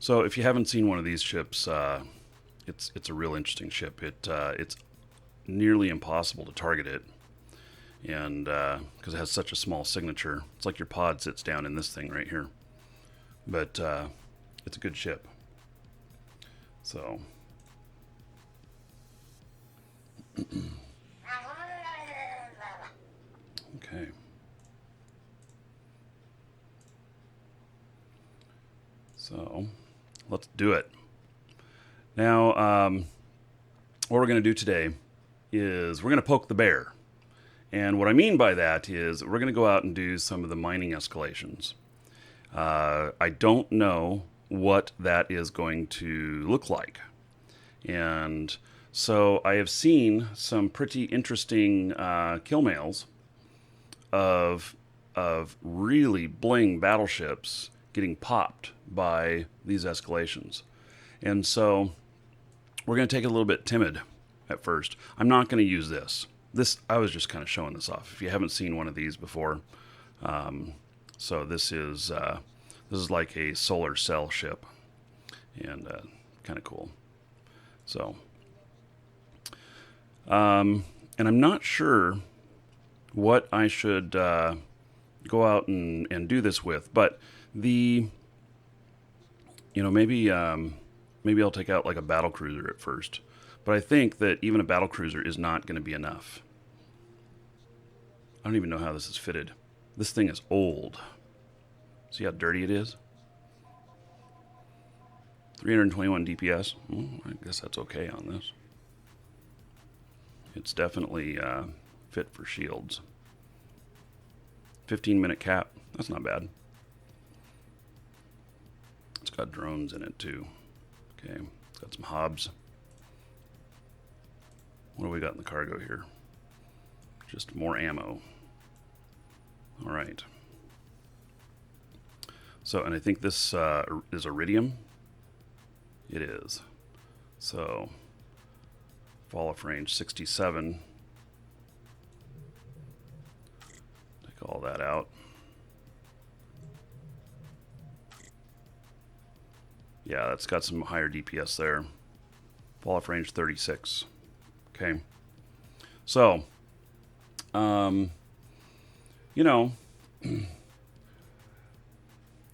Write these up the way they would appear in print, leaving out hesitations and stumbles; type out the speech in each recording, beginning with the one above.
So if you haven't seen one of these ships, it's a real interesting ship. It's nearly impossible to target it, and because it has such a small signature, it's like your pod sits down in this thing right here. But it's a good ship. So okay. So let's do it. Now, what we're going to do today is we're going to poke the bear. And what I mean by that is we're going to go out and do some of the mining escalations. I don't know what that is going to look like. And so I have seen some pretty interesting kill mails of really bling battleships getting popped by these escalations. And so we're going to take it a little bit timid at first. I'm not going to use this. I was just kind of showing this off. If you haven't seen one of these before, so this is like a solar cell ship, and kind of cool. So, and I'm not sure what I should go out and do this with, but maybe I'll take out like a battle cruiser at first. But I think that even a battle cruiser is not going to be enough. I don't even know how this is fitted. This thing is old. See how dirty it is? 321 DPS. I guess that's okay on this. It's definitely fit for shields. 15-minute cap. That's not bad. It's got drones in it too. Okay, it's got some hobs. What do we got in the cargo here? Just more ammo. All right. So, and I think this is iridium. It is. So, fall off range 67. Take all that out. Yeah, that's got some higher DPS there. Fall off range 36. Okay. So,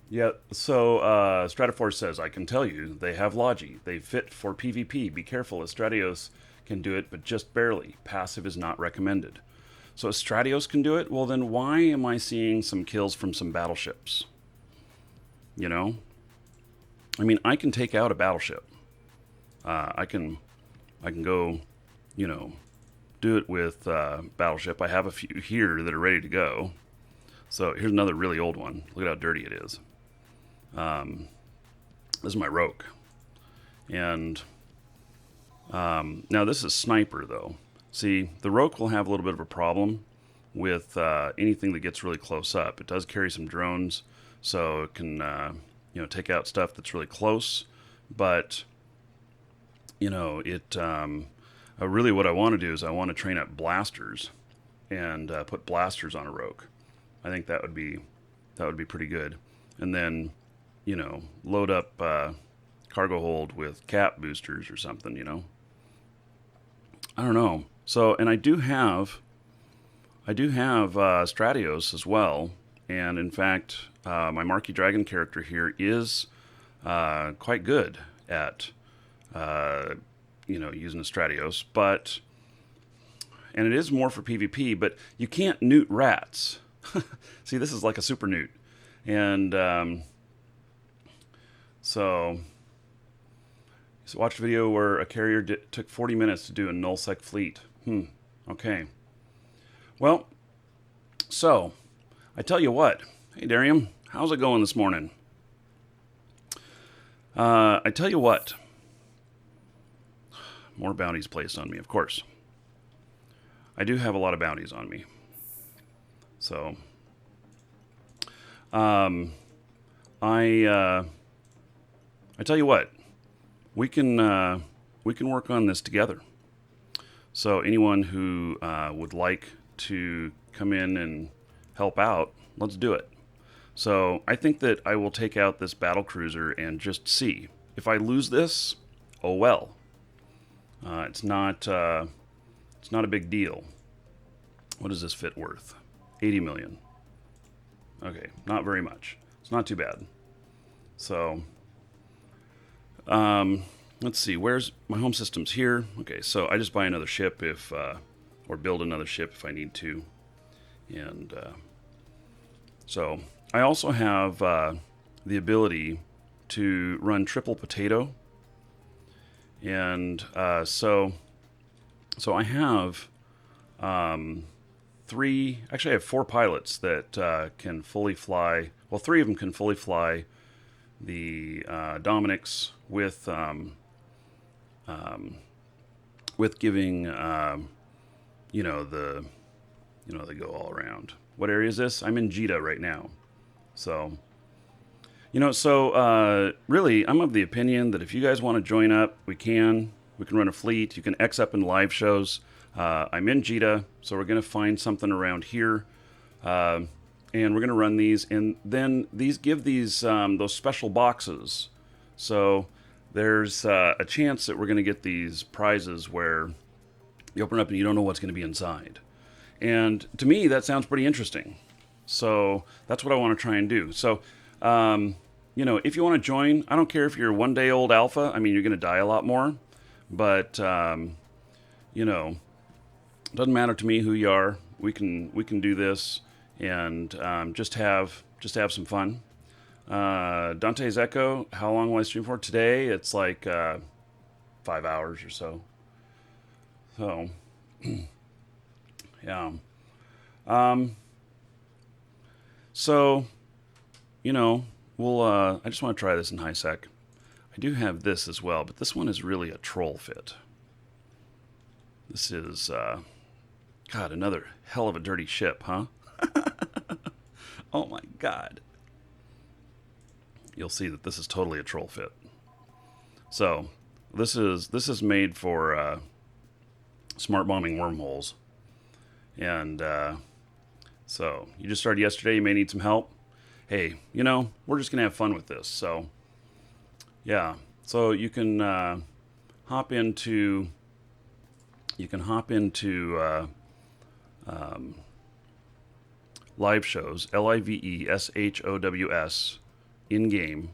yeah, so Stratoforce says, I can tell you, they have Logi. They fit for PvP. Be careful, Astratios can do it, but just barely. Passive is not recommended. So Astratios can do it? Well, then why am I seeing some kills from some battleships? You know? I mean, I can take out a battleship. I can go, do it with battleship. I have a few here that are ready to go. So here's another really old one. Look at how dirty it is. This is my Roke. And now this is Sniper, though. See, the Roke will have a little bit of a problem with anything that gets really close up. It does carry some drones, so it can take out stuff that's really close. But really what I want to do is I want to train up blasters and put blasters on a Roke. I think that would be pretty good. And then, load up cargo hold with cap boosters or something, I don't know. So, and I do have Stratios as well. And in fact, my Marquis Dragon character here is quite good at using a Stratios, and it is more for PvP, but you can't newt rats. See, this is like a super newt. And so watched a video where a carrier took 40 minutes to do a nullsec fleet. Okay. Well, so I tell you what. Hey, Darium, how's it going this morning? I tell you what. More bounties placed on me, of course. I do have a lot of bounties on me. So, I tell you what, we can work on this together. So anyone who would like to come in and help out, let's do it. So I think that I will take out this battle cruiser and just see. If I lose this, oh well. It's not a big deal. What is this fit worth? 80 million. Okay, not very much. It's not too bad. So, let's see. Where's my home system's here? Okay, so I just buy another ship if, or build another ship if I need to. And so I also have the ability to run triple potato. And so I have I have 4 pilots that can fully fly. Well, 3 of them can fully fly the Dominics with giving they go all around. What area is this? I'm in Jeddah right now. So really, I'm of the opinion that if you guys want to join up, we can run a fleet. You can X up in live shows. I'm in Jeddah, so we're going to find something around here, and we're going to run these. And then these give these those special boxes. So there's a chance that we're going to get these prizes where you open up and you don't know what's going to be inside. And to me, that sounds pretty interesting. So that's what I want to try and do. So, if you want to join, I don't care if you're a 1-day-old alpha. I mean, you're going to die a lot more, but it doesn't matter to me who you are. We can do this and just have some fun. Dante's Echo. How long will I stream for today? It's like 5 hours or so. So, yeah. We'll. I just want to try this in high sec. I do have this as well, but this one is really a troll fit. This is, God, another hell of a dirty ship, huh? Oh my God. You'll see that this is totally a troll fit. So, this is made for smart bombing wormholes. And so, you just started yesterday, you may need some help. Hey, we're just going to have fun with this. So, yeah. So, you can hop into live shows, LIVESHOWS, in-game,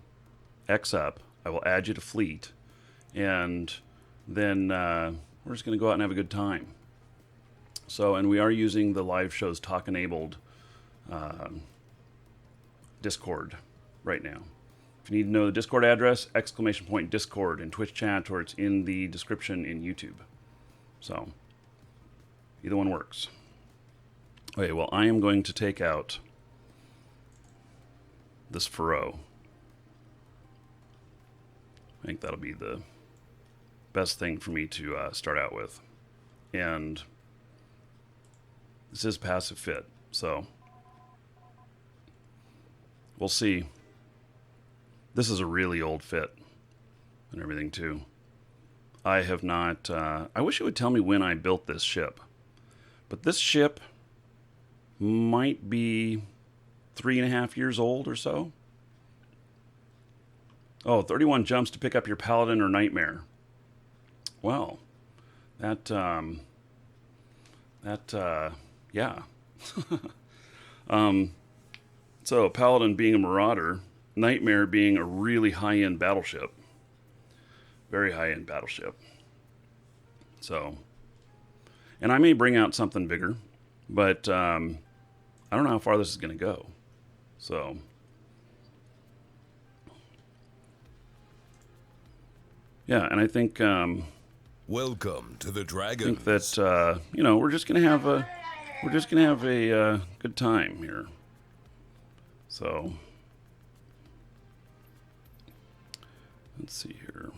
X up. I will add you to fleet, and then we're just going to go out and have a good time. So, and we are using the live shows talk-enabled Discord right now. If you need to know the Discord address, !Discord in Twitch chat, or it's in the description in YouTube. So, either one works. Okay, well, I am going to take out this Furrow. I think that'll be the best thing for me to start out with. And this is passive fit, so we'll see. This is a really old fit and everything, too. I have not... I wish it would tell me when I built this ship. But this ship might be 3.5 years old or so. Oh, 31 jumps to pick up your Paladin or Nightmare. Well, yeah. So, Paladin being a Marauder, Nightmare being a really high-end battleship. Very high-end battleship. So, and I may bring out something bigger, but I don't know how far this is going to go. So, yeah, and I think welcome to the Dragon. I think that we're just going to have a good time here. So, let's see here.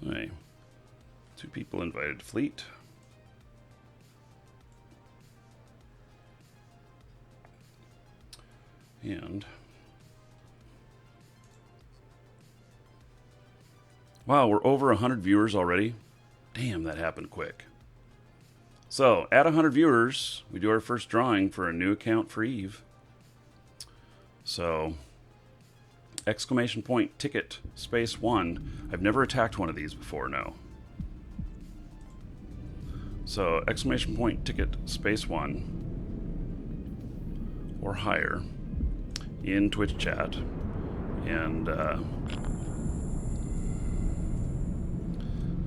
Hey, 2 people invited to fleet. And wow, we're over 100 viewers already. Damn, that happened quick. So, at 100 viewers, we do our first drawing for a new account for Eve. So, exclamation point ticket space 1. I've never attacked one of these before, no. So, exclamation point ticket space 1 or higher in Twitch chat. And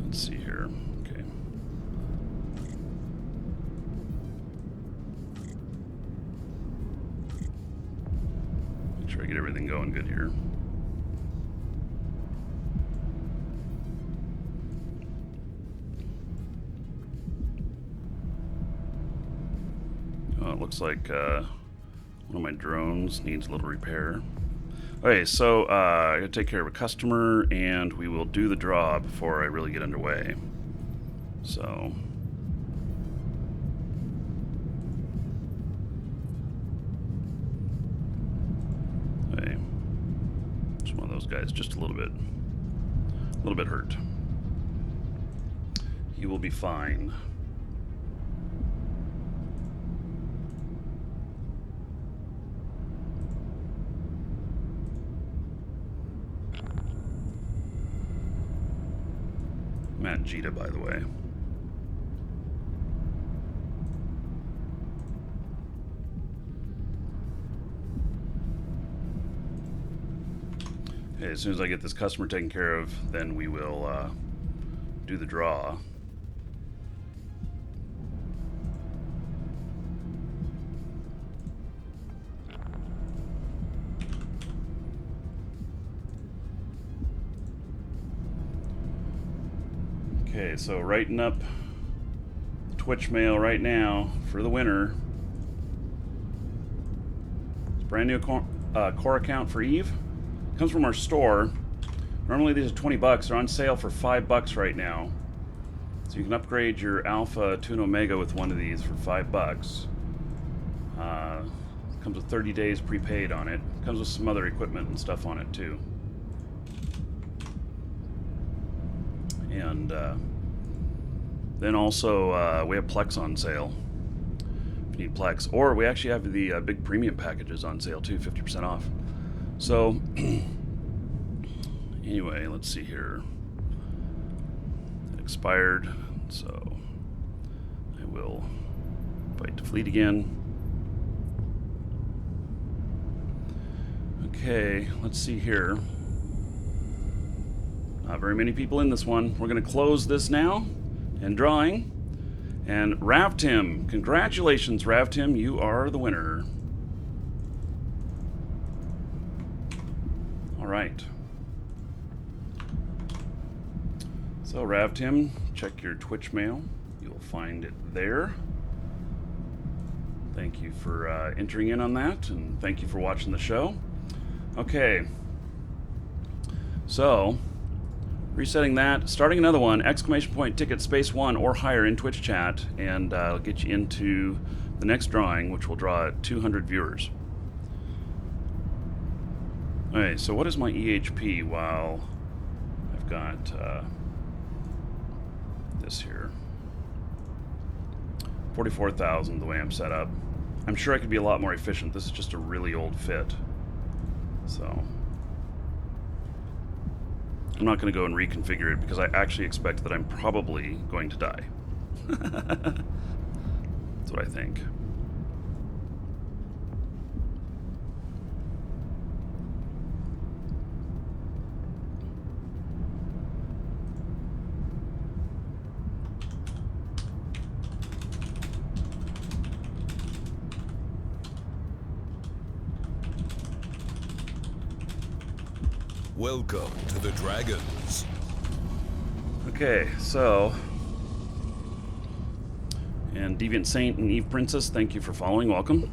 let's see here. Okay. Make sure I get everything going good here. Oh, it looks like one of my drones needs a little repair. Okay, so I gotta take care of a customer, and we will do the draw before I really get underway. So, hey, just one of those guys, just a little bit hurt. He will be fine. Matt Gita, by the way. Okay, as soon as I get this customer taken care of, then we will do the draw. Okay, so writing up the Twitch mail right now for the winner. It's a brand new core account for Eve. Comes from our store. Normally these are 20 bucks. They're on sale for $5 right now. So you can upgrade your Alpha to an Omega with one of these for $5. Comes with 30 days prepaid on it. Comes with some other equipment and stuff on it too. And then also we have Plex on sale if you need Plex, or we actually have the big premium packages on sale too, 50% off. So anyway, let's see here. It expired, so I will fight to fleet again. Okay, let's see here. Not very many people in this one. We're going to close this now and drawing. And Ravtim, congratulations, Ravtim, you are the winner. All right. So Ravtim, check your Twitch mail. You'll find it there. Thank you for entering in on that, and thank you for watching the show. Okay. So, resetting that, starting another one, exclamation point ticket space 1 or higher in Twitch chat, and I'll get you into the next drawing, which will draw 200 viewers. Okay, so what is my EHP while I've got this here? 44,000 the way I'm set up. I'm sure I could be a lot more efficient. This is just a really old fit. So I'm not going to go and reconfigure it because I actually expect that I'm probably going to die. That's what I think. Welcome to the Dragons. Okay, so, and Deviant Saint and Eve Princess, thank you for following. Welcome.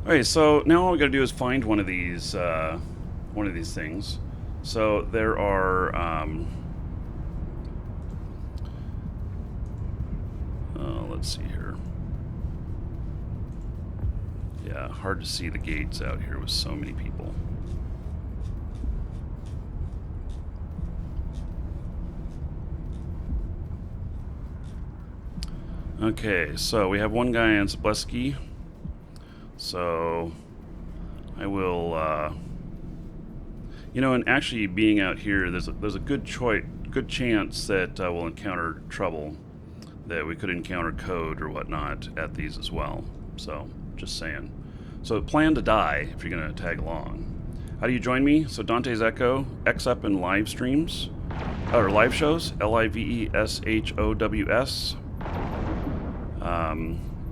Okay, so now all we got to do is find one of these things. So there are, let's see here. Yeah, hard to see the gates out here with so many people. Okay, so we have one guy on Zableski. So I will, and actually being out here, there's a good chance that we'll encounter trouble, that we could encounter code or whatnot at these as well. So just saying. So plan to die if you're gonna tag along. How do you join me? So Dante's Echo, X up in live streams, or live shows, LIVESHOWS,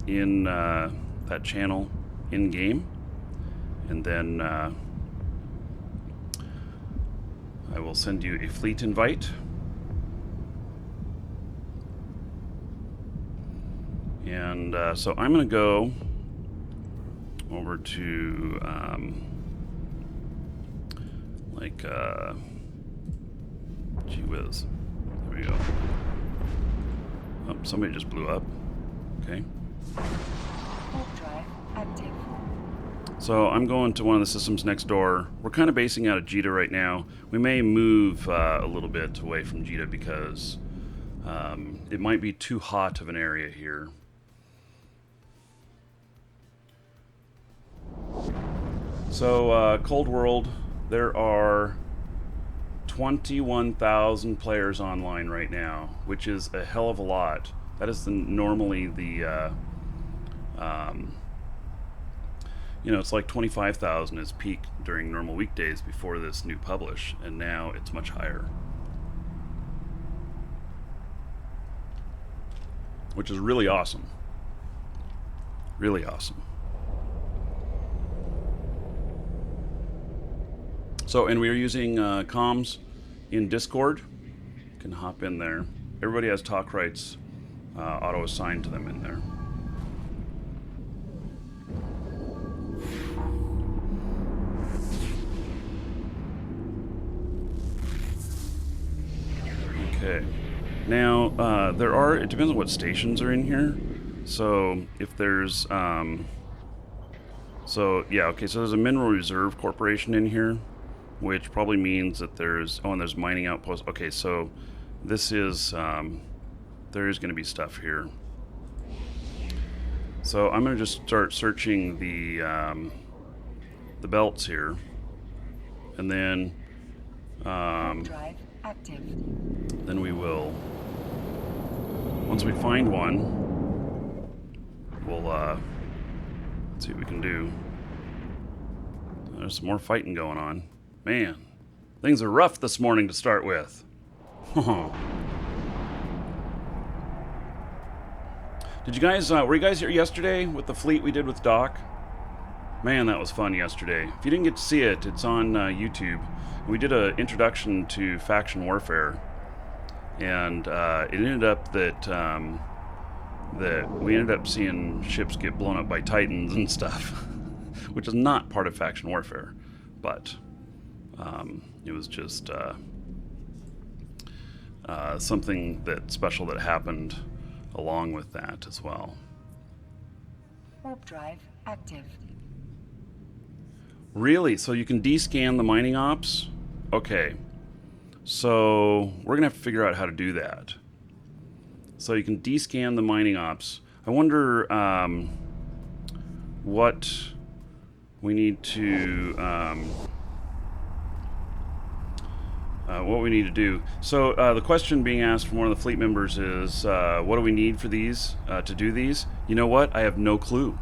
in that channel in game, and then I will send you a fleet invite. And so I'm going to go over to gee whiz. There we go. Oh, somebody just blew up. Okay. Warp drive active. So I'm going to one of the systems next door. We're kind of basing out of Jita right now. We may move a little bit away from Jita because it might be too hot of an area here. So Cold World, there are 21,000 players online right now, which is a hell of a lot. That is normally the it's like 25,000 is peak during normal weekdays before this new publish, and now it's much higher, which is really awesome. Really awesome. So, and we are using comms in Discord. You can hop in there. Everybody has talk rights auto-assigned to them in there. Okay. Now, it depends on what stations are in here. So, if there's, so there's a Mineral Reserve Corporation in here, which probably means that there's mining outposts. Okay, so this is, there is going to be stuff here. So I'm going to just start searching the belts here, and then drive active. Then we will, once we find one, we'll see what we can do. There's some more fighting going on. Man, things are rough this morning to start with. Did you guys, were you guys here yesterday with the fleet we did with Doc? Man, that was fun yesterday. If you didn't get to see it, it's on YouTube. We did an introduction to faction warfare, and it ended up that we ended up seeing ships get blown up by Titans and stuff, which is not part of faction warfare, but it was just something special that happened along with that as well. Warp drive active. Really? So you can descan the mining ops? Okay. So we're going to have to figure out how to do that. So you can descan the mining ops. I wonder what we need to do. So the question being asked from one of the fleet members is, what do we need for these, to do these? You know what? I have no clue.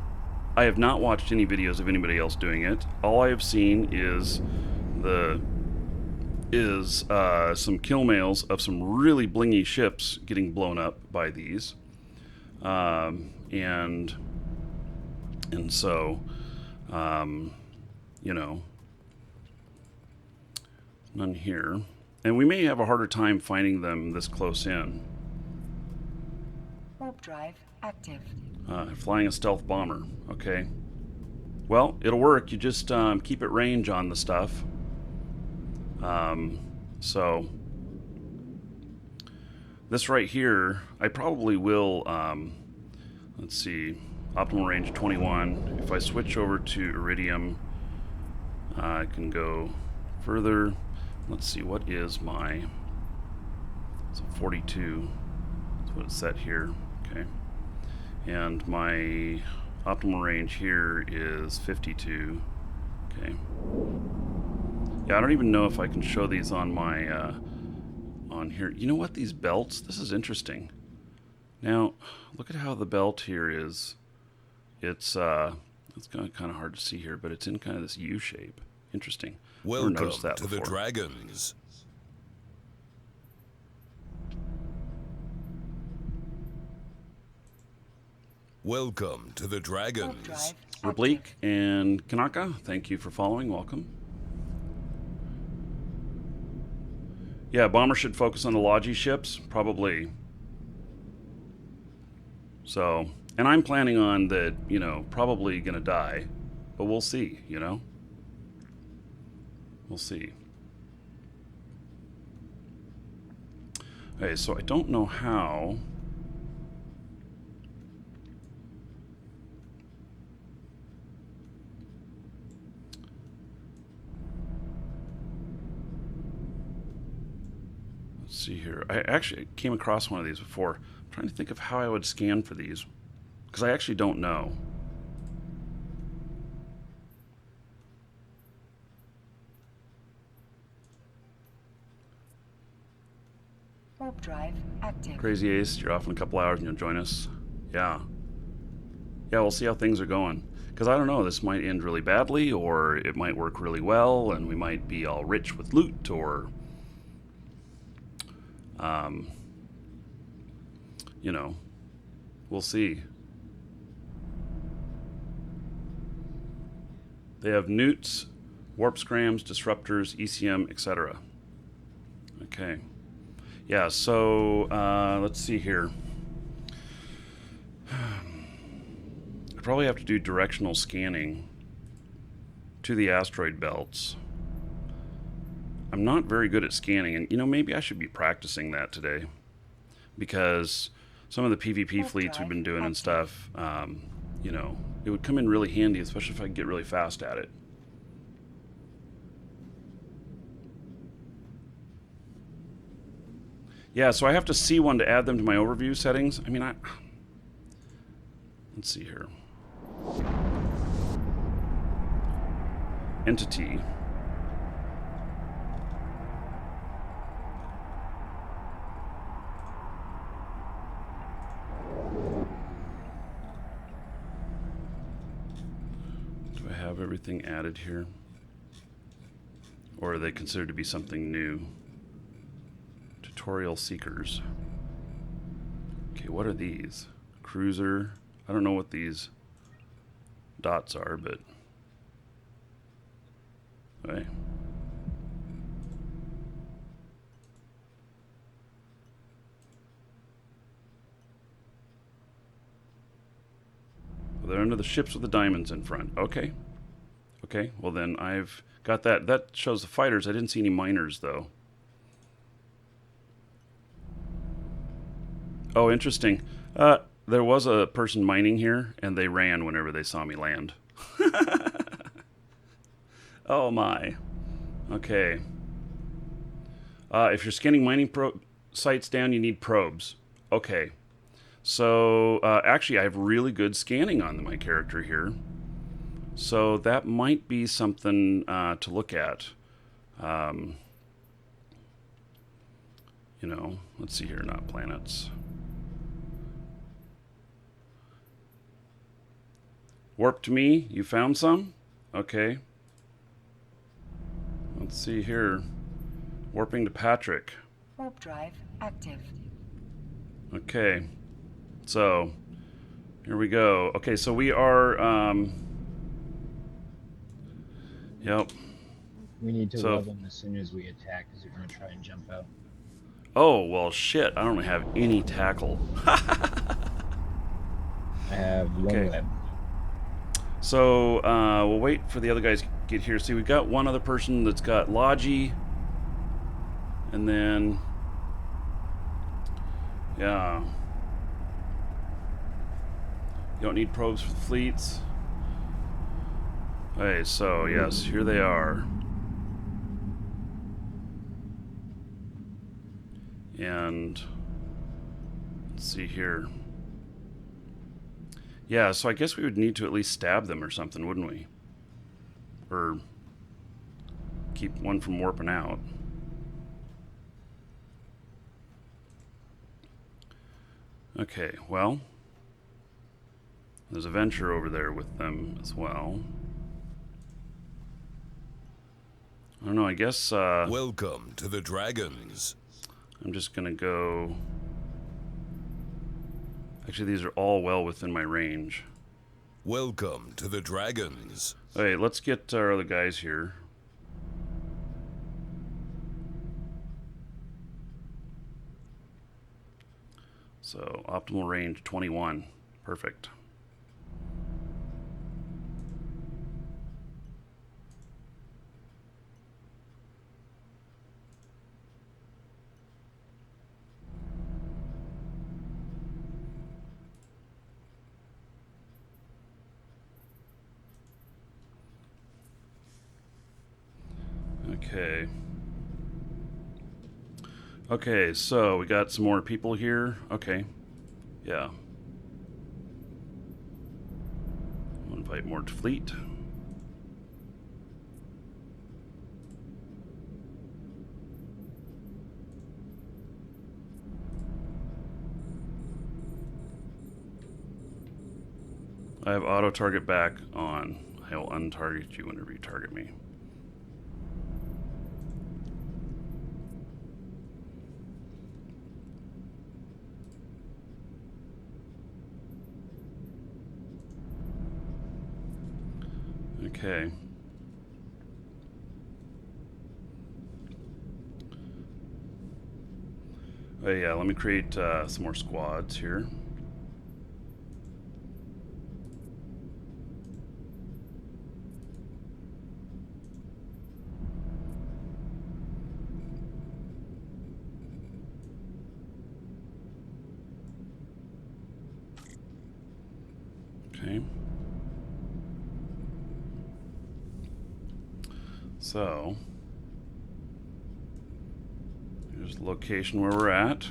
I have not watched any videos of anybody else doing it. All I have seen is some kill mails of some really blingy ships getting blown up by these, and so none here, and we may have a harder time finding them this close in. Warp drive active. Flying a stealth bomber. Okay. Well, it'll work. You just keep it range on the stuff. So this right here, I probably will, let's see, optimal range 21. If I switch over to Iridium, I can go further. Let's see, what is so 42. That's what it's set here. Okay. And my optimal range here is 52. Okay. Yeah, I don't even know if I can show these on my on here. You know what? These belts. This is interesting. Now, look at how the belt here is. It's kind of hard to see here, but it's in kind of this U shape. Interesting. Never Welcome noticed that to the before. Dragons. Welcome to the Warp Dragons. drive Rableek active. and Kanaka, thank you for following. Welcome. Yeah, bomber should focus on the Logi ships, probably. So, and I'm planning on that, you know, probably gonna die, but we'll see, you know? We'll see. Okay, so I don't know how. Let's see here. I actually came across one of these before. I'm trying to think of how I would scan for these, because I actually don't know. Warp drive active. Crazy Ace, you're off in a couple hours and you'll join us. Yeah. Yeah, we'll see how things are going. Because I don't know, this might end really badly, or it might work really well, and we might be all rich with loot, or, you know, we'll see. They have newts, warp scrams, disruptors, ECM, etc. Okay. Yeah, so let's see here. I probably have to do directional scanning to the asteroid belts. I'm not very good at scanning, and you know, maybe I should be practicing that today, because some of the PvP fleets we've been doing and stuff, you know, it would come in really handy, especially if I could get really fast at it. Yeah, so I have to see one to add them to my overview settings. I mean, let's see here. Entity. Do I have everything added here? Or are they considered to be something new? Tutorial seekers. Okay, what are these? Cruiser. I don't know what these dots are, but okay. Well, they're under the ships with the diamonds in front. Okay. Okay, well then I've got that. That shows the fighters. I didn't see any miners though. Oh, interesting. There was a person mining here, and they ran whenever they saw me land. Oh my. Okay. If you're scanning mining sites down, you need probes. Okay. So, actually, I have really good scanning on my character here. So that might be something to look at. You know, let's see here, not planets. Warp to me, you found some? Okay. Let's see here. Warping to Patrick. Warp drive active. Okay. So, here we go. Okay, so we are, yep. We need to So- love them as soon as we attack because they're going to try and jump out. Oh, well, shit. I don't have any tackle. I have one Okay. web. So, we'll wait for the other guys to get here. See, we've got one other person that's got Logi. And then, yeah. You don't need probes for the fleets. Okay, so, yes, here they are. And, let's see here. Yeah, so I guess we would need to at least stab them or something, wouldn't we? Or keep one from warping out. Okay, well, there's a venture over there with them as well. I don't know, I guess Welcome to the Dragons. I'm just gonna go... Actually, these are all well within my range. Welcome to the Dragons. Okay, let's get our other guys here. So, optimal range 21. Perfect. Okay. Okay, so we got some more people here. Okay. Yeah. I'll invite more to fleet. I have auto target back on. I will untarget you whenever you target me. Okay. Oh yeah, let me create some more squads here. Okay. So, here's the location where we're at.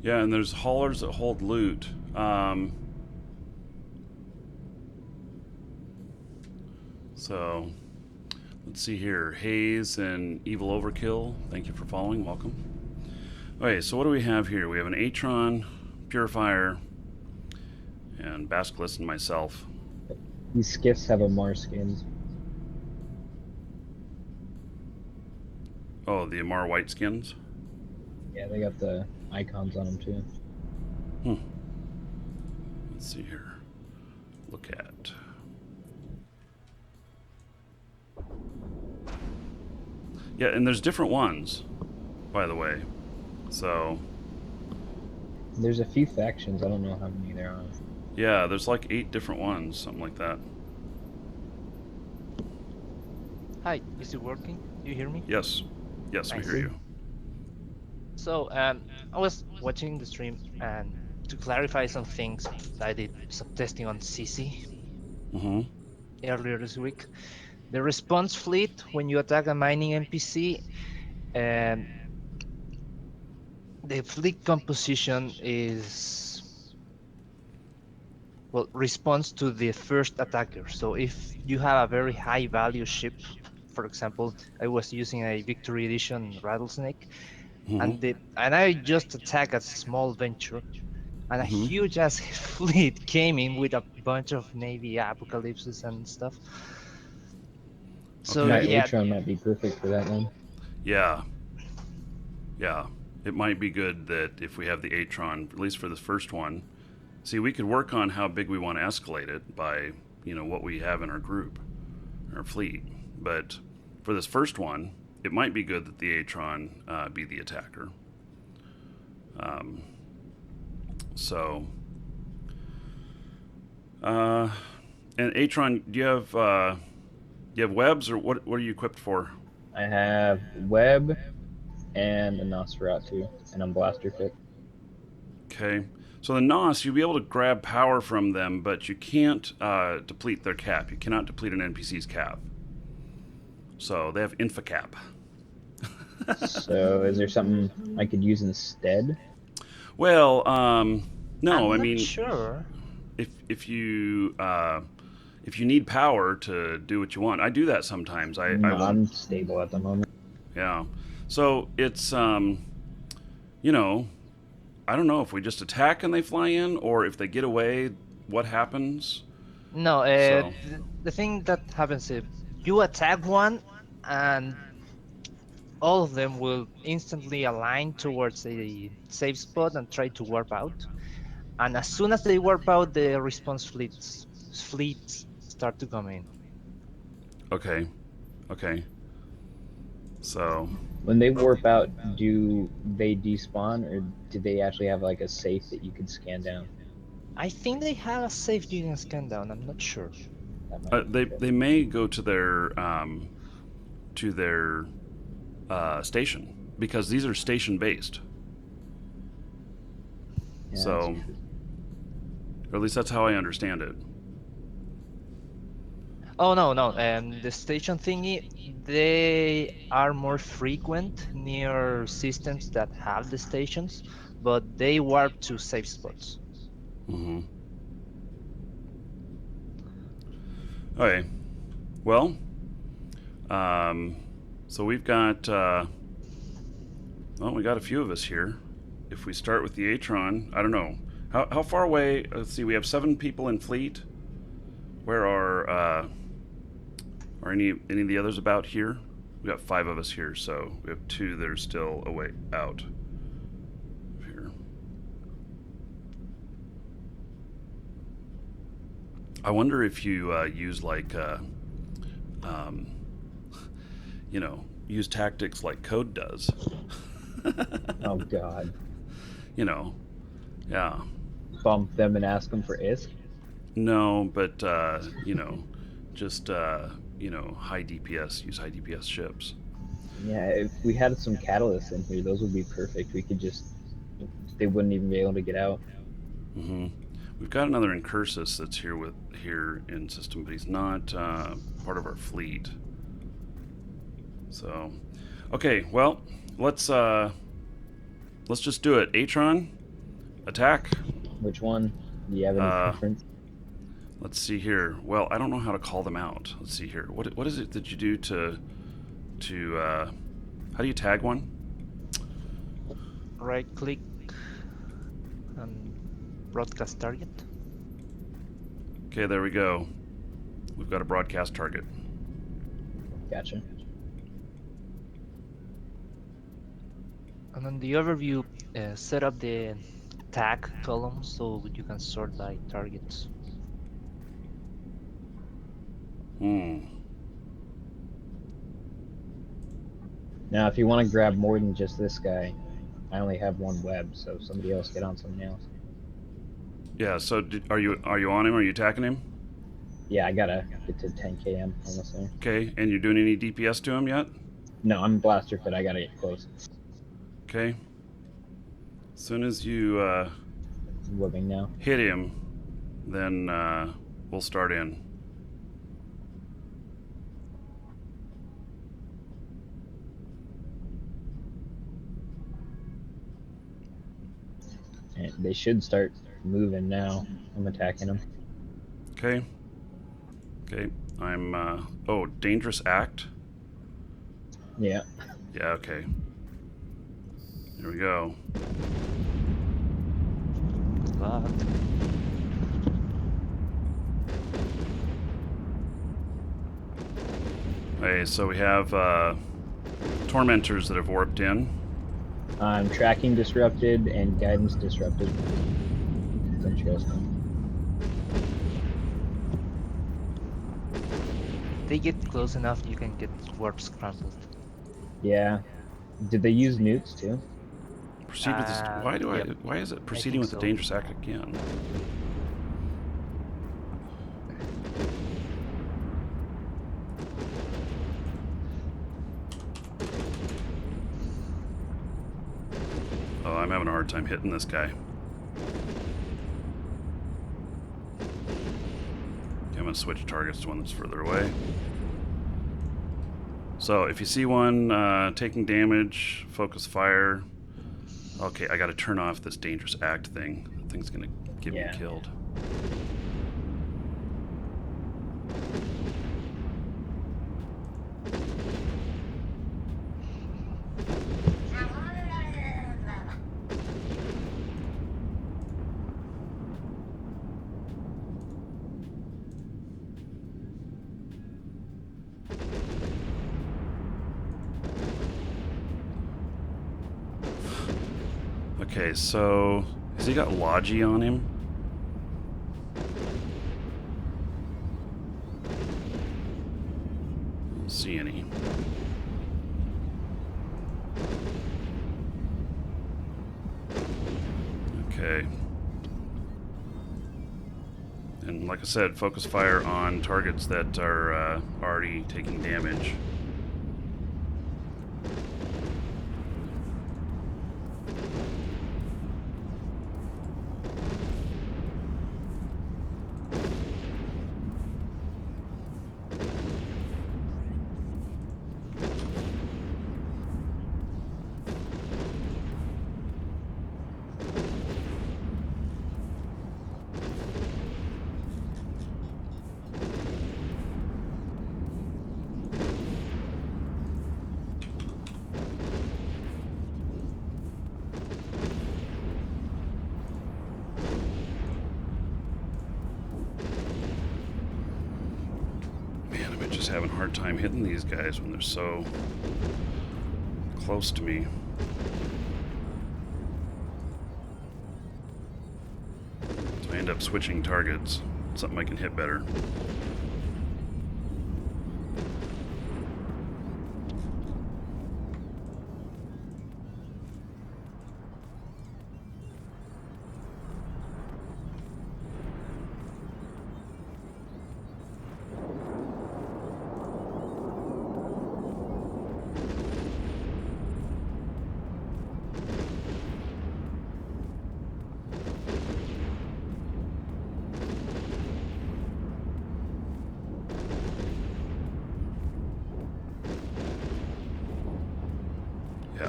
Yeah, and there's haulers that hold loot. So, let's see here. Haze and Evil Overkill, thank you for following. Welcome. Okay, so what do we have here? We have an Atron, Purifier, and Basculus and myself. These skiffs have Amar skins. Oh, the Amar White skins? Yeah, they got the icons on them too. Let's see here. Look at. Yeah, and there's different ones, by the way. So, There's a few factions. I don't know how many there are. yeah, there's like 8 different ones, something like that. Hi, is it working? Do you hear me? Yes. Yes, we Nice. hear you. So, I was watching the stream, and to clarify some things, I did some testing on CC Mm-hmm. earlier this week. The response fleet, when you attack a mining NPC, the fleet composition is, well, responds to the first attacker. So if you have a very high value ship, for example, I was using a Victory Edition Rattlesnake, Mm-hmm. and I just attacked a small venture, and a Mhm. huge ass fleet came in with a bunch of Navy apocalypses and stuff. So Okay. yeah, Atron might be perfect for that then. Yeah. Yeah. It might be good that if we have the Atron, at least for the first one, see, we could work on how big we want to escalate it by, what we have in our group, our fleet. But for this first one, it might be good that the Atron be the attacker. So, and Atron, do you have webs, or what are you equipped for? I have Web and a Nosferatu, and I'm blaster fit. Okay. So the NOS, you'll be able to grab power from them, but you can't deplete their cap. You cannot deplete an NPC's cap. So they have infocap. So is there something I could use instead? Well, no, I'm I not mean, sure. if you need power to do what you want, I do that sometimes. I No, will, I'm stable at the moment. yeah. So it's you know, I don't know if we just attack and they fly in, or if they get away, what happens? No, So the thing that happens is you attack one, and all of them will instantly align towards a safe spot and try to warp out. And as soon as they warp out, the response fleets start to come in. okay, okay. So When they warp out, do they despawn, or do they actually have like a safe that you could scan down? I think they have a safe you can scan down. I'm not sure. That might be good. they may go to their station, because these are station based. Yeah, So, that's true. or at least that's how I understand it. Oh no, no. The station thingy, they are more frequent near systems that have the stations, but they warp to safe spots. Mm-hmm. Okay. Well, so we've got well, we got a few of us here. If we start with the Atron, I don't know how far away. Let's see. We have 7 people in fleet. Where are any of the others about here? We got 5 of us here, so we have 2 that are still away out here. I wonder if you use like use tactics like Code does. Oh God. Yeah. Bump them and ask them for ISK. No, but just high DPS. Use high DPS ships. Yeah, if we had some catalysts in here, those would be perfect. We could just, they wouldn't even be able to get out. Mm-hmm. We've got another Incursus that's here in system, but he's not part of our fleet. So, okay, well, let's just do it. Atron, attack. Which one? Do you have any preference? Let's see here. Well, I don't know how to call them out. Let's see here. What is it that you do to how do you tag one? Right click and broadcast target. Okay, there we go. We've got a broadcast target. Gotcha. And on the overview, set up the tag column so you can sort by targets. Now, if you want to grab more than just this guy, I only have 1 web, so somebody else get on something else. Yeah. So are you on him? Are you attacking him? Yeah, I gotta get to 10 km almost there. Okay. And you're doing any DPS to him yet? No, I'm blaster fit. I gotta get close. Okay. As soon as you Webbing now. hit him, then we'll start in. And they should start moving now. I'm attacking them. Okay. Okay. I'm oh, dangerous act. Yeah. Yeah, okay. Here we go. Good luck. Okay, so we have tormentors that have warped in. I'm tracking disrupted and guidance disrupted. It's interesting. They get close enough, you can get warp scrambled. Yeah. Did they use nukes too? Proceed with this. Yep. Why is it proceeding with think the so. dangerous act again? Oh, I'm having a hard time hitting this guy. Okay, I'm gonna switch targets to one that's further away. So if you see one taking damage, focus fire. Okay, I got to turn off this dangerous act thing. That thing's gonna get me killed. Okay, so has he got Logi on him? Don't see any. Okay. And like I said, focus fire on targets that are already taking damage. Having a hard time hitting these guys when they're so close to me. So I end up switching targets, something I can hit better.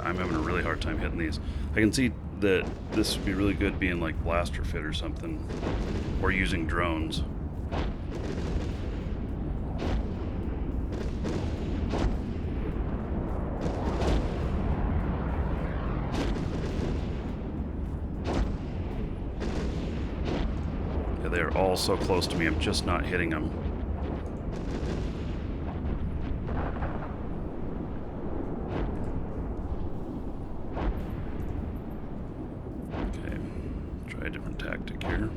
I'm having a really hard time hitting these. I can see that this would be really good being like blaster fit or something, or using drones. Yeah, they are all so close to me, I'm just not hitting them. Try a different tactic here.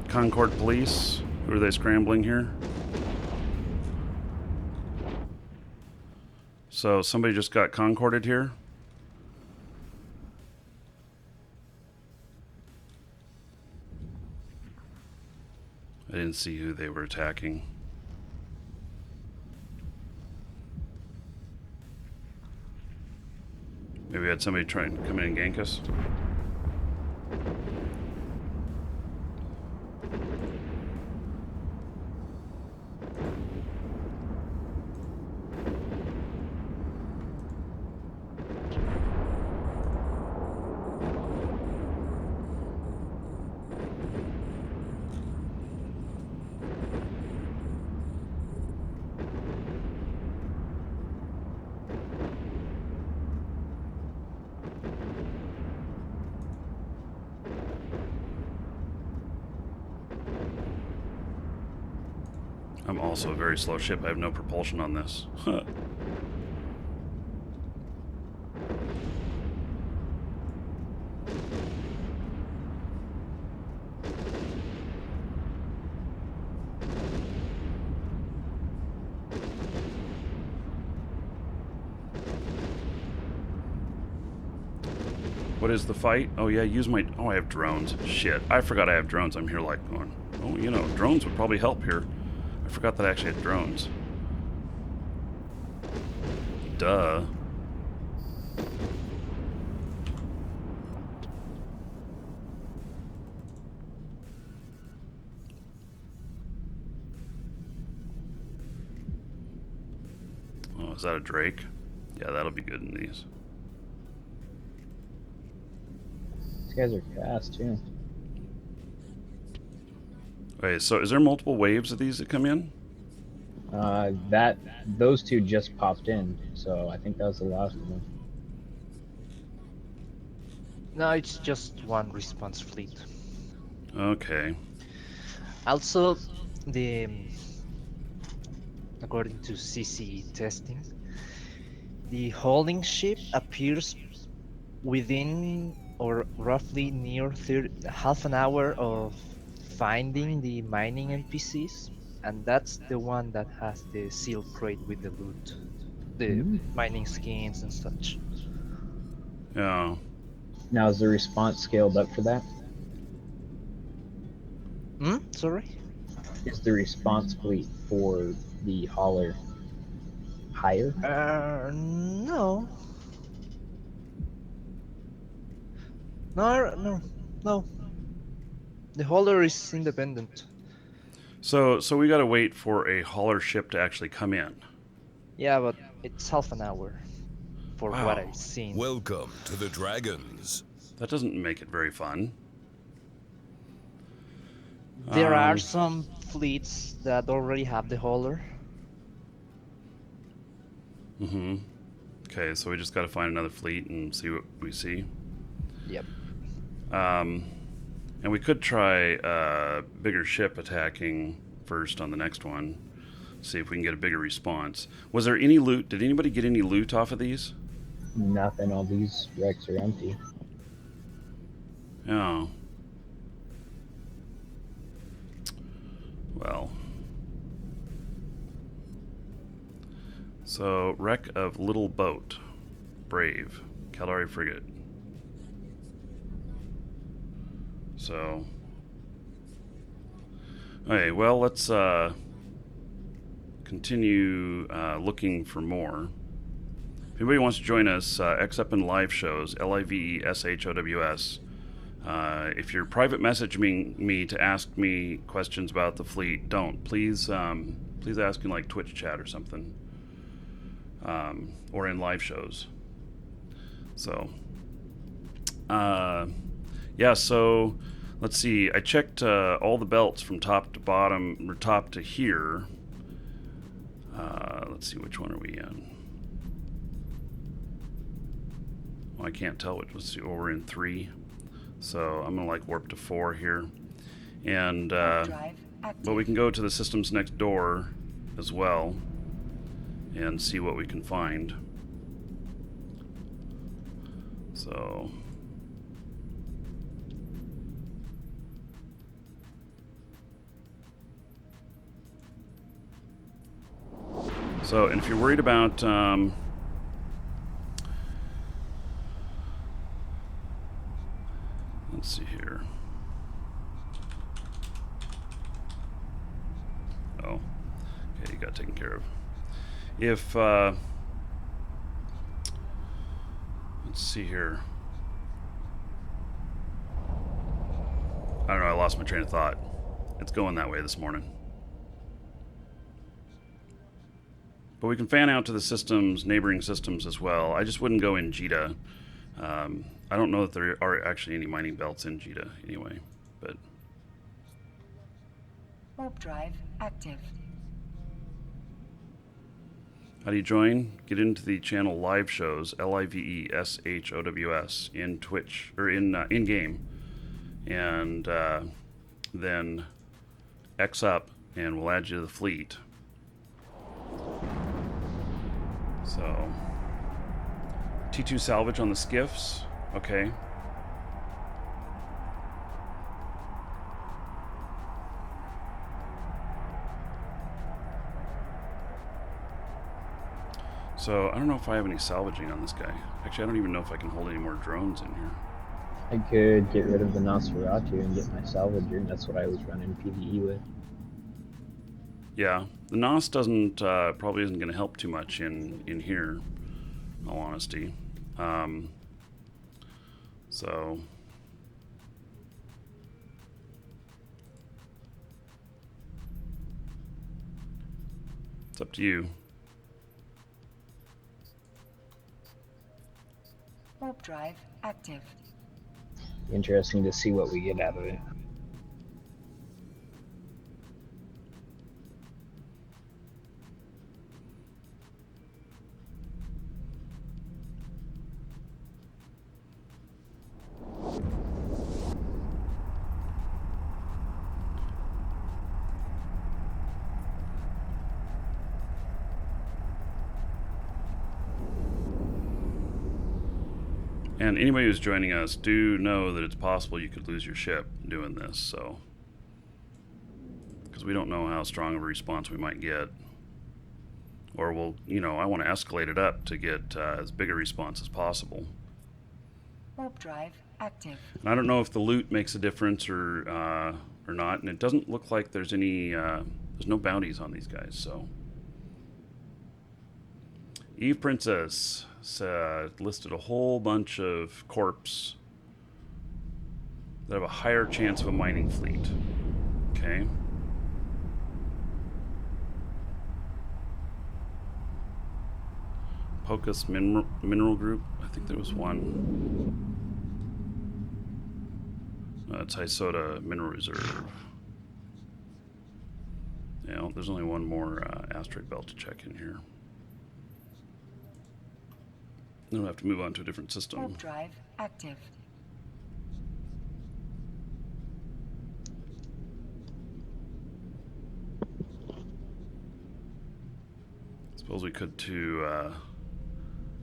Concord police, who are they scrambling here? So somebody just got concorded here? I didn't see who they were attacking. Maybe we had somebody trying to come in and gank us. I'm also a very slow ship. I have no propulsion on this. What is the fight? Oh yeah, use my... Oh, I have drones. Shit, I forgot I have drones. I'm here like going, oh, you know, drones would probably help here. I forgot that I actually had drones. Duh. is that a Drake? Yeah, that'll be good in these. These guys are fast too. Okay, so is there multiple waves of these that come in? Those two just popped in, so I think that was the last of them. No, it's just one response fleet. Okay. Also, the according to CC testing, the holding ship appears within or roughly near half an hour of finding the mining NPCs, and that's the one that has the seal crate with the loot, the Hmm. mining skins and such. Yeah. Now is the response scaled up for that? Sorry? Is the response fleet for the hauler higher? No. No, no, no. The holder is independent. So we got to wait for a hauler ship to actually come in. Yeah, but it's half an hour for what Wow. I've seen. Welcome to the Dragons. That doesn't make it very fun. There are some fleets that already have the hauler. Mm-hmm. Okay, so we just got to find another fleet and see what we see. Yep. And we could try bigger ship attacking first on the next one. See if we can get a bigger response. Was there any loot? Did anybody get any loot off of these? Nothing. All these wrecks are empty. Oh. Well. So, wreck of little boat. Brave. Calari frigate. So. Okay, well, let's continue looking for more. If anybody wants to join us, X Up in live shows, LIVESHOWS. If you're private messaging me to ask me questions about the fleet, don't. Please ask in like Twitch chat or something. Or in live shows. So, yeah, so let's see. I checked all the belts from top to bottom, or top to here. Let's see, which one are we in? Well, I can't tell which. Let's see. Oh, we're in 3. So I'm gonna like warp to 4 here, and Drive active. but we can go to the systems next door as well and see what we can find. So and if you're worried about let's see here. Oh, okay, you got taken care of. If let's see here. I don't know, I lost my train of thought. It's going that way this morning. But we can fan out to the systems, neighboring systems as well. I just wouldn't go in Jita. I don't know that there are actually any mining belts in Jita anyway, but Warp drive active. how do you join? Get into the channel live shows, LIVESHOWS, in Twitch, or in game, and then X up, and we'll add you to the fleet. So, T2 salvage on the skiffs, okay. So, I don't know if I have any salvaging on this guy. Actually, I don't even know if I can hold any more drones in here. I could get rid of the Nosferatu and get my salvager, and that's what I was running PvE with. Yeah, the NOS doesn't, probably isn't going to help too much in here, in all honesty. So, it's up to you. Warp drive active. Interesting to see what we get out of it. And anybody who's joining us, do know that it's possible you could lose your ship doing this, so. Because we don't know how strong of a response we might get. Or we'll, I want to escalate it up to get as big a response as possible. Warp drive active. And I don't know if the loot makes a difference or not, and it doesn't look like there's any, there's no bounties on these guys, so. Eve Princess listed a whole bunch of corps that have a higher chance of a mining fleet. Okay. Pocus Mineral Group. I think there was one. It's Isota Mineral Reserve. Yeah, there's only one more asteroid belt to check in here. Then we'll have to move on to a different system. Warp drive active. Suppose we could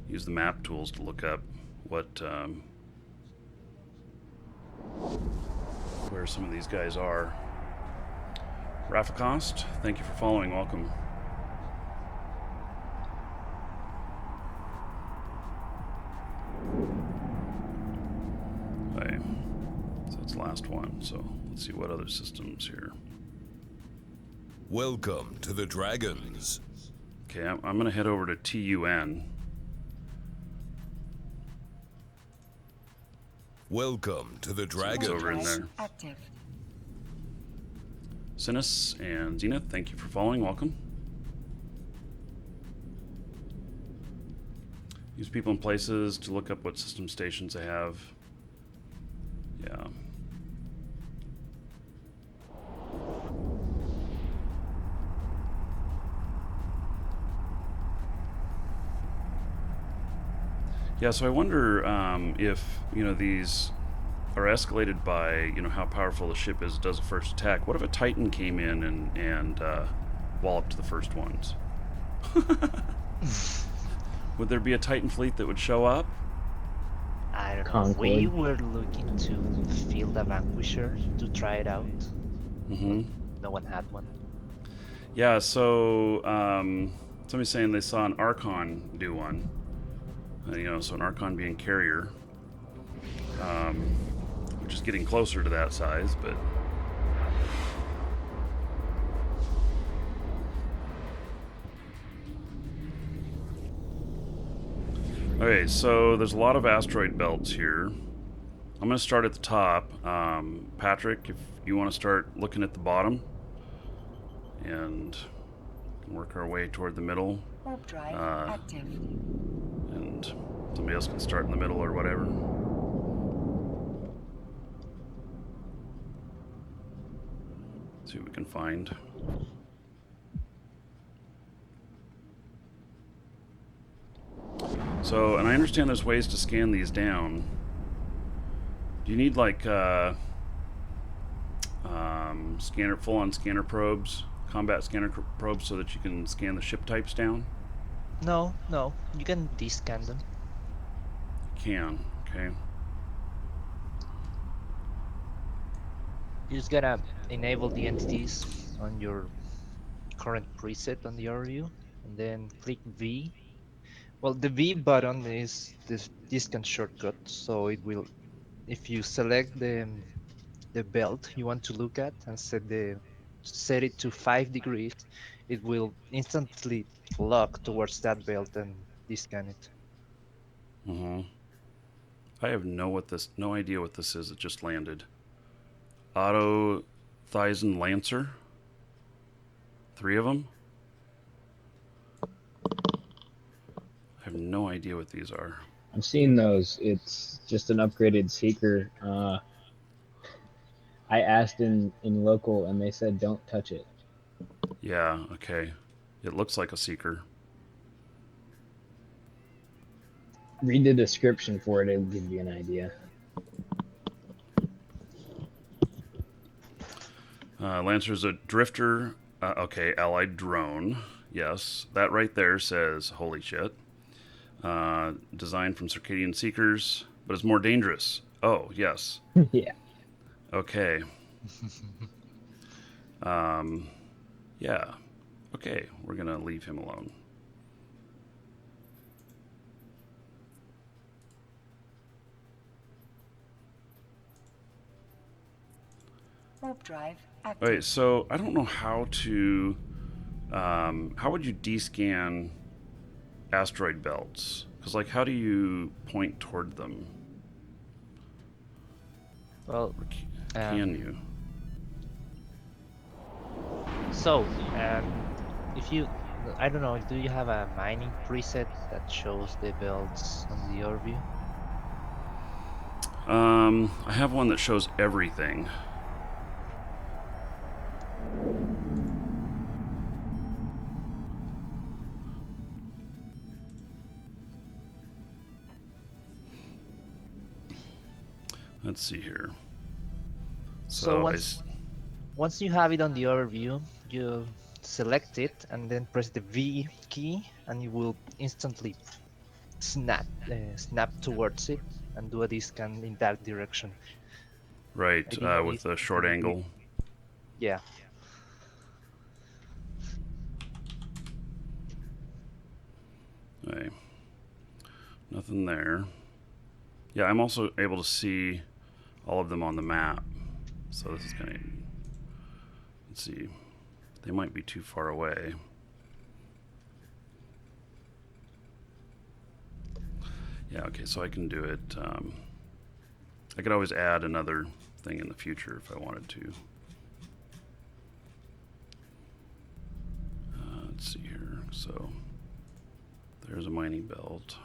use the map tools to look up what where some of these guys are. Rafacost, thank you for following. Welcome. Okay, so it's the last one. So let's see what other systems here. Welcome to the Dragons. Okay, I'm going to head over to TUN. Welcome to the It's Dragons. over in there. Active. Sinus and Zenith, thank you for following. Welcome. Use people and places to look up what system stations they have. Yeah. Yeah, so I wonder if, these are escalated by, how powerful the ship is, does a first attack. What if a Titan came in and walloped the first ones? Would there be a Titan fleet that would show up? I don't know. Concord. We were looking to field a Vanquisher to try it out. Mm-hmm. No one had one. Yeah, so somebody's saying they saw an Archon do one. So an Archon being carrier, which is getting closer to that size, but okay, so there's a lot of asteroid belts here. I'm going to start at the top. Patrick, if you want to start looking at the bottom and work our way toward the middle. Warp drive active. And somebody else can start in the middle or whatever. See what we can find. So, and I understand there's ways to scan these down. Do you need like full-on scanner probes, combat scanner probes, so that you can scan the ship types down? No, you can descan them. Can, okay. You just gotta enable the entities on your current preset on the overview, and then click V. Well, the V button is this discount shortcut, so it will, if you select the belt you want to look at and set it to 5 degrees, it will instantly lock towards that belt and descan it. Mm-hmm. I have no idea what this is. It just landed. Auto Thyson Lancer. 3 of them. I have no idea what these are. I've seen those. It's just an upgraded seeker. I asked in local, and they said don't touch it. Yeah, okay. It looks like a seeker. Read the description for it; it'll give you an idea. Lancer's a drifter. Okay, allied drone. Yes, that right there says holy shit. Designed from Circadian Seekers, but it's more dangerous. Oh, yes. Yeah. Okay. Yeah. Okay, we're going to leave him alone. Warp drive active. Wait, so I don't know how to... how would you descan asteroid belts? Because, like, how do you point toward them? Well, Or can you? so if you, I don't know, do you have a mining preset that shows the belts on the overview? I have one that shows everything. Let's see here. So I once you have it on the overview, you select it and then press the V key, and you will instantly snap towards it and do a descan in that direction. right, I didn't with a short angle. Yeah. Okay. Nothing there. Yeah, I'm also able to see all of them on the map. So this is kind of... Let's see. They might be too far away. Yeah, okay, so I can do it. I could always add another thing in the future if I wanted to. Let's see here. So there's a mining belt.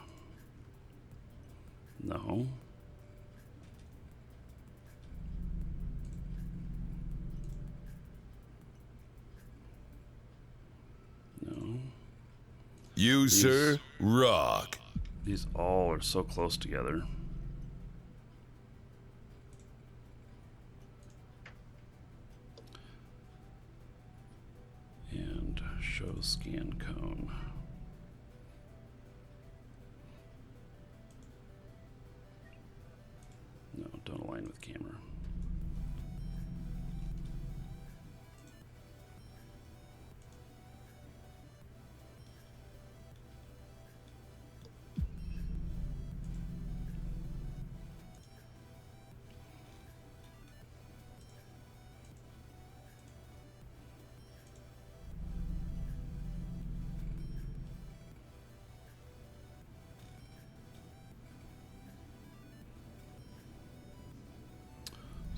No. No. You, sir, rock. These all are so close together. And show scan cone. No, don't align with camera.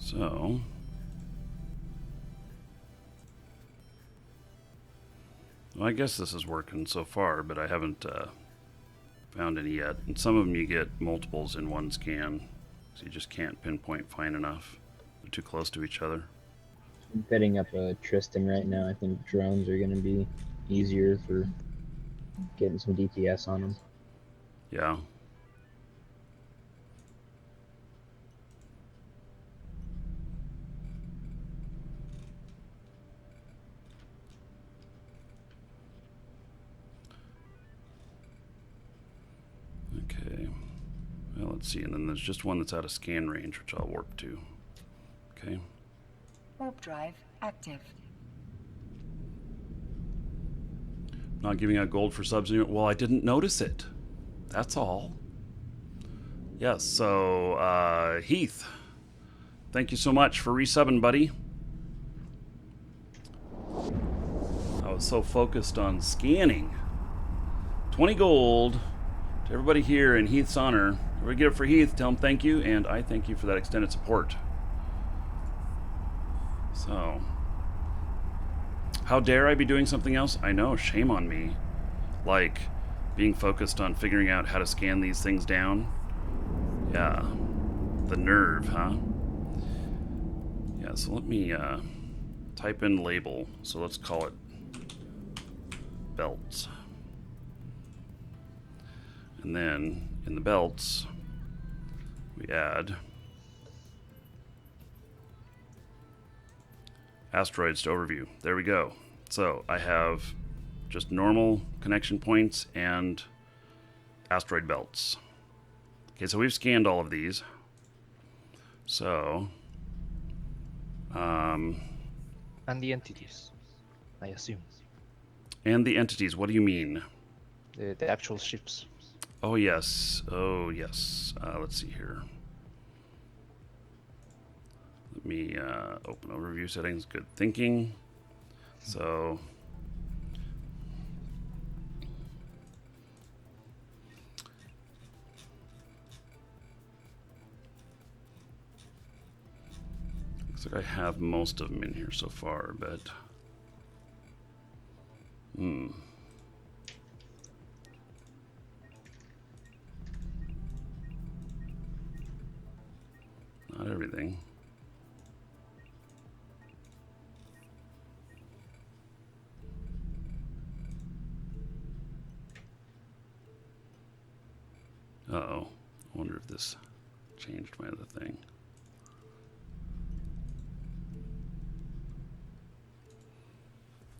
So, well, I guess this is working so far, but I haven't found any yet. And some of them you get multiples in one scan, so you just can't pinpoint fine enough. They're too close to each other. I'm setting up a Tristan right now. I think drones are going to be easier for getting some DPS on them. Yeah. Okay. Well, let's see. And then there's just one that's out of scan range, which I'll warp to. Okay. Warp drive active. Not giving out gold for subs. Well, I didn't notice it. That's all. Yes, so Heath, thank you so much for resubbing, buddy. I was so focused on scanning. 20 gold to everybody here in Heath's honor. Everybody get it for Heath. Tell him thank you, and I thank you for that extended support. So, how dare I be doing something else? I know, shame on me. Like, being focused on figuring out how to scan these things down. Yeah. The nerve, huh? Yeah, so let me type in label. So let's call it belts. And then in the belts, we add asteroids to overview. There we go. So I have just normal connection points and asteroid belts. Okay, so we've scanned all of these. So, And the entities, I assume. and the entities, what do you mean? The actual ships. Oh, yes. Oh, yes. Let's see here. Let me open overview settings. Good thinking. So, looks like I have most of them in here so far, but not everything. Uh-oh. I wonder if this changed my other thing.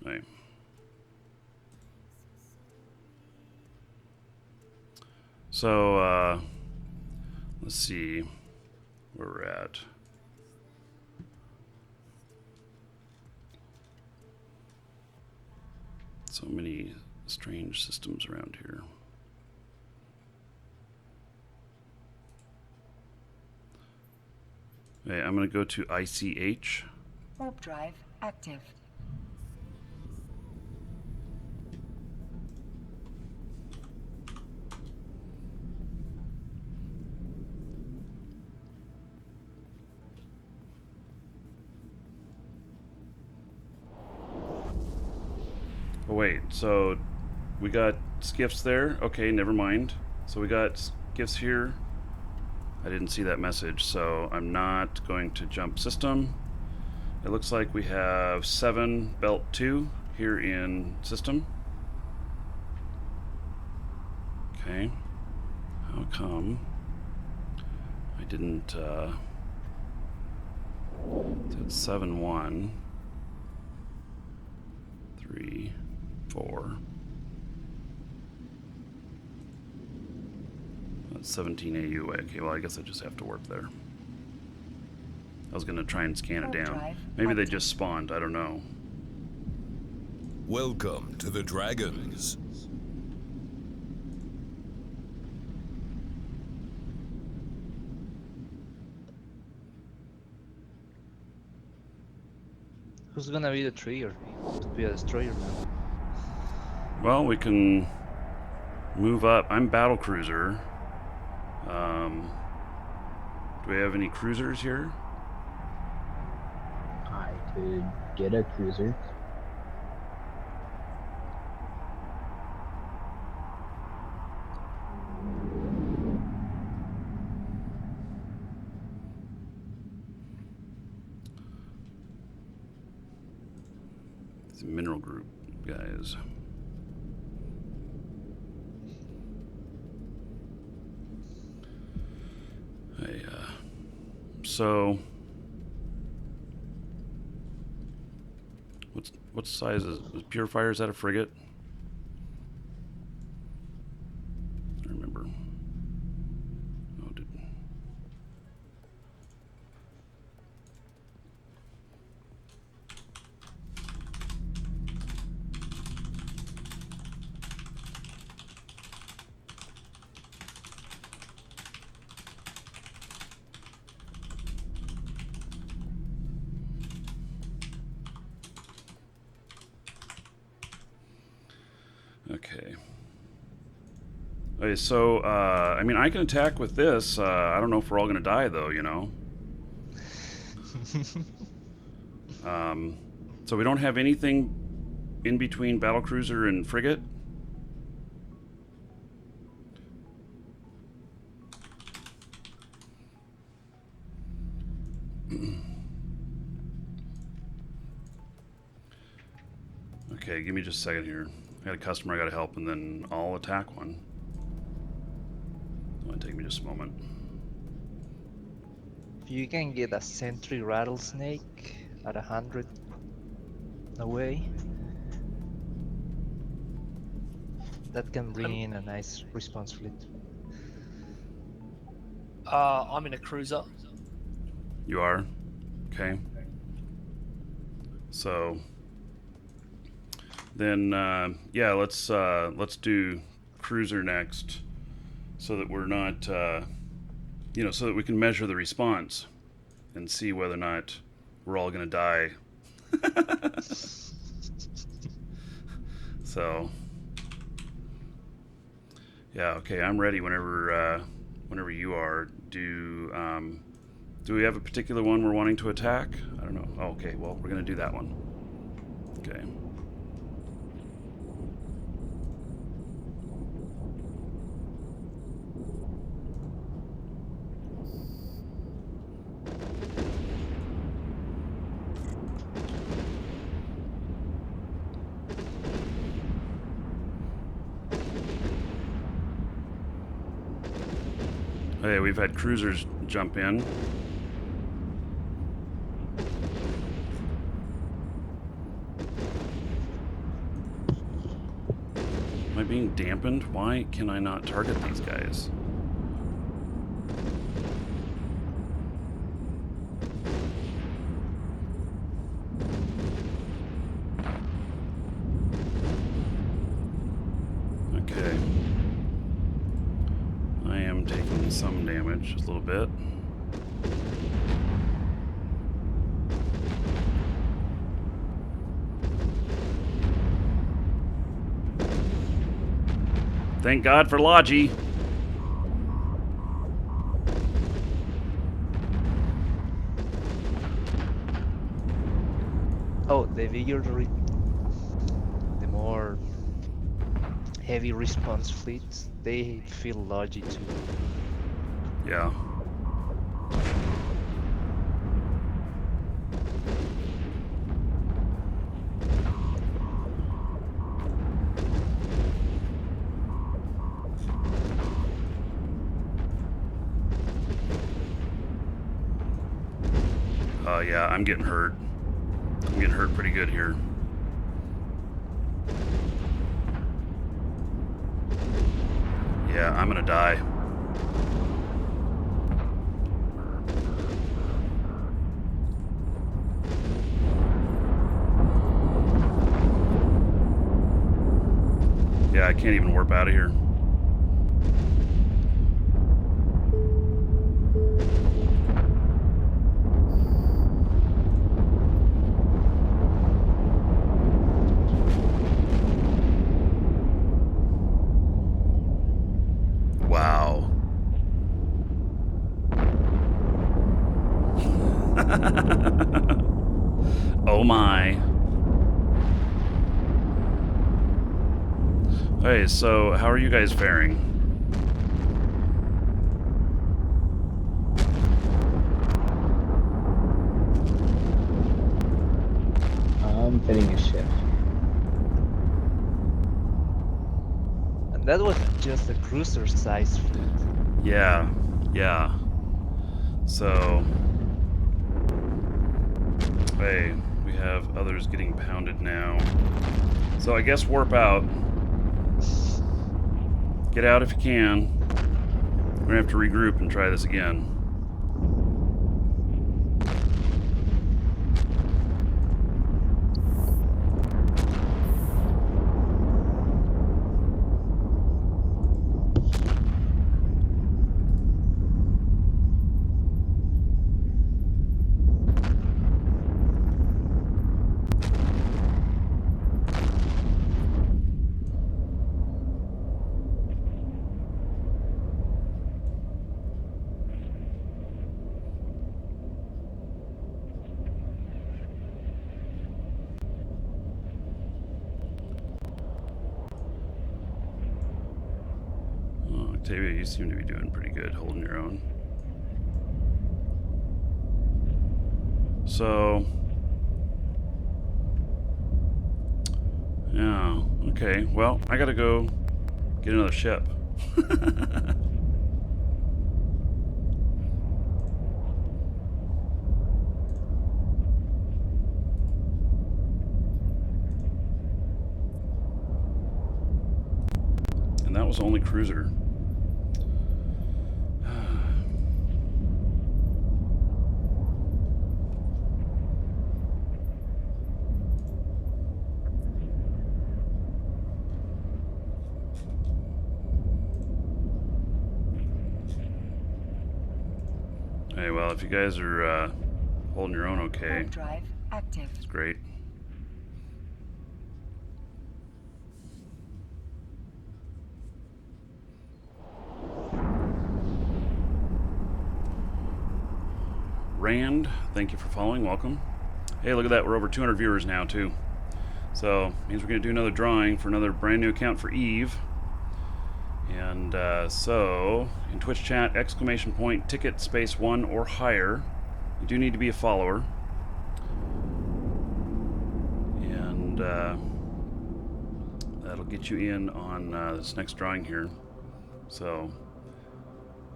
Right. So, let's see where we're at. So many strange systems around here. Okay, I'm going to go to ICH. Warp drive active. Oh wait, so we got skiffs there? Okay, never mind. So we got skiffs here. I didn't see that message, so I'm not going to jump system. It looks like we have 7 belt 2 here in system. Okay. How come I didn't it's 7 1 3 4. That's 17 AU. Okay, well, I guess I just have to warp there. I was going to try and scan it down. Maybe they just spawned. I don't know. Welcome to the Dragons. Who's gonna be the trigger to be a destroyer now? Well, we can move up. I'm battle cruiser. Do we have any cruisers here? I could get a cruiser. It's a mineral group, guys. Hey, so what size is Purifier? Is that a frigate? I remember. Oh, did okay. Okay, so I mean, I can attack with this. I don't know if we're all gonna die though, you know. So we don't have anything in between battlecruiser and frigate. Okay, give me just a second here. I got a customer I gotta help, and then I'll attack one. It's gonna take me just a moment. If you can get a sentry rattlesnake at 100 away, that can bring in a nice response fleet. I'm in a cruiser. You are? Okay. So then yeah, let's do cruiser next, so that we're not you know, so that we can measure the response and see whether or not we're all gonna die. So yeah, okay, I'm ready whenever whenever you are. Do we have a particular one we're wanting to attack? I don't know. Oh, okay, well, we're gonna do that one. Okay. Hey, we've had cruisers jump in. Am I being dampened? Why can I not target these guys? Okay. I am taking some damage, just a little bit. Thank God for Logi. Oh, the bigger the more heavy response fleets, they feel Logi too. Yeah. Yeah, I'm getting hurt. I'm getting hurt pretty good here. Yeah, I'm gonna die. Yeah, I can't even warp out of here. Wow. Oh my. Hey, so how are you guys faring? I'm fitting a shift. And that was just a cruiser size fleet. Yeah, yeah. So, hey, we have others getting pounded now. So I guess warp out. Get out if you can. We're gonna have to regroup and try this again. Oh, Octavia, you seem to be doing pretty good holding your own. So, yeah, okay. Well, I gotta go get another ship. And that was the only cruiser. Hey, well, if you guys are holding your own okay, Warp drive active. it's great. Rand, thank you for following. Welcome. Hey, look at that. We're over 200 viewers now, too. So, means we're going to do another drawing for another brand new account for Eve. And so, in Twitch chat, ! ticket space 1 or higher. You do need to be a follower. And that'll get you in on this next drawing here. So,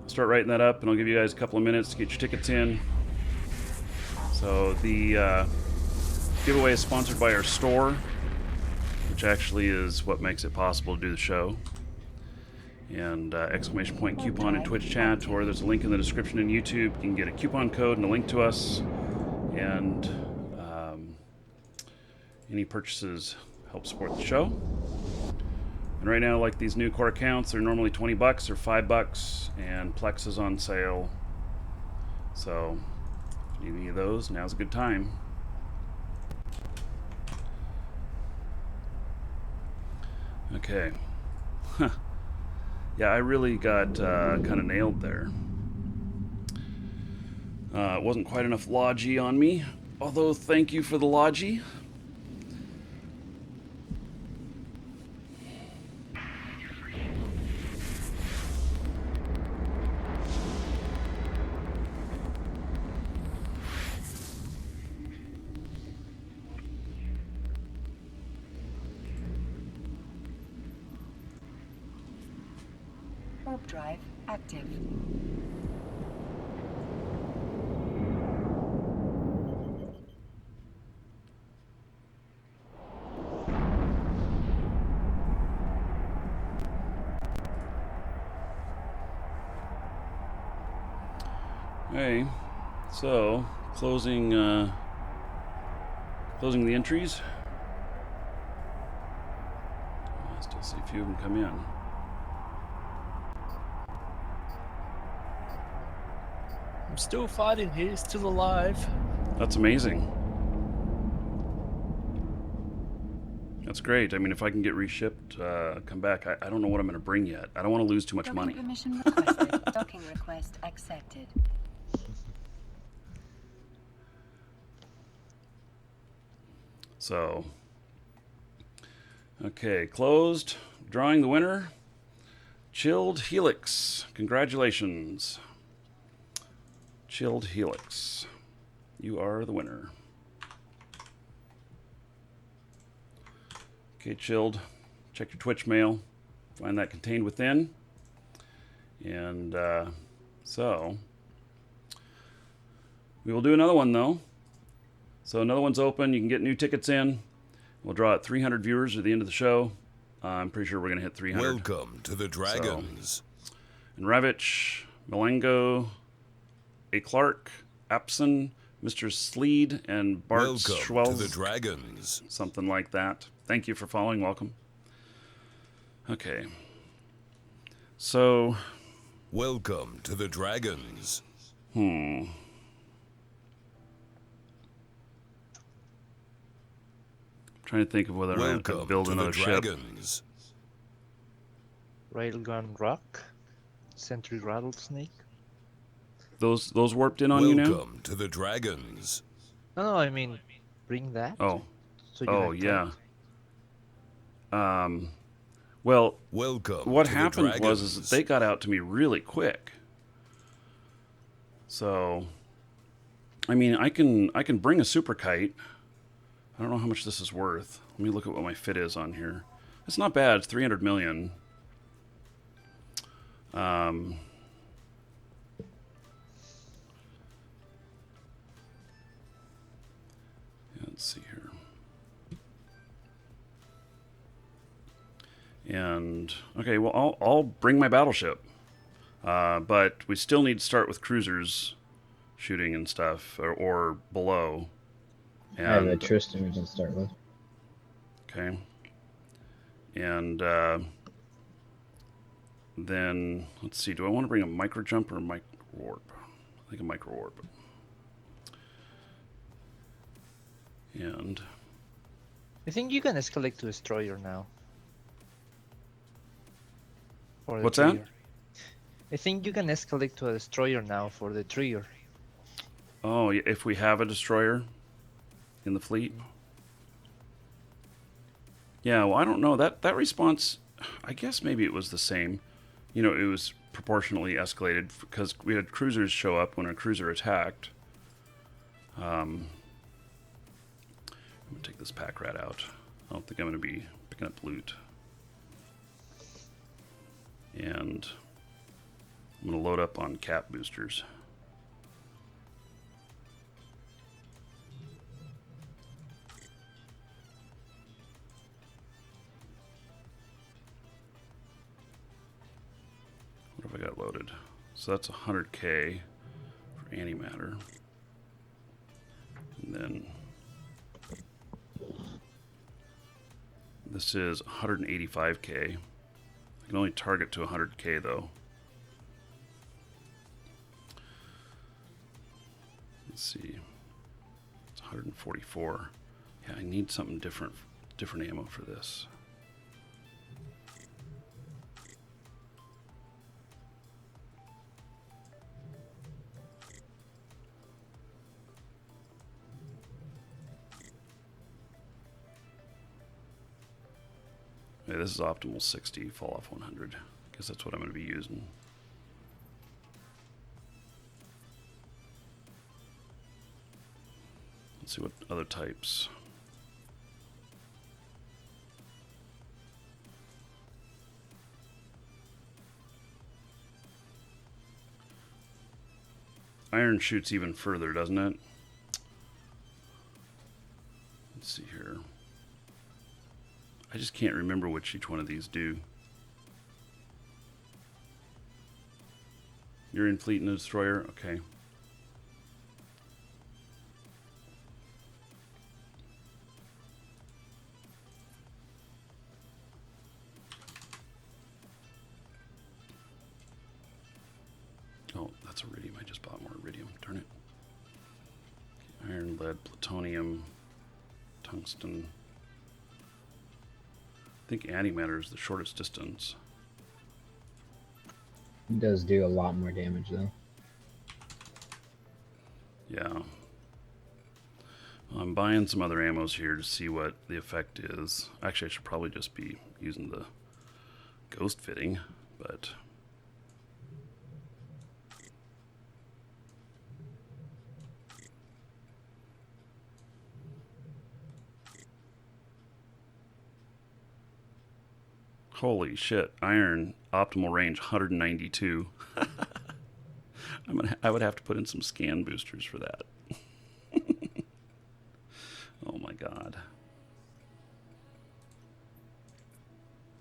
I'll start writing that up, and I'll give you guys a couple of minutes to get your tickets in. So, the giveaway is sponsored by our store, which actually is what makes it possible to do the show. And ! coupon in Twitch chat, or there's a link in the description in YouTube. You can get a coupon code and a link to us, and any purchases help support the show. And right now, like these new core accounts, they're normally $20 or $5, and Plex is on sale. So if you need any of those, now's a good time. Okay. Huh. Yeah, I really got kind of nailed there. It wasn't quite enough logi on me, although thank you for the logi. Warp drive active. Okay, so closing the entries. I still see a few of them come in. I'm still fighting here, still alive. That's amazing. That's great. I mean, if I can get reshipped, come back. I don't know what I'm going to bring yet. I don't want to lose too much Docking money. permission requested. Docking request accepted. So, okay, closed. Drawing the winner, Chilled Helix. Congratulations. Chilled Helix. You are the winner. Okay, Chilled. Check your Twitch mail. Find that contained within. And so, we will do another one, though. So another one's open. You can get new tickets in. We'll draw out 300 viewers at the end of the show. I'm pretty sure we're going to hit 300. Welcome to the Dragons. And Revich, Malengo, A. Clark, Apson, Mr. Sleed, and Bart Welcome to the Schwelz. Dragons. Something like that. Thank you for following. Welcome. Okay. So, Welcome to the Dragons. trying to think of whether I could Welcome build to another the ship. Dragons. Railgun Rock, Sentry Rattlesnake. Those warped in on you now? Welcome to the Dragons. No, I mean, bring that. Oh. So you Oh, have yeah. time. Well, Welcome what to the happened was Dragons. is that they got out to me really quick. So I mean, I can bring a super kite. I don't know how much this is worth. Let me look at what my fit is on here. It's not bad. It's 300 million. Let's see here. And okay, well, I'll bring my battleship, but we still need to start with cruisers shooting and stuff, or below. And, I have a Tristan we can start with. Okay. And then let's see. Do I want to bring a micro jump or a micro warp? I think a micro warp. And I think you can escalate to destroyer now. For the what's that? trigger. I think you can escalate to a destroyer now for the trigger. Oh, if we have a destroyer in the fleet. Yeah, well, I don't know. That response, I guess maybe it was the same. You know, it was proportionally escalated because we had cruisers show up when a cruiser attacked. I'm going to take this pack rat out. I don't think I'm going to be picking up loot. And I'm going to load up on cap boosters. What have I got loaded? So that's 100k for antimatter. And then this is 185k. I can only target to 100k though. Let's see. It's 144. Yeah, I need something different ammo for this. Okay, this is optimal 60, fall off 100. Guess that's what I'm going to be using. Let's see what other types. Iron shoots even further, doesn't it? Let's see here. I just can't remember which each one of these do. You're in fleet and a destroyer? Okay. Oh, that's iridium. I just bought more iridium. Darn it. Iron, lead, plutonium, tungsten. I think antimatter is the shortest distance. It does do a lot more damage though. Yeah. Well, I'm buying some other ammos here to see what the effect is. Actually, I should probably just be using the ghost fitting, but... Holy shit, iron optimal range 192. I would have to put in some scan boosters for that. Oh my god.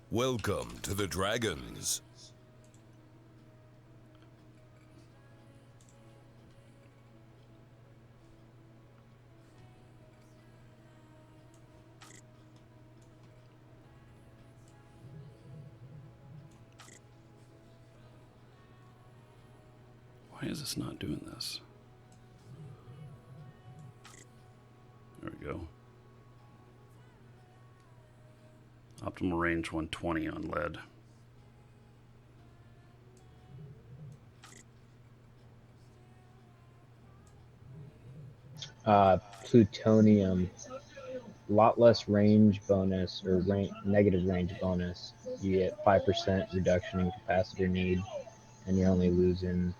Welcome to the Dragons. Why is this not doing this? There we go. Optimal range 120 on lead. Plutonium, a lot less range bonus or negative range bonus. You get 5% reduction in capacitor need, and you're only losing,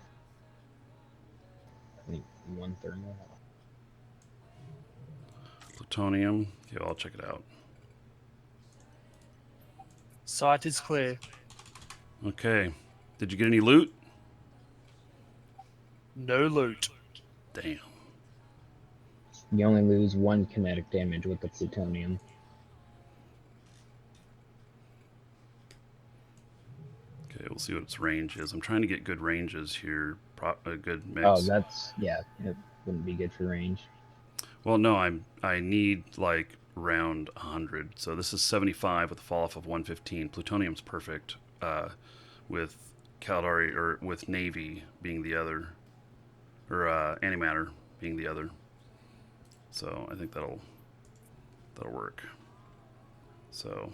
I think, 1 thermal. plutonium. Okay, well, I'll check it out. Site is clear. Okay. Did you get any loot? No loot. Damn. You only lose 1 kinetic damage with the plutonium. Okay, we'll see what its range is. I'm trying to get good ranges here. A good mix. Oh, that's, yeah, it wouldn't be good for range. Well, no, I need like around 100. So this is 75 with a fall off of 115. Plutonium's perfect. With Caldari or with Navy being the other, or antimatter being the other. So I think that'll work. So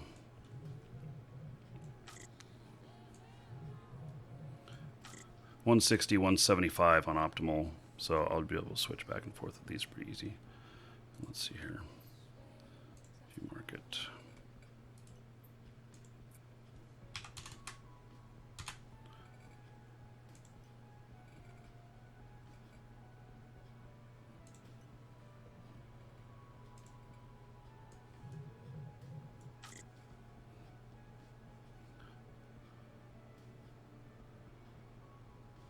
160, 175 on optimal. So I'll be able to switch back and forth with these pretty easy. Let's see here. If you mark it.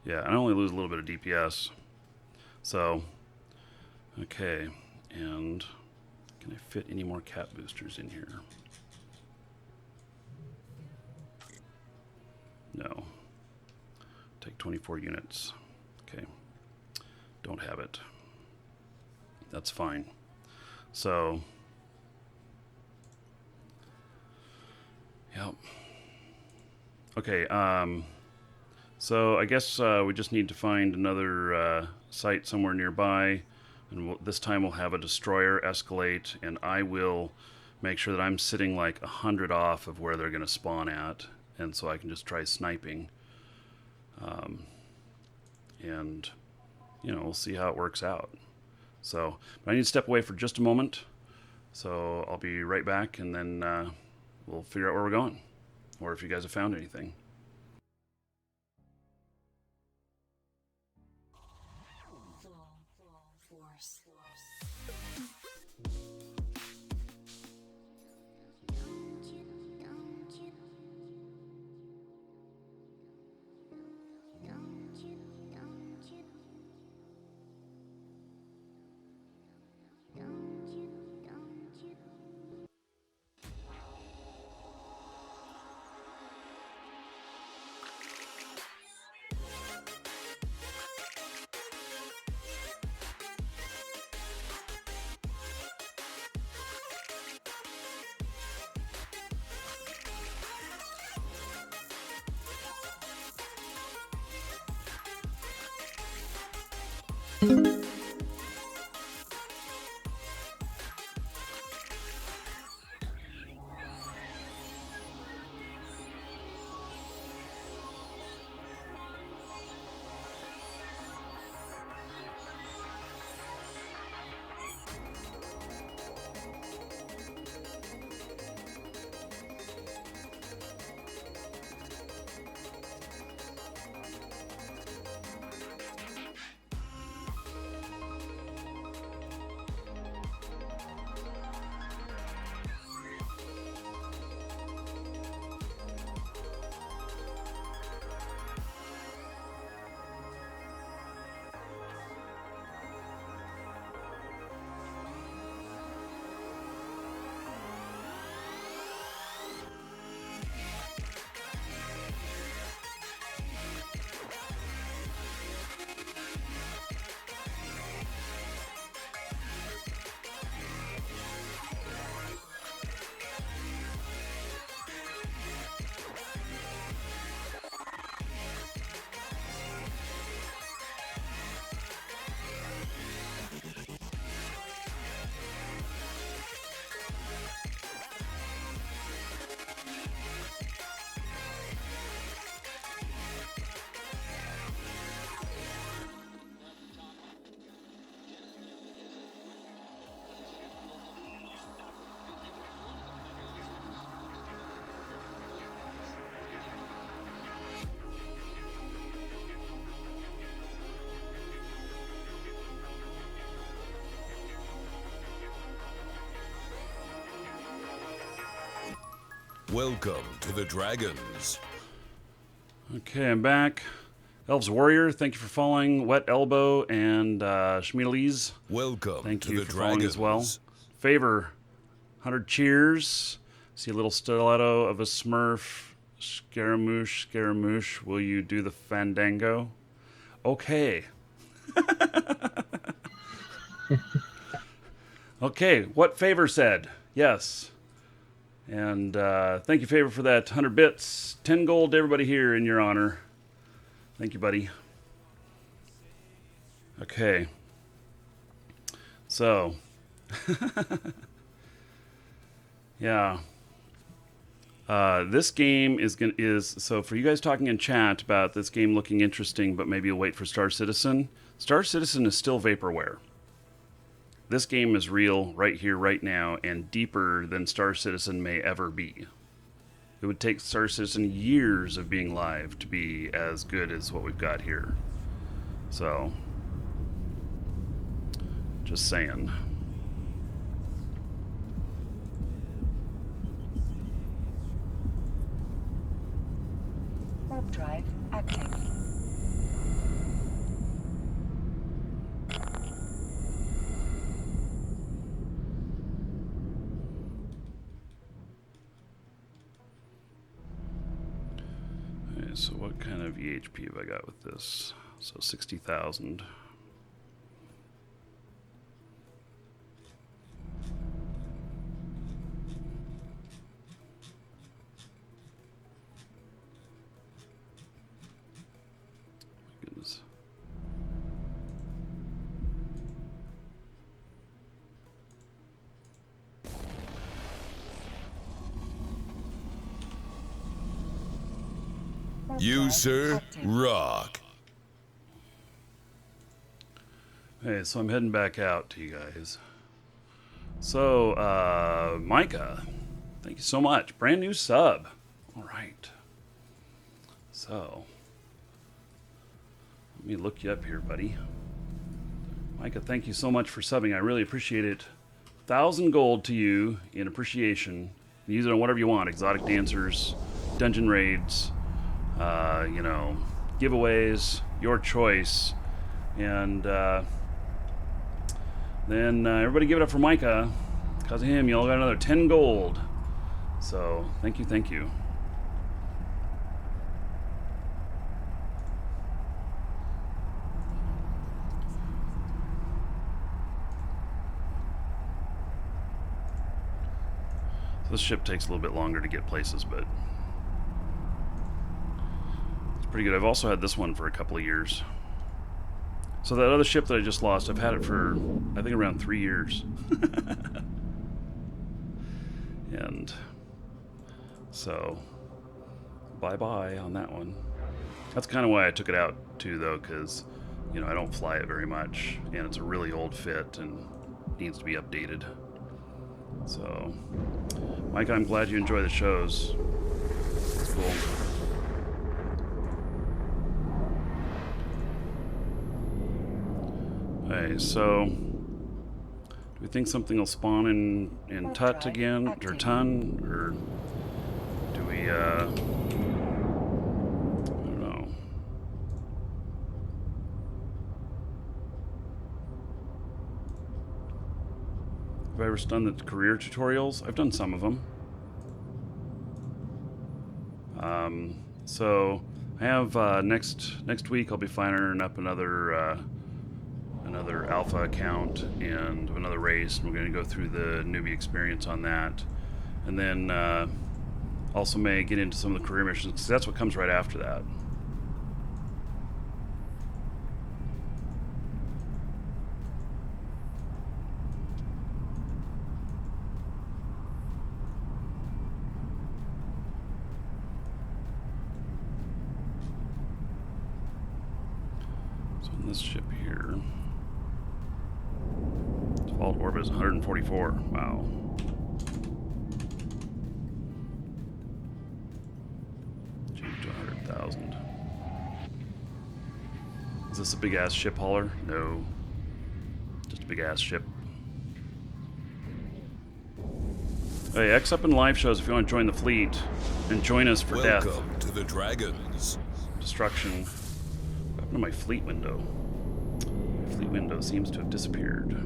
Yeah, I only lose a little bit of DPS. So, okay, and can I fit any more cap boosters in here? No. Take 24 units. Okay. Don't have it. That's fine. So, yep. Okay, so I guess we just need to find another site somewhere nearby, and this time we'll have a destroyer escalate, and I will make sure that I'm sitting like 100 off of where they're going to spawn at, and so I can just try sniping. And, you know, we'll see how it works out. So, but I need to step away for just a moment, so I'll be right back, and then we'll figure out where we're going, or if you guys have found anything. Welcome to the Dragons. Okay, I'm back. Elves Warrior, thank you for following. Wet Elbow and Schmiedelies, Welcome thank to you the for following Dragons. as well. Favor, 100 cheers. See a little stiletto of a Smurf. Scaramouche, will you do the fandango? Okay. Okay, what Favor said. Yes. And thank you, Favor, for that 100 bits. 10 gold to everybody here in your honor. Thank you, buddy. Okay. So. Yeah. This game is so for you guys talking in chat about this game looking interesting, but maybe you'll wait for Star Citizen. Star Citizen is still vaporware. This game is real right here, right now, and deeper than Star Citizen may ever be. It would take Star Citizen years of being live to be as good as what we've got here. So, just saying. Warp drive active. Okay, so what kind of EHP have I got with this? So 60,000. Goodness. Warp You, drive sir, active. rock. Hey, so I'm heading back out to you guys. So, Micah, thank you so much. Brand new sub. All right. So, let me look you up here, buddy. Micah, thank you so much for subbing. I really appreciate it. 1,000 gold to you in appreciation. Use it on whatever you want. Exotic dancers, dungeon raids, you know, giveaways, your choice. And then everybody give it up for Micah. Because of him, you all got another 10 gold. So, thank you, thank you. This ship takes a little bit longer to get places, but it's pretty good. I've also had this one for a couple of years. So that other ship that I just lost, I've had it for, I think, around 3 years. And so, bye-bye on that one. That's kind of why I took it out, too, though, because, you know, I don't fly it very much, and it's a really old fit and needs to be updated. So, Mike, I'm glad you enjoy the shows. It's cool. Okay, so do we think something will spawn in Tut again, or Tun, or do we, I don't know. Have I ever done the career tutorials? I've done some of them. So I have next week I'll be firing up another alpha account and another race, and we're going to go through the newbie experience on that, and then also may get into some of the career missions, because that's what comes right after that. So in this ship here, default orbit is 144. Wow. Change to 100,000. Is this a big ass ship hauler? No. Just a big ass ship. Hey, X up in live shows if you want to join the fleet and join us for death. Welcome to the Dragons. Destruction. What happened to my fleet window? My fleet window seems to have disappeared.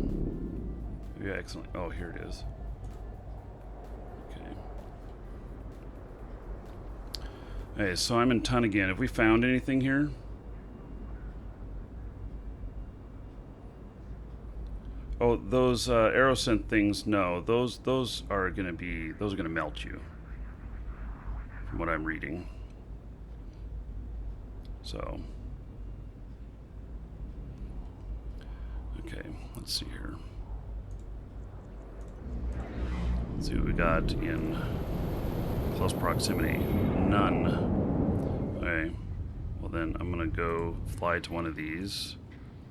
Yeah, excellent. Oh, here it is. Okay. Hey, so I'm in Ton again. Have we found anything here? Oh, those aerosynth things, no. Those are gonna melt you. From what I'm reading. So. Okay, let's see here. Let's see what we got in close proximity. None. Okay. Well then I'm gonna go fly to one of these.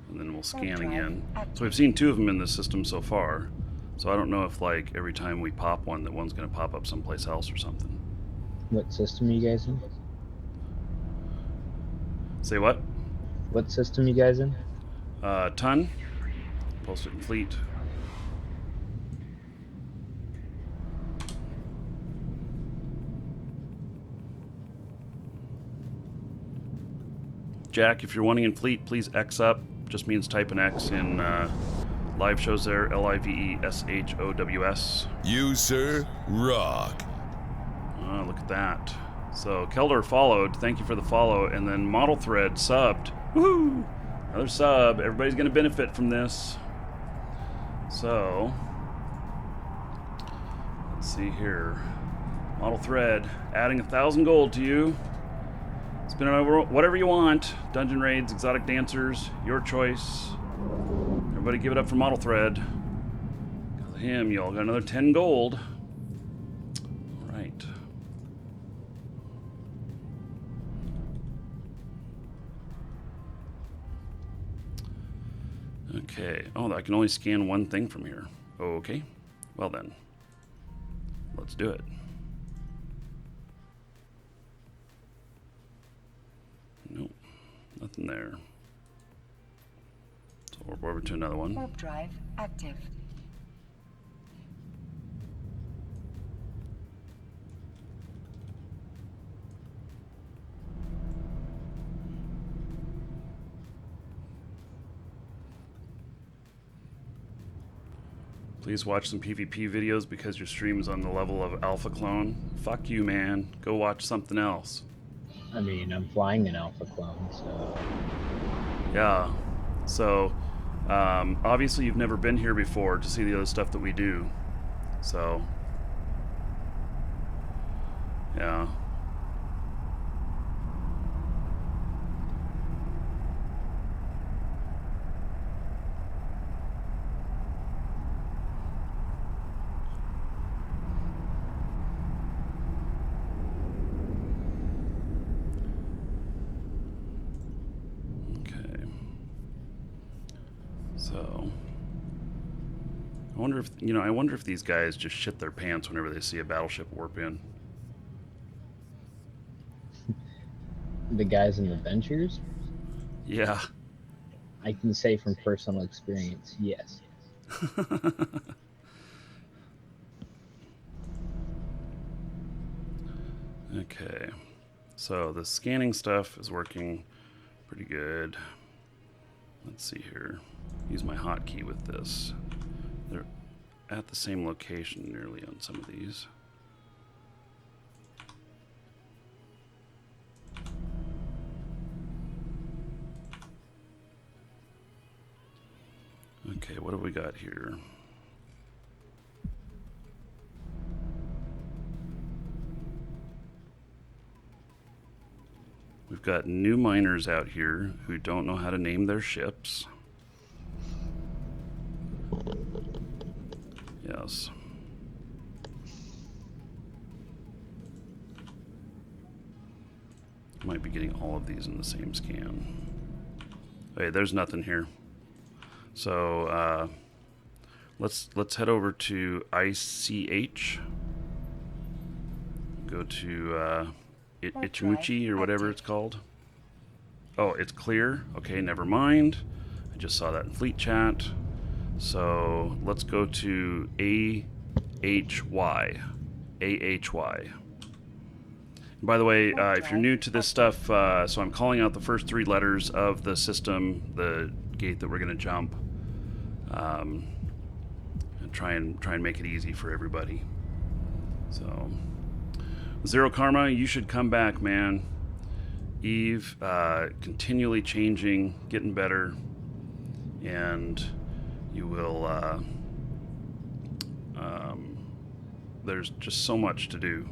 And then we'll scan again. So we've seen 2 of them in this system so far. So I don't know if, like, every time we pop one, that one's going to pop up someplace else or something. What system are you guys in? Say what? What system you guys in? Ton. Posted in fleet. Jack, if you're wanting in fleet, please X up. Just means type an X in live shows there. LIVESHOWS. You, sir, rock. Oh, look at that. So Keldor followed. Thank you for the follow. And then Model Thread subbed. Woohoo! Another sub. Everybody's going to benefit from this. So, let's see here. Model Thread adding 1,000 gold to you. Spin it over whatever you want. Dungeon raids, exotic dancers, your choice. Everybody give it up for Model Thread. Because of him, y'all got another 10 gold. All right. Okay. Oh, I can only scan one thing from here. Okay. Well then. Let's do it. Nope. Nothing there. So we're over to another one. Warp drive active. Please watch some PvP videos because your stream is on the level of Alpha Clone. Fuck you, man. Go watch something else. I mean, I'm flying an Alpha Clone, so... Yeah. So, obviously you've never been here before to see the other stuff that we do. So, yeah. So, I wonder if these guys just shit their pants whenever they see a battleship warp in. The guys in the Ventures? Yeah. I can say from personal experience, yes. Okay. So the scanning stuff is working pretty good. Let's see here. Use my hotkey with this. They're at the same location nearly on some of these. Okay, what have we got here? We've got new miners out here who don't know how to name their ships. Yes. Might be getting all of these in the same scan. Hey, there's nothing here. So let's head over to ICH. Go to Ichimuchi or whatever it's called. Oh, it's clear. Okay, never mind. I just saw that in fleet chat. So let's go to AHY. AHY. By the way, if you're new to this stuff, so I'm calling out the first 3 letters of the system, the gate that we're going to jump, and try and make it easy for everybody. So, Zero Karma, you should come back, man. Eve, continually changing, getting better, and you will. There's just so much to do.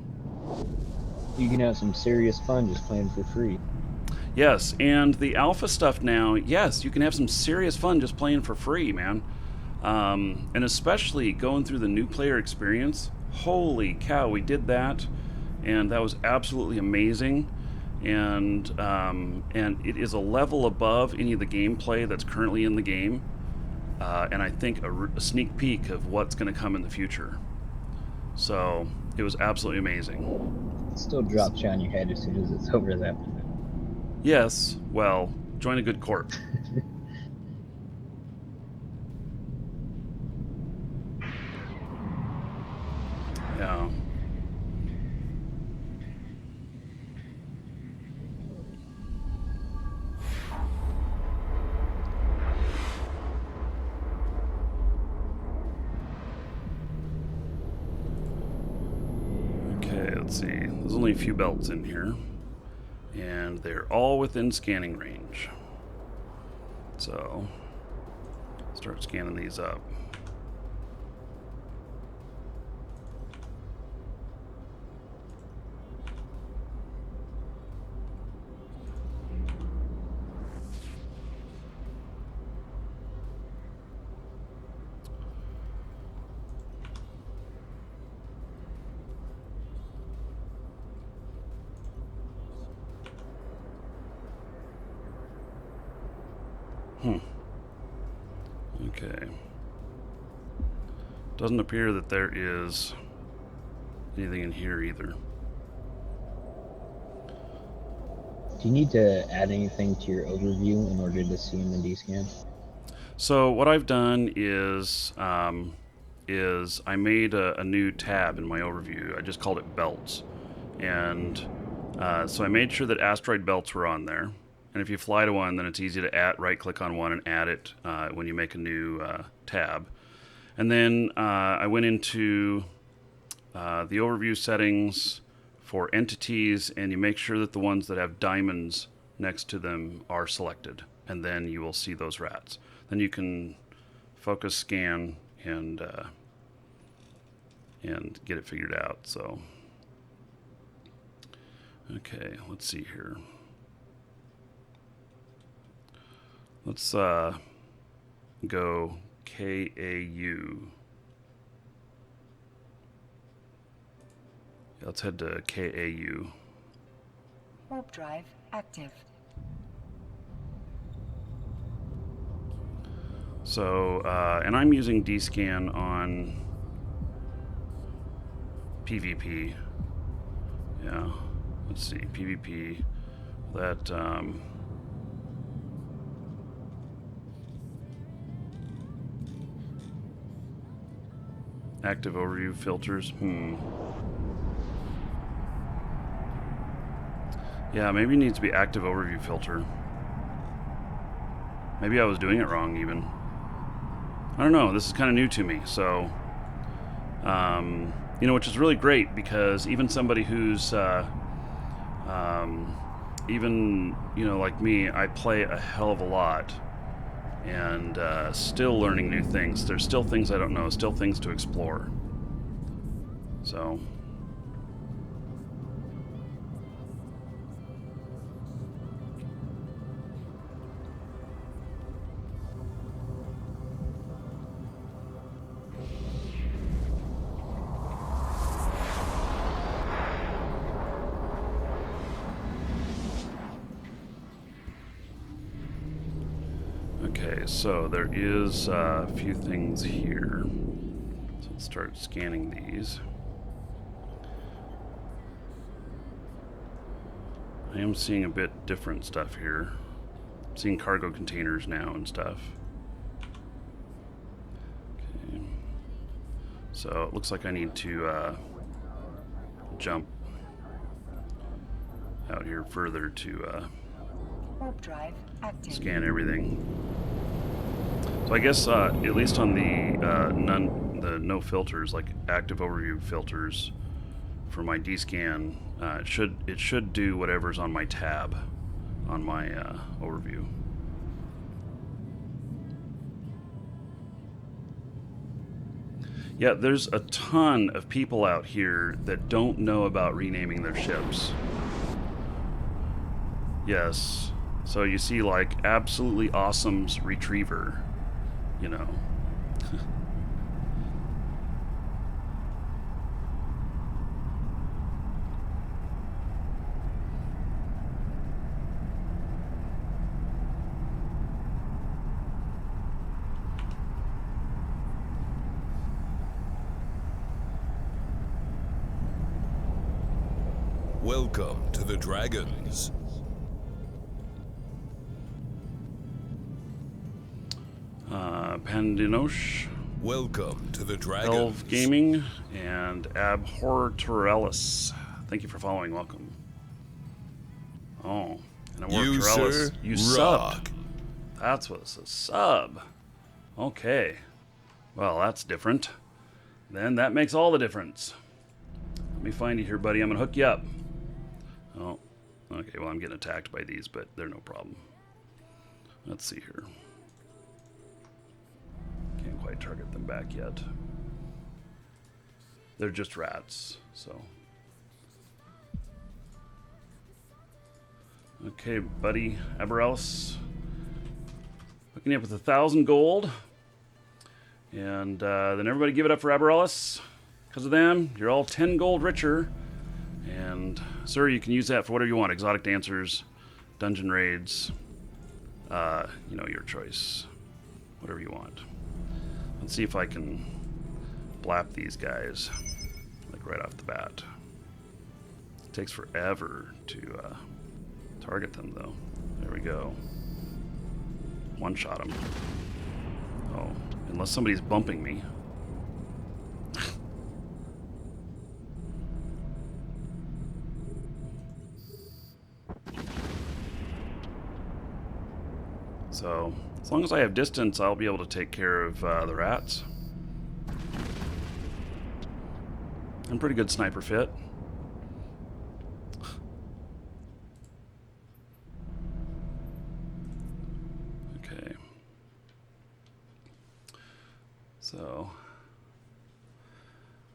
You can have some serious fun just playing for free. Yes, and the alpha stuff now, yes, you can have some serious fun just playing for free, man. And especially going through the new player experience. Holy cow, we did that, and that was absolutely amazing. And it is a level above any of the gameplay that's currently in the game. And I think a sneak peek of what's going to come in the future. So it was absolutely amazing. It still drops you on your head as soon as it's over that point. Yes, well, join a good corp. Yeah. Okay, let's see. There's only a few belts in here, and they're all within scanning range. So, start scanning these up. Okay. Doesn't appear that there is anything in here either. Do you need to add anything to your overview in order to see in the D-scan? So what I've done is I made a new tab in my overview. I just called it belts, and so I made sure that asteroid belts were on there. And if you fly to one, then it's easy to right-click on one and add it when you make a new tab. And then I went into the overview settings for entities, and you make sure that the ones that have diamonds next to them are selected, and then you will see those rats. Then you can focus scan and get it figured out. So, okay, let's see here. Let's go KAU. Let's head to KAU. Warp drive active. So, and I'm using D-scan on PvP. Yeah, let's see, PvP. That, active overview filters. Yeah, maybe it needs to be active overview filter. Maybe I was doing it wrong even. I don't know, this is kind of new to me, so you know, which is really great because even somebody who's even, you know, like me, I play a hell of a lot and still learning new things. There's still things I don't know, still things to explore. So okay, so there is a few things here. So let's start scanning these. I am seeing a bit different stuff here. I'm seeing cargo containers now and stuff. Okay. So it looks like I need to jump out here further to Warp drive active. scan everything. So I guess at least on the no filters, like active overview filters for my D-scan, it should do whatever's on my tab on my overview. Yeah, there's a ton of people out here that don't know about renaming their ships. Yes. So you see, like, Absolutely Awesome's Retriever, you know. Welcome to the Dragons. Pandinosh, Welcome to the Dragons. Elv Gaming, and Abhortorellis. Thank you for following. Welcome. Oh, and You, Abhortorellis, sir, you rock. subbed. That's what it's a sub. Okay. Well, that's different. Then that makes all the difference. Let me find you here, buddy. I'm going to hook you up. Oh, okay. Well, I'm getting attacked by these, but they're no problem. Let's see here. Can't quite target them back yet. They're just rats, so. Okay, buddy. Aberellis. Hooking you up with 1,000 gold. And then everybody give it up for Aberellis. Because of them, you're all 10 gold richer. And, sir, you can use that for whatever you want. Exotic dancers, dungeon raids. You know, your choice. Whatever you want. Let's see if I can blap these guys, like right off the bat. It takes forever to target them, though. There we go. One shot them. Oh, unless somebody's bumping me. So, as long as I have distance, I'll be able to take care of the rats. I'm pretty good sniper fit. Okay. So,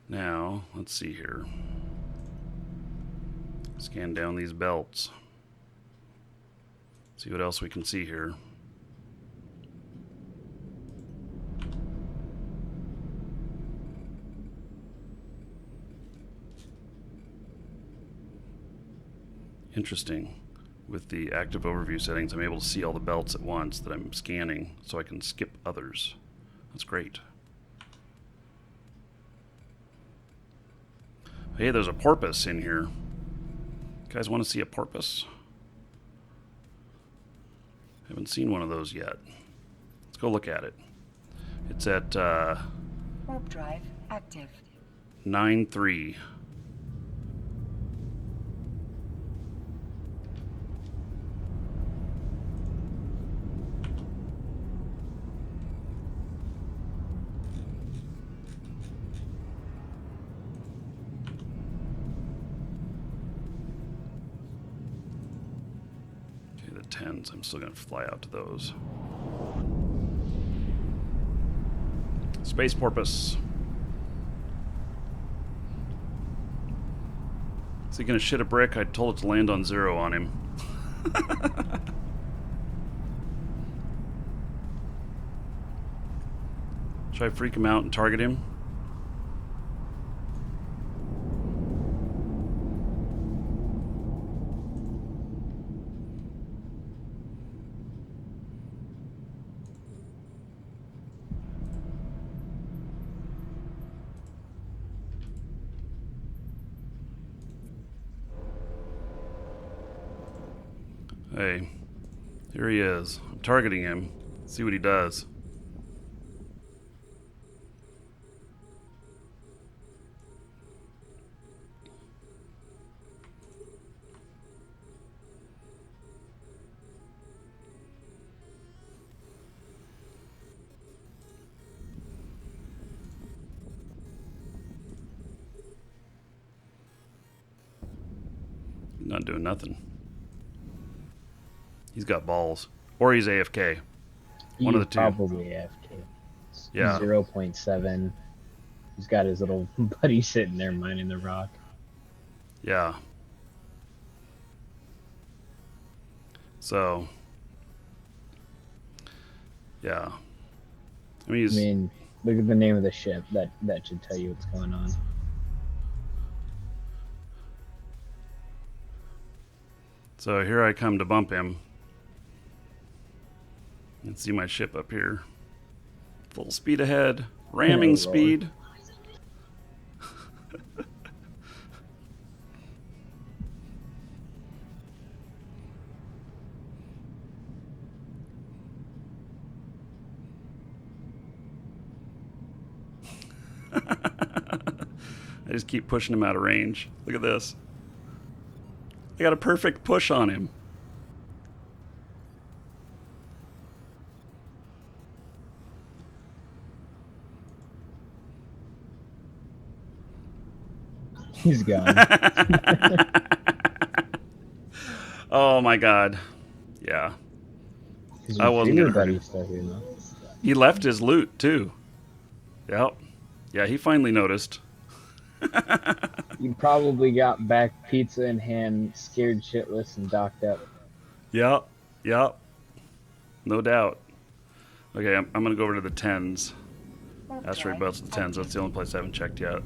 now, let's see here. Scan down these belts. See what else we can see here. Interesting. With the active overview settings, I'm able to see all the belts at once that I'm scanning, so I can skip others. That's great. Hey, there's a porpoise in here. You guys want to see a porpoise? Haven't seen one of those yet. Let's go look at it. It's at Warp drive active. 9.3. Tens. I'm still going to fly out to those. Space porpoise. Is he going to shit a brick? I told it to land on 0 on him. Should I freak him out and target him? Hey, here he is. I'm targeting him. See what he does. Not doing nothing. He's got balls. Or he's AFK. One of the two. Probably AFK. Yeah. 0.7. He's got his little buddy sitting there mining the rock. Yeah. So, yeah. I mean, Look at the name of the ship. That should tell you what's going on. so here I come to bump him. And see my ship up here. Full speed ahead. Ramming Oh, Lord. speed. I just keep pushing him out of range. Look at this. I got a perfect push on him. He's gone. Oh my god. Yeah. His I wasn't gonna retriever hurt him. buddy's still here though. He left his loot too. Yep. Yeah, he finally noticed. You probably got back pizza in hand, scared shitless, and docked up. Yep. Yep. No doubt. Okay, I'm gonna go over to the 10s. Warp Asteroid drive belts of the 10s. active. That's the only place I haven't checked yet.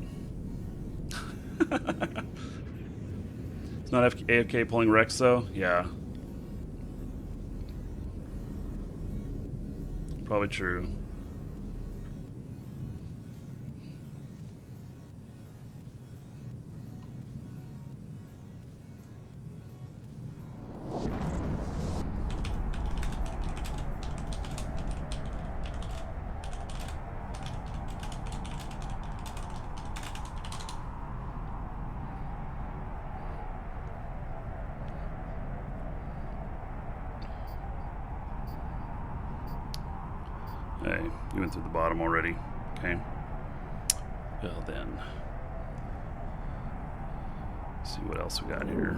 It's not AFK pulling Rex though? Yeah. Probably true. Hey, you went through the bottom already. Okay. Well then. Let's see what else we got here.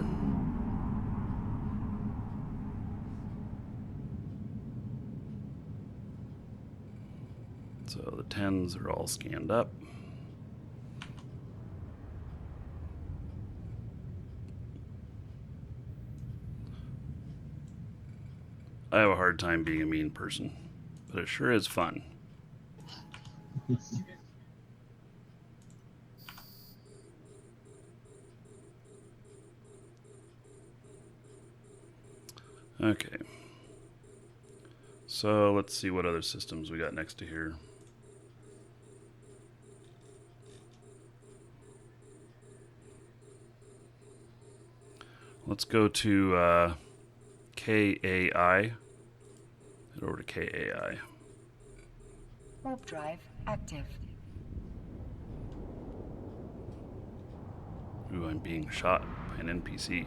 So the 10s are all scanned up. I have a hard time being a mean person, but it sure is fun. Okay. So let's see what other systems we got next to here. Let's go to KAI. Head over to KAI. Warp drive active. Ooh, I'm being shot by an NPC.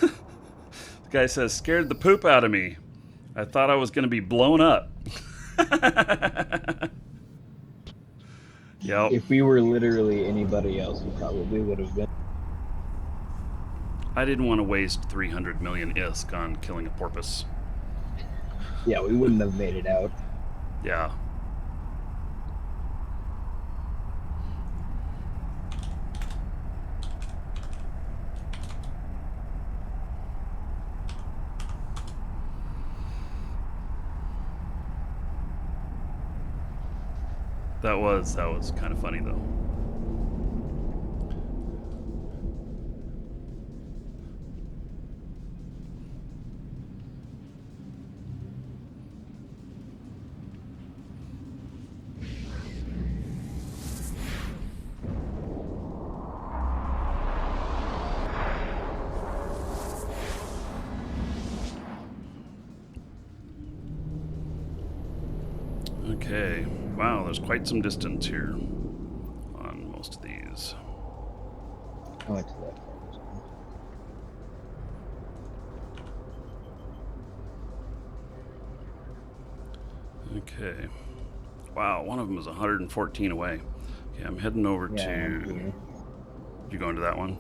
The guy says, scared the poop out of me. I thought I was going to be blown up. Yep. If we were literally anybody else, we probably would have been. I didn't want to waste 300 million ISK on killing a porpoise. Yeah, we wouldn't have made it out. Yeah. That was kind of funny though. Okay, wow, there's quite some distance here on most of these. I went to that farmer's Okay, Wow, one of them is 114 away. Okay, I'm heading over Yeah, I'm to. here. You go into that one?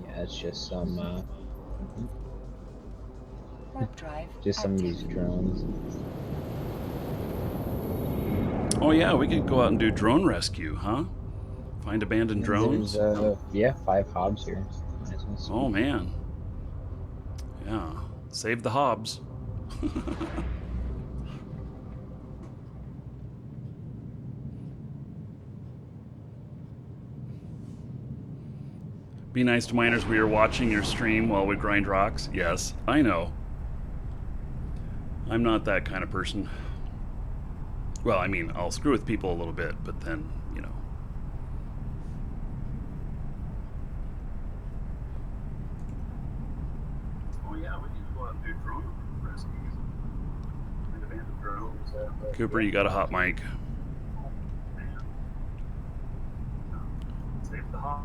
Yeah, it's just some Warp drive just some of active. these drones. Oh yeah, we could go out and do drone rescue, huh? Find abandoned drones. There's yeah, 5 hobs here. Might as well see. Oh man. Yeah. Save the hobs. Be nice to miners. We are watching your stream while we grind rocks. Yes, I know. I'm not that kind of person. Well, I mean, I'll screw with people a little bit, but then, you know. Oh yeah, we can go out and do drone rescues. Find abandoned drones. Cooper, you got a hot mic. Save the hot.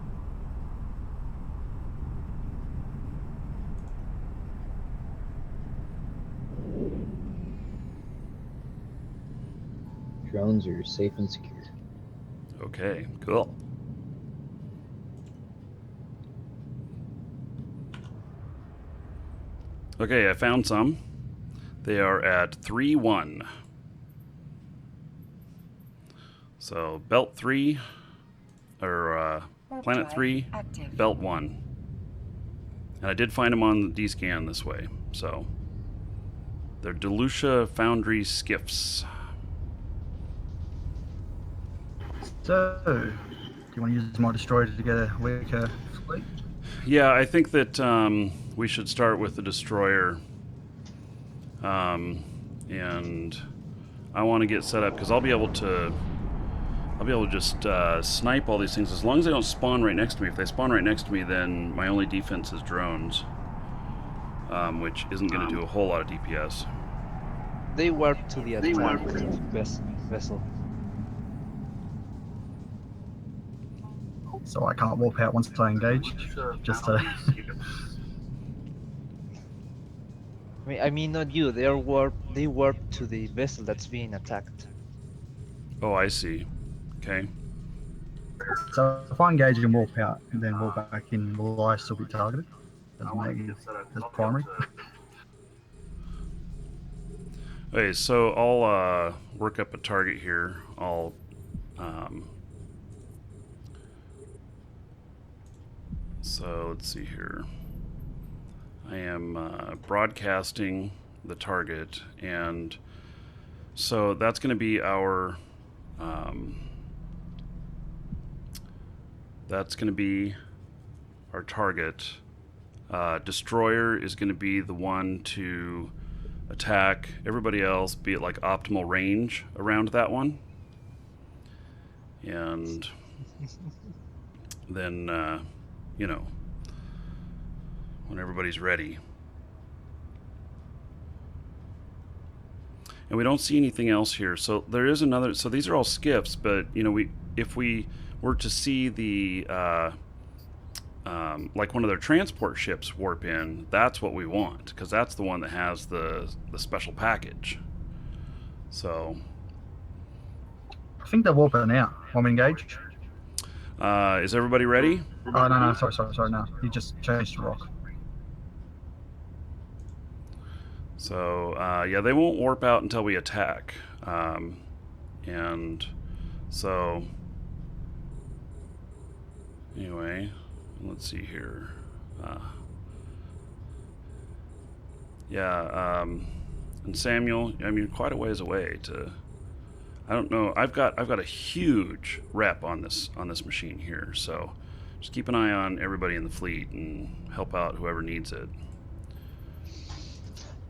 Drones are safe and secure. Okay, cool. Okay, I found some. They are at 3-1. So belt 3, or Warp planet drive 3, active. belt 1. And I did find them on the D-scan this way. So they're Delucia Foundry skiffs. So, do you want to use my destroyer to get a weaker fleet? Yeah, I think that we should start with the destroyer. And I want to get set up because I'll be able to just snipe all these things as long as they don't spawn right next to me. If they spawn right next to me, then my only defense is drones, which isn't going to do a whole lot of DPS. They warp to the attack vessel. So I can't warp out once I engage. Just to... I mean, not you. They warp to the vessel that's being attacked. Oh, I see. Okay. So if I engage and warp out and then warp back in, will I still be targeted as primary? Okay, so I'll work up a target here. I'll so let's see here. I am broadcasting the target, and so that's going to be our target. Destroyer is going to be the one to attack. Everybody else be at like optimal range around that one, and then you know, when everybody's ready. And we don't see anything else here. So there is another. So these are all skiffs, but you know, if we were to see the like one of their transport ships warp in, that's what we want, because that's the one that has the special package. So I think they're warping out. Want me to engage? is everybody ready? Oh, no, sorry, no. You just changed the rock. So yeah, they won't warp out until we attack, and so anyway, let's see here. Yeah, and Samuel, I mean, quite a ways away to. I don't know. I've got a huge rep on this machine here, so just keep an eye on everybody in the fleet and help out whoever needs it.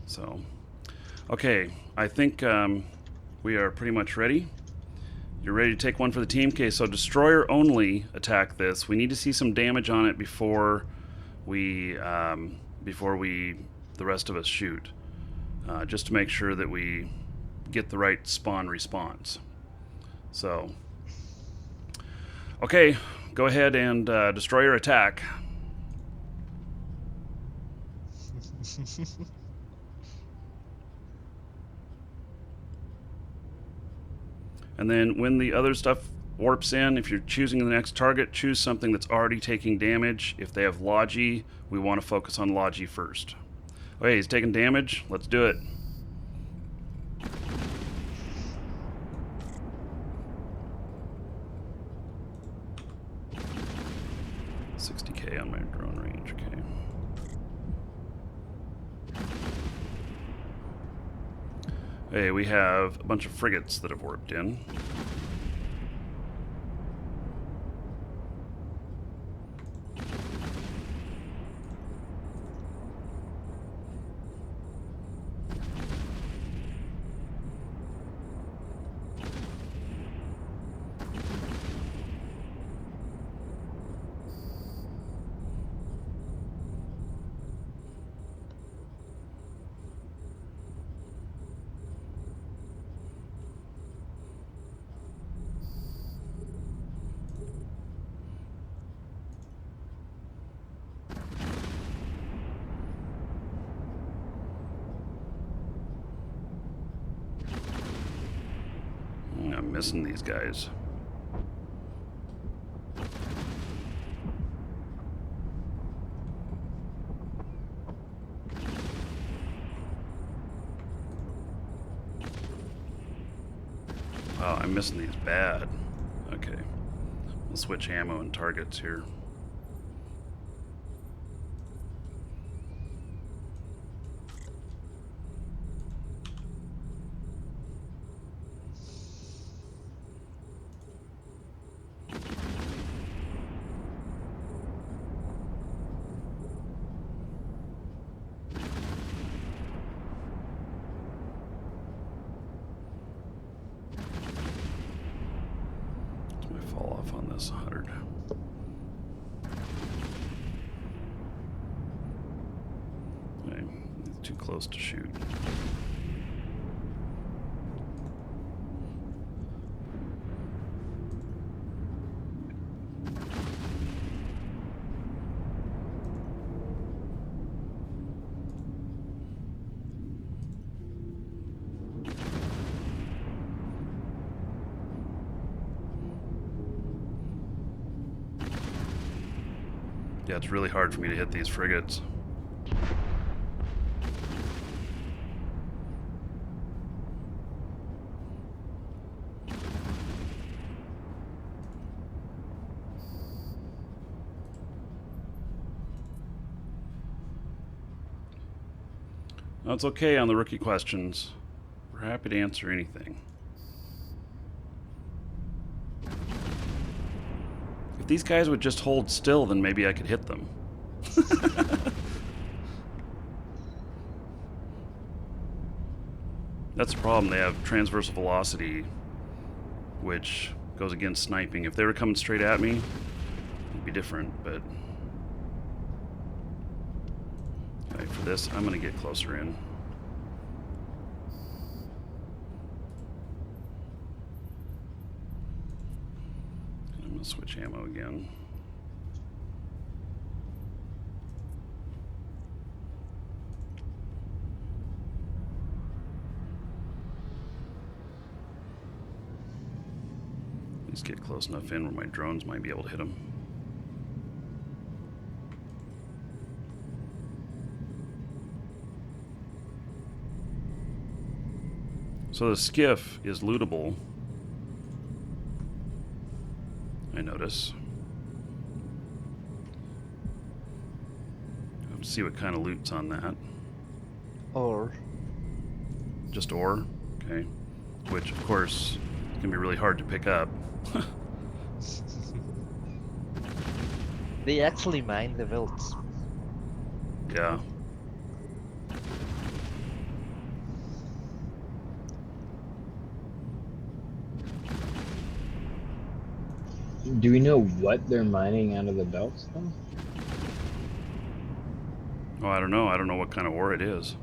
So, okay, I think we are pretty much ready. You're ready to take one for the team? Okay, so destroyer only attack this. We need to see some damage on it before we the rest of us shoot, just to make sure that we get the right spawn response. So, okay, go ahead and destroyer attack. And then when the other stuff warps in, if you're choosing the next target, choose something that's already taking damage. If they have Logi, we want to focus on Logi first. Okay, he's taking damage. Let's do it. $60K on my drone range, okay. Hey, we have a bunch of frigates that have warped in. I'm missing these guys. Oh, I'm missing these bad. Okay. We'll switch ammo and targets here. Fall off on this 100. Okay, too close to shoot. Yeah, it's really hard for me to hit these frigates. No, it's okay on the rookie questions. We're happy to answer anything. If these guys would just hold still, then maybe I could hit them. That's the problem. They have transverse velocity, which goes against sniping. If they were coming straight at me, it'd be different, but... Okay, for this, I'm going to get closer in. I'm going to switch ammo again. Let's get close enough in where my drones might be able to hit them. So the skiff is lootable, I notice. Let's see what kind of loot's on that. Or Just ore? Okay. Which, of course, can be really hard to pick up. they actually mine the belts. Yeah. Do we know what they're mining out of the belts, though? Oh, I don't know. I don't know what kind of ore it is.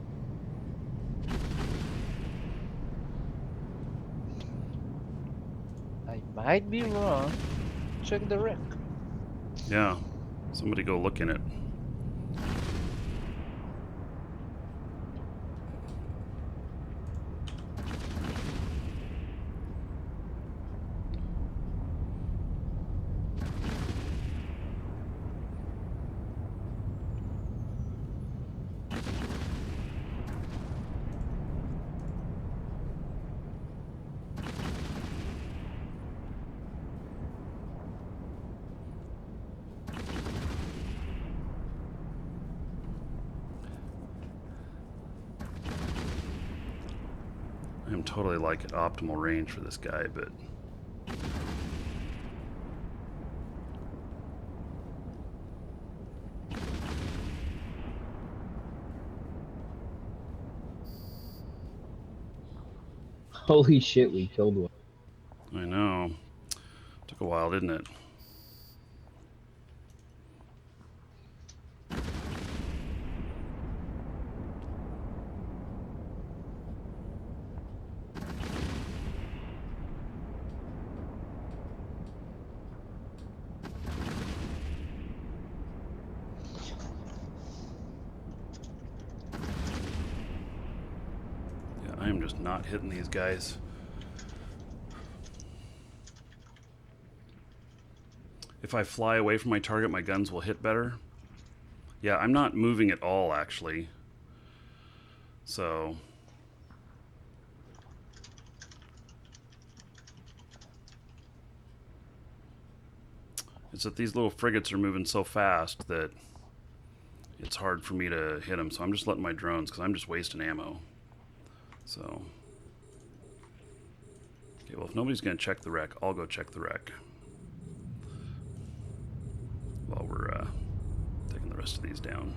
I might be wrong. Check the wreck. Yeah. Somebody go look in it. I'm totally like at optimal range for this guy, but Holy shit, we killed one. I know. Took a while, didn't it? Yeah, I am just not hitting these guys. If I fly away from my target, my guns will hit better. Yeah, I'm not moving at all, actually. So... it's that these little frigates are moving so fast that it's hard for me to hit them. So I'm just letting my drones, because I'm just wasting ammo. So... okay, well, if nobody's going to check the wreck, I'll go check the wreck. While we're taking the rest of these down.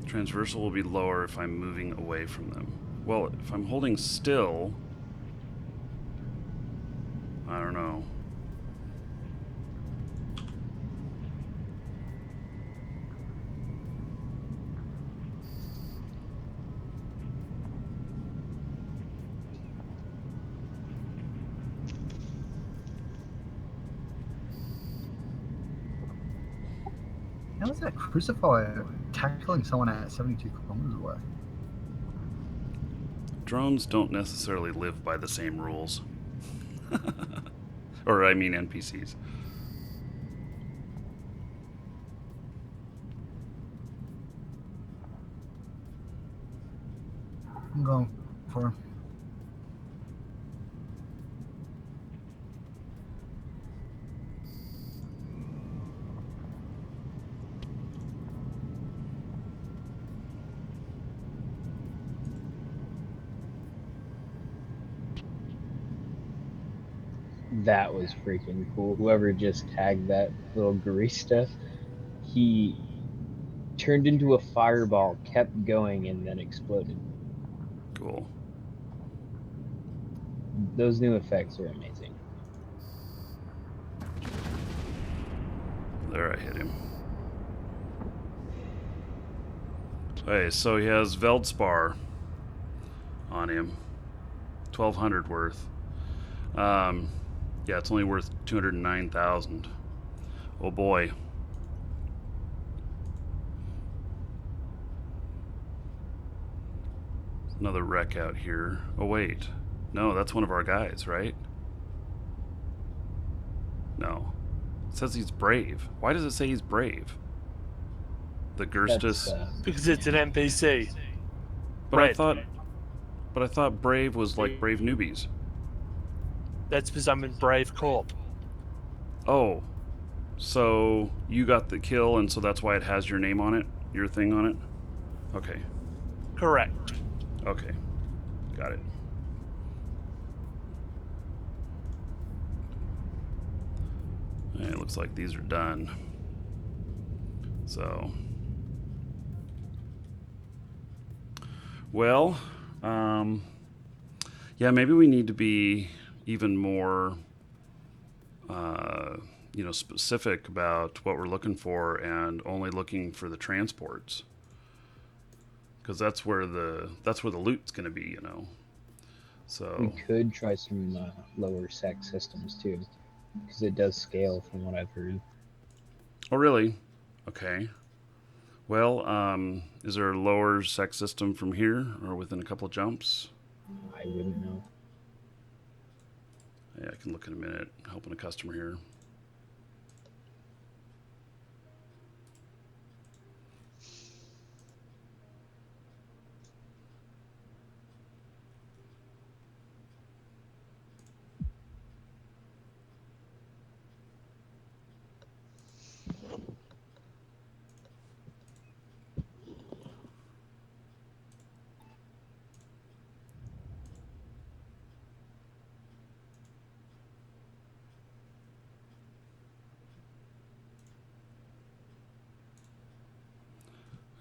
Transversal will be lower if I'm moving away from them. Well, if I'm holding still, I don't know. How is that crucifier tackling someone at 72 kilometers away? Drones don't necessarily live by the same rules. Or, I mean, NPCs. I'm going for him. That was freaking cool. Whoever just tagged that little grease stuff, he turned into a fireball, kept going, and then exploded. Cool. Those new effects are amazing. There, I hit him. Okay, so he has Veldspar on him. 1,200 worth. Yeah, it's only worth 209,000. Oh boy. Another wreck out here. Oh wait. No, that's one of our guys, right? No. It says he's brave. Why does it say he's brave? The Gerstus. That's, Because it's an NPC. But I Red. thought brave was like brave newbies. That's because I'm in Brave Corp. Oh. So you got the kill and so that's why it has your name on it? Your thing on it? Okay. Correct. Okay. Got it. And it looks like these are done. So. Well, yeah, maybe we need to be even more, specific about what we're looking for and only looking for the transports. Because that's where the loot's going to be, you know. So we could try some lower sec systems too, because it does scale from what I've heard. Oh, really? Okay. Well, is there a lower sec system from here or within a couple of jumps? I wouldn't know. Yeah, I can look in a minute, helping a customer here.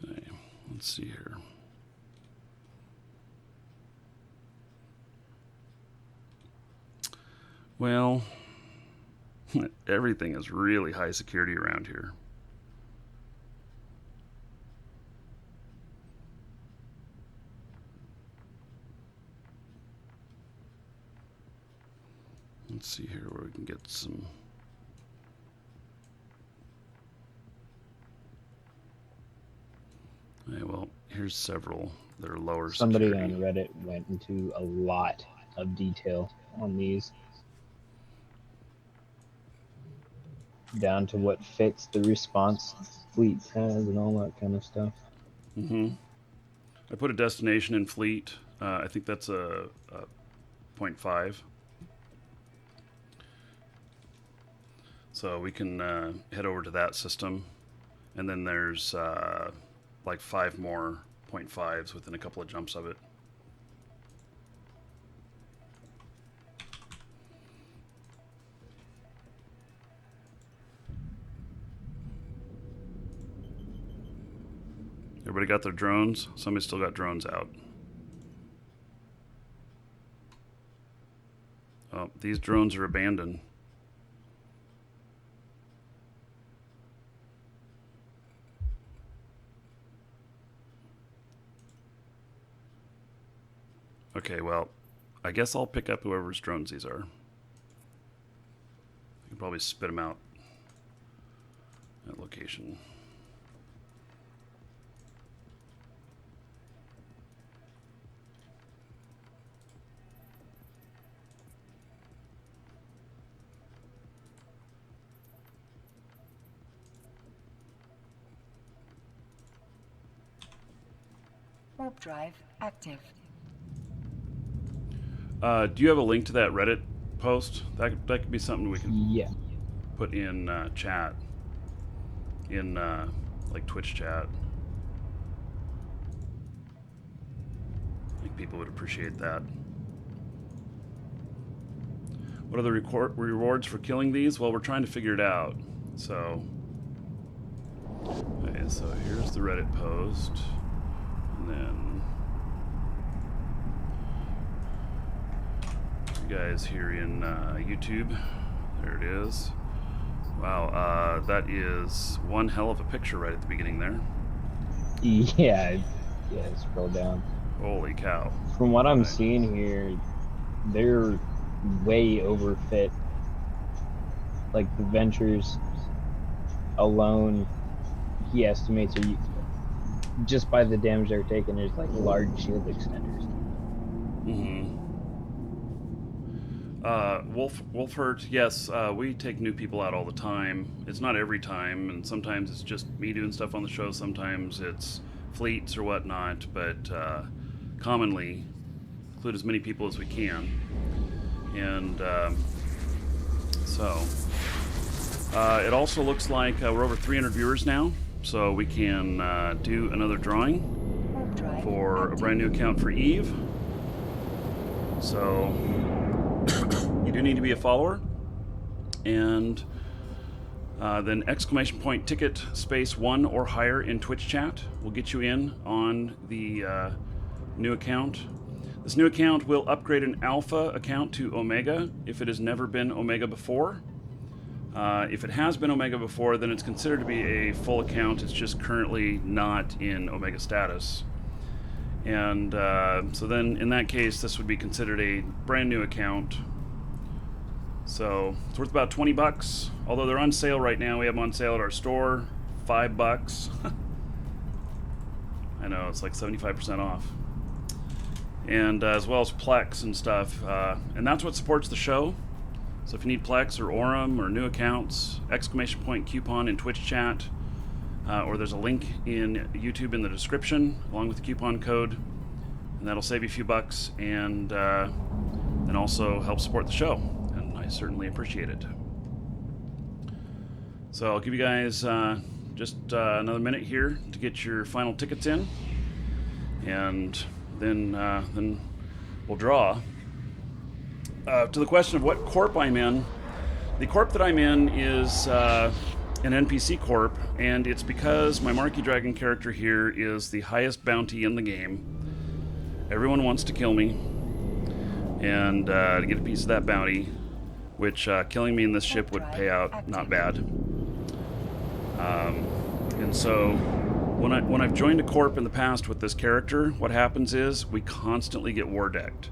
Okay, let's see here. Well, everything is really high security around here. Let's see here where we can get some. Okay, well, here's several that are lower Somebody security. on Reddit went into a lot of detail on these, down to what fix the response fleet has and all that kind of stuff. Mm-hmm. I put a destination in fleet. I think that's a 0.5. So we can head over to that system. And then there's like 5 more 0.5s within a couple of jumps of it. Everybody got their drones? Somebody still got drones out. Oh, these drones are abandoned. Okay, well, I guess I'll pick up whoever's drones these are. I can probably spit them out at location. Warp drive active. Do you have a link to that Reddit post? That could be something we can Yeah. put in chat, in like Twitch chat. I think people would appreciate that. What are the rewards for killing these? Well, we're trying to figure it out. So, okay, so here's the Reddit post, and then you guys here in YouTube. There it is. Wow, that is one hell of a picture right at the beginning there. Yeah, scroll down. Holy cow. From what I'm Right. seeing here, they're way overfit. Like the Ventures alone, he estimates are just by the damage they're taking, there's like large shield extenders. Mm-hmm. Wolfhurt, yes, we take new people out all the time. It's not every time, and sometimes it's just me doing stuff on the show, sometimes it's fleets or whatnot, but commonly include as many people as we can. And it also looks like we're over 300 viewers now, so we can do another drawing Warp drive for a active. brand new account for Eve. So you do need to be a follower, and then exclamation point ticket space 1 or higher in Twitch chat will get you in on the new account. This new account will upgrade an alpha account to Omega if it has never been Omega before. If it has been Omega before, then it's considered to be a full account. It's just currently not in Omega status. And so then in that case, this would be considered a brand new account. So it's worth about 20 bucks. Although they're on sale right now. We have them on sale at our store. $5. I know, it's like 75% off. And as well as Plex and stuff. And that's what supports the show. So if you need Plex or Orem or new accounts, exclamation point coupon in Twitch chat, or there's a link in YouTube in the description along with the coupon code, and that'll save you a few bucks and also help support the show, and I certainly appreciate it. So I'll give you guys just another minute here to get your final tickets in, and then we'll draw. To the question of what corp I'm in, the corp that I'm in is an NPC corp, and it's because my Marquee Dragon character here is the highest bounty in the game. Everyone wants to kill me, and to get a piece of that bounty, which killing me in this ship would pay out not bad. And so when I've joined a corp in the past with this character, what happens is we constantly get war decked.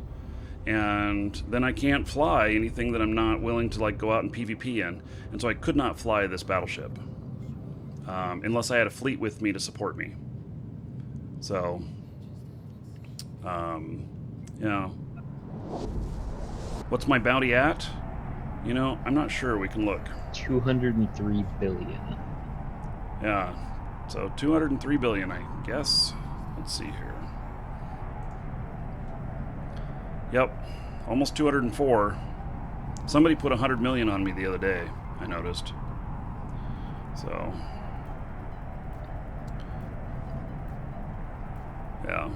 And then I can't fly anything that I'm not willing to like go out and PvP in. And so I could not fly this battleship unless I had a fleet with me to support me. So, yeah. What's my bounty at? You know, I'm not sure. We can look. 203 billion. Yeah, so 203 billion, I guess. Let's see here. Yep, almost 204. Somebody put 100 million on me the other day, I noticed. So, yeah.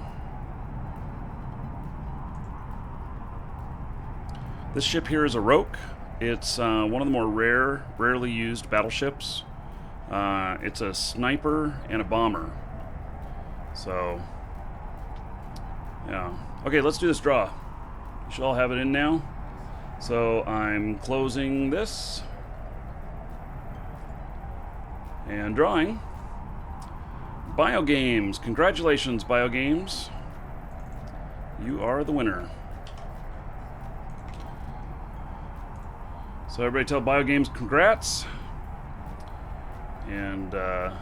This ship here is a Roke. It's one of the more rarely used battleships. It's a sniper and a bomber. So, yeah. Okay, let's do this draw. You should all have it in now. So I'm closing this and drawing. Biogames. Congratulations, Biogames. You are the winner. So everybody tell Biogames congrats. And there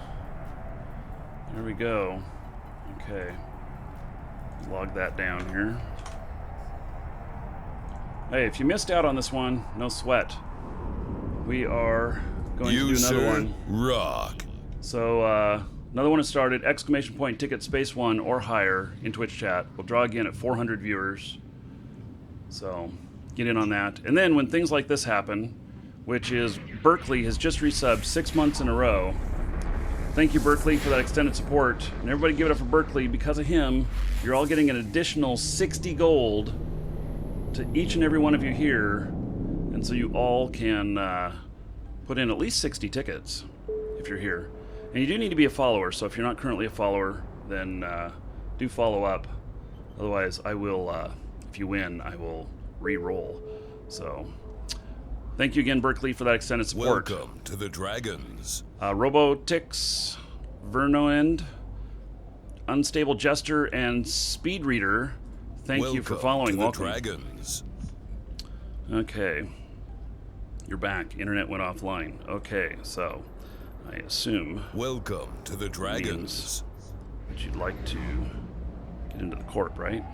we go. Okay. Log that down here. Hey, if you missed out on this one, no sweat. We are going to do another one. Rock. So another one has started. Exclamation point ticket space 1 or higher in Twitch chat. We'll draw again at 400 viewers. So get in on that. And then when things like this happen, which is Berkeley has just resubbed 6 months in a row. Thank you, Berkeley, for that extended support. And everybody give it up for Berkeley. Because of him, you're all getting an additional 60 gold to each and every one of you here. And so you all can put in at least 60 tickets if you're here. And you do need to be a follower. So if you're not currently a follower, then do follow up. Otherwise, I will, if you win, I will re-roll. So thank you again, Berkeley, for that extended support. Welcome to the Dragons. Robotix, Vernoend, Unstable Jester, and Speed Reader. Thank you for following. Welcome Welcome. to the Dragons. Okay. You're back. Internet went offline. Okay, so I assume Welcome to the Dragons. that you'd like to get into the corp, right?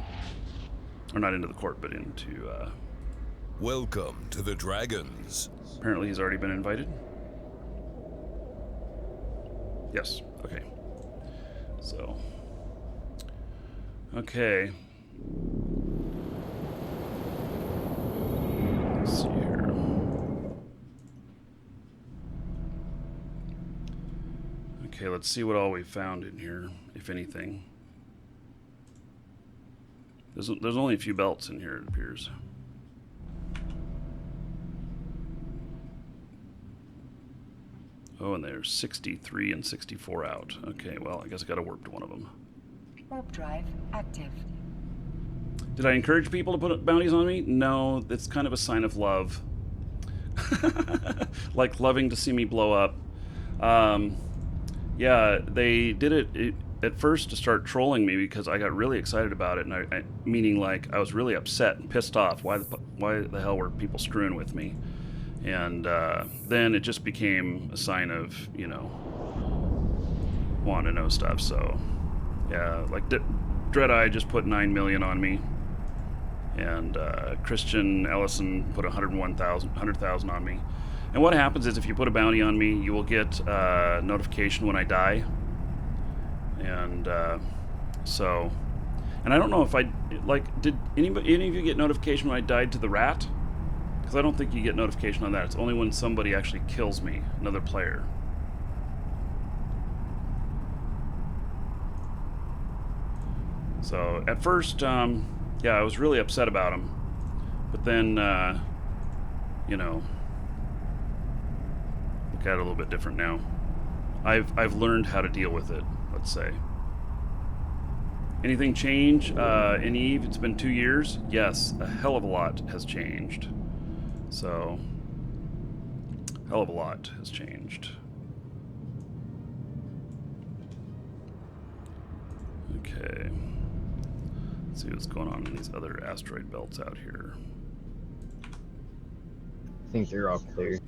Or not into the corp, but into... Welcome to the Dragons. Apparently he's already been invited. Yes, okay. So, okay. Let's see here. Okay, let's see what all we found in here, if anything. There's only a few belts in here, it appears. Oh, and there's 63 and 64 out. Okay, well, I guess I gotta warp to one of them. Warp drive active. Did I encourage people to put bounties on me? No, it's kind of a sign of love. Like loving to see me blow up. Yeah, they did it at first to start trolling me because I got really excited about it, and meaning like I was really upset and pissed off. Why the hell were people screwing with me? And then it just became a sign of, you know, wanting to know stuff. So, yeah, like Dreadeye just put 9 million on me. And Christian Ellison put 100,000 on me. And what happens is if you put a bounty on me, you will get a notification when I die. And so, and I don't know if I, like, did any of you get notification when I died to the rat? Because I don't think you get notification on that. It's only when somebody actually kills me, another player. So at first, yeah, I was really upset about him. But then, you know, look at it a little bit different now. I've learned how to deal with it, let's say. Anything change in Eve? It's been 2 years. Yes, a hell of a lot has changed. So, hell of a lot has changed. Okay. Let's see what's going on in these other asteroid belts out here. I think they're all clear.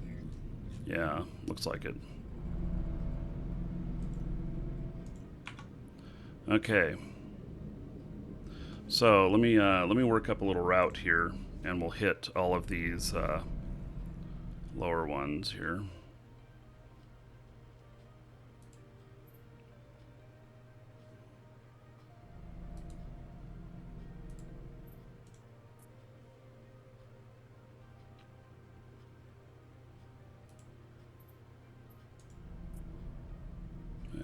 Yeah, looks like it. Okay. So let me work up a little route here, and we'll hit all of these lower ones here.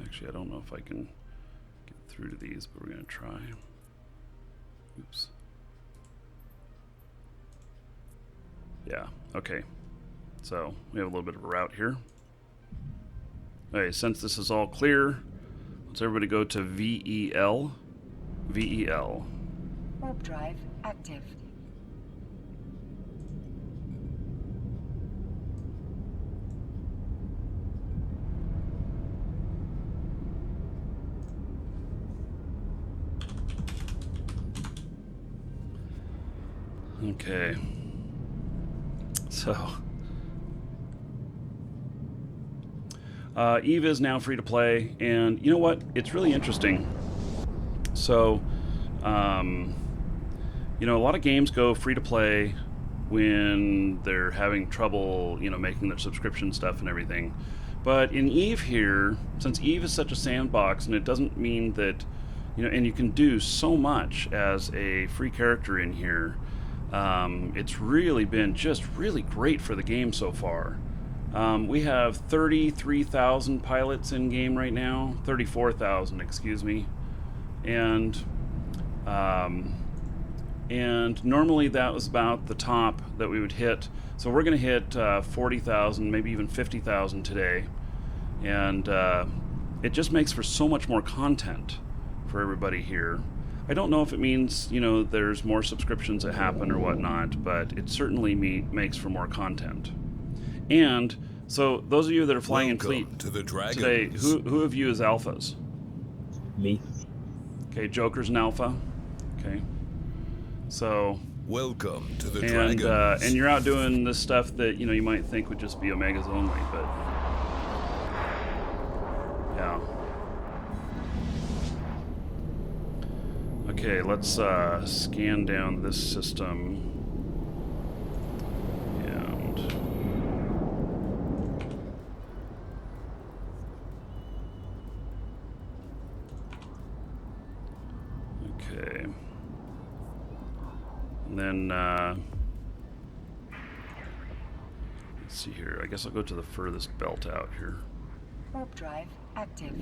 Actually, I don't know if I can get through to these, but we're going to try. Oops. Yeah, okay. So, we have a little bit of a route here. Okay, since this is all clear, let's everybody go to VEL. VEL. Warp drive active. Okay. So, Eve is now free to play, and you know what? It's really interesting. So, you know, a lot of games go free to play when they're having trouble, you know, making their subscription stuff and everything. But in Eve here, since Eve is such a sandbox, and it doesn't mean that, you know, and you can do so much as a free character in here. It's really been just really great for the game so far. We have 33,000 pilots in game right now, 34,000, excuse me, and normally that was about the top that we would hit. So we're going to hit 40,000, maybe even 50,000 today, and it just makes for so much more content for everybody here. I don't know if it means, you know, there's more subscriptions that happen or whatnot, but it certainly makes for more content. And so those of you that are flying Welcome in fleet to the Dragons. today, who of you is alphas? Me. Okay, Joker's an alpha. Okay. So, Welcome to the Dragons. and you're out doing this stuff that, you know, you might think would just be Omegas only, but yeah. Okay, let's scan down this system. And okay. And then let's see here. I guess I'll go to the furthest belt out here. Warp drive active.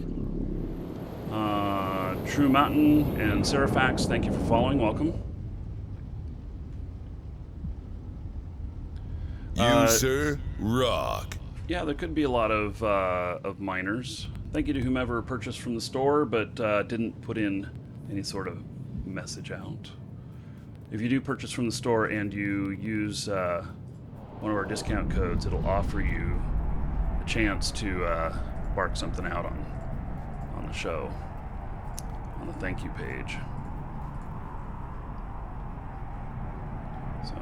True Mountain and Serafax, thank you for following. Welcome. You, sir, rock. Yeah, there could be a lot of miners. Thank you to whomever purchased from the store, but didn't put in any sort of message out. If you do purchase from the store and you use one of our discount codes, it'll offer you a chance to bark something out on the show, on the thank you page. So.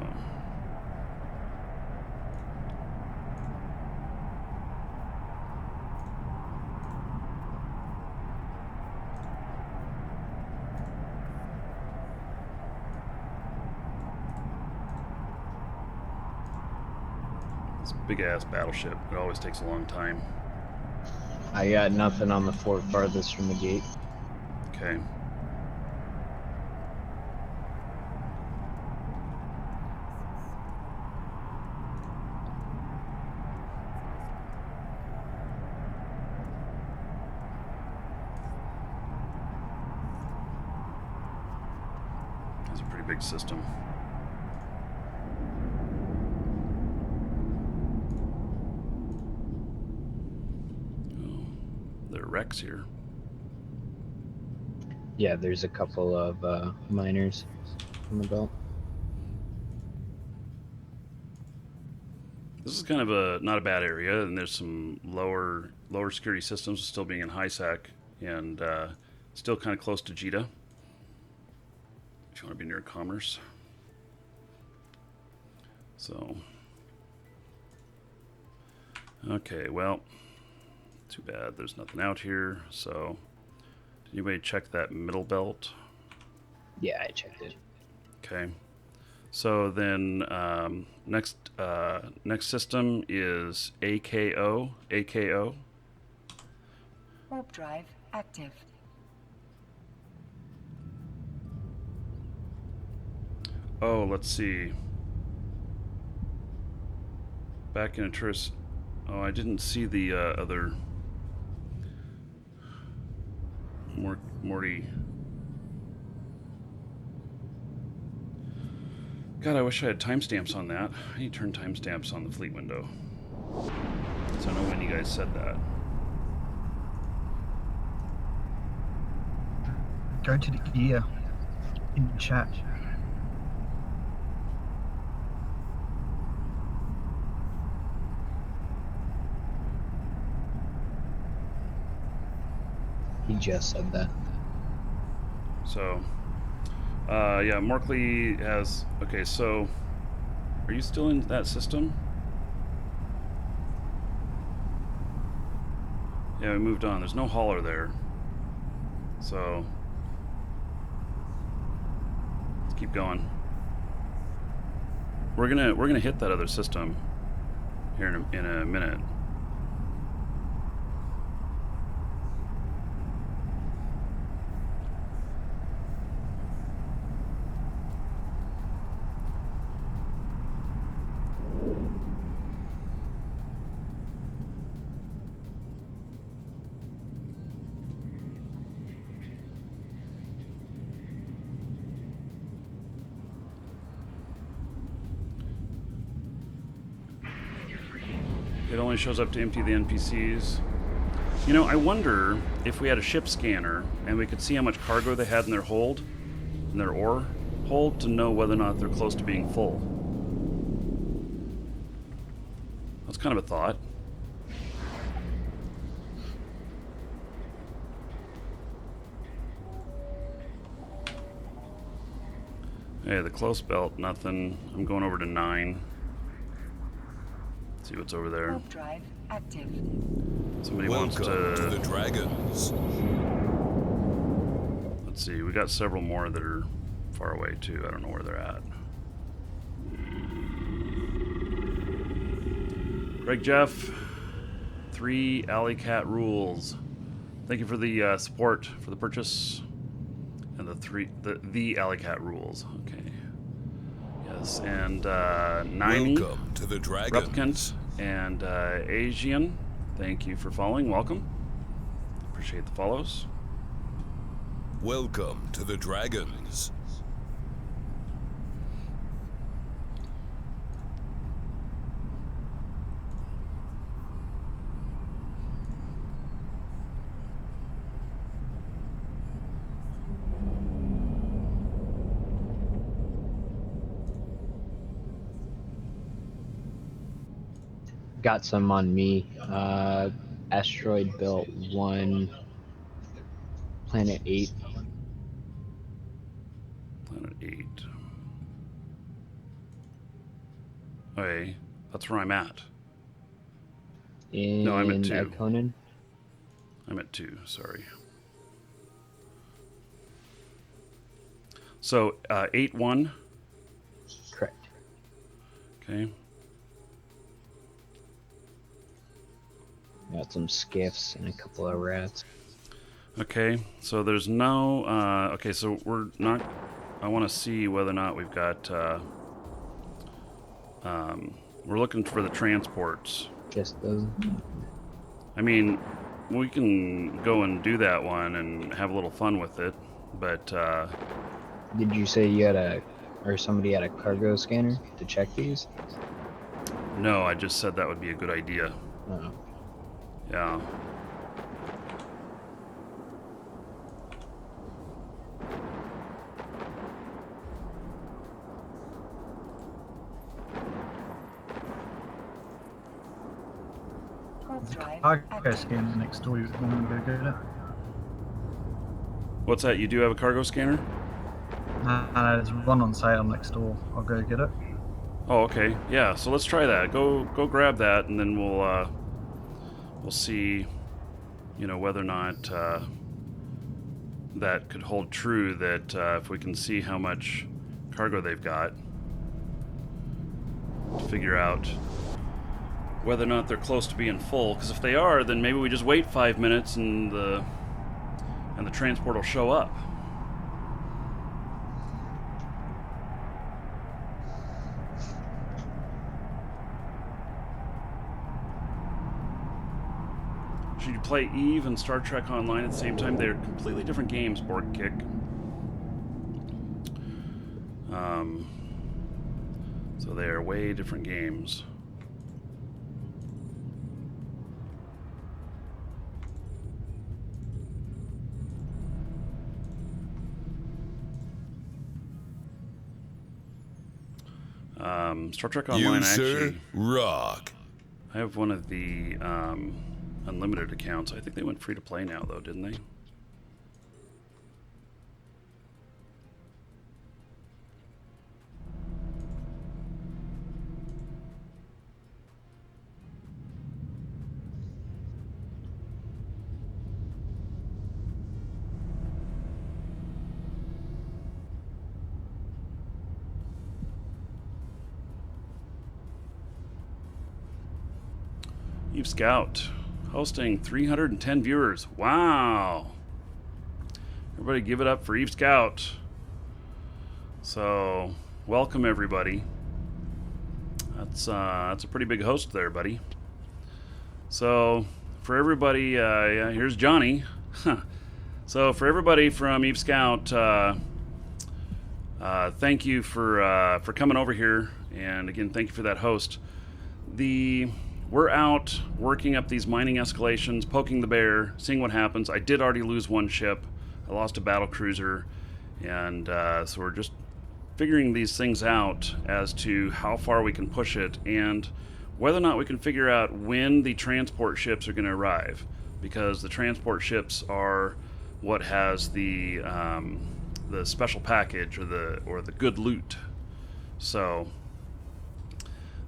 big ass battleship. It always takes a long time. I got nothing on the fort farthest from the gate. Okay. It's a pretty big system. Oh, there are wrecks here. Yeah, there's a couple of miners on the belt. This is kind of a not a bad area, and there's some lower security systems still being in high sec, and still kind of close to Jita. If you want to be near commerce. So, okay, well, too bad there's nothing out here. So, did anybody check that middle belt? Yeah, I checked it. Okay. So then next system is AKO. AKO. Warp drive active. Oh, let's see. Back in a tourist. Oh, I didn't see the other Morty. God, I wish I had timestamps on that. I need to turn timestamps on the fleet window. So I know when you guys said that. Go to the gear in the chat. He just said that. So, yeah, Morkley has... Okay, so... Are you still in that system? Yeah, we moved on. There's no hauler there. So... Let's keep going. We're gonna hit that other system here in a minute. It only shows up to empty the NPCs. You know, I wonder if we had a ship scanner and we could see how much cargo they had in their hold, in their ore hold, to know whether or not they're close to being full. That's kind of a thought. Hey, the close belt, nothing. I'm going over to 9. See what's over there. Warp drive active. Somebody wants Welcome to the to... Dragons. Let's see, we got several more that are far away too. I don't know where they're at. Greg Jeff, 3 Alley Cat rules. Thank you for the support for the purchase. And the Alley Cat rules. Okay. Yes, and 90. Welcome to the Dragons. Replicant and Asian, thank you for following. Welcome. Appreciate the follows. Welcome to the Dragons. Got some on me. Asteroid Belt 1, Planet 8. Planet 8. Okay, that's where I'm at. In I'm at 2. Conan. I'm at 2, sorry. So, 8-1. Correct. Okay. Got some skiffs and a couple of rats. Okay, so there's no. Okay, so we're not. I want to see whether or not we've got. We're looking for the transports. Just those. I mean, we can go and do that one and have a little fun with it, but Did you say you had somebody had a cargo scanner to check these? no, I just said that would be a good idea. Oh. Yeah. Warp drive Cargo active. scanner next door. You want to go get it? What's that? You do have a cargo scanner? No, there's one on sale next door. I'll go get it. Oh, okay. Yeah. So let's try that. Go grab that, and then we'll see, whether or not that could hold true. That if we can see how much cargo they've got, to figure out whether or not they're close to being full. Because if they are, then maybe we just wait 5 minutes and the transport will show up. Should you play Eve and Star Trek Online at the same time? They're completely different games, Borg Kick. So they are way different games. Star Trek Online, You, sir, actually, rock. I have one of the unlimited accounts. I think they went free to play now, though, didn't they? Eve Scout, hosting 310 viewers. Wow. Everybody give it up for Eve Scout. So, welcome everybody. That's a pretty big host there, buddy. So, for everybody, yeah, here's Johnny. So, for everybody from Eve Scout, thank you for coming over here, and again, thank you for that host. We're out working up these mining escalations, poking the bear, seeing what happens. I did already lose one ship. I lost a battle cruiser, and so we're just figuring these things out as to how far we can push it and whether or not we can figure out when the transport ships are going to arrive, because the transport ships are what has the special package or the good loot. So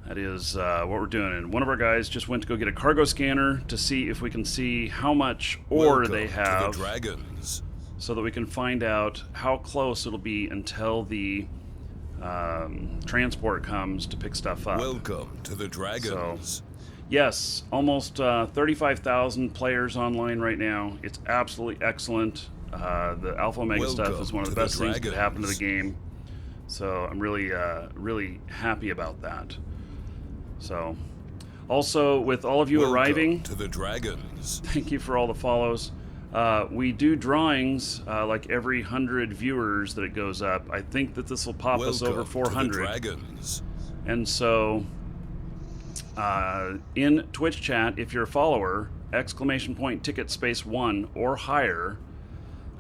that is what we're doing. And one of our guys just went to go get a cargo scanner to see if we can see how much ore Welcome they to have, the Dragons. so that we can find out how close it'll be until the transport comes to pick stuff up. Welcome to the Dragons. Yes, almost 35,000 players online right now. It's absolutely excellent. The Alpha Omega stuff Welcome is one of to the the best things that could happen to the Dragons. game. So I'm really, really happy about that. So, also with all of you Welcome arriving, to the Dragons. thank you for all the follows. We do drawings like every 100 viewers that it goes up. I think that this will pop us over Welcome to the 400. Dragons. And so, in Twitch chat, if you're a follower, ! ticket space 1 or higher.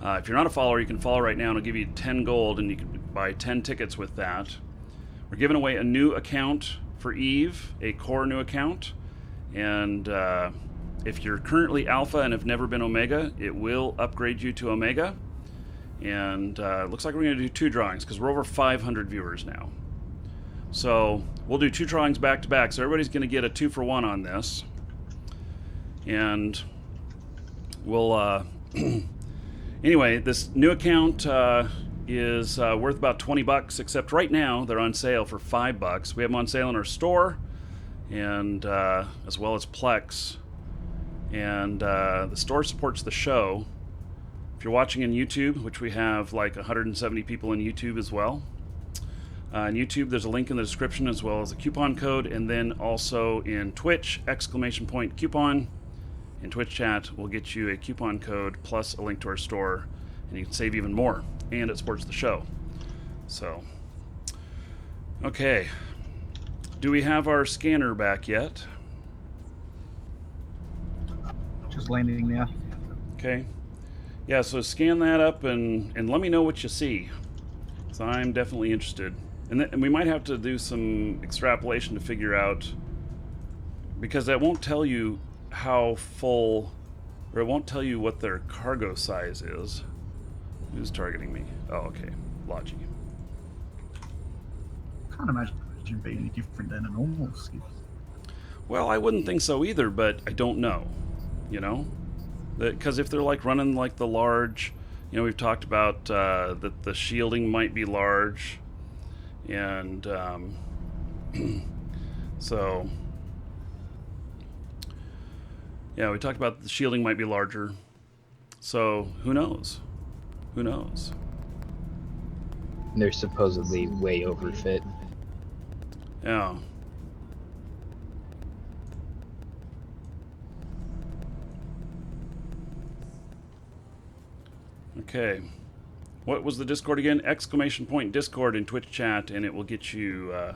If you're not a follower, you can follow right now and it'll give you 10 gold and you can buy 10 tickets with that. We're giving away a new account for Eve, a core new account. And if you're currently Alpha and have never been Omega, it will upgrade you to Omega. And it looks like we're going to do 2 drawings because we're over 500 viewers now. So we'll do 2 drawings back to back. So everybody's going to get a 2-for-1 on this. And we'll... Anyway, this new account is worth about $20, except right now they're on sale for $5. We have them on sale in our store, and as well as Plex. And the store supports the show. If you're watching in YouTube, which we have like 170 people in YouTube as well, in YouTube there's a link in the description as well as a coupon code, and then also in Twitch, !coupon. In Twitch chat, we'll get you a coupon code plus a link to our store, and you can save even more, and it supports the show. So, okay. Do we have our scanner back yet? Just landing now. Okay. Yeah, so scan that up and let me know what you see. So I'm definitely interested. And we might have to do some extrapolation to figure out, because that won't tell you how full, or it won't tell you what their cargo size is. Who's targeting me? Oh, okay. Logi. Can't imagine it being any different than a normal skiff. Well, I wouldn't think so either, but I don't know. You know? Because if they're like running like the large, you know, we've talked about that the shielding might be large, and so yeah, we talked about the shielding might be larger. So who knows? Who knows? They're supposedly way overfit. Yeah. Okay. What was the Discord again? !Discord in Twitch chat, and it will get you a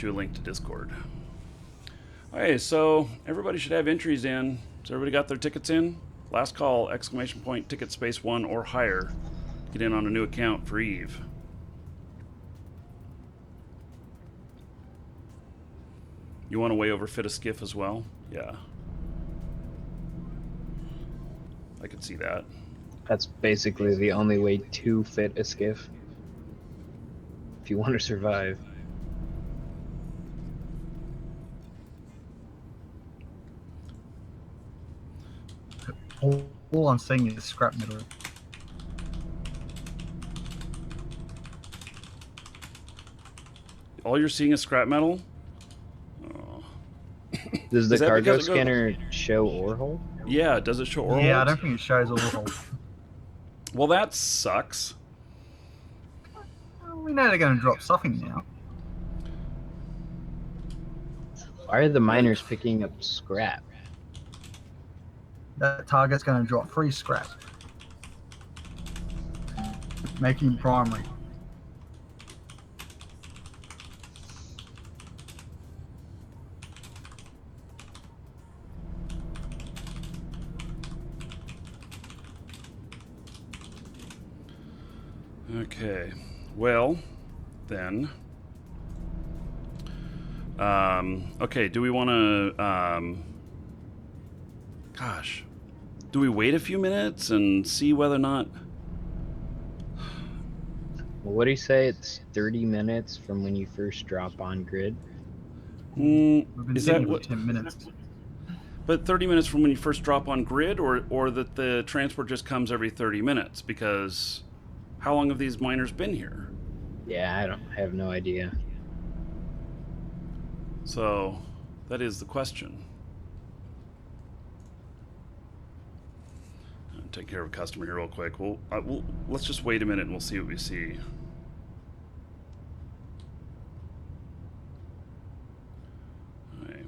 link to Discord. Okay, so everybody should have entries in. So everybody got their tickets in? Last call, !ticket space 1 or higher. Get in on a new account for Eve. You want to way overfit a skiff as well? Yeah. I could see that. That's basically the only way to fit a skiff. If you want to survive. All I'm seeing is scrap metal. All you're seeing is scrap metal? Oh. Does the Is that cargo because it goes- scanner show ore hole? Yeah, does it show oral? Yeah, I don't think it shows all the holes. Well, that sucks. Well, we know they're going to drop something now. Why are the miners picking up scrap? That target's going to drop free scrap. Making primary. Okay. Well, then. Okay, do we want to... gosh. Do we wait a few minutes and see whether or not... Well, what do you say? It's 30 minutes from when you first drop on grid. We've been Is that sitting for what... 10 minutes. But 30 minutes from when you first drop on grid, or that the transport just comes every 30 minutes? Because how long have these miners been here? Yeah, I have no idea. So that is the question. I'll take care of a customer here real quick. Let's just wait a minute and we'll see what we see. All right.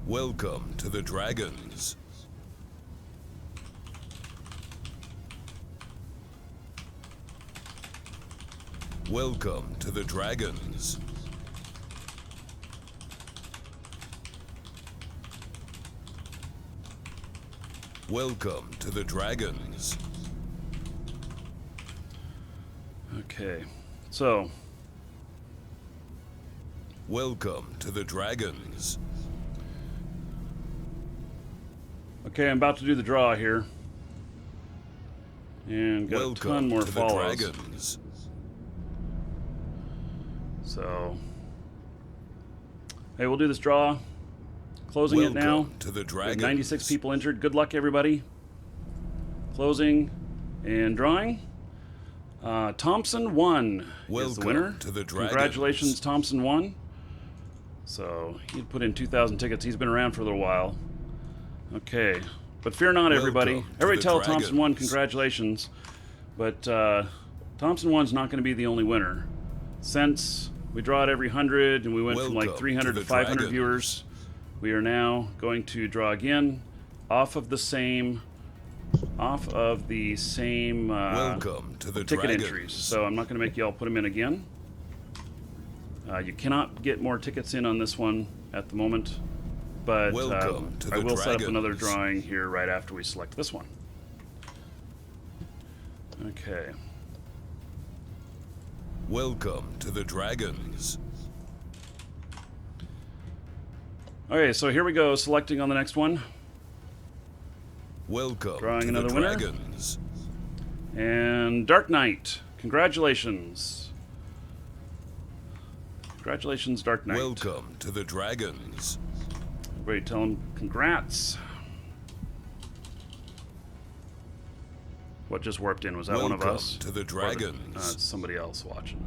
Welcome to the Dragons. Welcome to the Dragons. Welcome to the Dragons. Okay. So Welcome to the Dragons. Okay, I'm about to do the draw here. And got a ton Welcome more to the follows. Dragons. So, hey, we'll do this draw. Closing it now. Welcome to the We have Dragons. 96 people entered. Good luck, everybody. Closing and drawing. Thompson 1 is the Welcome winner. to the Dragons. Congratulations, Thompson 1. So he'd put in 2,000 tickets. He's been around for a little while. Okay, but fear not, everybody. Welcome to Everybody the tell Thompson 1 Dragons. congratulations. But Thompson 1's not going to be the only winner. Since we draw it every 100 and we went from like Welcome 300 to to the 500 Dragons. viewers, we are now going to draw again off of the same Welcome to the ticket Dragons. entries. So I'm not going to make you all put them in again. You cannot get more tickets in on this one at the moment, but Welcome to I the will set up another Dragons. drawing here right after we select this one. Okay. Welcome to the Dragons. Okay, so here we go, selecting on the next one. Welcome Drawing to another the winner. Dragons. And Dark Knight. Congratulations. Congratulations, Dark Knight. Welcome to the Dragons. Everybody tell him congrats. What just warped in? Was that one of Welcome us? to the Or Dragons. it's somebody else watching.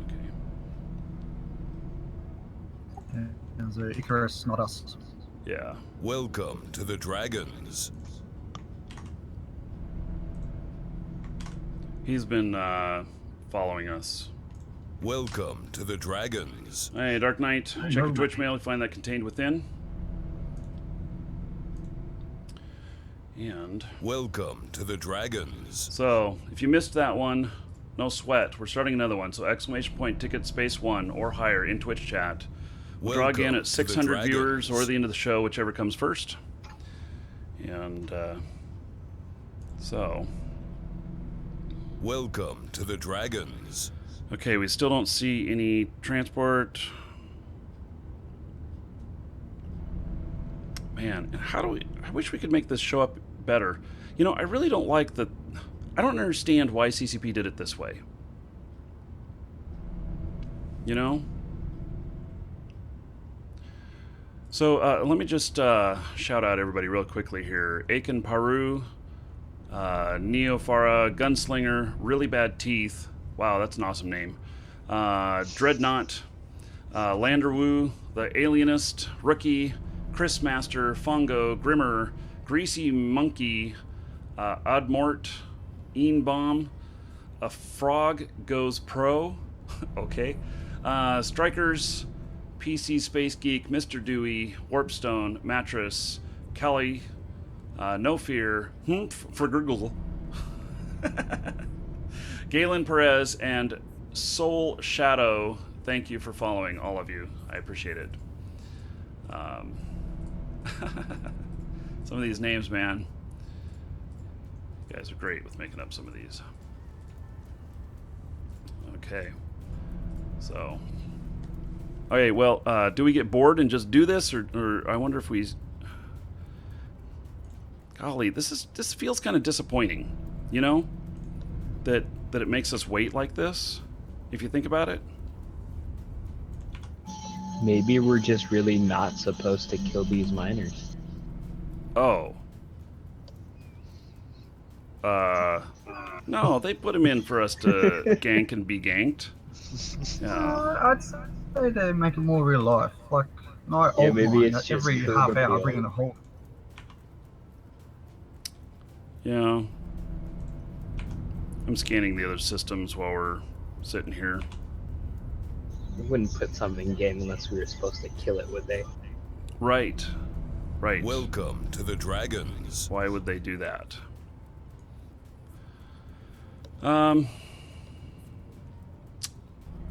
Okay. Yeah, it was Icarus, not us. Yeah. Welcome to the Dragons. He's been following us. Welcome to the Dragons. Hey, Dark Knight. Check your Twitch mail. You find that contained within. And Welcome to the Dragons. so, if you missed that one, no sweat. We're starting another one. So, exclamation point ticket space 1 or higher in Twitch chat. We'll draw again Welcome at to the 600 viewers Dragons. or the end of the show, whichever comes first. And so, Welcome to the Dragons. okay, we still don't see any transport. Man, how do we? I wish we could make this show up better. You know, I really don't like the. I don't understand why CCP did it this way. You know? So let me just shout out everybody real quickly here. Aiken Paru, Neofara, Gunslinger, Really Bad Teeth. Wow, that's an awesome name. Dreadnought, Landerwoo, The Alienist, Rookie, Chris Master, Fungo, Grimmer, Greasy Monkey, Admort, Eanbomb, A Frog Goes Pro, okay, Strikers, PC Space Geek, Mr. Dewey, Warpstone, Mattress, Kelly, No Fear, for Google, Galen Perez, and Soul Shadow. Thank you for following, all of you. I appreciate it. Some of these names, man. You guys are great with making up some of these. Okay. So. Okay, well, do we get bored and just do this, or I wonder if we... Golly, this feels kind of disappointing, you know? That it makes us wait like this, if you think about it. Maybe we're just really not supposed to kill these miners. Oh. No, they put him in for us to gank and be ganked. Yeah. I'd say they make it more real life. Like, night Yeah, old maybe mine, it's just every for half the hour I real. bring in a halt. Yeah. I'm scanning the other systems while we're sitting here. They wouldn't put something in game unless we were supposed to kill it, would they? Right. Right. Welcome to the Dragons. Why would they do that?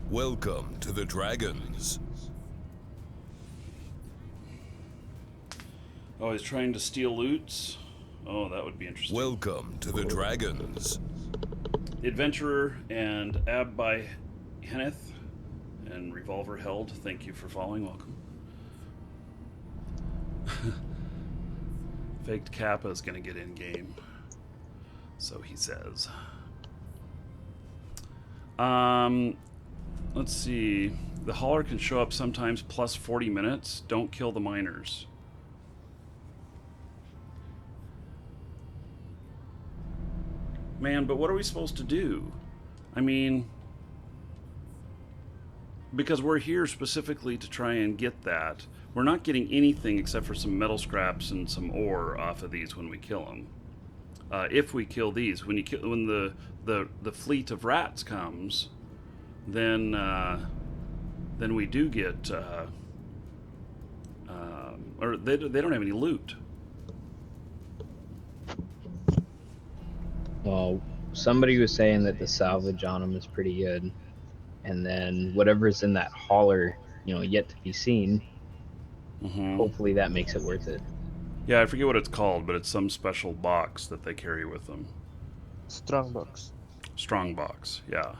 Welcome to the Dragons. Oh, he's trying to steal loots? Oh, that would be interesting. Welcome to the Dragons. The Adventurer and Ab by Henneth and Revolver Held, thank you for following. Welcome. Faked Kappa is going to get in game. So he says. Let's see. The hauler can show up sometimes plus 40 minutes. Don't kill the miners. Man, but what are we supposed to do? I mean, because we're here specifically to try and get that. We're not getting anything except for some metal scraps and some ore off of these when we kill them. If we kill these, when the fleet of rats comes, then we do get, or they don't have any loot. Well, somebody was saying that the salvage on them is pretty good, and then whatever's in that hauler, yet to be seen. Mm-hmm. Hopefully that makes it worth it. Yeah, I forget what it's called, but it's some special box that they carry with them. Strongbox. Strong box, yeah.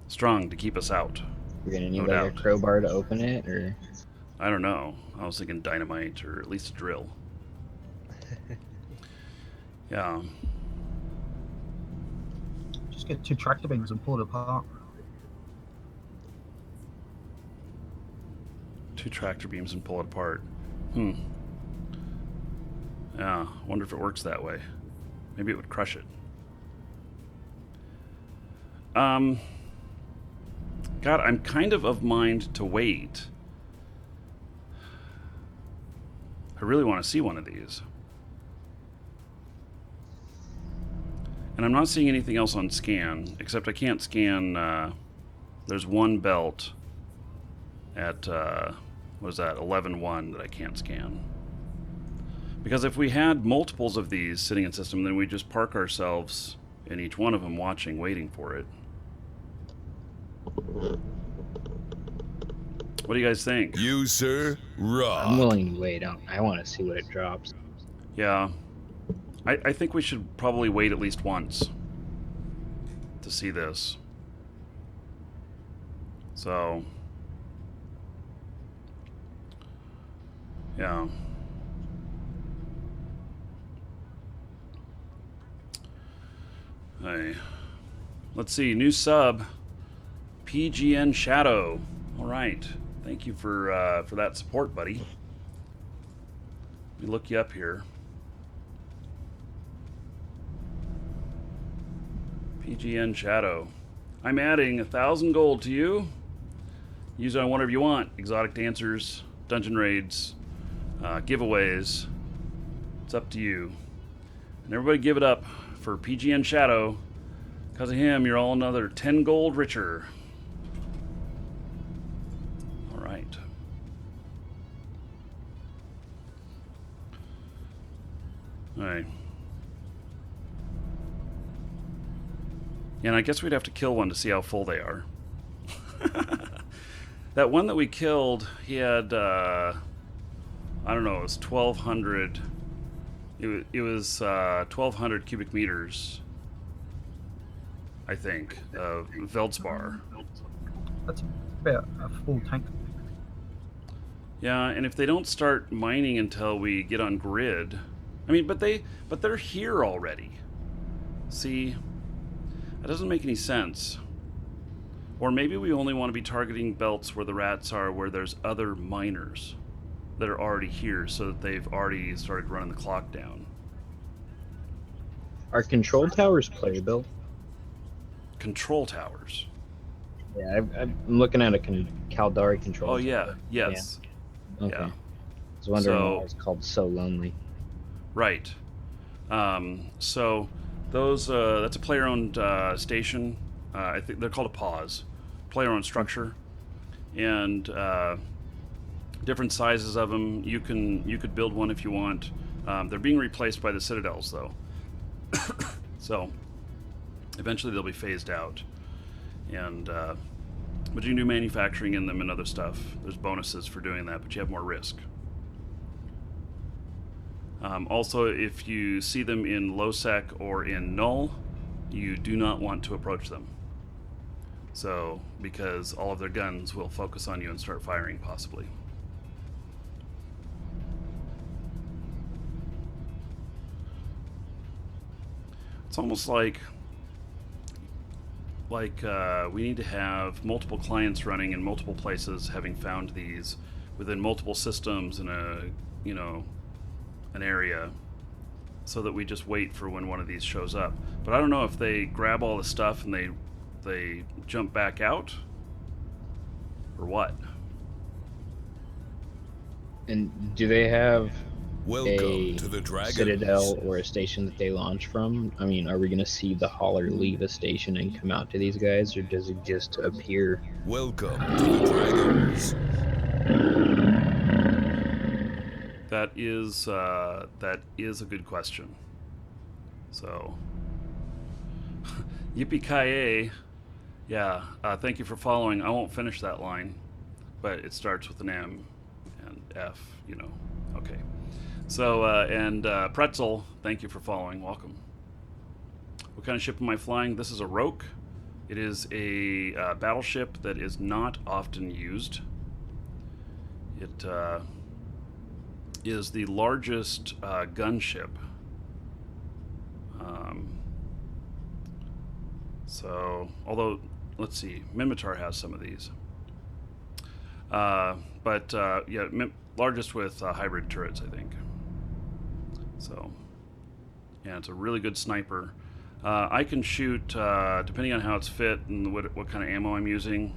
Strong to keep us out. You're gonna need No like a doubt. crowbar to open it, or I don't know. I was thinking dynamite or at least a drill. Yeah. Just get 2 tractor beams and pull it apart. 2 tractor beams and pull it apart. Yeah, wonder if it works that way. Maybe it would crush it. God, I'm kind of mind to wait. I really want to see one of these. And I'm not seeing anything else on scan, except I can't scan, there's one belt at, what is that, 11.1 that I can't scan. Because if we had multiples of these sitting in system, then we just park ourselves in each one of them watching, waiting for it. What do you guys think? You, sir, rock. I'm willing to wait. I want to see what it drops. Yeah. I think we should probably wait at least once to see this. So, yeah. Hey. Let's see, new sub, PGN Shadow. All right. Thank you for that support, buddy. Let me look you up here. PGN Shadow. I'm adding 1,000 gold to you. Use it on whatever you want. Exotic dancers, dungeon raids, giveaways. It's up to you. And everybody give it up for PGN Shadow. Because of him, you're all another 10 gold richer. All right. All right. And I guess we'd have to kill one to see how full they are. That one that we killed, he had, I don't know, it was 1,200. It was 1,200 cubic meters, I think, of Veldspar. That's about a full tank. Yeah, and if they don't start mining until we get on grid, I mean, but they're here already. See, that doesn't make any sense. Or maybe we only want to be targeting belts where the rats are, where there's other miners that are already here, so that they've already started running the clock down. Are control towers player built? Control towers. Yeah, I'm looking at a Caldari control. Oh yeah, yes. Yeah. Okay. Yeah. I was wondering So- why it's called So Lonely. Right. So those that's a player-owned station. I think they're called a pause, player-owned structure, and different sizes of them. You could build one if you want. They're being replaced by the citadels though, so eventually they'll be phased out. And but you can do manufacturing in them and other stuff. There's bonuses for doing that, but you have more risk. Also, if you see them in low sec or in null, you do not want to approach them. So, because all of their guns will focus on you and start firing, possibly. It's almost like we need to have multiple clients running in multiple places, having found these within multiple systems in an area, so that we just wait for when one of these shows up. But I don't know if they grab all the stuff and they jump back out or what. And do they have Welcome a to the Dragons. citadel or a station that they launch from? I mean, are we going to see the hauler leave a station and come out to these guys, or does it just appear? Welcome to the Dragons. That is a good question. So, yippee-ki-yay. Yeah, thank you for following. I won't finish that line, but it starts with an M and F, Okay. So, Pretzel, thank you for following. Welcome. What kind of ship am I flying? This is a Roke. It is a battleship that is not often used. It is the largest gunship. Although, let's see, Minmatar has some of these. Largest with hybrid turrets, I think. So, yeah, it's a really good sniper. I can shoot, depending on how it's fit and what kind of ammo I'm using,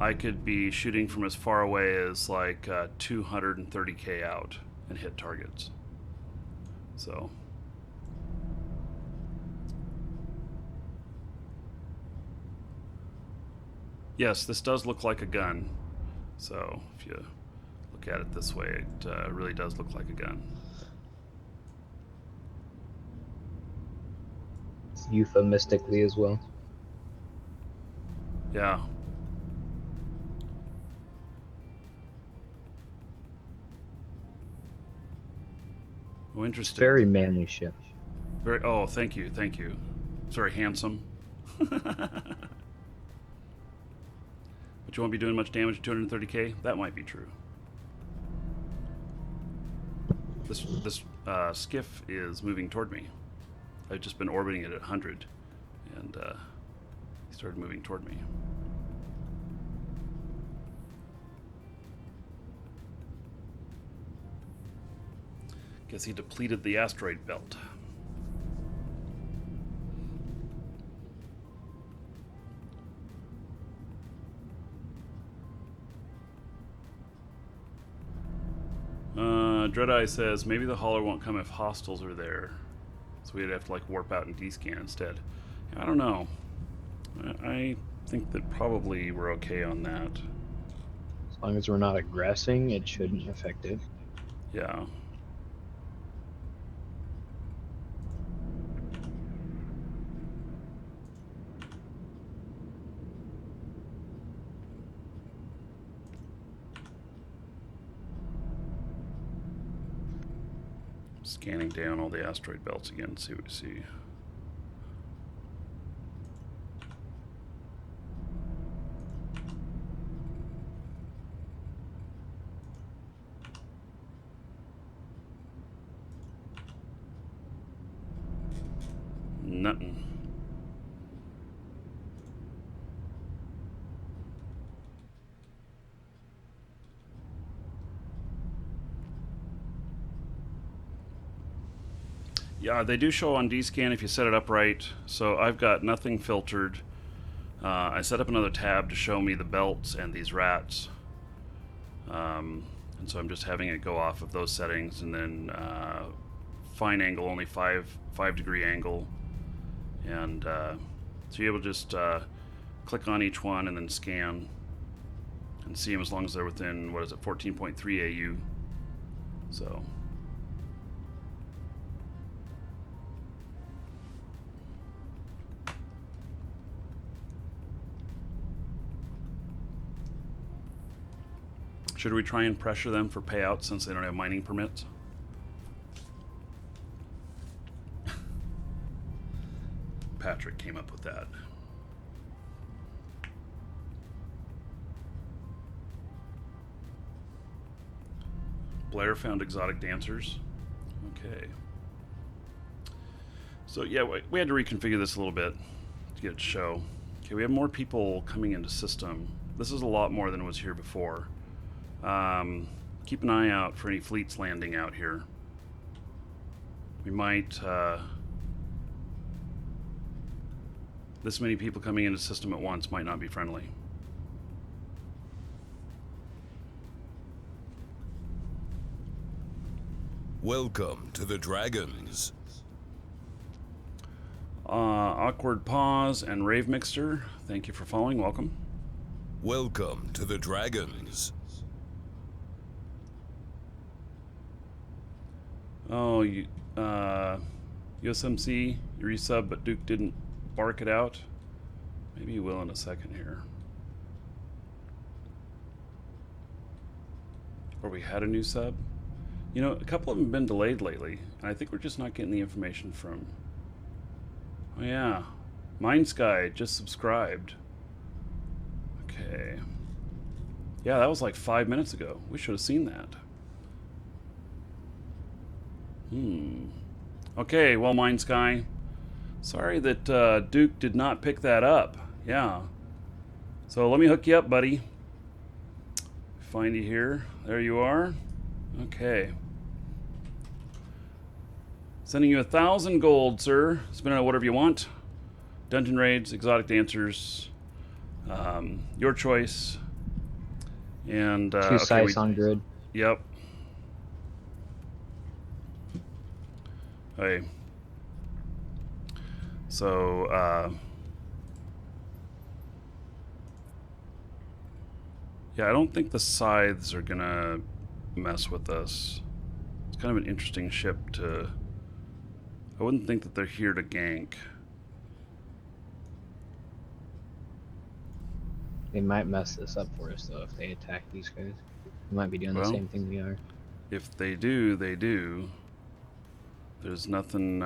I could be shooting from as far away as like 230k out and hit targets. So, yes, this does look like a gun. So if you look at it this way, it really does look like a gun. Euphemistically as well. Yeah. Oh, interesting. Very manly ship. Very. Oh, thank you. It's very handsome. But you won't be doing much damage at 230k? That might be true. This skiff is moving toward me. I've just been orbiting it at 100, and he started moving toward me. Guess he depleted the asteroid belt. Dreadeye says maybe the hauler won't come if hostiles are there, so we'd have to like warp out and descan instead. I don't know. I think that probably we're okay on that. As long as we're not aggressing, it shouldn't affect it. Yeah. Scanning down all the asteroid belts again to see what we see. Nothing. Yeah, they do show on DScan if you set it up right. So I've got nothing filtered. I set up another tab to show me the belts and these rats. And so I'm just having it go off of those settings, and then fine angle, only 5 degree angle. And so you're able to just click on each one and then scan and see them as long as they're within, 14.3 AU. So. Should we try and pressure them for payouts since they don't have mining permits? Patrick came up with that. Blair found exotic dancers. Okay. So yeah, we had to reconfigure this a little bit to get it to show. Okay, we have more people coming into system. This is a lot more than was here before. Keep an eye out for any fleets landing out here. We might... this many people coming into system at once might not be friendly. Welcome to the Dragons. Awkward Pause and Rave Mixer, thank you for following. Welcome. Welcome to the Dragons. Oh, you, USMC, you resub, but Duke didn't bark it out. Maybe you will in a second here. Or we had a new sub. You know, a couple of them have been delayed lately, and I think we're just not getting the information from... Oh yeah, Mind Sky just subscribed. Okay. Yeah, that was like 5 minutes ago. We should have seen that. Okay, well, Mind Sky, sorry that Duke did not pick that up. Yeah. So let me hook you up, buddy. Find you here. There you are. Okay. Sending you 1,000 gold, sir. Spend it on whatever you want. Dungeon raids, exotic dancers, your choice. And Two sites on grid. Yep. Hey. So, yeah, I don't think the scythes are gonna mess with us. It's kind of an interesting ship to... I wouldn't think that they're here to gank. They might mess this up for us though if they attack these guys. They might be doing the same thing we are. If they do, they do. There's nothing...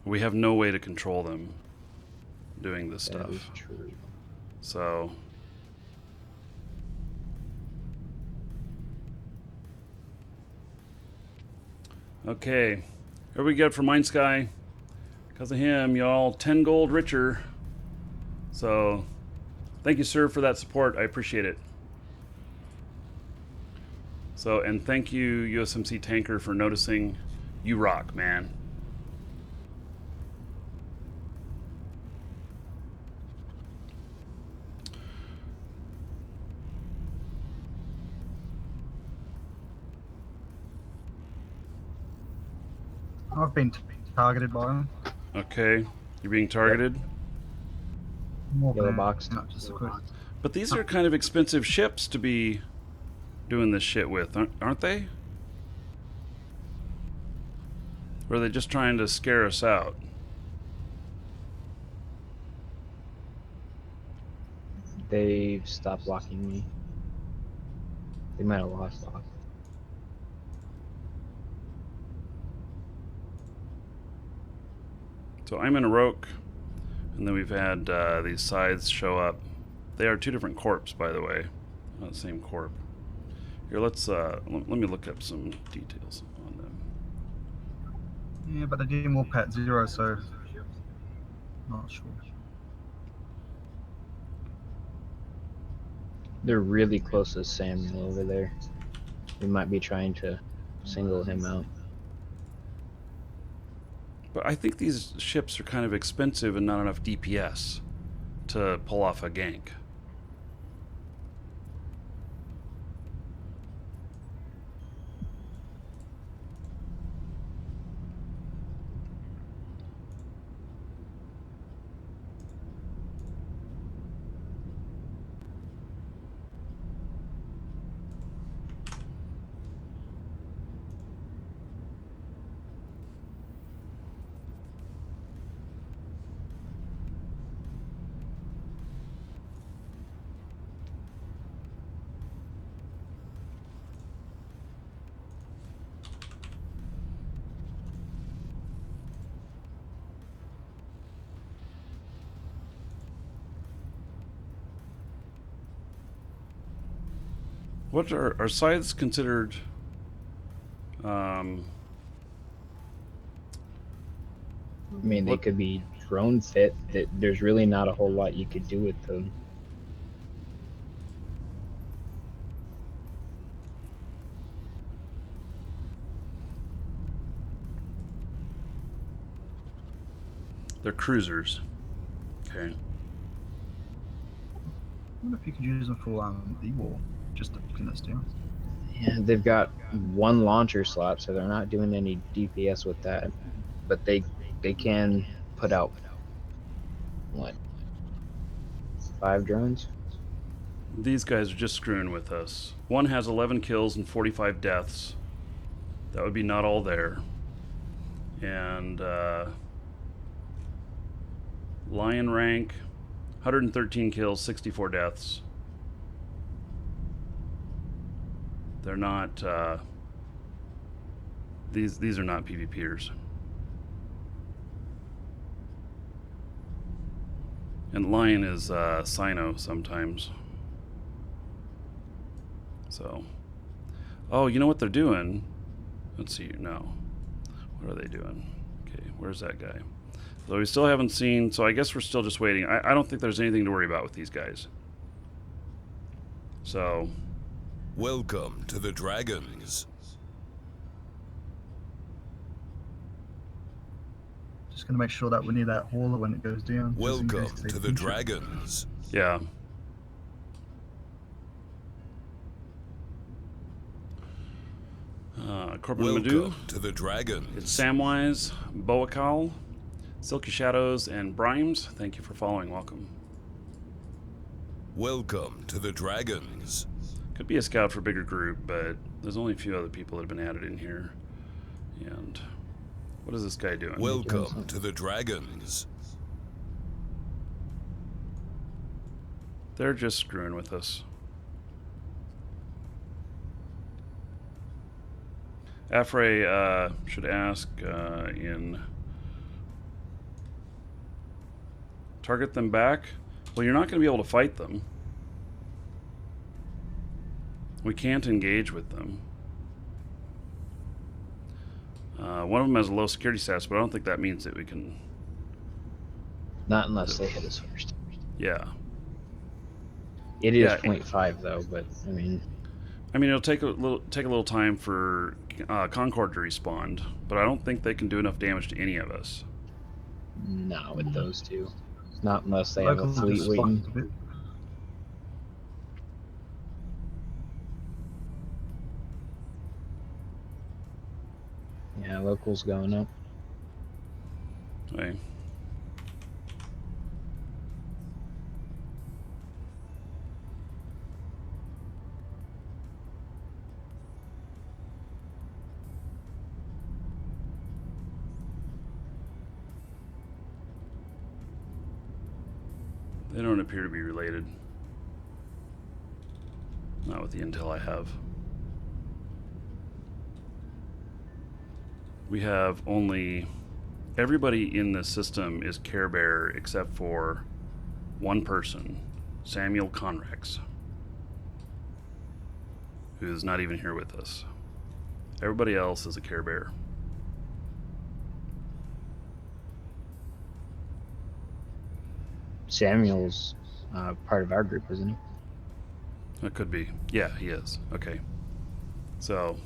we have no way to control them doing this stuff. That is true. So... Okay, here we go for Mind Sky. Because of him, y'all 10 gold richer. So, thank you, sir, for that support. I appreciate it. So, and thank you, USMC Tanker, for noticing. You rock, man. I've been targeted by them. Okay, you're being targeted. More Yellow than box. not just a quick. But these are kind of expensive ships to be doing this shit with, aren't they? Or are they just trying to scare us out? They've stopped blocking me. They might have lost off. So I'm in a Roke, and then we've had these scythes show up. They are two different corps, by the way, not the same corp. Here, let's let me look up some details on them. Yeah, but they didn't warp at 0, so not sure. They're really close to Samuel over there. We might be trying to single him out. But I think these ships are kind of expensive and not enough DPS to pull off a gank. What are scythes considered I mean, they What- could be drone fit. That there's really not a whole lot you could do with them. They're cruisers. Okay. I wonder if you could use them for E-War, just to pin us down. Yeah, they've got one launcher slot, so they're not doing any DPS with that. But they can put out what, 5 drones? These guys are just screwing with us. One has 11 kills and 45 deaths. That would be not all there. And Lion rank, 113 kills, 64 deaths. They're not. These are not PvPers. And Lion is Sino sometimes. So, oh, you know what they're doing? Let's see. No, what are they doing? Okay, where's that guy? So we still haven't seen. So I guess we're still just waiting. I don't think there's anything to worry about with these guys. So, Welcome to the Dragons. Just going to make sure that we're near that hauler when it goes down. just in Welcome case they to the pinch it. Dragons. yeah. Corbin Madu. Welcome to the It's Dragons. Samwise, Boakal, Silky Shadows, and Brimes. Thank you for following. Welcome. Welcome to the Dragons. Could be a scout for a bigger group, but there's only a few other people that have been added in here. And what is this guy doing? Welcome to the Dragons. They're just screwing with us. Afray should ask in target them back. Well, you're not going to be able to fight them. We can't engage with them. One of them has a low security stats, but I don't think that means that we can. Not unless they hit us first. Yeah. It is Yeah. 0.5 though, but I mean, It'll take a little time for Concord to respond, but I don't think they can do enough damage to any of us. not with those two. Not unless they have a Locals fleet just waiting. spotted a bit. Yeah, locals going up. Okay. They don't appear to be related. Not with the intel I have. We have only... Everybody in this system is Care Bear except for one person, Samuel Conrex, who's not even here with us. Everybody else is a Care Bear. Samuel's part of our group, isn't he? That could be. Yeah, he is. Okay. So...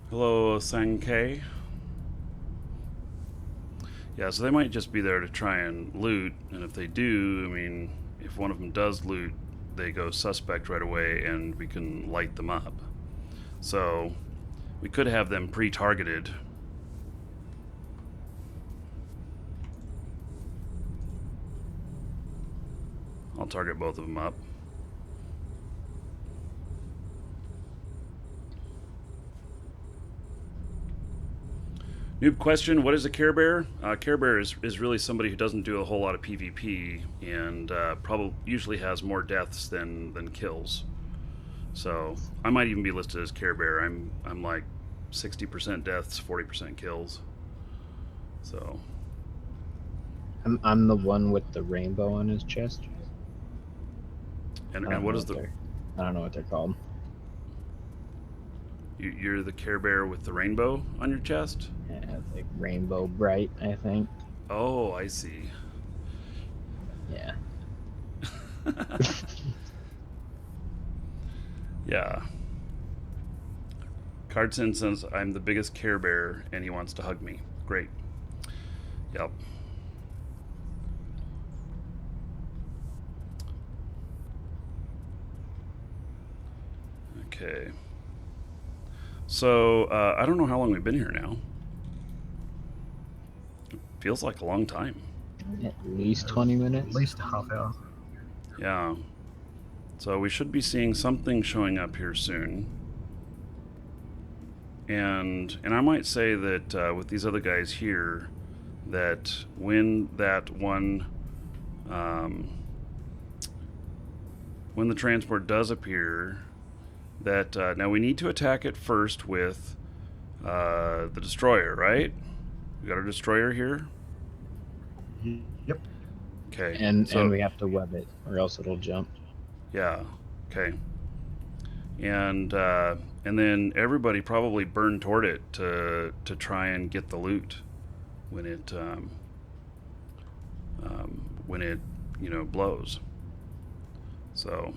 Hello, Sankei. Yeah, so they might just be there to try and loot, and if they do, if one of them does loot, they go suspect right away, and we can light them up. So, we could have them pre-targeted. I'll target both of them up. Noob question, what is a Care Bear? Care Bear is really somebody who doesn't do a whole lot of PvP and probably usually has more deaths than kills. So I might even be listed as Care Bear. I'm like 60% deaths, 40% kills. So I'm the one with the rainbow on his chest. and I don't what know is the I don't know what they're called. You're the Care Bear with the rainbow on your chest? Yeah, it's like Rainbow Bright, I think. Oh, I see. Yeah. Yeah. Cardson says I'm the biggest Care Bear and he wants to hug me. Great. Yep. Okay. So, I don't know how long we've been here now. It feels like a long time. At least 20 minutes. At least a half hour. Yeah. So we should be seeing something showing up here soon. And I might say that with these other guys here, that when that one, when the transport does appear, that now we need to attack it first with the destroyer, right? We got our destroyer here. Yep. Okay. And so, and we have to web it, or else it'll jump. Yeah. Okay. And then everybody probably burn toward it to try and get the loot when it blows. So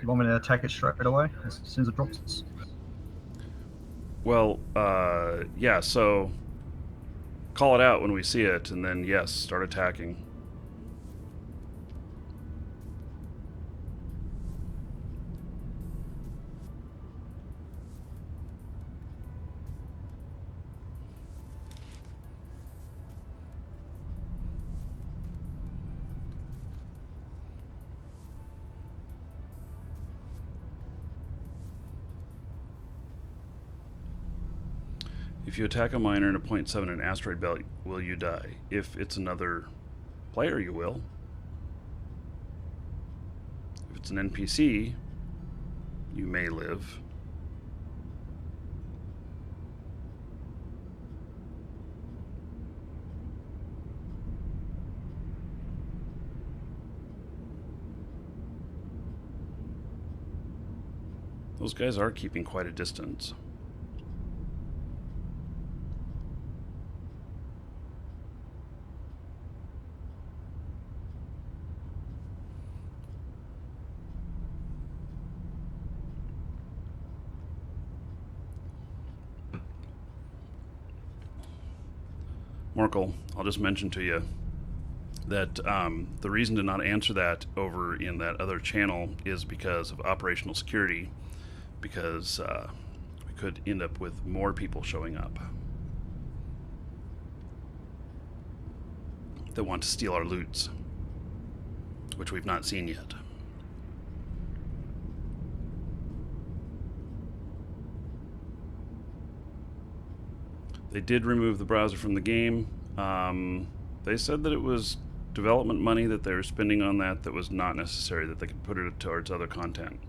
You want me to attack it straight away as soon as it drops? well, yeah. So call it out when we see it, and then yes, start attacking. If you attack a miner in a 0.7 in an asteroid belt, will you die? If it's another player, you will. If it's an NPC, you may live. Those guys are keeping quite a distance. Morkel, I'll just mention to you that the reason to not answer that over in that other channel is because of operational security, because we could end up with more people showing up that want to steal our loots, which we've not seen yet. They did remove the browser from the game. They said that it was development money that they were spending on that was not necessary, that they could put it towards other content.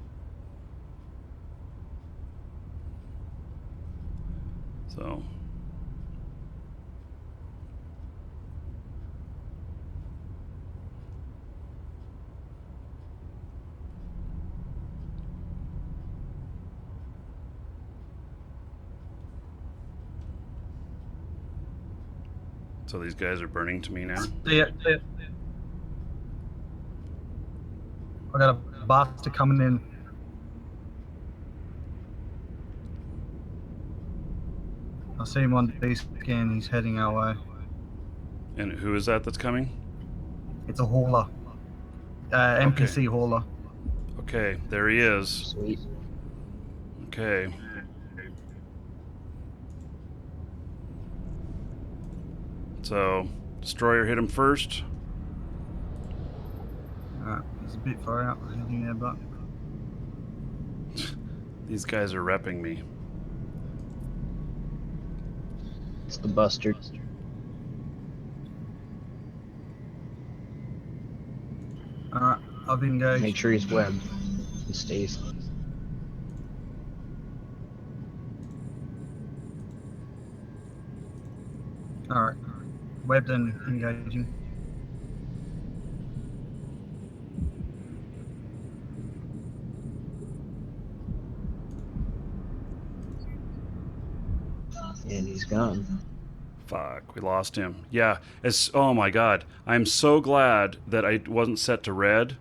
So So these guys are burning to me now? See it. I got a bastard coming in. I see him on the scan. He's heading our way. And who is that that's coming? It's a hauler. NPC hauler. Okay, there he is. Sweet. Okay. So, destroyer hit him first. Alright, he's a bit far out. Heading there, but These guys are repping me. It's the Buster. alright, I've engaged. Make sure he's webbed. He stays. Alright, webbed and engaging. And he's gone. Fuck, we lost him. Yeah, oh my god. I'm so glad that I wasn't set to red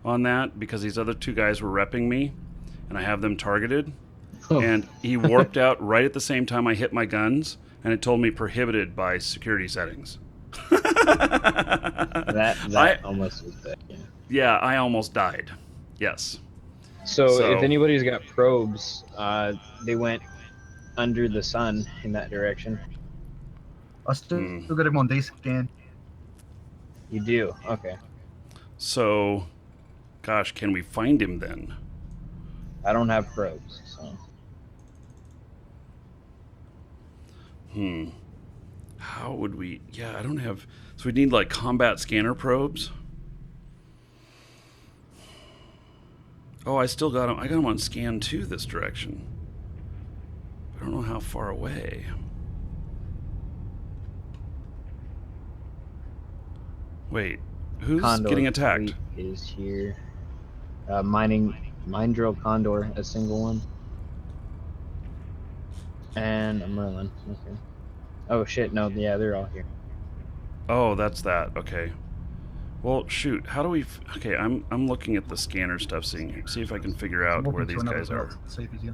on that, because these other two guys were repping me, and I have them targeted. Oh. And he warped out right at the same time I hit my guns, and it told me prohibited by security settings. that almost was bad. Yeah. Yeah, I almost died. Yes. So if anybody's got probes, they went under the sun in that direction. I still got him on D scan. You do? Okay. So, gosh, can we find him then? I don't have probes, so. How would we... Yeah, I don't have... So we need, like, combat scanner probes? Oh, I still got him. I got him on scan 2 this direction. I don't know how far away. Wait, who's Condor getting attacked? Fleet is here. Mine drill Condor, a single one. And a Merlin. Okay. Oh shit, no, yeah, they're all here. Oh, that's that. Okay. Well, shoot. How do we... Okay, I'm looking at the scanner stuff, see if I can figure out where these guys are. Safe as you.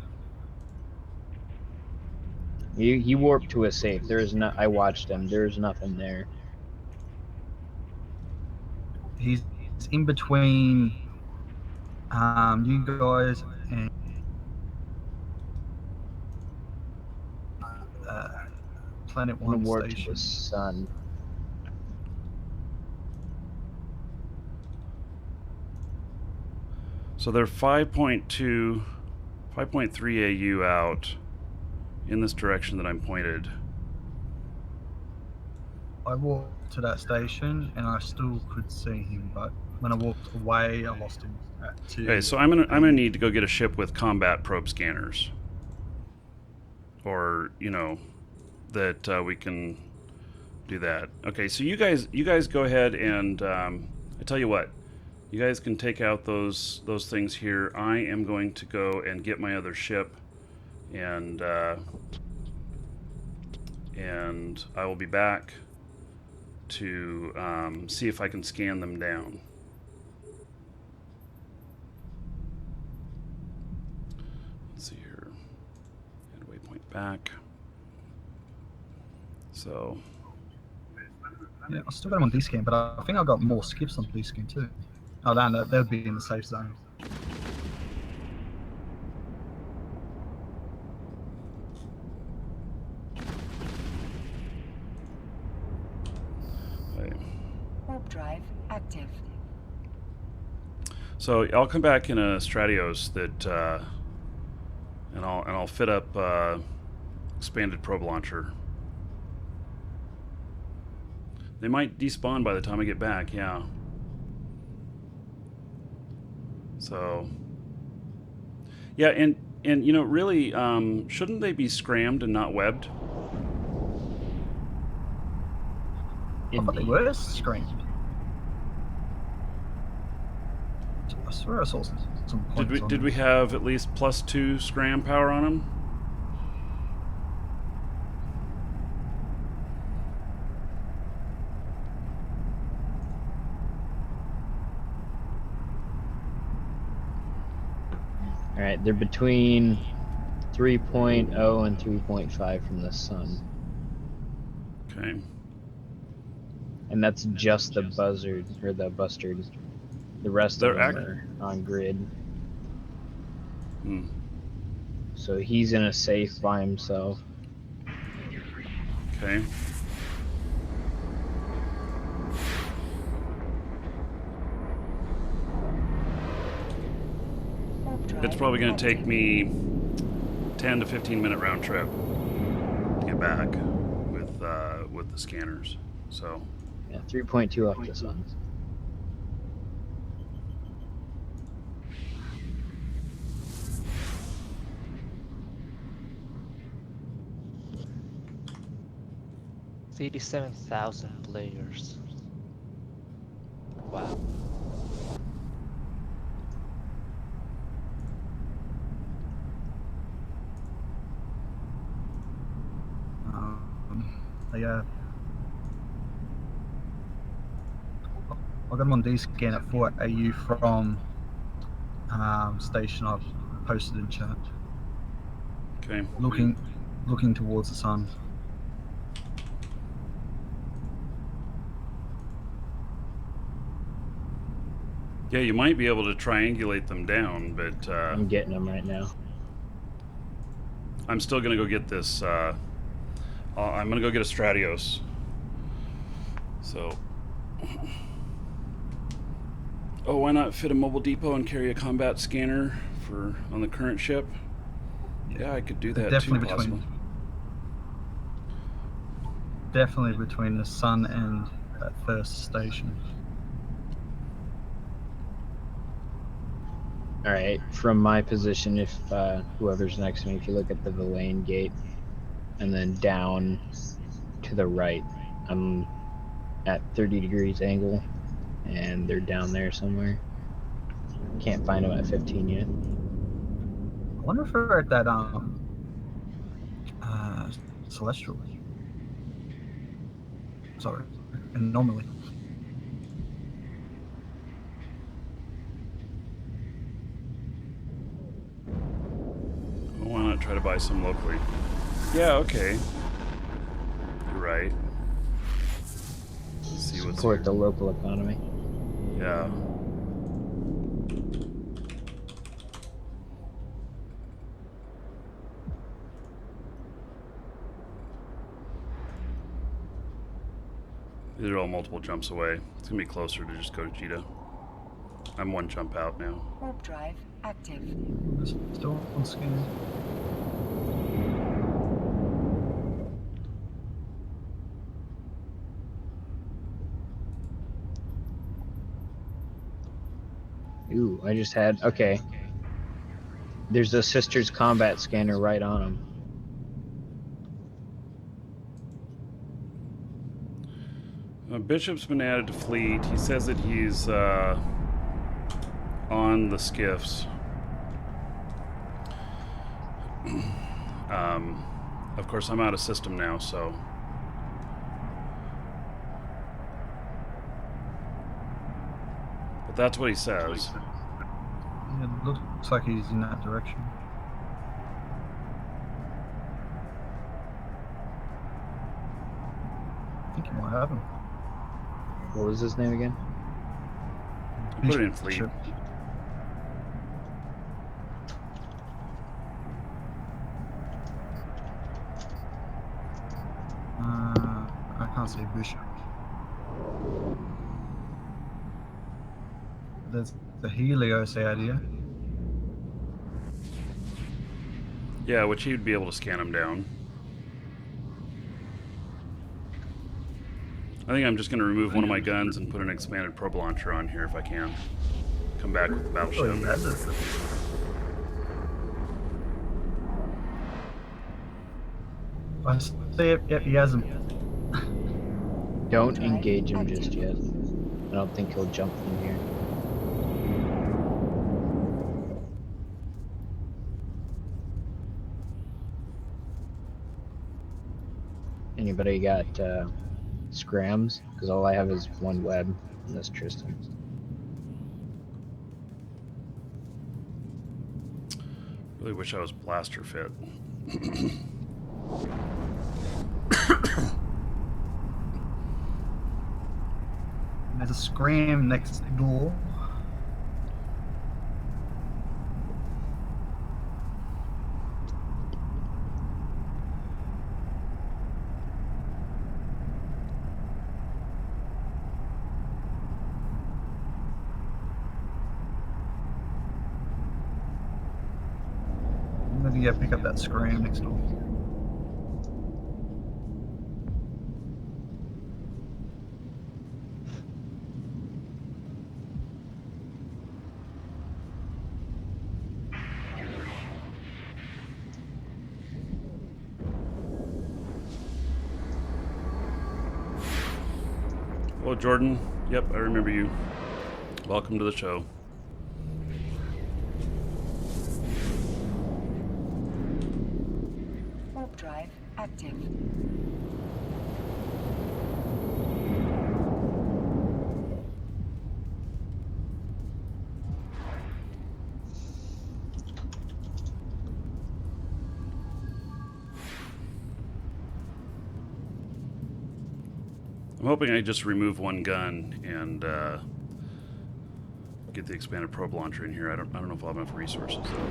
He warped to a safe. There is no. I watched him. There's nothing there. He's in between you guys and Planet I'm gonna One warp to station. the sun. So they're 5.2, 5.3 AU out in this direction that I'm pointed. I walked to that station and I still could see him, but when I walked away, I lost him at 2. Okay, so I'm gonna need to go get a ship with combat probe scanners, or you know, that we can do that. Okay, so you guys go ahead and I tell you what, you guys can take out those things here. I am going to go and get my other ship, and I will be back to see if I can scan them down. Let's see here. Add waypoint back. So. Yeah, I still got him on D-scan, but I think I got more skips on D-scan too. Oh, no, they'll be in the safe zone. Warp drive active. So I'll come back in a Stratios that, and I'll fit up expanded probe launcher. They might despawn by the time I get back. Yeah. So. Yeah, and you know, really, shouldn't they be scrammed and not webbed? I thought they were screamed. I swear I saw some points on Did we have at least +2 scram power on them? Alright, they're between 3.0 and 3.5 from the sun. Okay. And that's just the buzzard, or the bustard. The rest of They're them are on grid. Hmm. So he's in a safe by himself. Okay. Warp drive It's probably going to take active. me 10 to 15 minute round trip to get back with the scanners. So. Yeah, 3.2 off the sun. $37,000 players. Wow. They I got them on D scan at 4 AU from station I've posted in chat. Okay. Looking towards the sun. Yeah, you might be able to triangulate them down, but I'm getting them right now. I'm still gonna go get this. I'm gonna go get a Stratios. So, oh, why not fit a mobile depot and carry a combat scanner on the current ship? Yeah, I could do that Definitely too, possibly. Definitely between the sun and that first station. All right, from my position, if whoever's next to me, if you look at the Villain gate and then down to the right, I'm at 30 degrees angle, and they're down there somewhere. Can't find them at 15 yet. I wonder if we're at that celestial. Sorry, anomaly. Well, why not try to buy some locally? Yeah, okay. You're right. Let's see what's Support here. the local economy. Yeah. These are all multiple jumps away. It's gonna be closer to just go to Jita. I'm one jump out now. Warp drive active. Still on scan. Ooh, I just had, okay. There's a Sisters combat scanner right on them. Bishop's been added to fleet. He says that he's on the skiffs. Of course, I'm out of system now, so. But that's what he says. Yeah, it looks like he's in that direction. I think he might have him. What was his name again? I put it in fleet. Bishop. I can't say Bishop. There's the Helios out here. Yeah, which he'd be able to scan him down. I think I'm just going to remove one of my guns and put an expanded probe launcher on here if I can. Come back with the battleship. Oh, yeah, that's it. I see it. Yep, he has him. Don't engage him just yet. I don't think he'll jump from here. Anybody got scrams? Because all I have is one web, and that's Tristan. Really wish I was blaster fit. There's a scram next door. Maybe yeah, pick up that scram next door. Hello, Jordan. Yep, I remember you. Welcome to the show. Warp drive active. I'm hoping I just remove one gun and get the expanded probe launcher in here. I don't know if I'll have enough resources though.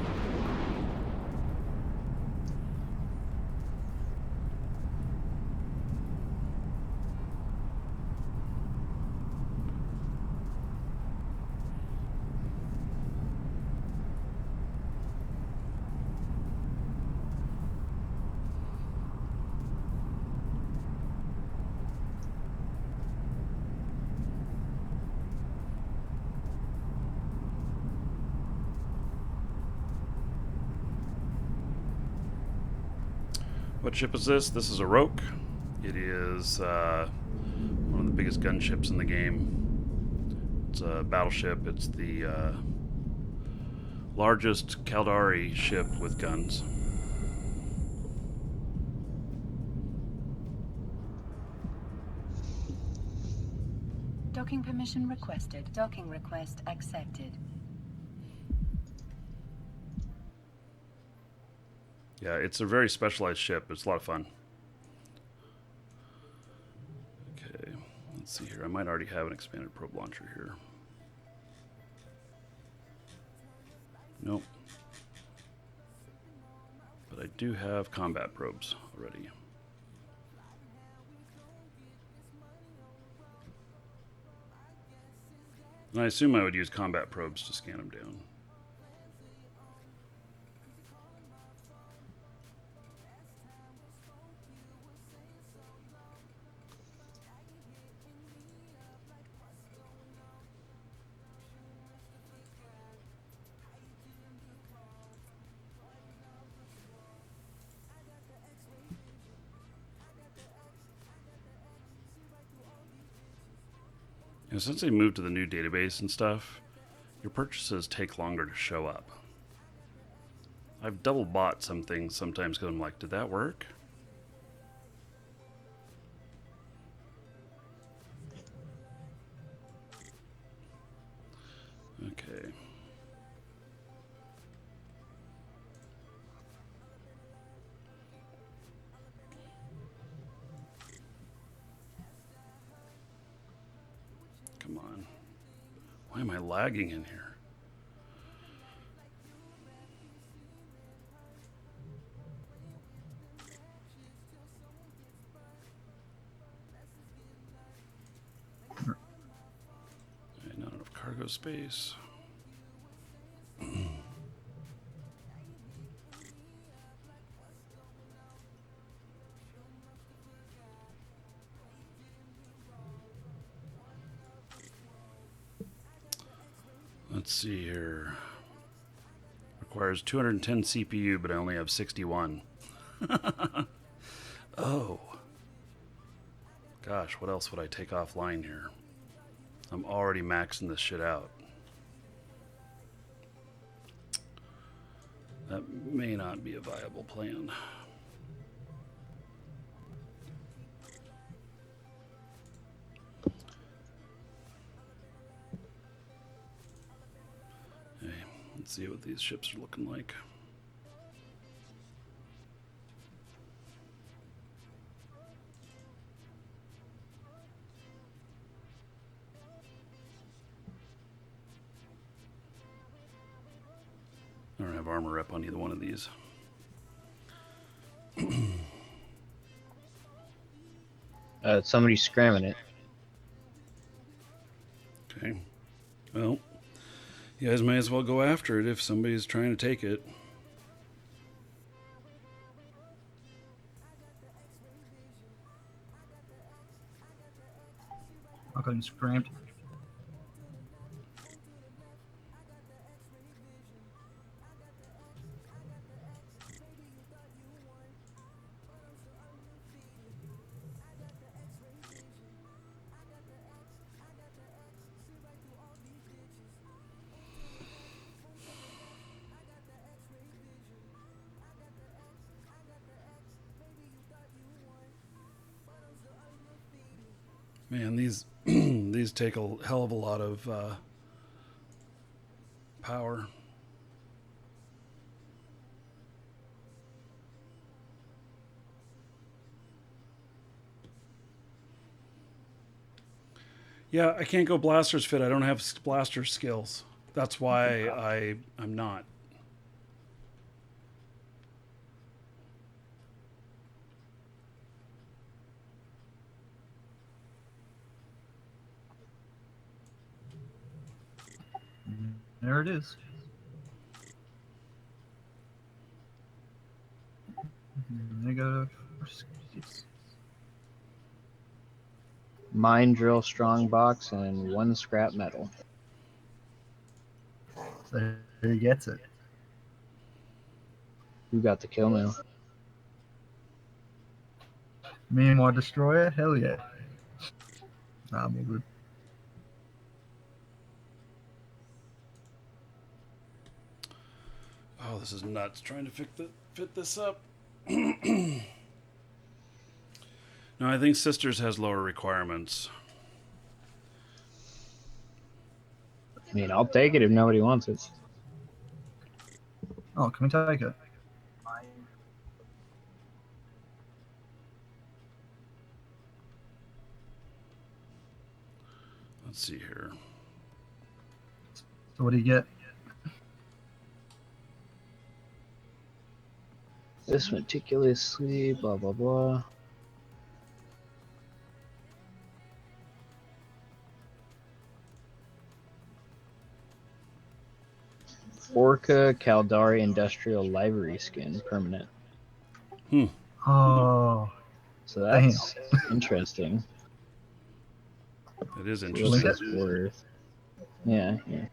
What ship is this? This is a Roke. It is one of the biggest gunships in the game. It's a battleship. It's the largest Caldari ship with guns. Docking permission requested. Docking request accepted. Yeah, it's a very specialized ship. It's a lot of fun. Okay, let's see here. I might already have an expanded probe launcher here. Nope. But I do have combat probes already. And I assume I would use combat probes to scan them down. And since they moved to the new database and stuff, your purchases take longer to show up. I've double bought some things sometimes because I'm like, did that work? Okay. Come on. Why am I lagging in here? Okay, not enough cargo space. Let's see here. Requires 210 CPU, but I only have 61. Oh. Gosh, what else would I take offline here? I'm already maxing this shit out. That may not be a viable plan. Okay, let's see what these ships are looking like. I don't have armor rep on either one of these. Somebody's scramming it. Okay. Well, you guys may as well go after it if somebody's trying to take it. I got him scrammed. Man, these these take a hell of a lot of power. Yeah, I can't go blasters fit. I don't have blaster skills. That's why I'm not. There it is. Negative. Mine drill strong box and 1 scrap metal. So he gets it. Who got the kill now? Me and my destroyer? Hell yeah. Nah, I'm all good. Oh, this is nuts. Trying to fit this up. No, I think Sisters has lower requirements. I mean, I'll take it if nobody wants it. Oh, can we take it? Let's see here. So what do you get? This meticulously, blah, blah, blah. Orca Caldari Industrial Livery Skin, permanent. Oh, So that's interesting. It is What's interesting. this worth? Yeah, yeah.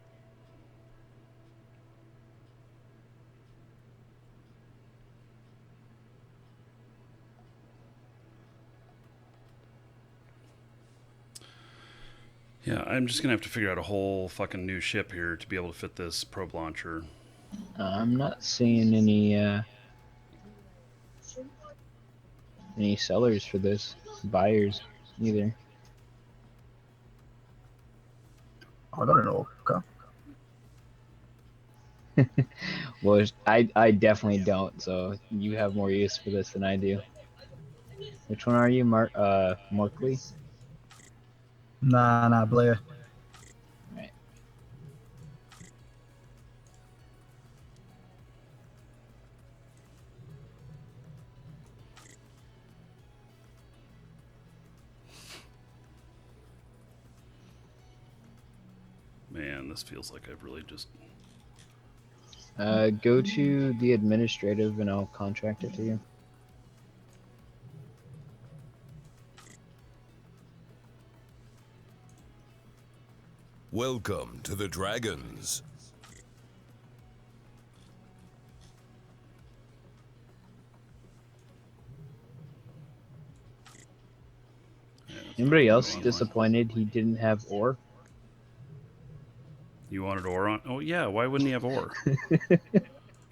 Yeah, I'm just gonna have to figure out a whole fucking new ship here to be able to fit this probe launcher. I'm not seeing any sellers for this, buyers either. I got an orca. Well, I definitely don't. So you have more use for this than I do. Which one are you, Markley? Nah, Blair. Right. Man, this feels like I've really just... Go to the administrative and I'll contract it to you. Welcome to the Dragons. Anybody else disappointed he didn't have ore? You wanted ore on? Oh yeah, why wouldn't he have ore?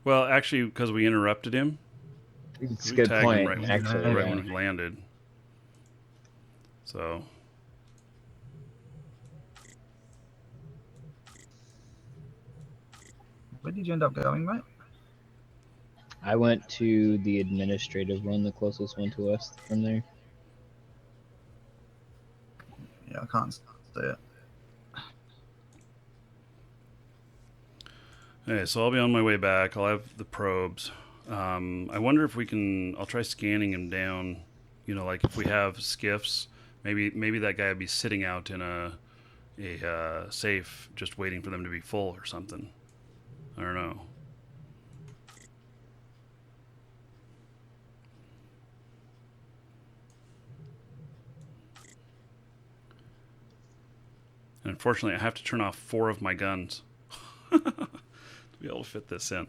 Well, actually, because we interrupted him. It's a We good tagged him point, right, actually. right Yeah. when we landed. So Where did you end up going, mate? I went to the administrative one, the closest one to us from there. Yeah, I can't see it. okay, so I'll be on my way back. I'll have the probes. I wonder if we can. I'll try scanning him down. You know, like if we have skiffs, maybe that guy would be sitting out in a safe, just waiting for them to be full or something. I don't know. And unfortunately, I have to turn off 4 of my guns to be able to fit this in.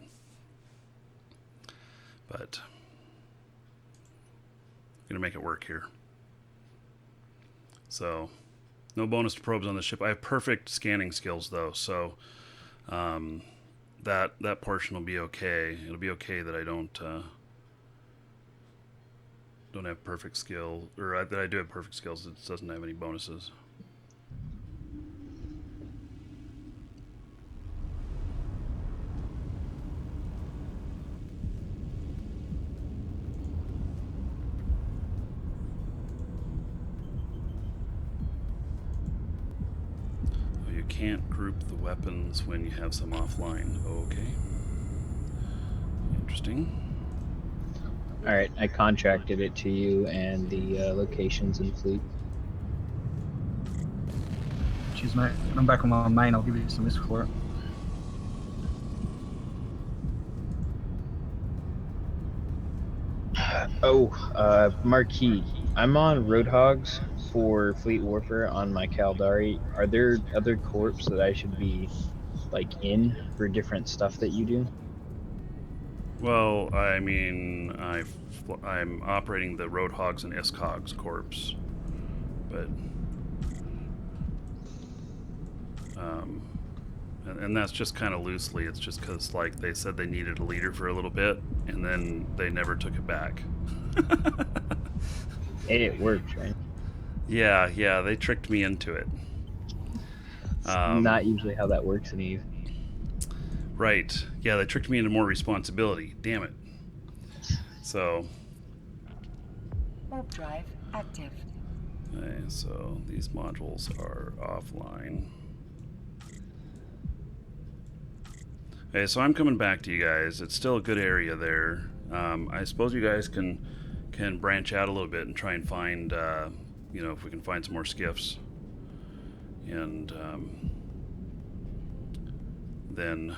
But I'm gonna make it work here. So no bonus to probes on the ship. I have perfect scanning skills though, so that portion will be okay. It'll be okay that I don't have perfect skill, or that I do have perfect skills. It doesn't have any bonuses. can't group the weapons when you have some offline. Okay. Interesting. All right, I contracted it to you and the locations and fleet. Cheers, mate. I'm back on my main. I'll give you some risk for it. Oh, Marquis, I'm on Roadhogs for Fleet Warfare on my Caldari. Are there other corps that I should be like in for different stuff that you do? Well, I mean, I'm operating the Roadhogs and Escogs corps, but and that's just kind of loosely. It's just because like they said they needed a leader for a little bit, and then they never took it back. Hey, it works, right? Yeah, they tricked me into it. Not usually how that works in Eve. Right. Yeah, they tricked me into more responsibility. Damn it. So. Warp drive active. Okay, so these modules are offline. Okay, so I'm coming back to you guys. It's still a good area there. I suppose you guys can branch out a little bit and try and find, you know, if we can find some more skiffs. And then,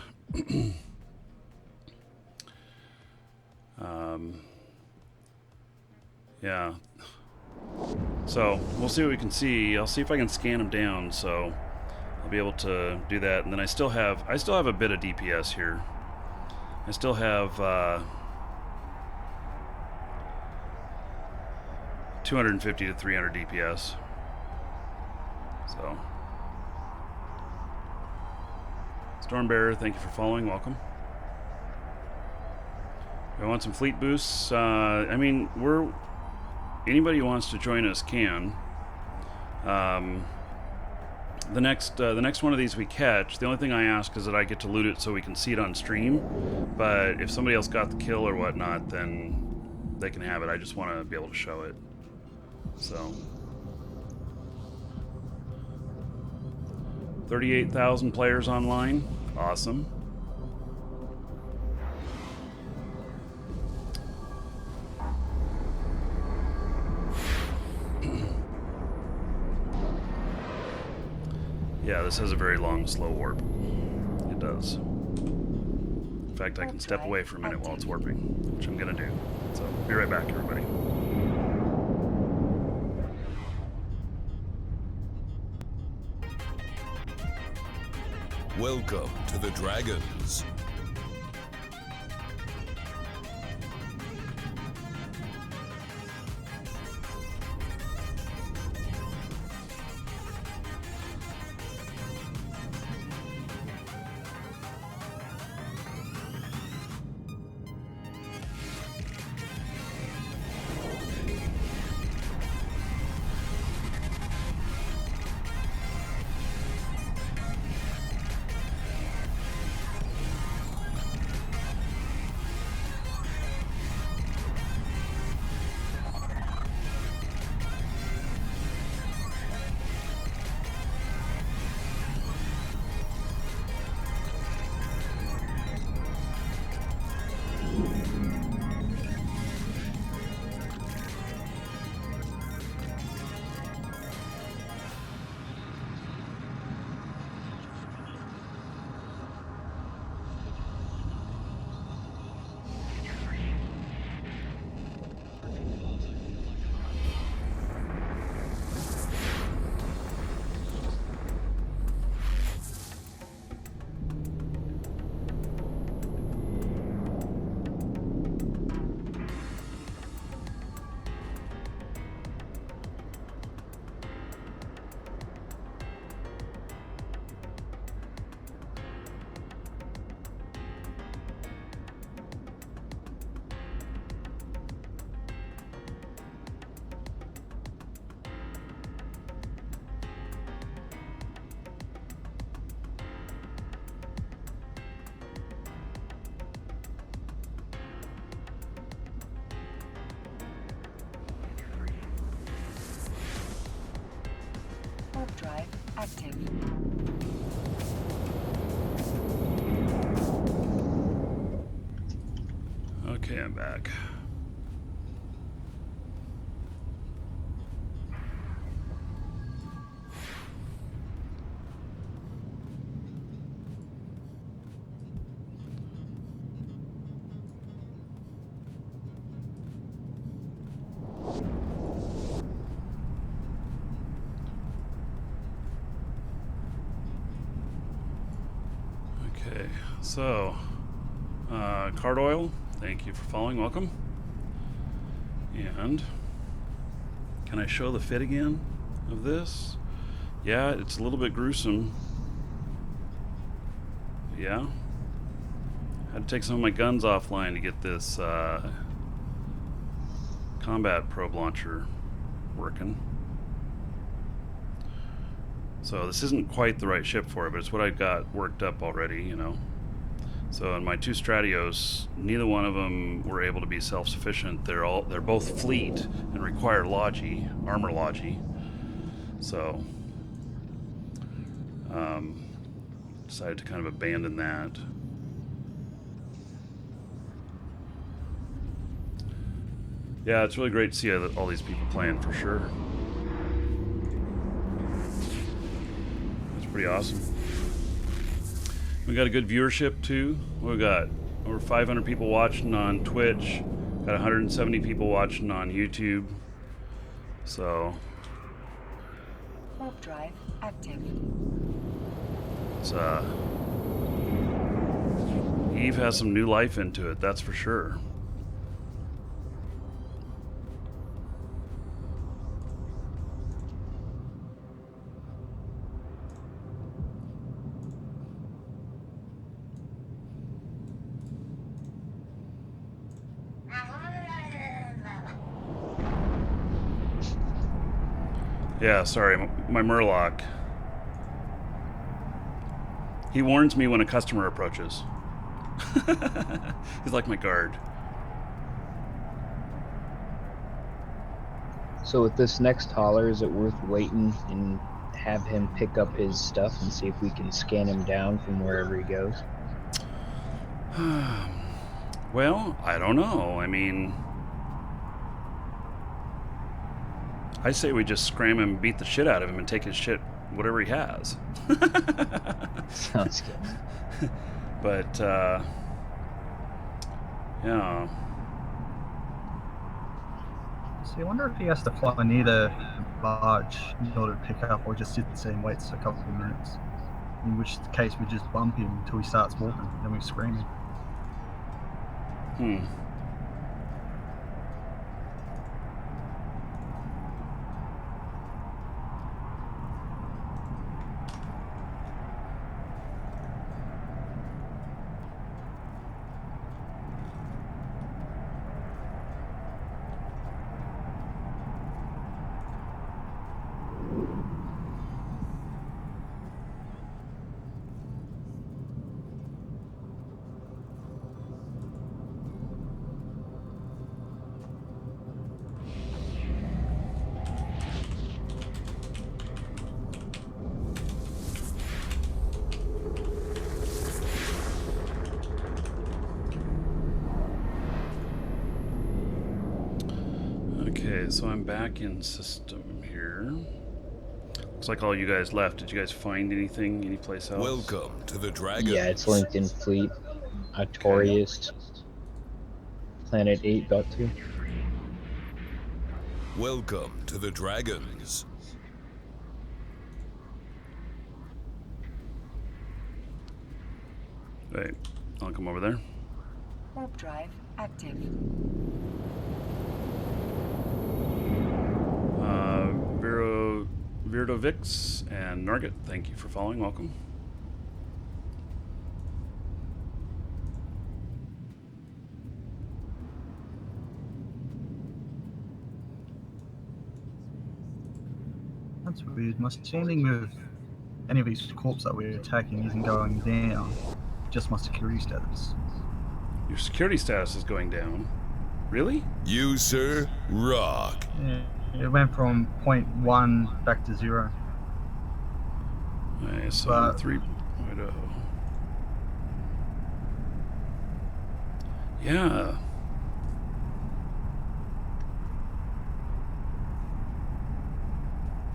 yeah. So we'll see what we can see. I'll see if I can scan them down. So I'll be able to do that. And then I still have a bit of DPS here. I still have 250 to 300 DPS. So Stormbearer, thank you for following. Welcome. I want some fleet boosts. I mean, anybody who wants to join us can. The next one of these we catch, the only thing I ask is that I get to loot it so we can see it on stream. But if somebody else got the kill or whatnot, then they can have it. I just want to be able to show it. So 38,000 players online. Awesome. Yeah, this has a very long, slow warp. It does. In fact, I can step away for a minute while it's warping, which I'm gonna do. So, be right back, everybody. Welcome to the Dragons. Warp drive active. Okay, I'm back. Okay, so card oil, thank you for following. Welcome. And can I show the fit again of this? Yeah, it's a little bit gruesome. Yeah. Had to take some of my guns offline to get this combat probe launcher working. So this isn't quite the right ship for it, but it's what I got worked up already, you know. So in my two Stratios, neither one of them were able to be self-sufficient. They're both fleet and require logi, armor logi. So decided to kind of abandon that. Yeah, it's really great to see all these people playing for sure. It's pretty awesome. We got a good viewership too. We got over 500 people watching on Twitch. Got 170 people watching on YouTube. So Warp drive active. it's Eve has some new life into it, that's for sure. Yeah, sorry, my Murloc. He warns me when a customer approaches. He's like my guard. So with this next hauler, is it worth waiting and have him pick up his stuff and see if we can scan him down from wherever he goes? Well, I don't know. I mean, I say we just scram him, beat the shit out of him, and take his shit, whatever he has. Sounds good. But, yeah. So I wonder if he has to fly near the barge in order to pick up, or just sit there and waits a couple of minutes. In which case we just bump him until he starts walking, then we scream him. Okay, so I'm back in system here. Looks like all you guys left. Did you guys find anything anyplace else? Welcome to the Dragons. Yeah, it's linked in Fleet. Artorias. Planet 8.2. Welcome to the Dragons. Wait, I'll come over there. Warp drive active. Virdovix and Nargit, thank you for following. Welcome. That's weird. My standing of any of these corps that we're attacking isn't going down. Just my security status. Your security status is going down. Really? You, sir, rock. Yeah, it went from 0.1 back to 0. Okay, so But- 3.0. Yeah.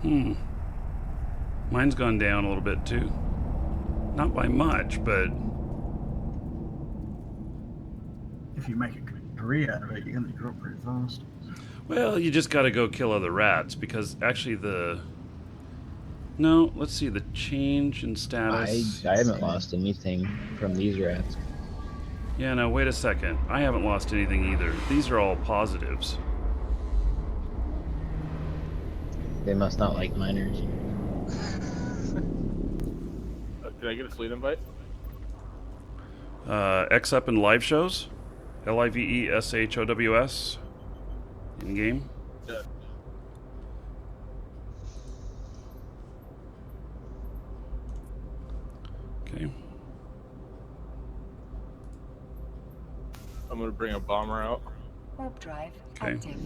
Mine's gone down a little bit too. Not by much, but If you make a career out of it, you're going to drop pretty fast. well, you just got to go kill other rats because actually no, let's see the change in status. I haven't lost anything from these rats. Yeah, no, wait a second. I haven't lost anything either. These are all positives. They must not like miners. Can I get a fleet invite? X up in live shows, LIVESHOWS, in game. Yeah. Okay. I'm gonna bring a bomber out. Warp drive Okay. active.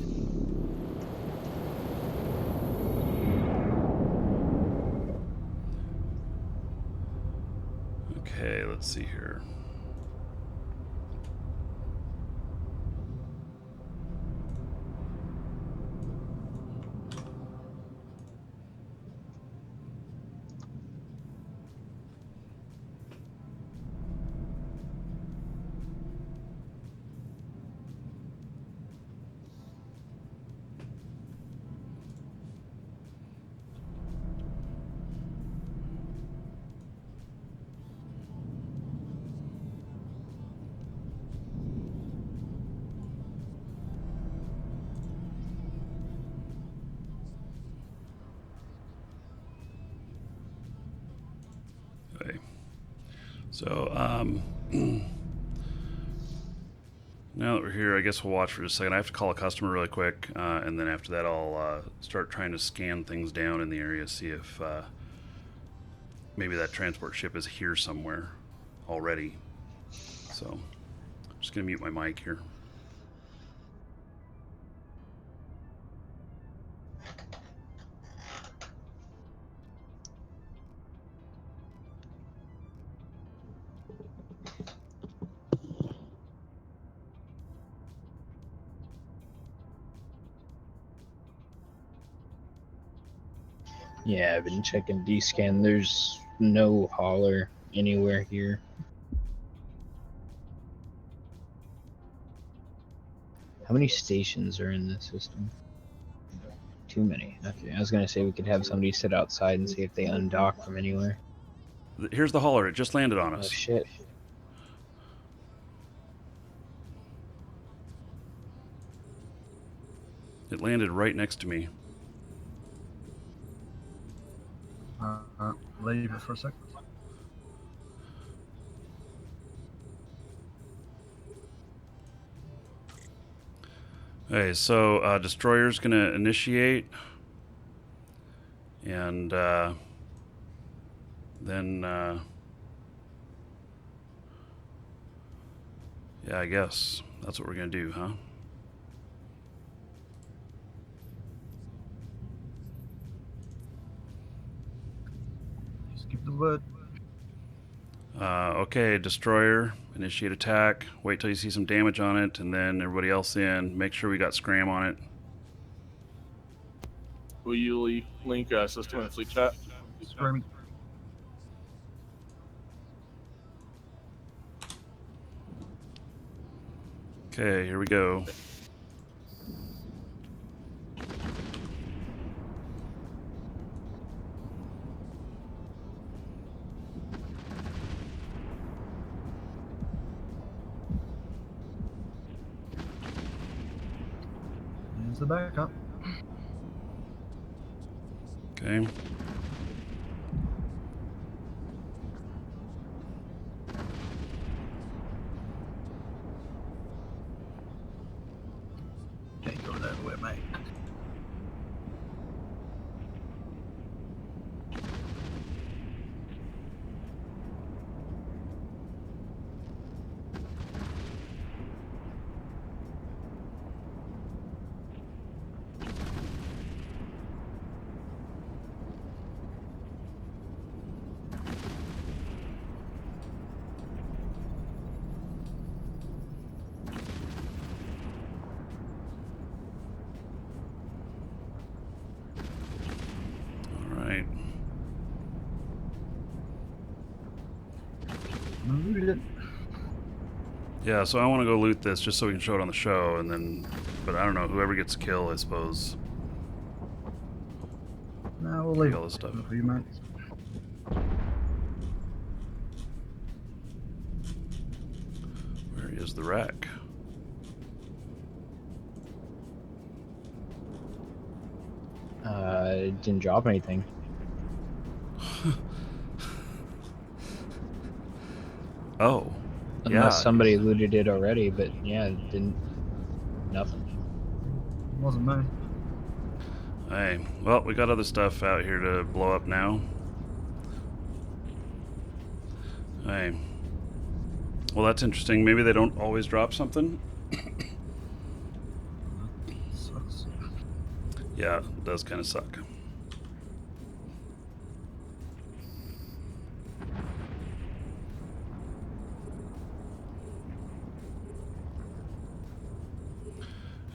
Okay, let's see here. Okay. So, now that we're here, I guess we'll watch for just a second. I have to call a customer really quick, and then after that, I'll start trying to scan things down in the area, see if maybe that transport ship is here somewhere already. So, I'm just gonna mute my mic here. Yeah, I've been checking D-scan. There's no hauler anywhere here. How many stations are in this system? Too many. Okay, I was gonna say we could have somebody sit outside and see if they undock from anywhere. Here's the hauler. It just landed on Oh us. shit. It landed right next to me. Leave it for a sec. Okay, so destroyer's gonna initiate, and then yeah, I guess that's what we're gonna do, huh? Just give the word. Okay, destroyer, initiate attack. Wait till you see some damage on it, and then everybody else in. Make sure we got scram on it. Will you link system and fleet chat? Screaming. Okay, here we go. Here's the backup. Okay. Can't go that way, mate. Yeah, so I want to go loot this just so we can show it on the show, and then, but I don't know, whoever gets a kill, I suppose. No, we'll leave all it this stuff. for you, mate. Where is the rack? It didn't drop anything. Oh. Unless Yeah. somebody looted it already, but yeah, it didn't. Nothing. Wasn't me. Hey, well, we got other stuff out here to blow up now. Hey. Well, that's interesting. Maybe they don't always drop something. Sucks. Yeah, it does kind of suck.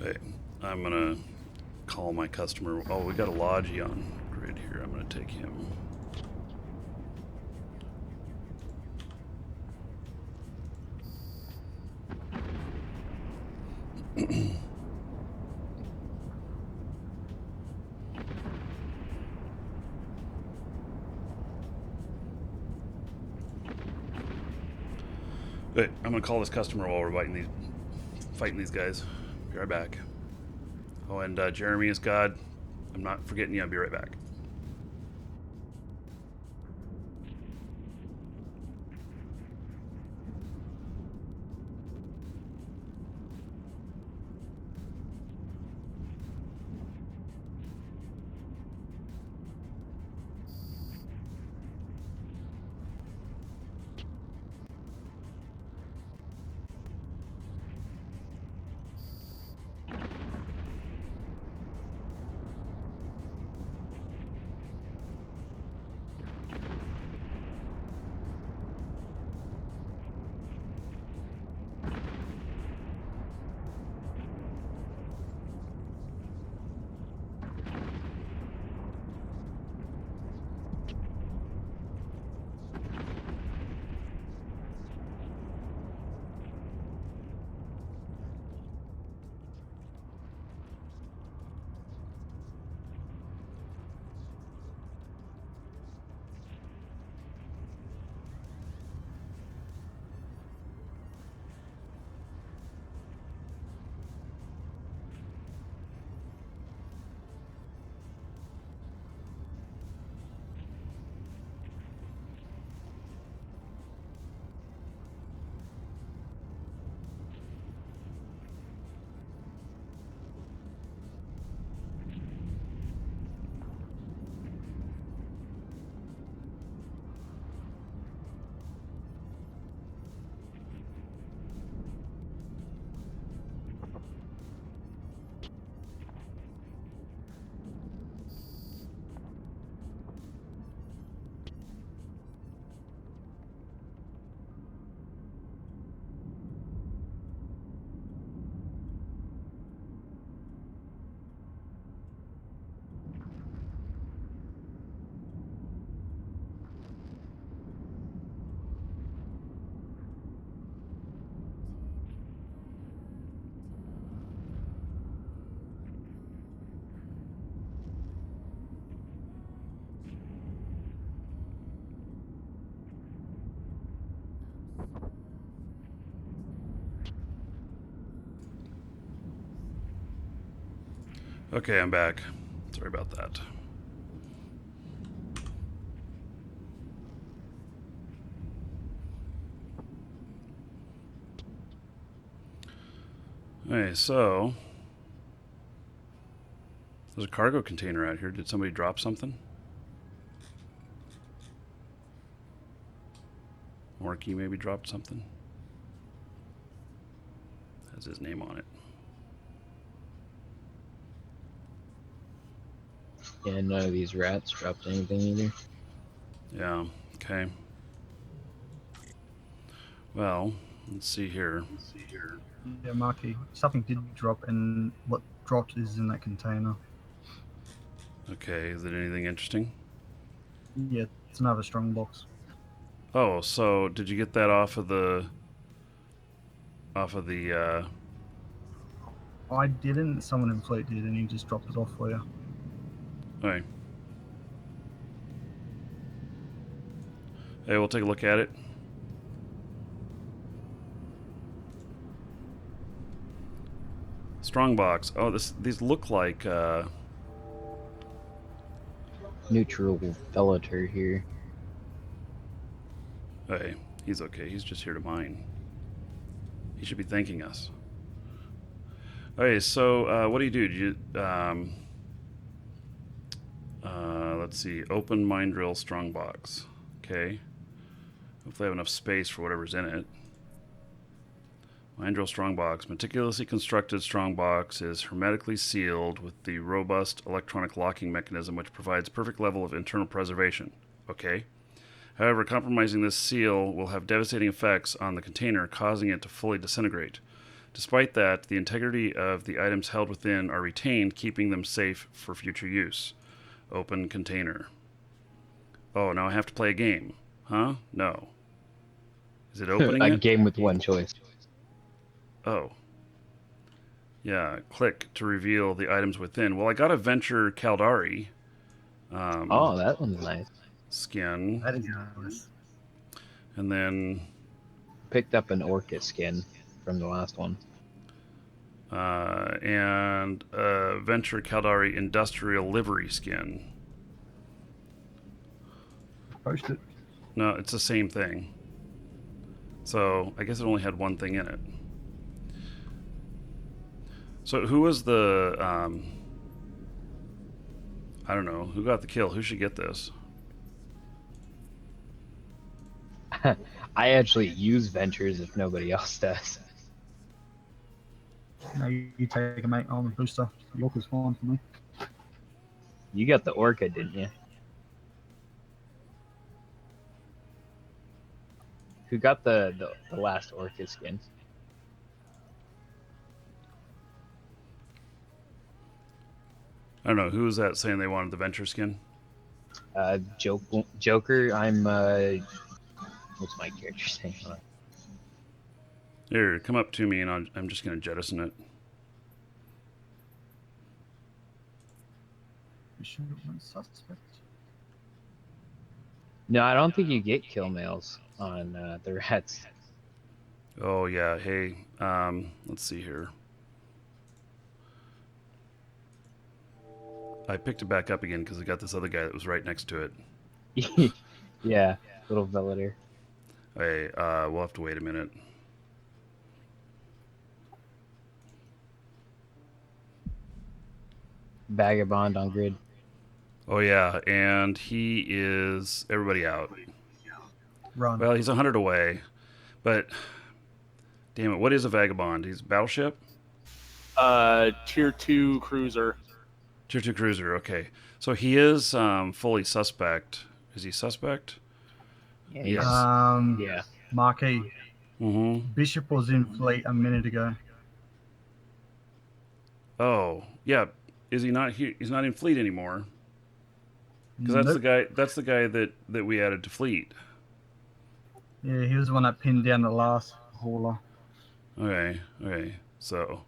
Hey, I'm gonna call my customer. Oh, we got a Logi on grid here. I'm gonna take him. Hey, I'm gonna call this customer while we're fighting these guys. Be right back. Oh, and Jeremy is God. I'm not forgetting you. I'll be right back. Okay, I'm back. Sorry about that. Okay, so there's a cargo container out here. Did somebody drop something? Morky maybe dropped something. Has his name on it. Yeah, none of these rats dropped anything either. Yeah, okay. Well, let's see here. Yeah, Marky. Something did drop, and what dropped is in that container. Okay, is it anything interesting? Yeah, it's another strong box. Oh, so did you get that off of the off of the. I didn't. Someone in fleet did, and he just dropped it off for you. Okay. Hey, we'll take a look at it. Strongbox. Oh, these look like. Neutral velator here. Hey, he's okay. He's just here to mine. He should be thanking us. Okay, so what do? Do you, let's see. Open mine drill strongbox. Okay. Hopefully I have enough space for whatever's in it. Mine drill strongbox. Meticulously constructed strongbox is hermetically sealed with the robust electronic locking mechanism which provides perfect level of internal preservation. Okay. However, compromising this seal will have devastating effects on the container, causing it to fully disintegrate. Despite that, the integrity of the items held within are retained, keeping them safe for future use. Open container. Oh, now I have to play a game. Huh? No. Is it opening A it? game with one choice. Oh. Yeah, click to reveal the items within. Well, I got a Venture Caldari. Oh, that one's nice. Skin. That is nice. And then Picked up an Orca skin from the last one. and Venture Caldari Industrial Livery Skin. Post it. No, it's the same thing. So I guess it only had one thing in it. So who was the I don't know, who got the kill? Who should get this? I actually use Ventures if nobody else does. No, you take a mate on the booster. York was fine for me. You got the Orca, didn't you? Who got the last Orca skin? I don't know, who was that saying they wanted the Venture skin? Joker. I'm what's my character's name? Here, come up to me and I'm just going to jettison it. You sure it was suspect? No, I don't think you get kill mails on the rats. Oh yeah, hey, let's see here. I picked it back up again because I got this other guy that was right next to it. Yeah, little velator. Hey, we'll have to wait a minute. Vagabond on grid. Oh yeah, and he is everybody out. Run. Well, he's 100 away, but damn it, what is a vagabond? He's a battleship? Tier 2 cruiser. Tier 2 cruiser, okay. So he is fully suspect. Is he suspect? Yeah. Yes. Yeah. Marquis. Mm-hmm. Bishop was in fleet a minute ago. Oh, yeah. Is he not here? He's not in fleet anymore. Because that's Nope. the guy. That's the guy that we added to fleet. Yeah, he was the one that pinned down the last hauler. Okay. Okay. So,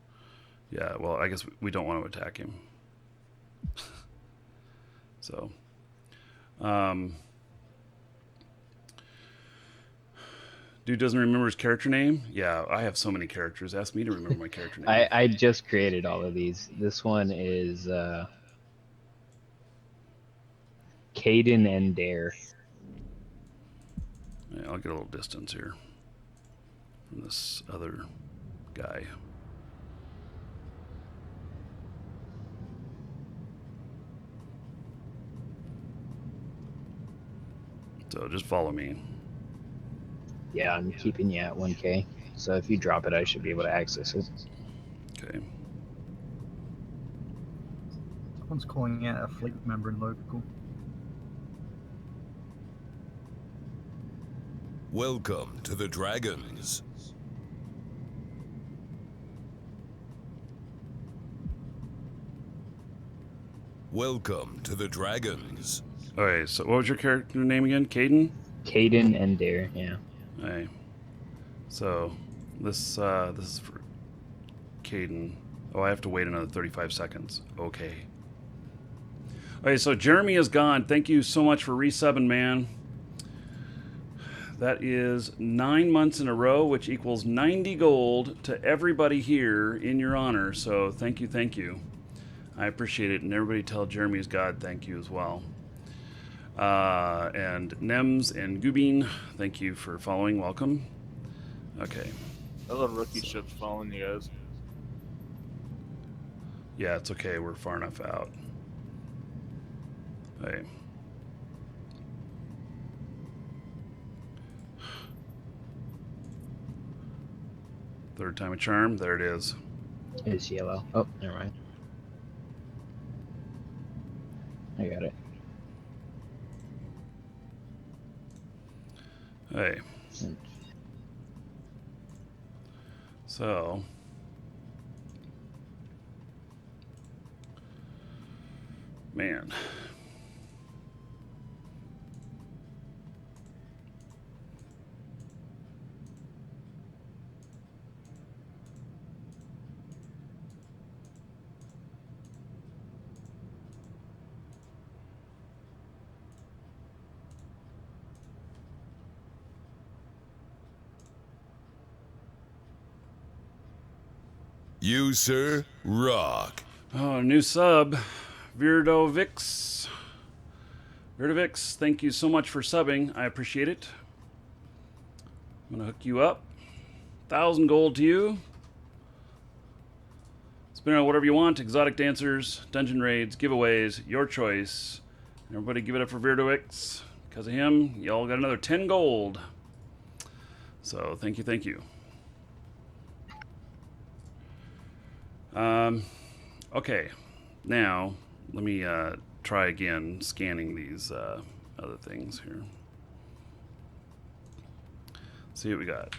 yeah. Well, I guess we don't want to attack him. So, dude doesn't remember his character name. Yeah, I have so many characters. Ask me to remember my character name. I just created all of these. This one is Caden and Dare. Yeah, I'll get a little distance here from this other guy. So just follow me. Yeah, I'm keeping you at 1K. So if you drop it, I should be able to access it. Okay. Someone's calling out a fleet member in local. Welcome to the Dragons. Welcome to the Dragons. Okay, so what was your character name again? Caden? Caden and Dare, yeah. Hey. So, This is for Caden. Oh, I have to wait another 35 seconds. Okay. Okay, so Jeremy is gone. Thank you so much for resubbing, man. That is 9 months in a row, which equals 90 gold to everybody here in your honor. So thank you, thank you. I appreciate it. And everybody tell Jeremy's God thank you as well. And Nems and Gubin, thank you for following. Welcome. Okay. I love rookie ships following you guys. Yeah, it's okay. We're far enough out. Hey. Third time a charm. There it is. It's yellow. Oh, never mind. I got it. Hey. So. Man. You, sir, rock. Oh, new sub. Virdovix. Virdovix, thank you so much for subbing. I appreciate it. I'm going to hook you up. 1,000 gold to you. Spin out whatever you want. Exotic dancers, dungeon raids, giveaways, your choice. Everybody give it up for Virdovix. Because of him, y'all got another 10 gold. So thank you, thank you. Okay, now let me try again scanning these other things here. See what we got.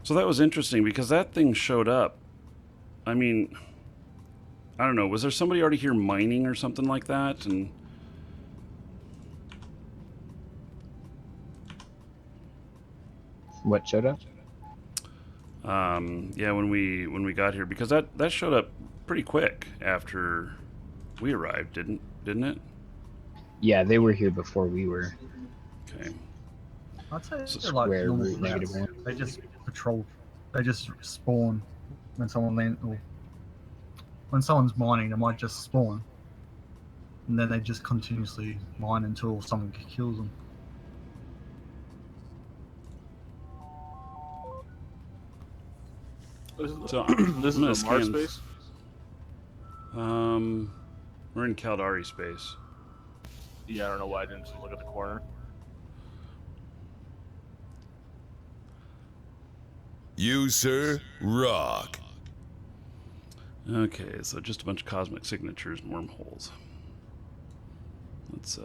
So that was interesting because that thing showed up. I mean, I don't know. Was there somebody already here mining or something like that? And What showed up? yeah, when we got here, because that showed up pretty quick after we arrived, didn't it? Yeah, they were here before we were. Okay. I'd say So they're like square normal root negative routes. one. They just patrol. They just spawn when someone land or when someone's mining. They might just spawn, and then they just continuously mine until someone kills them. So This I'm gonna is a Mars scan- space. We're in Caldari space. Yeah, I don't know why I didn't just look at the corner. You, sir, rock. Okay, so just a bunch of cosmic signatures and wormholes. Let's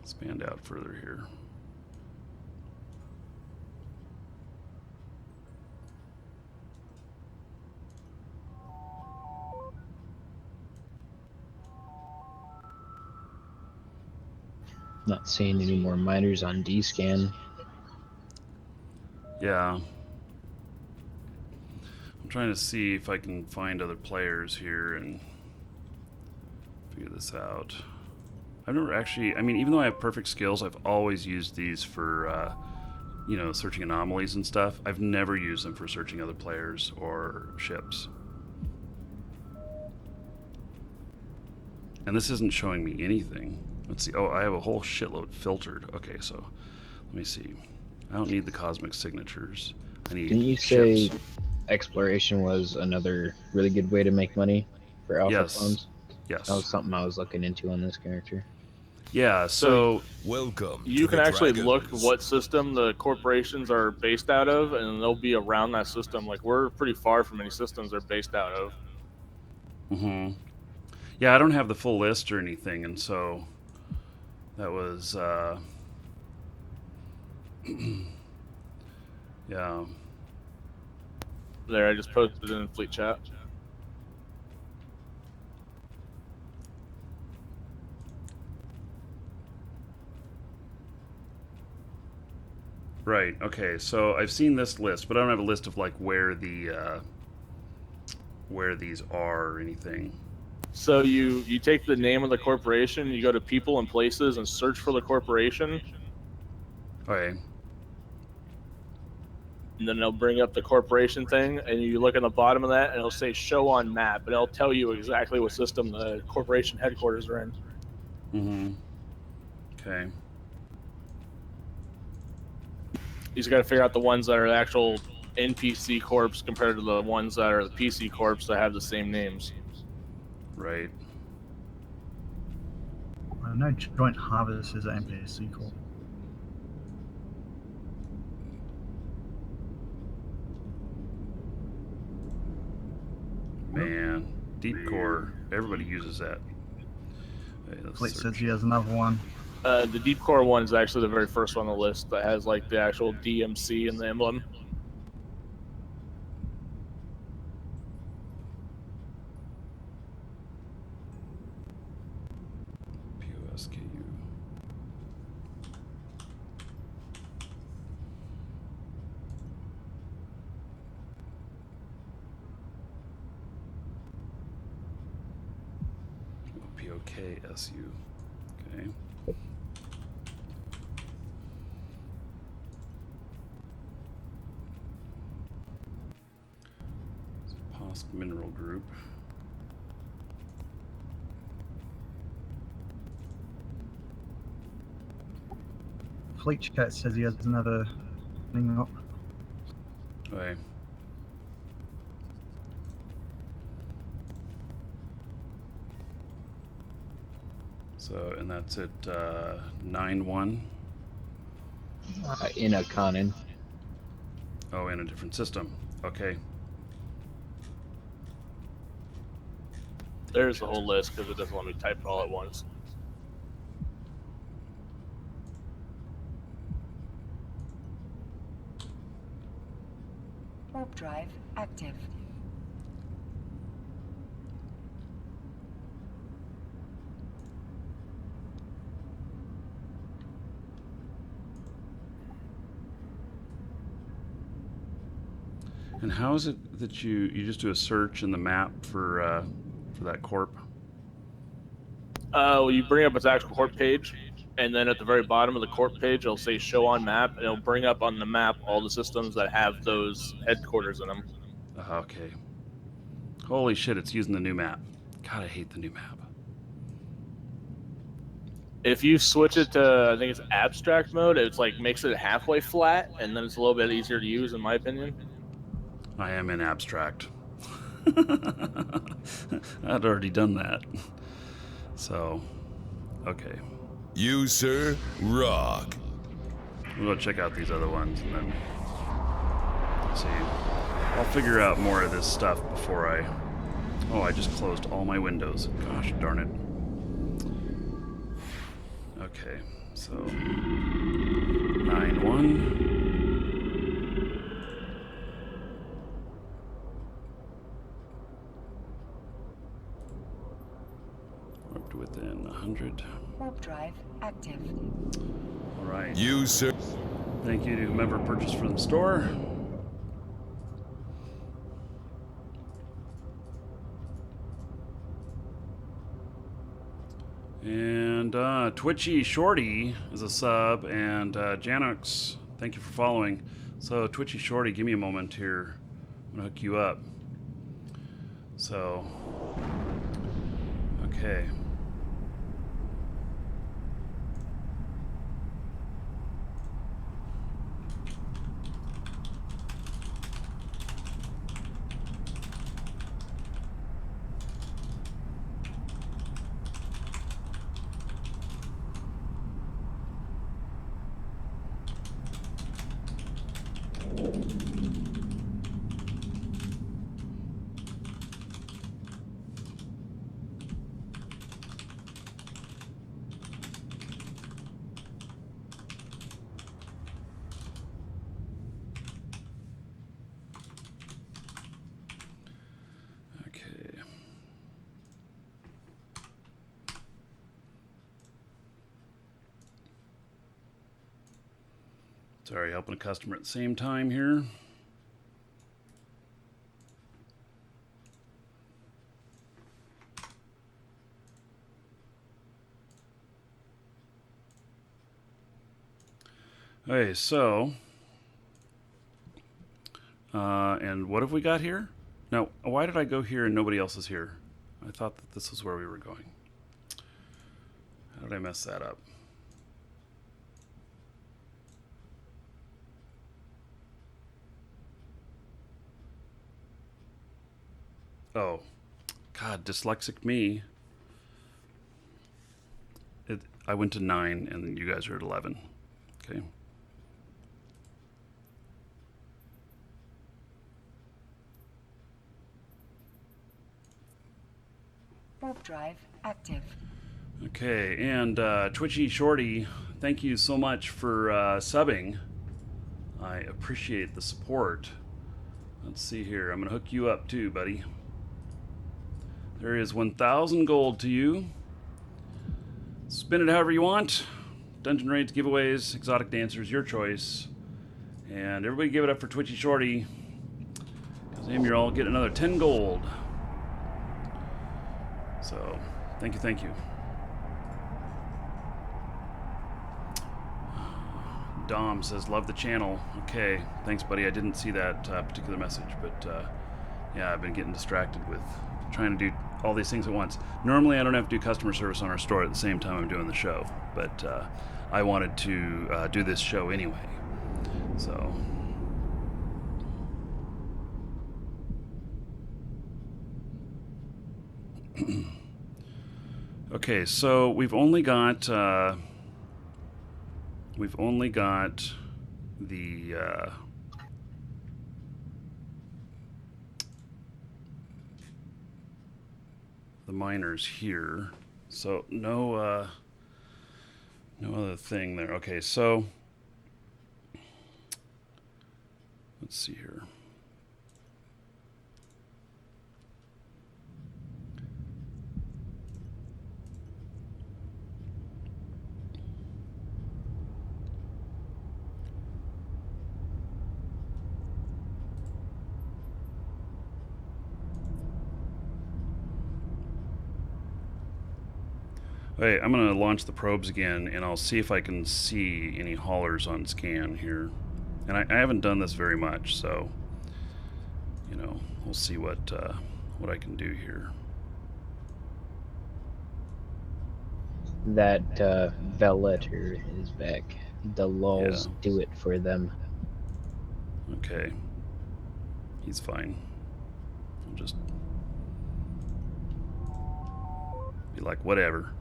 expand out further here. Not seeing any more miners on D-scan. Yeah. I'm trying to see if I can find other players here and figure this out. I've never actually, I mean, even though I have perfect skills, I've always used these for, you know, searching anomalies and stuff. I've never used them for searching other players or ships. And this isn't showing me anything. Let's see. Oh, I have a whole shitload filtered. Okay, so let me see. I don't need the cosmic signatures. I need Didn't you say ships. exploration was another really good way to make money for alpha Yes. clones? Yes. That was something I was looking into on this character. Yeah, so Welcome. You to can the actually Dragons. look what system the corporations are based out of, and they'll be around that system. Like, we're pretty far from any systems they're based out of. yeah, I don't have the full list or anything, and so that was Yeah. There, I just posted it in fleet chat. Right. Okay. So I've seen this list, but I don't have a list of like where these are or anything. So you take the name of the corporation, you go to people and places and search for the corporation, Okay. and then it'll bring up the corporation thing, and you look in the bottom of that, and it'll say show on map, and it'll tell you exactly what system the corporation headquarters are in. Mm-hmm. Okay. You just got to figure out the ones that are the actual NPC corps compared to the ones that are the PC corps that have the same names. Right. I know Joint Harvest is an NPC call. Man, deep core. Everybody uses that. Okay, let's Fleet search. says he has another one. The deep core one is actually the very first one on the list that has like the actual DMC in the emblem. POSKU. POKSU. Okay. Posk Mineral Group. Fleet chat says he has another thing up. Okay. So, and that's at 9-1. In a Conan. Oh, in a different system. Okay. There's the whole list because it doesn't let me type it all at once. Warp drive active. And how is it that you just do a search in the map for that corp? Well, you bring up its actual corp page, and then at the very bottom of the corp page, it'll say show on map, and it'll bring up on the map all the systems that have those headquarters in them. Okay. Holy shit! It's using the new map. God, I hate the new map. If you switch it to, I think it's abstract mode, it's like makes it halfway flat, and then it's a little bit easier to use, in my opinion. I am in abstract. I'd already done that. So, okay. User rock. We'll go check out these other ones and then see. I'll figure out more of this stuff before I... Oh, I just closed all my windows. Gosh darn it. Okay, so 9-1. Up to within 100. Warp drive active. All right. User. Thank you to whomever purchased from the store. And Twitchy Shorty is a sub, and Janux, thank you for following. So Twitchy Shorty, give me a moment here. I'm gonna hook you up. So, okay. Sorry, helping a customer at the same time here. Okay, so, and what have we got here? Now, why did I go here and nobody else is here? I thought that this was where we were going. How did I mess that up? Oh, God, dyslexic me. I went to 9 and you guys are at 11. Okay. Warp drive active. Okay, and Twitchy Shorty, thank you so much for subbing. I appreciate the support. Let's see here. I'm going to hook you up too, buddy. There is 1,000 gold to you. Spin it however you want. Dungeon raids, giveaways, exotic dancers, your choice. And everybody give it up for Twitchy Shorty. Because him, you're all getting another 10 gold. So, thank you, thank you. Dom says, love the channel. Okay, thanks, buddy. I didn't see that particular message, but yeah, I've been getting distracted with trying to do all these things at once. Normally, I don't have to do customer service on our store at the same time I'm doing the show, but I wanted to do this show anyway. So... Okay, so we've only got the miners here, so no other thing there. Okay, so let's see here. Hey, I'm going to launch the probes again, and I'll see if I can see any haulers on scan here. And I haven't done this very much, so, you know, we'll see what I can do here. That Veletter is back. The lulls do it for them. Okay. He's fine. I'll just be like, whatever.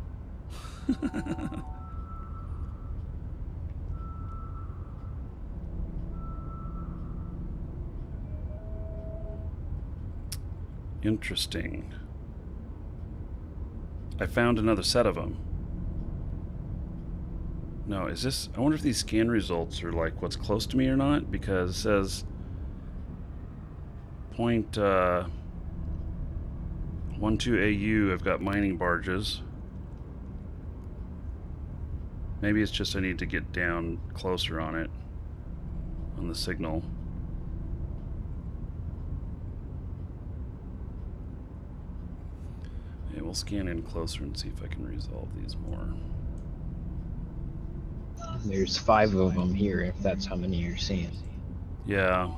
Interesting. I found another set of them. No, is this... I wonder if these scan results are like what's close to me or not, because it says point 12 AU, I've got mining barges. Maybe it's just I need to get down closer on it, on the signal. Okay, we'll scan in closer and see if I can resolve these more. There's 5 of them here, if that's how many you're seeing. Yeah.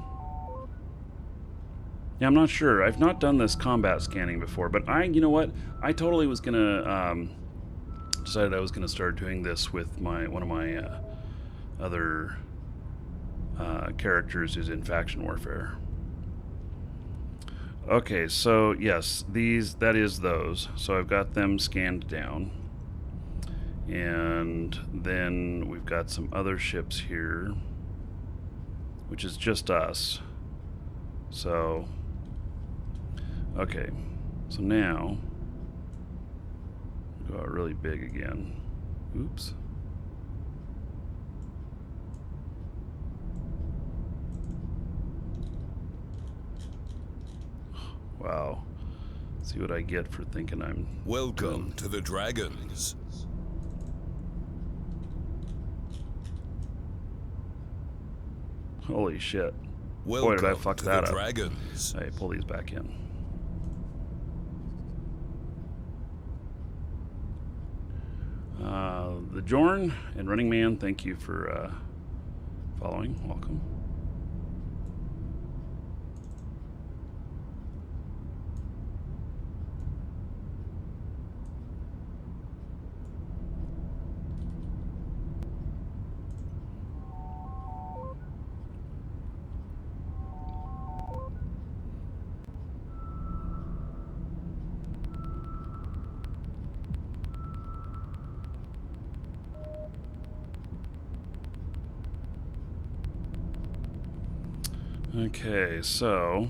Yeah, I'm not sure. I've not done this combat scanning before, but you know what? I totally was gonna, decided I was gonna start doing this with one of my other characters who's in faction warfare. Okay, so yes, that is those. So I've got them scanned down. And then we've got some other ships here, which is just us. So, okay, so now, go out really big again. Oops. Wow. See what I get for thinking I'm... Welcome to the Dragons. 'Cause Holy shit. Welcome did I fuck to that the up. Dragons. Hey, pull these back in. The Jorn and Running Man, thank you for following. Welcome. Okay, so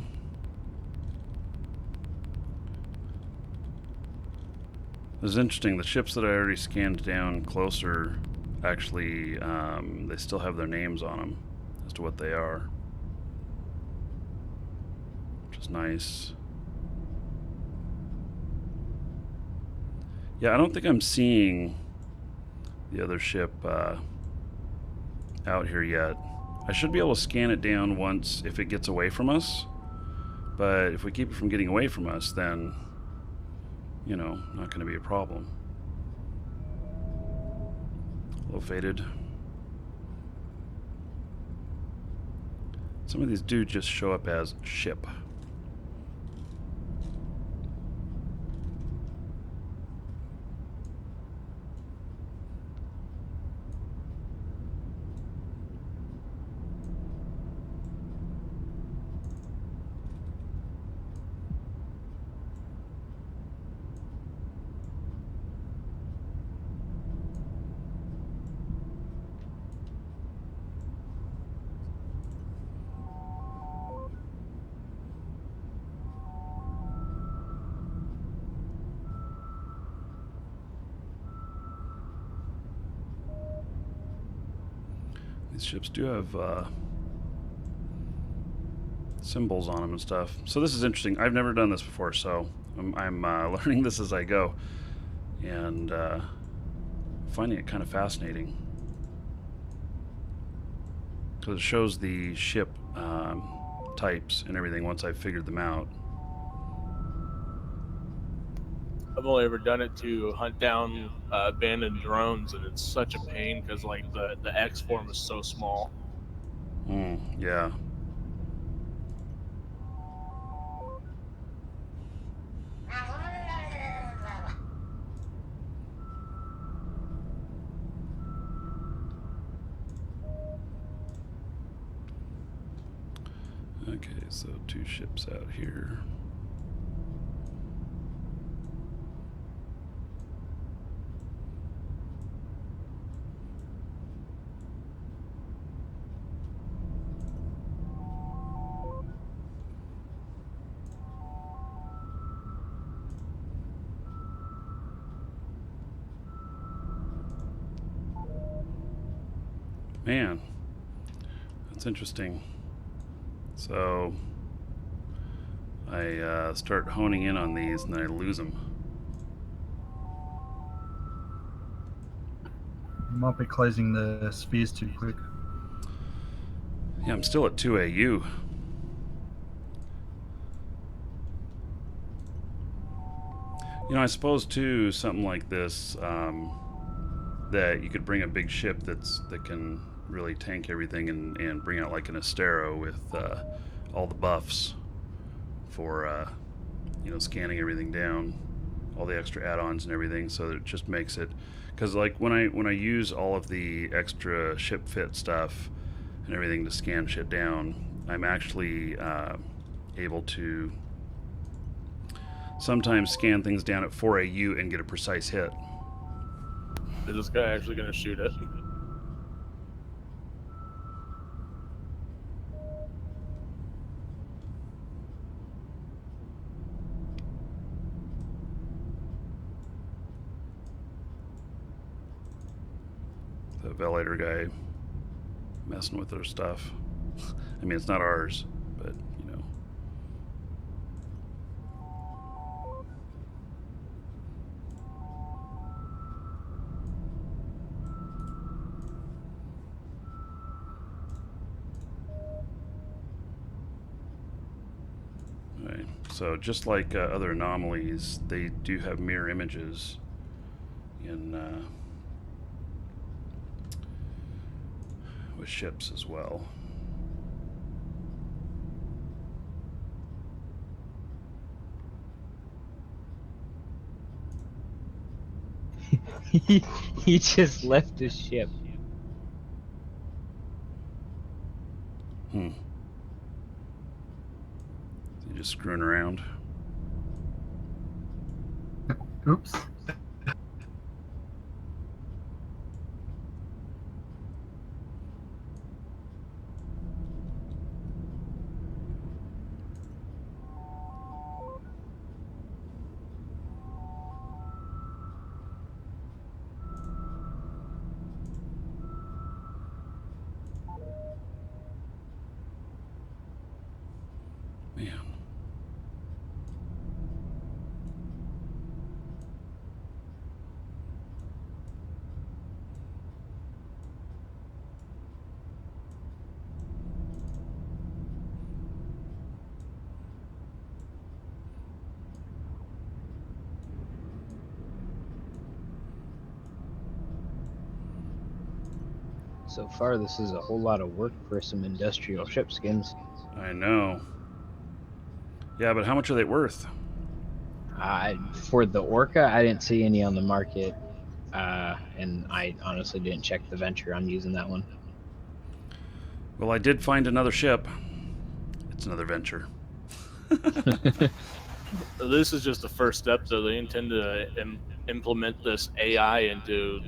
this is interesting. The ships that I already scanned down closer, actually, they still have their names on them as to what they are, which is nice. Yeah, I don't think I'm seeing the other ship out here yet. I should be able to scan it down once if it gets away from us, but if we keep it from getting away from us, then, you know, not going to be a problem. A little faded. Some of these do just show up as ship. These ships do have symbols on them and stuff. So this is interesting. I've never done this before, so I'm learning this as I go, and finding it kind of fascinating because it shows the ship types and everything once I've figured them out. I've only ever done it to hunt down abandoned drones, and it's such a pain because like the X form is so small. Yeah. Okay, so 2 ships out here. Man, that's interesting. So I start honing in on these and then I lose them. You might be closing the spheres too quick. Yeah, I'm still at 2 AU. You know, I suppose too, something like this, that you could bring a big ship that can really tank everything and bring out like an Astero with all the buffs for you know, scanning everything down, all the extra add-ons and everything, so that it just makes it, because like when I use all of the extra ship fit stuff and everything to scan shit down, I'm actually able to sometimes scan things down at 4 AU and get a precise hit. Is this guy actually going to shoot it? The velator guy messing with their stuff. I mean, it's not ours, but you know. So just like other anomalies, they do have mirror images in with ships as well. He just left his ship. Hmm. You just screwing around. Oops. Man. So far, this is a whole lot of work for some industrial ship skins. I know. Yeah, but how much are they worth? For the Orca, I didn't see any on the market, and I honestly didn't check the Venture on using that one. Well, I did find another ship. It's another venture. This is just the first step, though. They intend to implement this AI into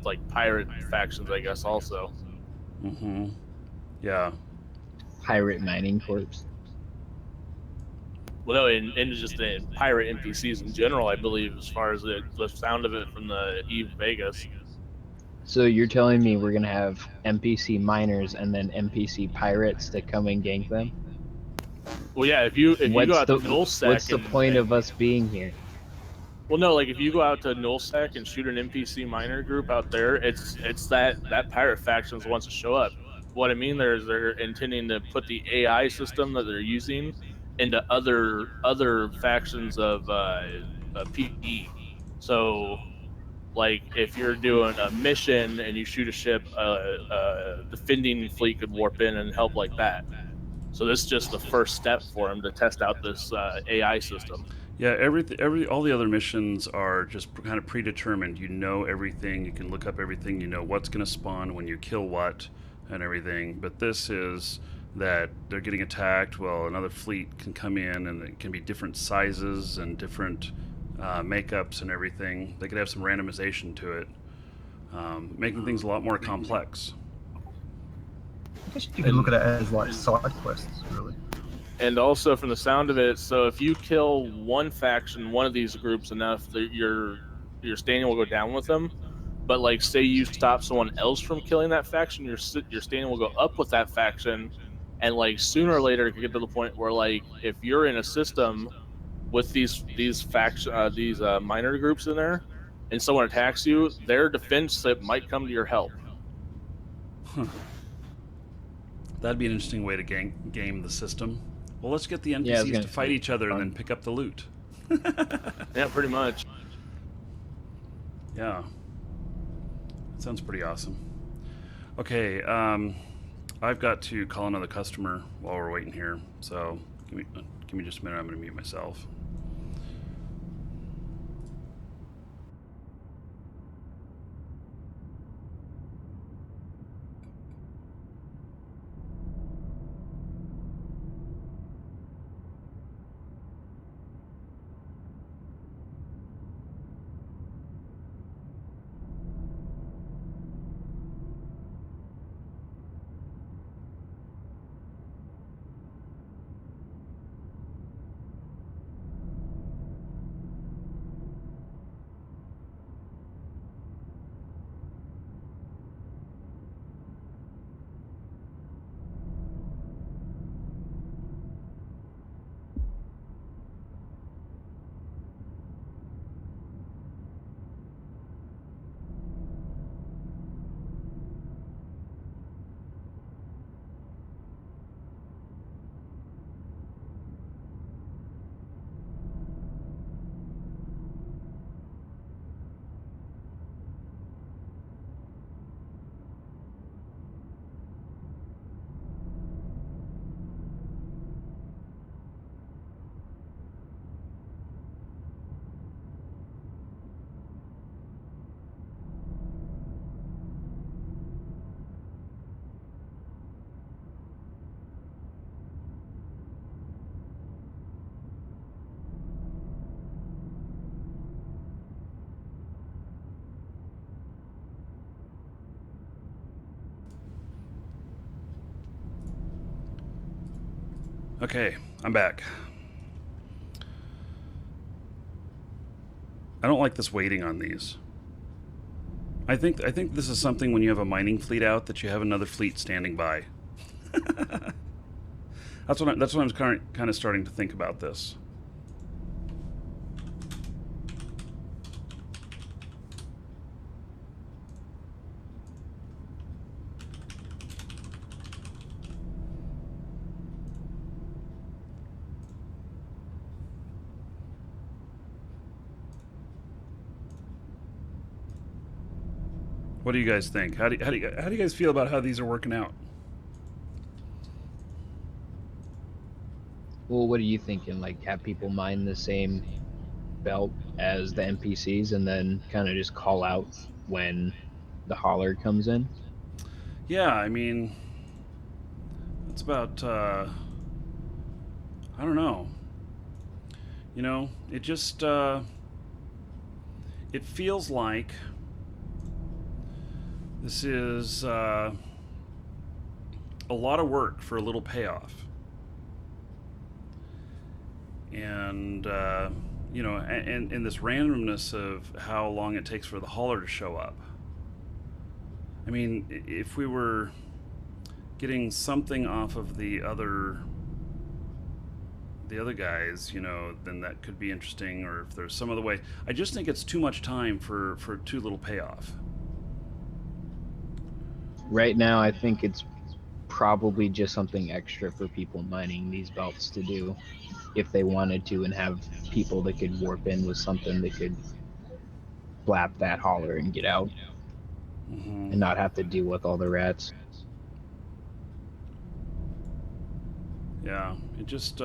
like pirate factions, I guess. Also, Mm-hmm. Yeah. Pirate Mining Corps. well, no, and just the pirate NPCs in general. I believe, as far as the sound of it from the Eve Vegas. So you're telling me we're gonna have NPC miners and then NPC pirates that come and gank them? Well, yeah, if you go out to Nullsec, what's the point of us being here? Well, no, like if you go out to Nullsec and shoot an NPC miner group out there, it's that pirate faction's wants to show up. What I mean there is they're intending to put the AI system that they're using into other factions of PvE. So, like if you're doing a mission and you shoot a ship, defending fleet could warp in and help like that. So this is just the first step for them to test out this AI system. Yeah, all the other missions are just kind of predetermined. You know everything. You can look up everything. You know what's going to spawn when you kill what and everything. But this is that they're getting attacked. Well, another fleet can come in, and it can be different sizes and different makeups and everything. They could have some randomization to it, making things a lot more complex. I guess you can look at it as like side quests, really. And also from the sound of it, so if you kill one faction, one of these groups enough, that your standing will go down with them. But like, say you stop someone else from killing that faction, your standing will go up with that faction. And like sooner or later, it could get to the point where like if you're in a system with these faction these minor groups in there, and someone attacks you, their defense slip might come to your help. Huh. That'd be an interesting way to game the system. Well, let's get the NPCs to fight each other and then pick up the loot. Yeah, pretty much. Yeah. That sounds pretty awesome. Okay, I've got to call another customer while we're waiting here. So give me just a minute. I'm going to mute myself. Okay, I'm back. I don't like this waiting on these. I think this is something when you have a mining fleet out that you have another fleet standing by. That's what I'm kind of starting to think about this. What do you guys think? How do you guys feel about how these are working out? Well, what are you thinking? Like, have people mine the same belt as the NPCs and then kind of just call out when the hauler comes in? Yeah, I mean, it's about I don't know. You know, it just it feels like this is a lot of work for a little payoff. And you know, and this randomness of how long it takes for the hauler to show up. I mean, if we were getting something off of the other guys, you know, then that could be interesting. Or if there's some other way, I just think it's too much time for too little payoff. Right now, I think it's probably just something extra for people mining these belts to do if they wanted to, and have people that could warp in with something that could flap that hauler and get out and not have to deal with all the rats. Yeah, it just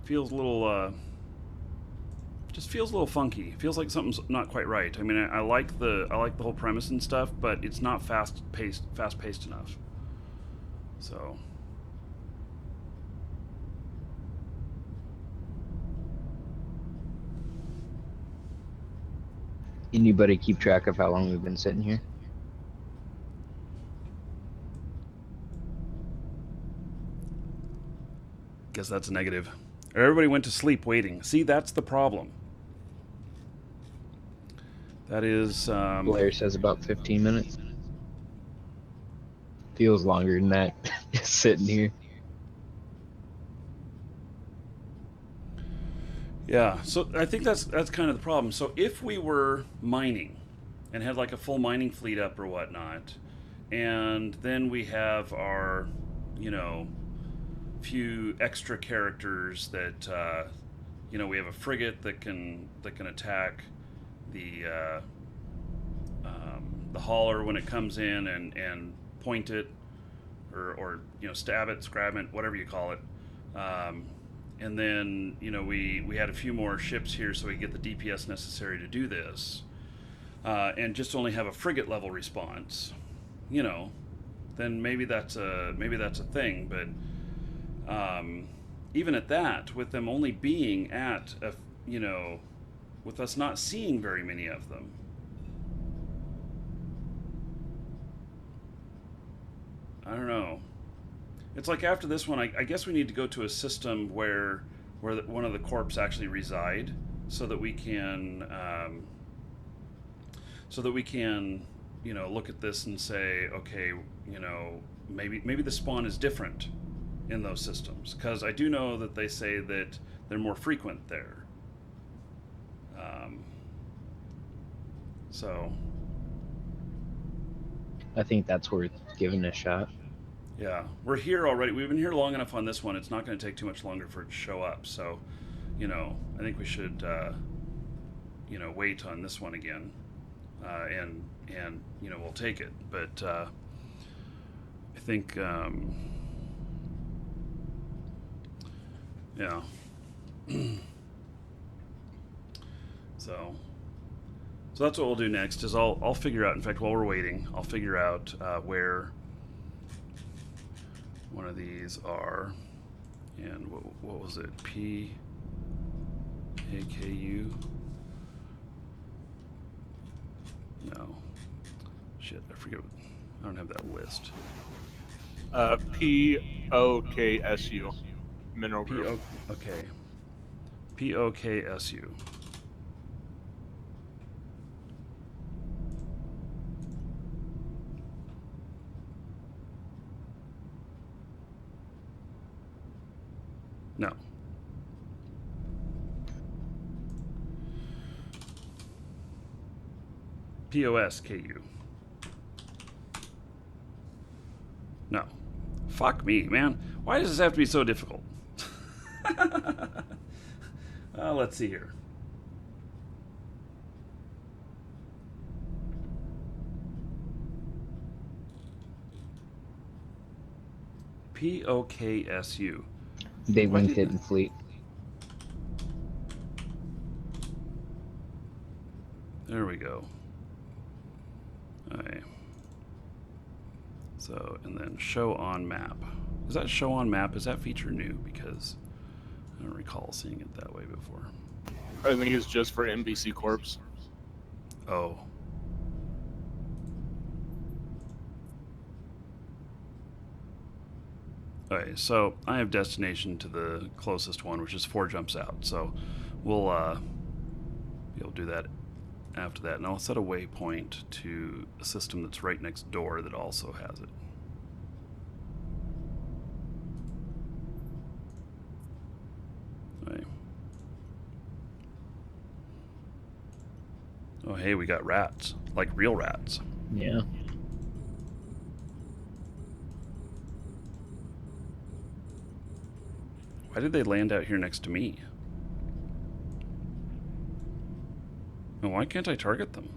feels a little just feels a little funky. It feels like something's not quite right. I mean, I like the whole premise and stuff, but it's not fast paced enough. So Anybody keep track of how long we've been sitting here? guess that's a negative. Everybody went to sleep waiting. See, that's the problem. That is Blair says about 15 minutes. Feels longer than that. Just sitting here. yeah. So I think that's kind of the problem. So if we were mining and had like a full mining fleet up or whatnot, and then we have our, you know, few extra characters that you know, we have a frigate that can attack the hauler when it comes in and point it or you know, stab it, scrab it, whatever you call it. And then, you know, we had a few more ships here so we get the DPS necessary to do this, and just only have a frigate level response. You know, then maybe that's a thing. But even at that, with them only being at a, you know, with us not seeing very many of them, I don't know. It's like after this one, I guess we need to go to a system where one of the corps actually reside, so that we can you know, look at this and say, okay, you know, maybe the spawn is different in those systems, because I do know that they say that they're more frequent there. So I think that's worth giving a shot. yeah, we're here already. We've been here long enough on this one. It's not going to take too much longer for it to show up. So, you know, I think we should, you know, wait on this one again, and you know, we'll take it. But I think, yeah. So that's what we'll do next. Is I'll figure out. In fact, while we're waiting, I'll figure out where one of these are, and what was it? PAKU? No, shit, I forget. I don't have that list. POKSU. Mineral group. Okay. POKSU. No. POSKU. No. Fuck me, man. Why does this have to be so difficult? Let's see here. POKSU. They Why linked did it in Fleet. There we go. Okay. So, and then show on map. Is that show on map? Is that feature new? Because I don't recall seeing it that way before. I think it's just for NBC Corps. Oh. Okay, so I have destination to the closest one, which is 4 jumps out. So we'll be able to do that after that. And I'll set a waypoint to a system that's right next door that also has it. Okay. Oh, hey, we got rats. Like real rats. Yeah. Why did they land out here next to me? And why can't I target them?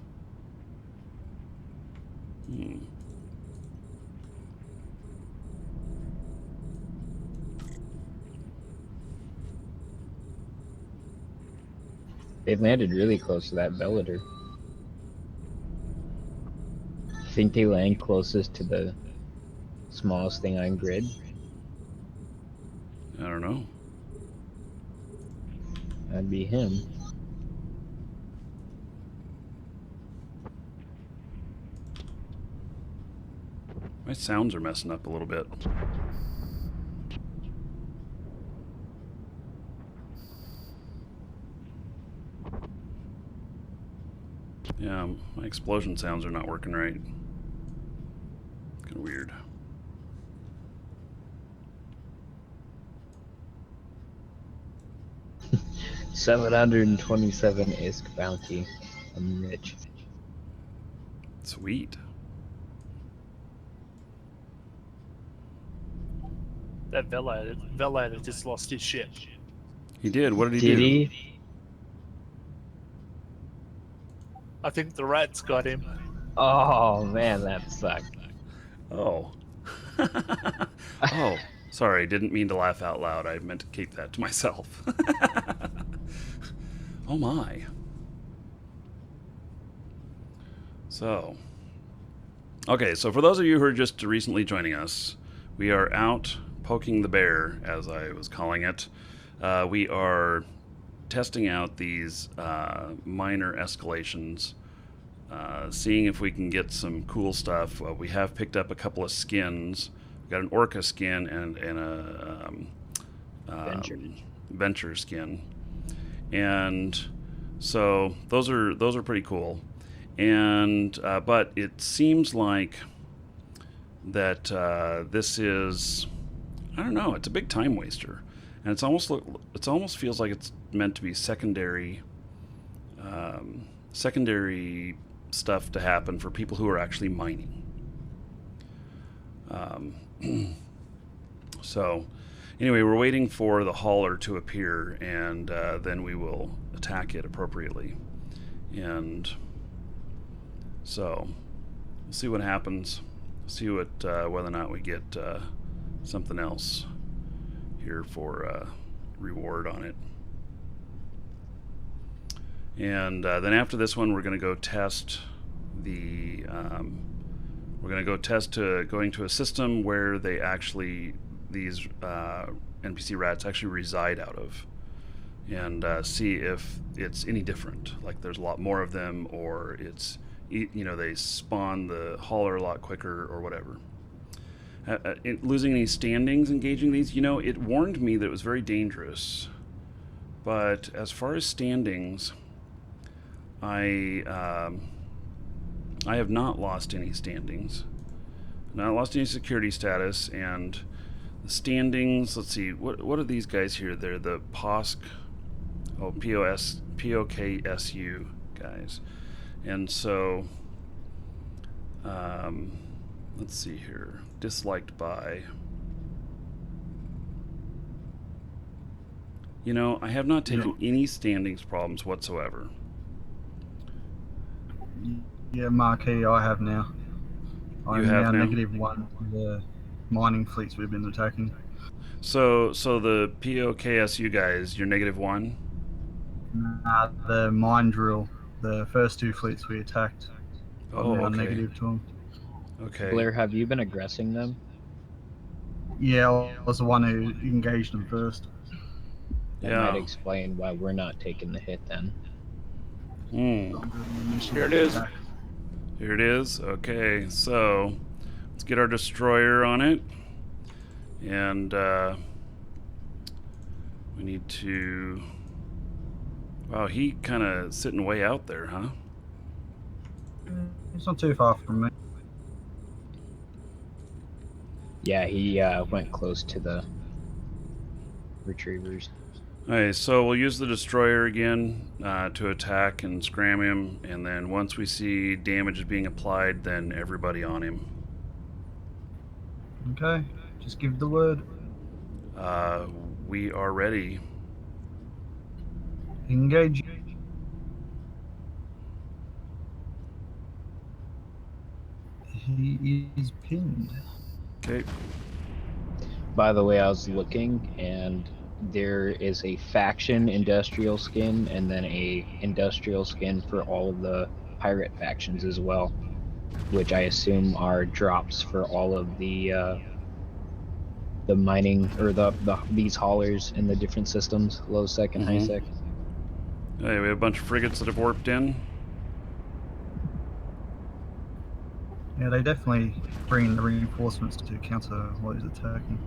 They landed really close to that Bellator. I think they land closest to the smallest thing on grid. I don't know. That'd be him. My sounds are messing up a little bit. Yeah, my explosion sounds are not working right. Kind of weird. $727 ISK bounty. I'm rich. Sweet. That Velator just lost his shit. He did. What did he Did do? he? I think the rats got him. Oh man, that sucked. Oh. Oh, sorry. Didn't mean to laugh out loud. I meant to keep that to myself. Oh my. So. Okay, so for those of you who are just recently joining us, we are out poking the bear, as I was calling it. We are testing out these minor escalations, seeing if we can get some cool stuff. We have picked up a couple of skins. We've got an orca skin and a venture skin, and so those are pretty cool. And but it seems like that this is, I don't know, it's a big time waster, and it almost feels like it's meant to be secondary stuff to happen for people who are actually mining. So anyway, we're waiting for the hauler to appear, and then we will attack it appropriately. And so we'll see what happens. See what whether or not we get something else here for reward on it. And then after this one, we're going to go test the. We're going to go test going to a system where they actually, these NPC rats actually reside out of, and see if it's any different. Like there's a lot more of them, or it's, you know, they spawn the hauler a lot quicker or whatever. losing any standings engaging these. You know, it warned me that it was very dangerous. But as far as standings, I have not lost any standings. Not lost any security status, and the standings. Let's see, what are these guys here? They're the POKSU guys, and so let's see here. Disliked by. You know, I have not taken any standings problems whatsoever. Yeah, Marquee, I have now. I'm have now? -1 for the mining fleets we've been attacking. So the POKSU guys, you're -1? The mine drill, the first 2 fleets we attacked, Oh, I'm now okay. negative to them. Okay. Blair, have you been aggressing them? Yeah, I was the one who engaged them first. That might explain why we're not taking the hit then. Here it is. Here it is. Okay, so let's get our destroyer on it. And we need to... Wow, he kind of sitting way out there, huh? It's not too far from me. Yeah, he went close to the retrievers. Okay, so we'll use the destroyer again to attack and scram him, and then once we see damage is being applied, then everybody on him. Okay, just give the word. We are ready. Engage. He is pinned. Okay. By the way, I was looking, and there is a faction industrial skin, and then a industrial skin for all of the pirate factions as well, which I assume are drops for all of the mining or these haulers in the different systems, low sec and high sec. Hey, we have a bunch of frigates that have warped in. Yeah, they definitely bring the reinforcements to counter what he's attacking.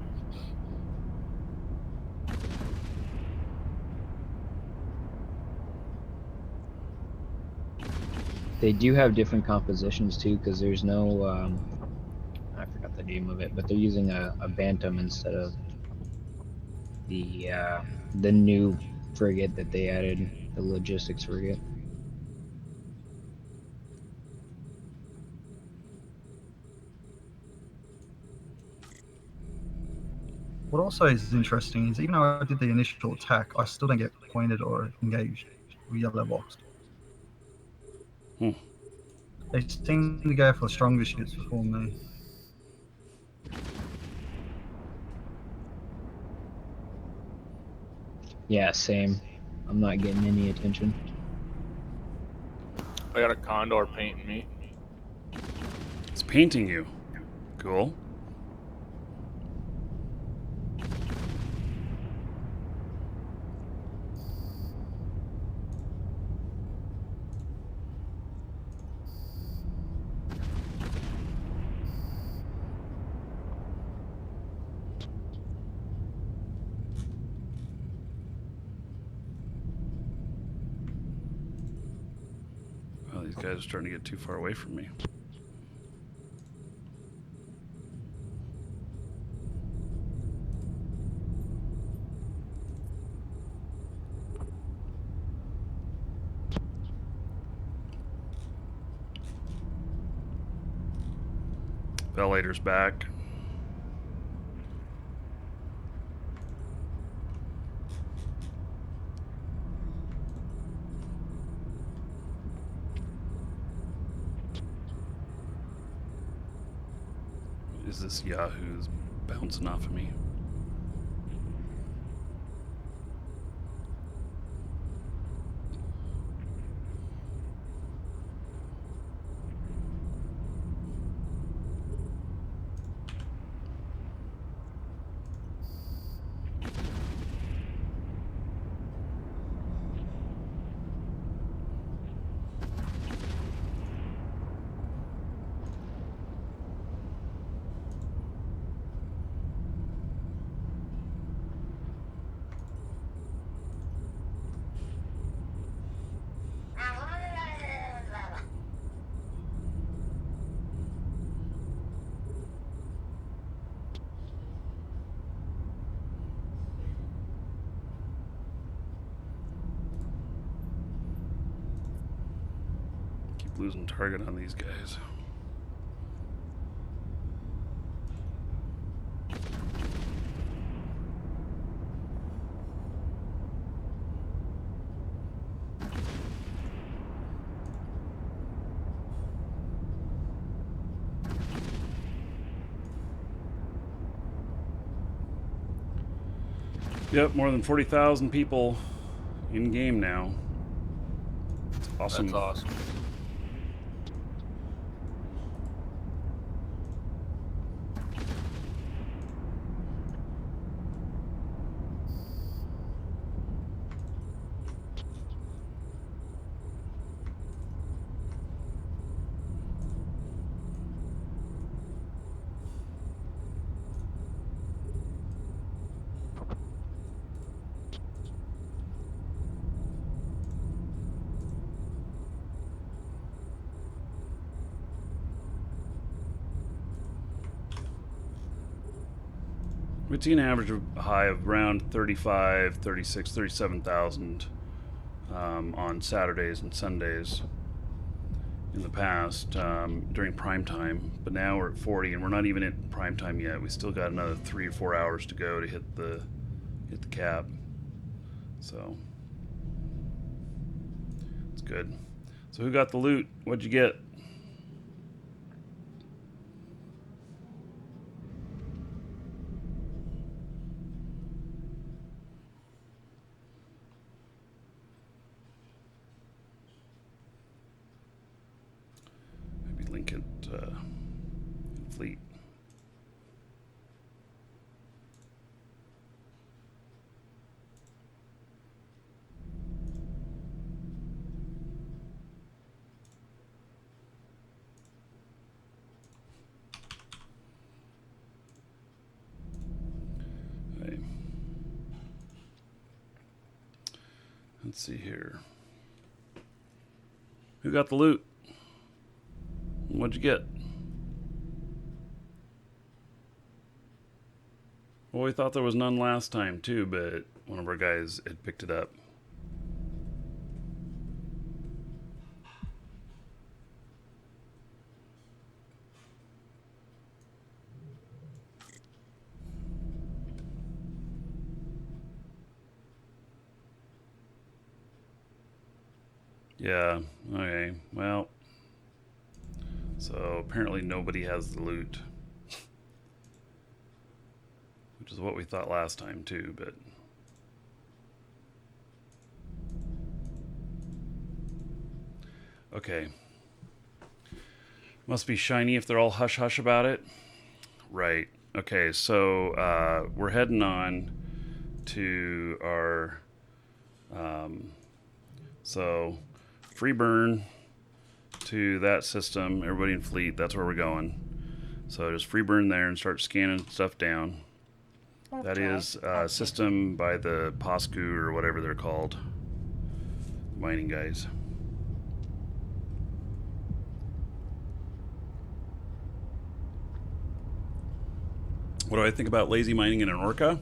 They do have different compositions too, because there's no I forgot the name of it, but they're using a Bantam instead of the new frigate that they added, the logistics frigate. What also is interesting is even though I did the initial attack, I still don't get pointed or engaged or yellow boxed. They seem to go for stronger ships before me. Yeah, same. I'm not getting any attention. I got a condor painting me. It's painting you. Cool. Well, these guys are starting to get too far away from me. Ventilator's back. Is this Yahoo's bouncing off of me? losing target on these guys. Yep, more than 40,000 people in game now. It's awesome. That's awesome. We've seen an average high of around 35, 36, 37,000 on Saturdays and Sundays in the past during prime time. But now we're at 40, and we're not even at prime time yet. We still got another 3 or 4 hours to go to hit the cap. So it's good. So who got the loot? What'd you get? Fleet. Okay. Let's see here. Who got the loot? What'd you get? Well, we thought there was none last time too, but one of our guys had picked it up. Yeah, okay, well, so apparently nobody has the loot. Which is what we thought last time too, but okay. Must be shiny if they're all hush hush about it. Right. Okay, so we're heading on to our so free burn to that system. Everybody in fleet, that's where we're going. So just free burn there and start scanning stuff down. That is a system by the POSCU or whatever they're called. Mining guys. What do I think about lazy mining in an orca?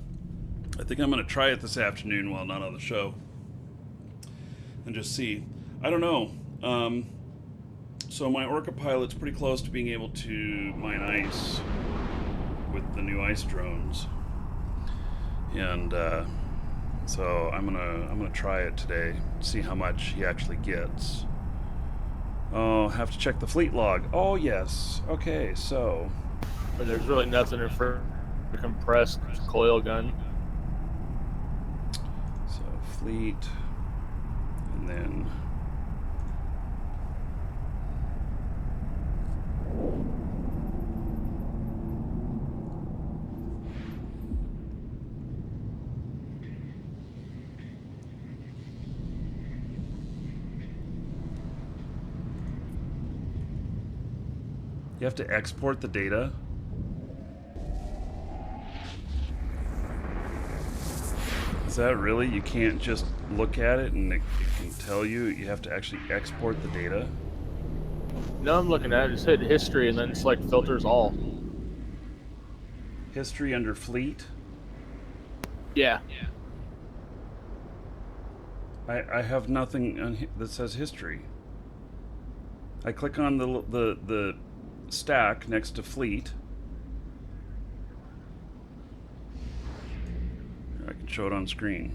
I think I'm going to try it this afternoon while not on the show. And just see. I don't know. So my orca pilot's pretty close to being able to mine ice with the new ice drones. And so I'm gonna try it today, see how much he actually gets. Oh, have to check the fleet log. Oh yes. Okay, so. But there's really nothing for a compressed coil gun. So fleet, and then. You have to export the data. Is that really? You can't just look at it and it can tell you. You have to actually export the data. No, I'm looking at it. Just hit history and then select filters all. History under fleet. Yeah. I have nothing that says history. I click on the stack next to fleet. I can show it on screen.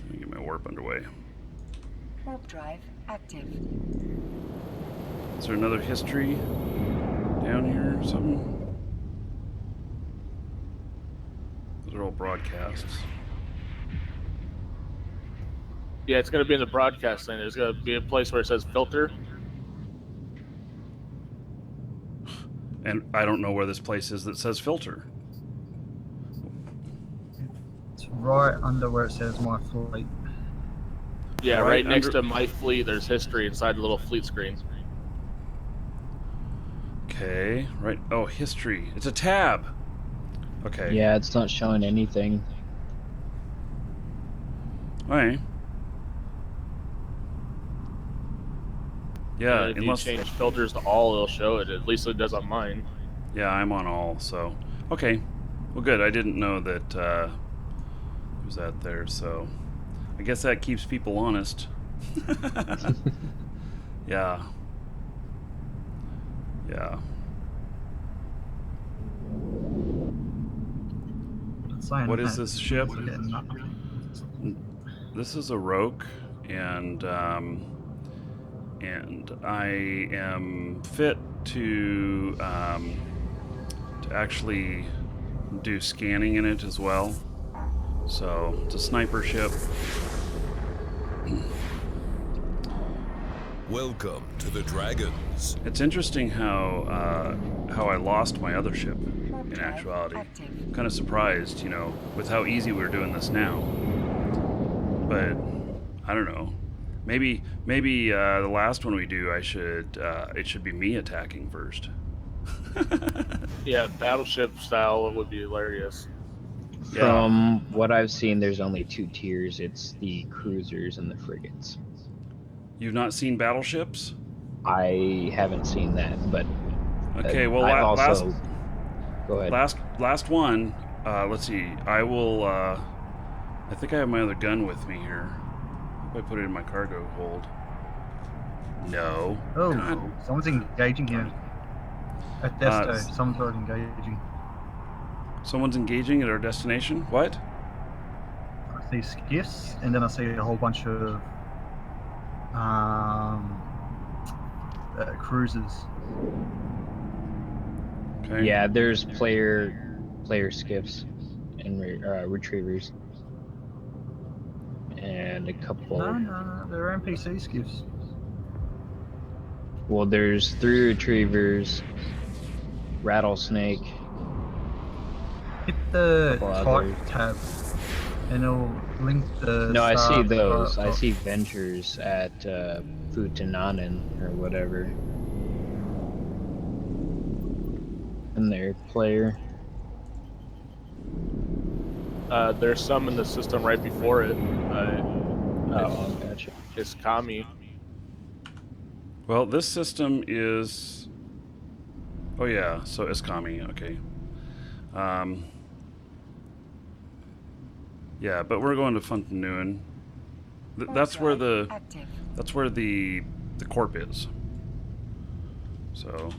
Let me get my warp underway. Warp drive active. Is there another history down here or something? Those are all broadcasts. Yeah, it's gonna be in the broadcast thing. There's gonna be a place where it says filter. And I don't know where this place is that says filter. It's right under where it says my fleet. Yeah, Right right next under- to my fleet, there's history inside the little fleet screen. Okay, right. Oh, history. It's a tab. Okay. Yeah, it's not showing anything. All right. Yeah, And if unless you change filters to all, it'll show it. At least it does on mine. yeah, I'm on all. So okay. Well, good. I didn't know that it was that there. So I guess that keeps people honest. Yeah. Yeah. What is this ship? This is a Roke, and I am fit to actually do scanning in it as well. So it's a sniper ship. Welcome to the Dragons. It's interesting how I lost my other ship. Warp In drive actuality, active. I'm kind of surprised, with how easy we're doing this now. But I don't know. Maybe the last one we do, it should be me attacking first. Yeah, battleship style would be hilarious. Yeah. From what I've seen, there's only 2 tiers. It's the cruisers and the frigates. You've not seen battleships? I haven't seen that, but Okay, well, I've also. Go ahead. last one. Let's see. I will. I think I have my other gun with me here. Hope I put it in my cargo hold. No. Oh, God. someone's engaging here. At Desto, someone's already engaging. Someone's engaging at our destination. What? I see skiffs, and then I see a whole bunch of cruisers. Okay. Yeah, there's player skiffs and retrievers, and a couple. No, they're NPC skiffs. Well, there's 3 retrievers, rattlesnake. Hit the Couple type others. tab, and it'll link the. No, I see star- those. I see Ventures at Futananan or whatever. And their player. There's some in the system right before it. Oh, gotcha. It's Kami. Well, this system is. Oh yeah, so Iskami. Okay. Yeah, but we're going to Funtanuan. Warp That's where drive the active. that's where the corp is. So.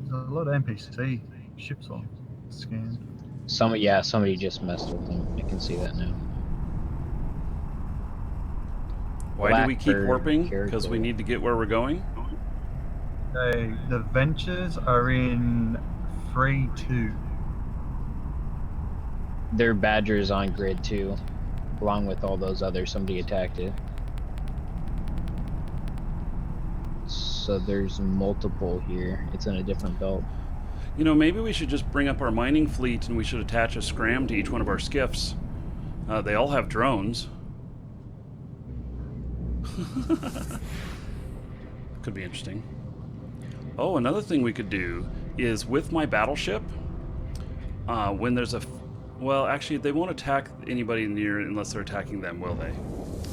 There's a lot of NPC ships on scan. Somebody just messed with them. I can see that now. Why do we keep Blackbird warping? character. Because we need to get where we're going? Okay, the Ventures are in 3-2. Their Badger's on grid too, along with all those others. Somebody attacked it. So there's multiple here. It's in a different belt. Maybe we should just bring up our mining fleet and we should attach a scram to each one of our skiffs. They all have drones. Could be interesting. Oh, another thing we could do is with my battleship, when there's Well, actually, they won't attack anybody near unless they're attacking them, will they?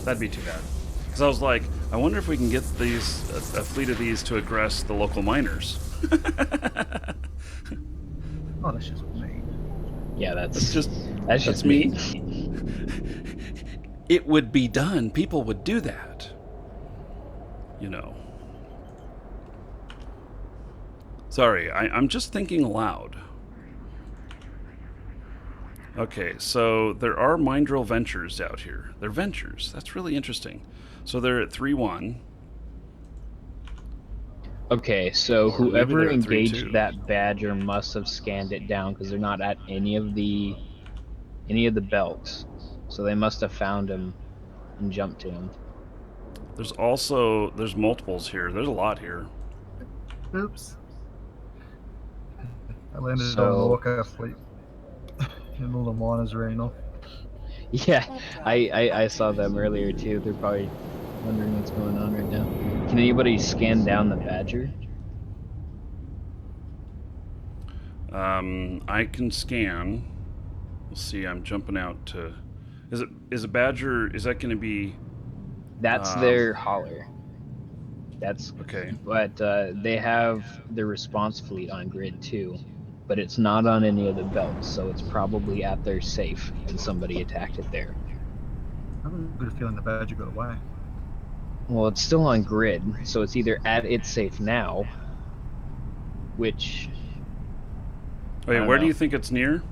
That'd be too bad. Because I was like, I wonder if we can get these a fleet of these to aggress the local miners. Oh, that's just me. Yeah, That's just that's me. It would be done. People would do that. You know. Sorry, I'm just thinking aloud. Okay, so there are mine drill ventures out here. They're ventures. That's really interesting. So they're at 3-1. Okay, so Or maybe whoever they're at 3-2. engaged that badger must have scanned it down because they're not at any of the belts. So they must have found him and jumped to him. There's multiples here. There's a lot here. Oops. I landed on So Orca fleet. And all the miners ran off. yeah, I saw them earlier too. They're probably wondering what's going on right now. Can anybody scan down the badger? I can scan. We'll see. I'm jumping out to. Is a badger? Is that going to be? That's their hauler. That's Okay. But they have their response fleet on grid too, but it's not on any of the belts, so it's probably at their safe and somebody attacked it there. I have a good feeling the badger got away. Well, it's still on grid, so it's either at its safe now, which Wait, where do you think it's near?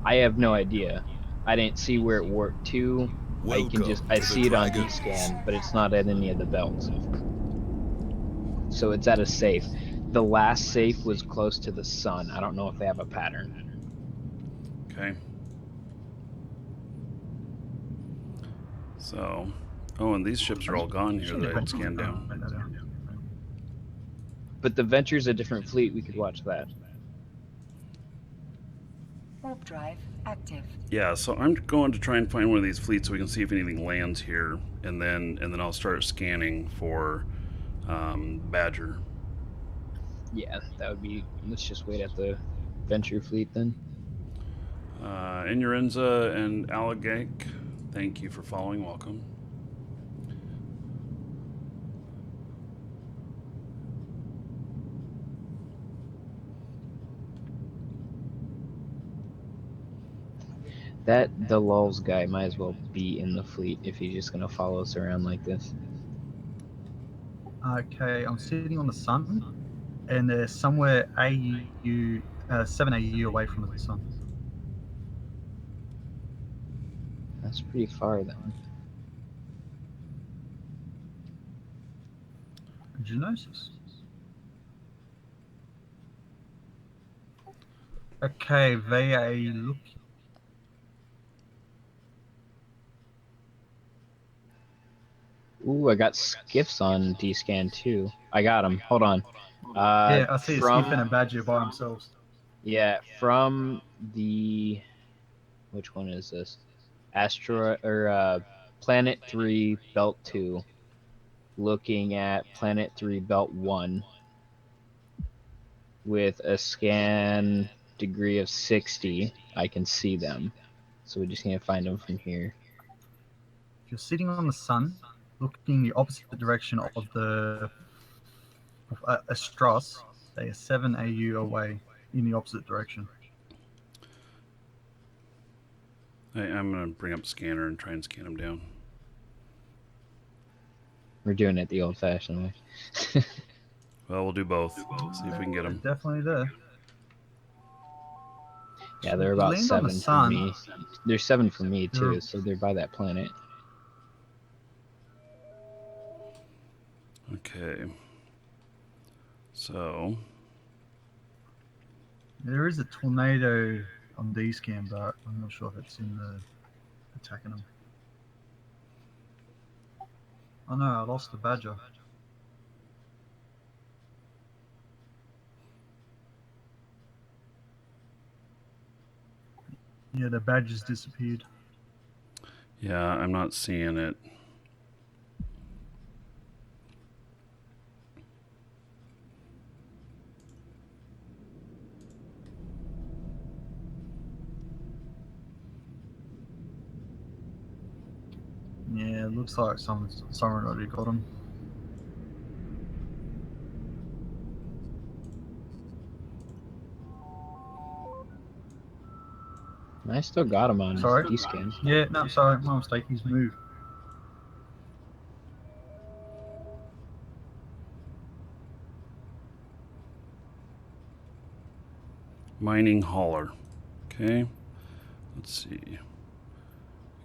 I have no idea. I didn't see where it warped to. I see it on D-scan, but it's not at any of the belts. So it's at a safe. The last safe was close to the sun. I don't know if they have a pattern. Okay. So, oh, and these ships are all gone here that I scanned down. But the Venture's a different fleet. We could watch that. Warp drive active. Yeah, so I'm going to try and find one of these fleets so we can see if anything lands here, and then I'll start scanning for Badger. Yeah, that would be. Let's just wait at the Venture fleet then. Inurenza and Allegake, thank you for following. Welcome. The lulls guy might as well be in the fleet if he's just gonna follow us around like this. Okay, I'm sitting on the sun, and they're somewhere 7 AU away from the sun. That's pretty far then. Genosis. Okay, they are looking. Ooh, I got skiffs on D-scan too. I got them. Hold on. Yeah, I see a skiff and a badger by themselves. Yeah, from the which one is this? Asteroid or Planet 3 Belt 2 looking at Planet 3 Belt 1 with a scan degree of 60. I can see them. So we just need to find them from here. If you're sitting on the sun, looking the opposite direction of Astros, they are 7 AU away in the opposite direction. I'm going to bring up scanner and try and scan them down. We're doing it the old-fashioned way. Well, we'll do both. See if we can get them. They're definitely there. Yeah, they're about 7 for me. They're 7 for me too, so they're by that planet. Okay. So there is a tornado on D-scan, but I'm not sure if it's in the attacking them. Oh no, I lost the badger. Yeah, the badger's disappeared. yeah, I'm not seeing it. looks like someone already got him. I still got him on Sorry? D-scan. Yeah, no, sorry, my mistake. He's moved. Mining hauler. Okay. Let's see.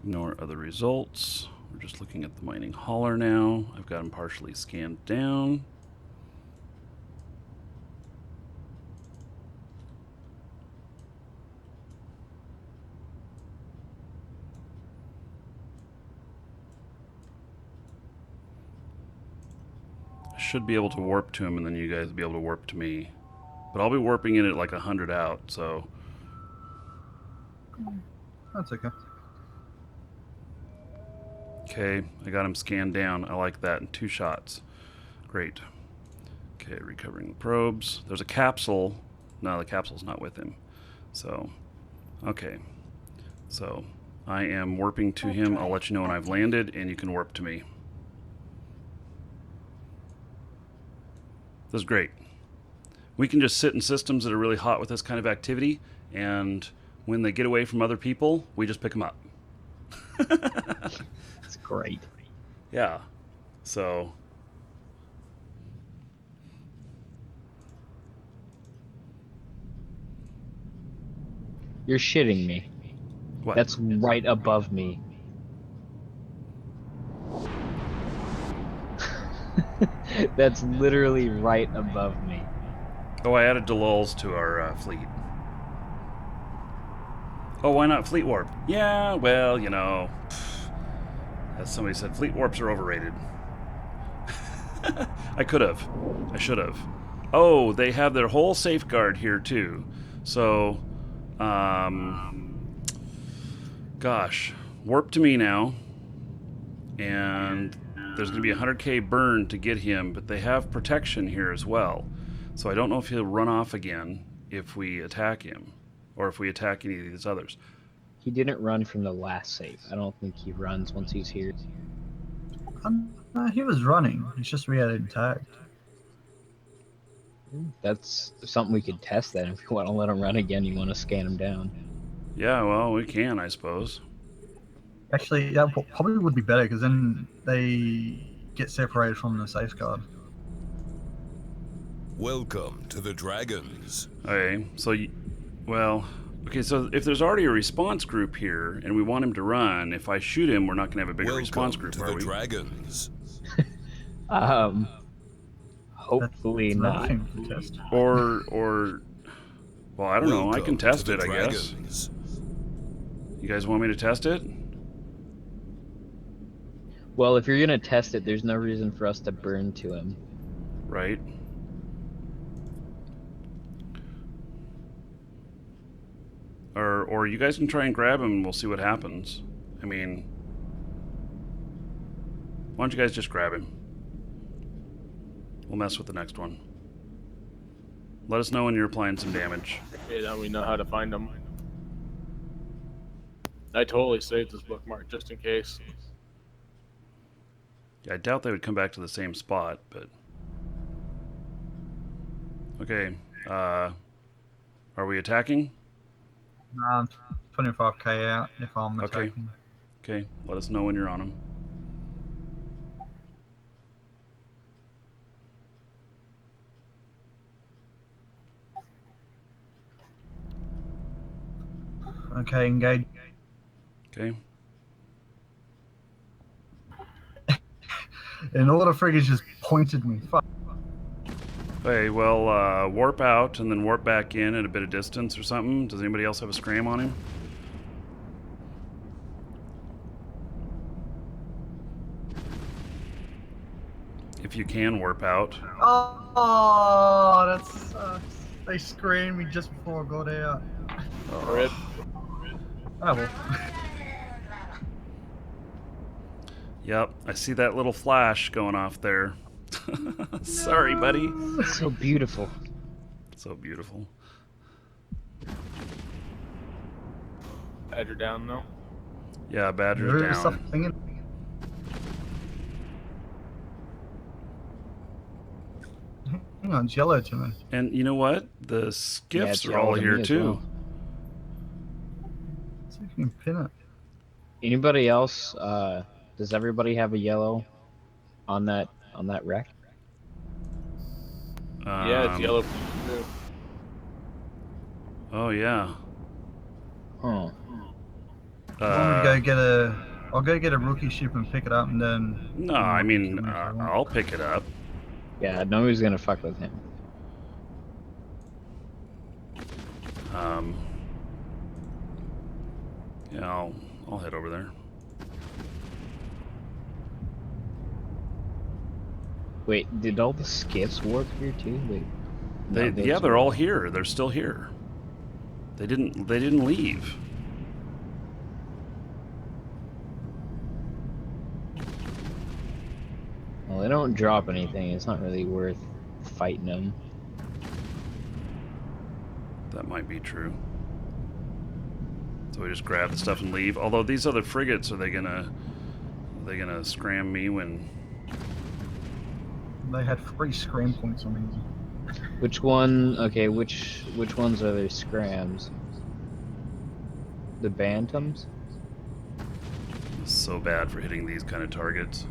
Ignore other results. We're just looking at the mining hauler now. I've got him partially scanned down. I should be able to warp to him, and then you guys will be able to warp to me. But I'll be warping in at like 100 out, so... That's okay. Okay, I got him scanned down. I like that in 2 shots. Great. Okay, recovering the probes. There's a capsule. No, the capsule's not with him. So, okay. So, I am warping to him. I'll let you know when I've landed, and you can warp to me. This is great. We can just sit in systems that are really hot with this kind of activity, and when they get away from other people, we just pick them up. It's great. Yeah. So... You're shitting me. What? That's right above me. That's literally right above me. Oh, I added Delul's to our fleet. Oh, why not fleet warp? Yeah, well, you know, as somebody said, fleet warps are overrated. I could have. I should have. Oh, they have their whole safeguard here too. So, gosh, warp to me now. And there's going to be a 100k burn to get him, but they have protection here as well. So I don't know if he'll run off again if we attack him, or if we attack any of these others. He didn't run from the last save. I don't think he runs once he's here. He was running. It's just we had it tagged. That's something we could test then. If you want to let him run again, you want to scan him down. Yeah, well, we can, I suppose. Actually, that probably would be better because then they get separated from the safeguard. Welcome to the Dragons. Okay, so, okay, so if there's already a response group here and we want him to run, if I shoot him, we're not going to have a bigger response group, to are the we? Dragons. Hopefully That's not. another thing to test. Or, well, I don't know. I can Welcome test to it, the I guess. Dragons. You guys want me to test it? Well, if you're gonna test it, there's no reason for us to burn to him. Right. Or you guys can try and grab him and we'll see what happens. I mean, why don't you guys just grab him? We'll mess with the next one. Let us know when you're applying some damage. Yeah, now we know how to find them. I totally saved this bookmark just in case. Yeah, I doubt they would come back to the same spot, but... Okay, are we attacking? 25k out if I'm Okay. attacking. Okay, let us know when you're on them. Okay, engage. Okay. And all the frigates just pointed me. Fuck. Okay, well, warp out and then warp back in at a bit of distance or something. Does anybody else have a scram on him? If you can warp out. Oh, that sucks. They screamed me just before I got out. Rip. Oh well. Yep, I see that little flash going off there. Sorry, buddy. So beautiful. So beautiful. Badger down though. Yeah, Badger's There's down. something in- on, it's yellow to me. And you know what? The Yeah, skiffs it's are all yellow to here me as too. well. See if you can pin it. Anybody else? Does everybody have a yellow on that wreck? Yeah, it's yellow. Too. Oh yeah. Huh. I'm gonna go get a. I'll go get a rookie ship and pick it up, and then. No, anyone I can mean, kill me if they want. I'll pick it up. Yeah, nobody's gonna fuck with him. Yeah, I'll head over there. Wait, did all the skiffs warp here too? Wait. No, those They're were- all here. They're still here. They didn't leave. Well, they don't drop anything. It's not really worth fighting them. That might be true. So we just grab the stuff and leave. Although these other frigates, are they gonna scram me when? They had 3 scram points on these. Which one? Okay, which ones are their scrams? The Bantams? It's so bad for hitting these kind of targets.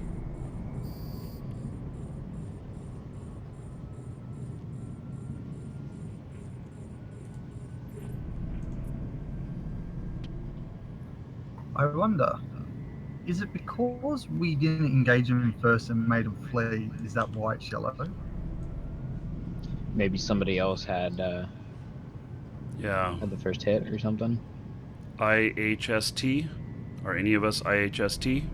I wonder, is it because we didn't engage them first and made them flee? Is that why it's yellow? Maybe somebody else had Yeah. the first hit or something. IHST? Are any of us IHST?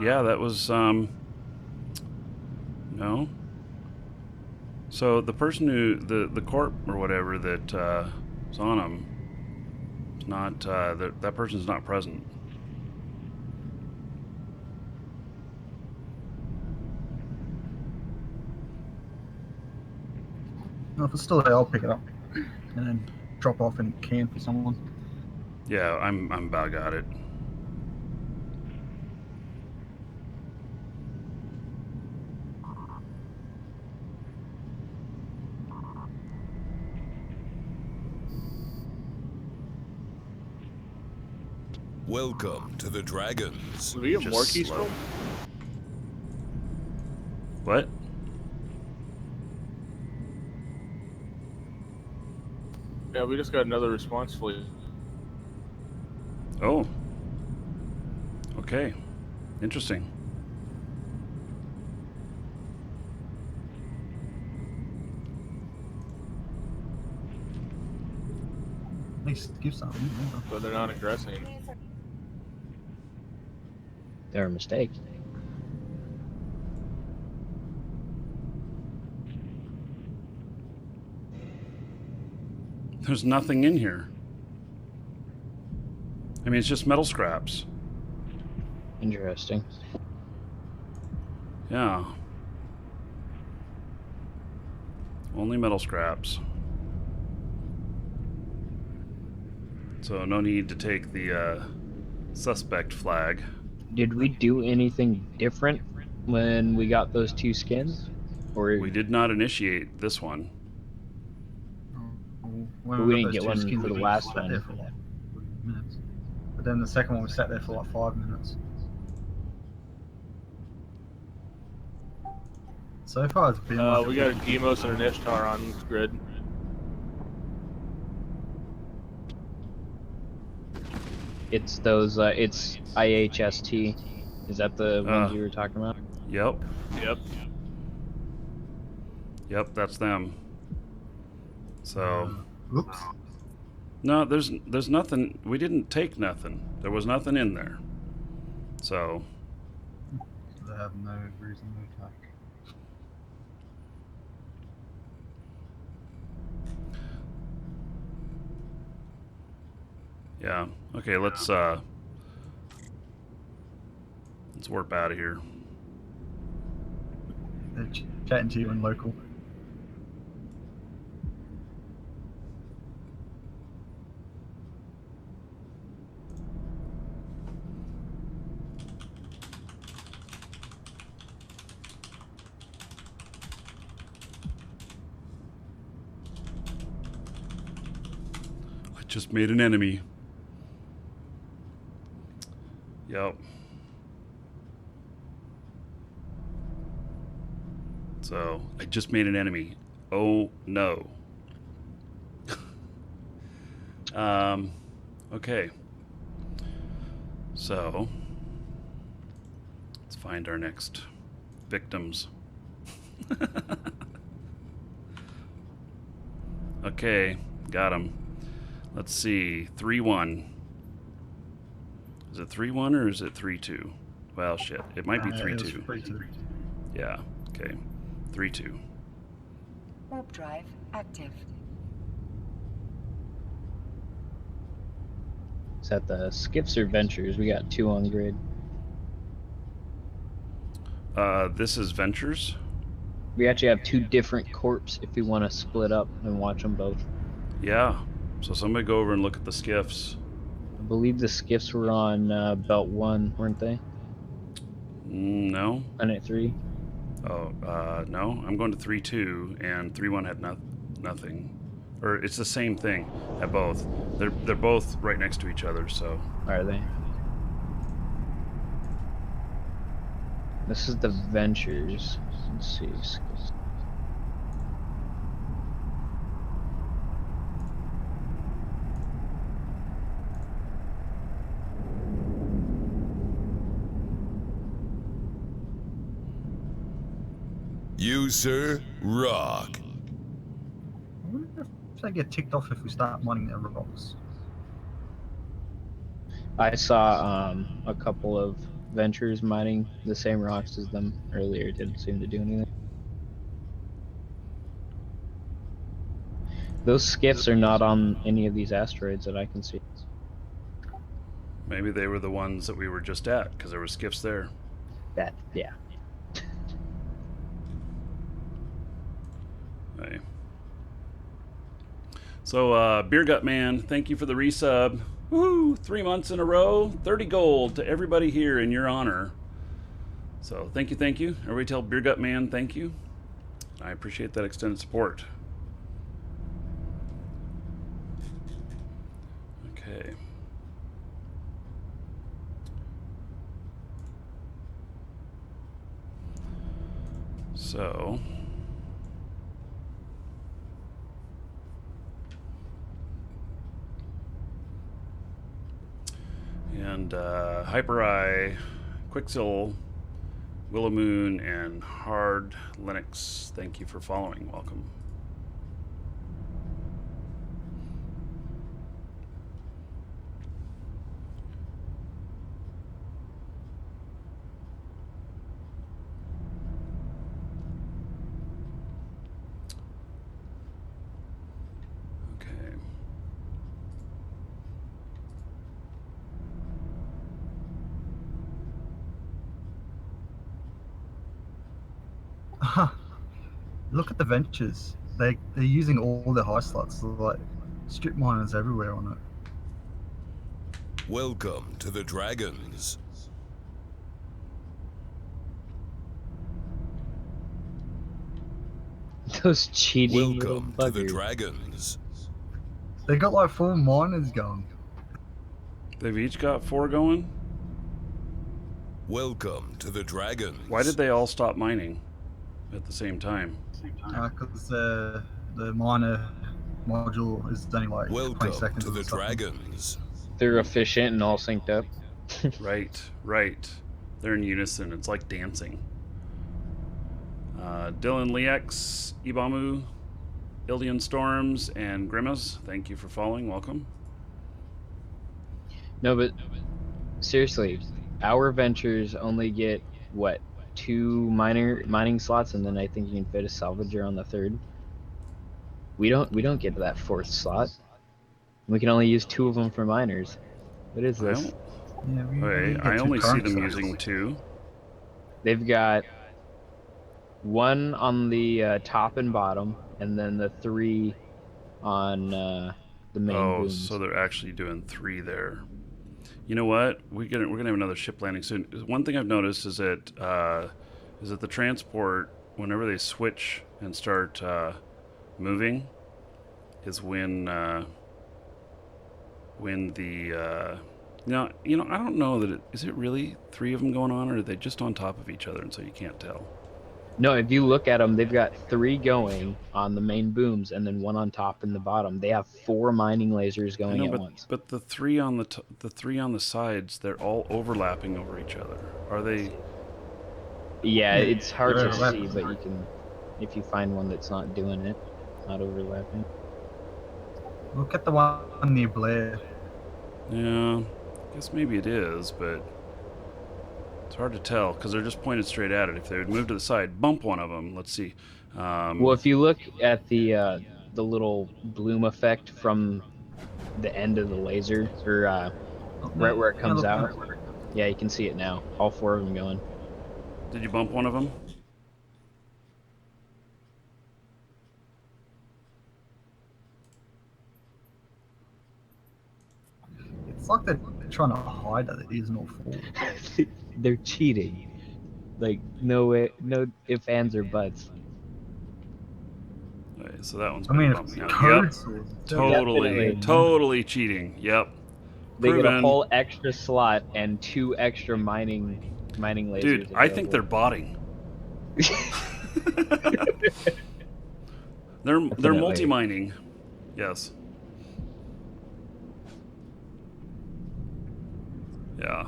Yeah, that was, no. So the person who, the corp or whatever that, was on him, is not, that person's not present. No, if it's still there, I'll pick it up and then drop off in camp for someone. Yeah, I'm about got it. Welcome to the Dragons. Do we get Just more slow. keystone? What? Yeah, we just got another response fleet. Oh. Okay. Interesting. At least give something. But they're not aggressing. They're a mistake. There's nothing in here. I mean, it's just metal scraps. Interesting. Yeah. Only metal scraps. So no need to take the suspect flag. Did we do anything different when we got those 2 skins? Or We did not initiate this one. But we didn't get one for the last sat one. there for like 40 minutes. But then the second one was sat there for like 5 minutes. So far it's been like We got a Demos and an Ishtar on grid. it's those it's IHST. Is that the ones you were talking about? Yep. Yep. Yep, that's them. So oops. no, there's nothing. We didn't take nothing. There was nothing in there. So They have no reason to attack. yeah. Okay, let's warp out of here. They're chatting to you in local. Just made an enemy. Yep. So, I just made an enemy. Oh, no. Okay. So, let's find our next victims. Okay, got him. Let's see, 3-1. Is it 3-1 or is it 3-2? Well, shit, it might be 3-2. 3-2. Yeah, okay, 3-2. Warp drive active. Is that the skiffs or ventures? We got 2 on grid. This is Ventures. We actually have 2 different corps if we want to split up and watch them both. Yeah, so somebody go over and look at the skiffs. I believe the skiffs were on belt 1, weren't they? No. Planet 3. Oh, no. I'm going to 3-2, and 3-1 had nothing. Or it's the same thing at both. They're both right next to each other, so. Are they? This is the Ventures. Let's see. You, sir, rock. I wonder if they get ticked off if we start mining their rocks. I saw a couple of Ventures mining the same rocks as them earlier. It didn't seem to do anything. Those skiffs are not on any of these asteroids that I can see. Maybe they were the ones that we were just at, because there were skiffs there. Yeah. Right. So, Beer Gut Man, thank you for the resub. Woohoo! 3 months in a row, 30 gold to everybody here in your honor. So, thank you. Everybody tell Beer Gut Man thank you. I appreciate that extended support. Okay. So, and Hyper Eye, Quicksil, Willow Moon, and Hard Linux, thank you for following. Welcome. Okay. Look at the Ventures. They're using all their high slots. There's like strip miners everywhere on it. Welcome to the Dragons. Those cheating little Welcome to the buggers. Dragons. They got like 4 miners going. They've each got 4 going? Welcome to the Dragons. Why did they all stop mining at the same time? Because the miner module is only like 20 Welcome seconds to or the something. Dragons. They're efficient and all synced up. Right. They're in unison. It's like dancing. Dylan Lex, Ibamu, Ildian Storms, and Grimace, thank you for following. Welcome. No, but seriously, our Ventures only get what, 2 mining slots, and then I think you can fit a salvager on the 3rd. We don't get to that 4th slot. We can only use 2 of them for miners. What is this? Yeah, I only see them using 2. They've got 1 on the top and bottom, and then the 3 on the main booms. So they're actually doing 3 there. You know what? We're gonna have another ship landing soon. One thing I've noticed is that the transport, whenever they switch and start moving, is when when the I don't know that is it really 3 of them going on, or are they just on top of each other and so you can't tell? No, if you look at them, they've got 3 going on the main booms and then 1 on top and the bottom. They have 4 mining lasers I going know, at but once. the 3 on the 3 on the sides, they're all overlapping over each other. Are they? Yeah, it's hard they're to see, overlapping. but you can, if you find one that's not doing it, not overlapping. Look at the one near Blair. Yeah, I guess maybe it is, but it's hard to tell because they're just pointed straight at it. If they would move to the side, bump one of them. Let's see. Well, if you look at the little bloom effect from the end of the laser, or right where it comes out, yeah, you can see it now. All 4 of them going. Did you bump one of them? It's like they're trying to hide that it isn't all 4. They're cheating. Like, no way, no ifs, ands, or buts. Okay, so that one's I been mean, if bumped it's now. code Yep, sword, totally, Definitely. totally cheating. Yep, They get a proven. whole extra slot and 2 extra mining lasers Dude, I think they're available. botting. They're Definitely. multi-mining. Yes. Yeah.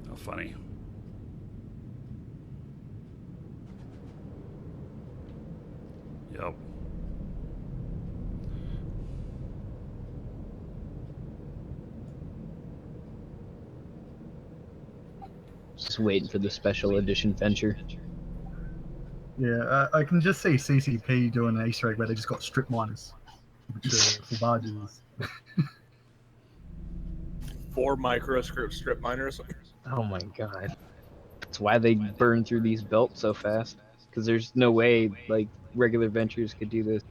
How funny. Yep. Just waiting for the special edition venture. Yeah, I can just see CCP doing an Easter egg where they just got strip miners, which are for barges. 4 microscope strip miners. Oh my god. That's why they burn through these belts so fast. Because there's no way, like, regular ventures could do this.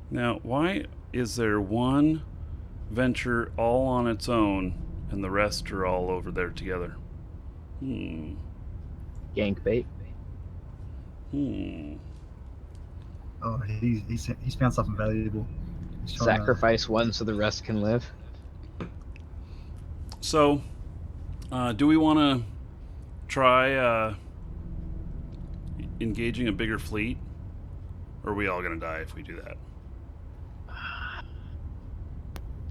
Now, why is there one venture all on its own and the rest are all over there together? Gank bait. Oh, he's found something valuable. He's trying to, Sacrifice one so the rest can live. So, do we want to try engaging a bigger fleet? Or are we all going to die if we do that?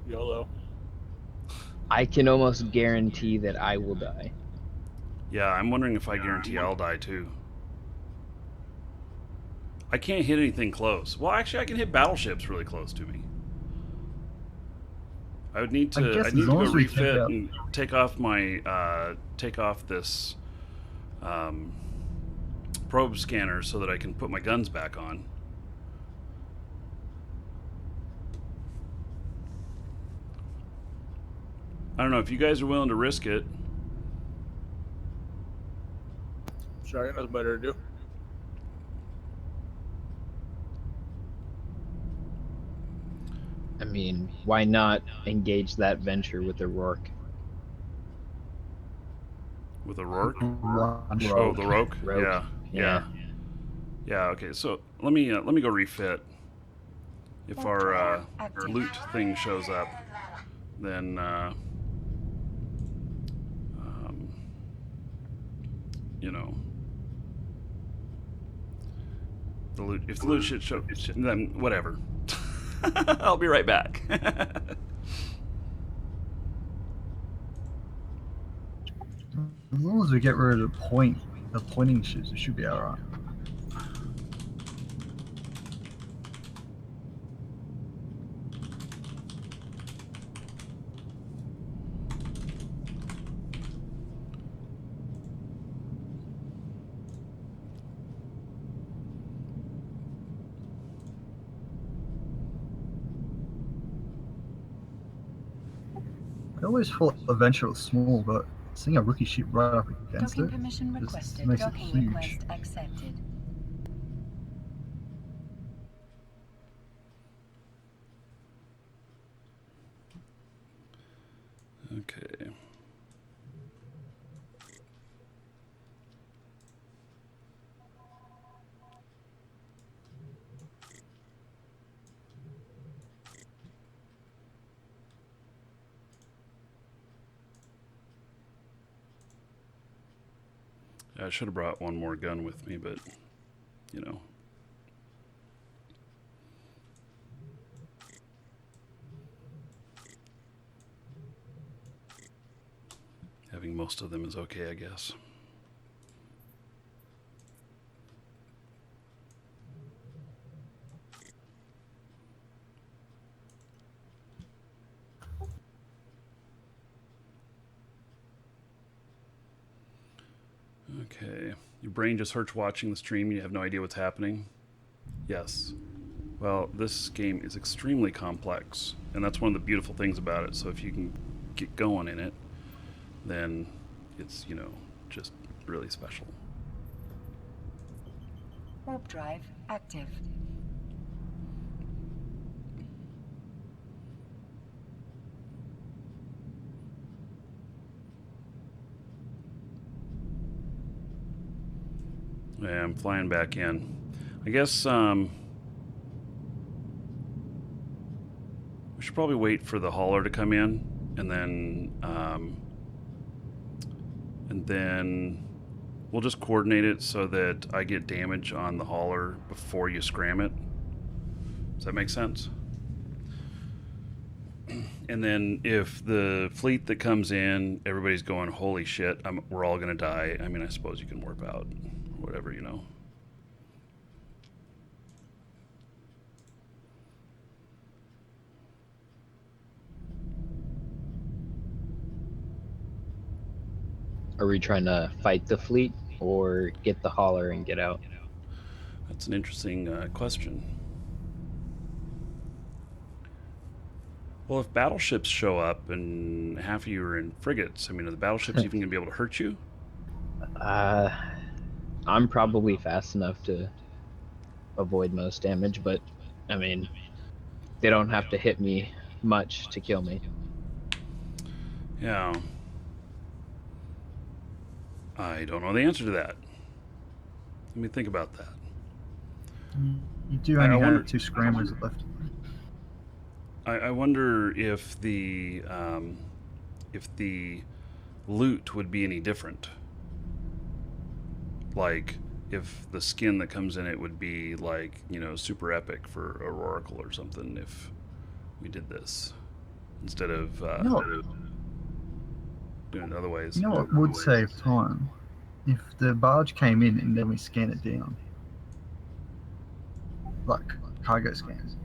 YOLO. I can almost guarantee that I will die. Yeah, I'm wondering if I guarantee I'll die too. I can't hit anything close. Well, actually, I can hit battleships really close to me. I would need to. I need to go refit and take off my this probe scanner so that I can put my guns back on. I don't know if you guys are willing to risk it. Sure, I got nothing better to do. I mean, why not engage that venture with a Rourke? With a Rourke? run. Oh, the Rourke? Rourke. Yeah. Okay, so let me go refit. If our loot thing shows up, then you know, the loot. If the loot shit show, then whatever. I'll be right back. As long as we get rid of the pointing ships, it should be alright. I always thought the venture was small, but seeing a rookie ship right up against Docking it permission just requested. makes it Docking huge. request accepted. Okay. I should have brought one more gun with me, but, you know. Having most of them is okay, I guess. Okay. Your brain just hurts watching the stream and you have no idea what's happening? Yes. Well, this game is extremely complex, and that's one of the beautiful things about it. So if you can get going in it, then it's, you know, just really special. Warp drive active. Yeah, I'm flying back in. I guess we should probably wait for the hauler to come in, and then we'll just coordinate it so that I get damage on the hauler before you scram it. Does that make sense? And then if the fleet that comes in, everybody's going, holy shit, we're all gonna die. I mean, I suppose you can warp out, whatever, you know. Are we trying to fight the fleet or get the hauler and get out? That's an interesting question. Well, if battleships show up and half of you are in frigates, I mean, are the battleships even going to be able to hurt you? I'm probably fast enough to avoid most damage, but I mean, they don't have to hit me much to kill me. Yeah. I don't know the answer to that. Let me think about that. You do only have 2 scramblers left. I wonder if the loot would be any different. Like, if the skin that comes in it would be like, you know, super epic for a Oracle or something if we did this instead of doing it other ways. You know what would save time? If the barge came in and then we scan it down. Like cargo scans.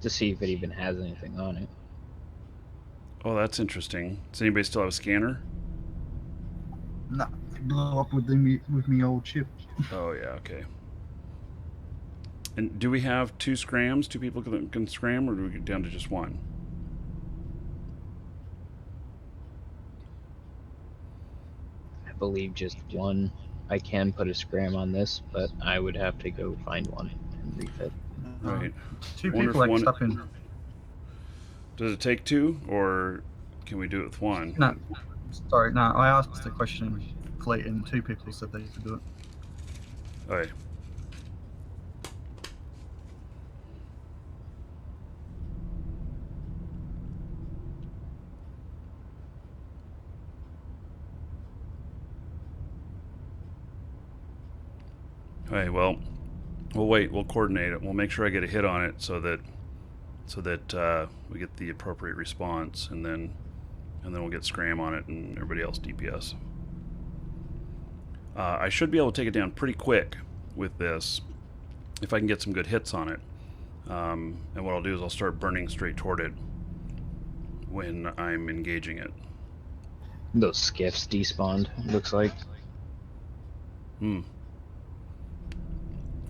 To see if it even has anything on it. Oh, that's interesting. Does anybody still have a scanner? Nah, it blew up with me old ship. Oh yeah, okay. And do we have 2 scrams? 2 people can scram, or do we get down to just 1? I believe just 1. I can put a scram on this, but I would have to go find one and refit. Right. 2 Wonder people if like stuff in. Does it take 2, or can we do it with 1? No, sorry, no. I asked the question fleet, and 2 people said they could do it. Okay. Okay, well, we'll wait. We'll coordinate it. We'll make sure I get a hit on it so that we get the appropriate response, and then we'll get scram on it and everybody else DPS. I should be able to take it down pretty quick with this if I can get some good hits on it. And what I'll do is I'll start burning straight toward it when I'm engaging it. Those skiffs despawned, looks like.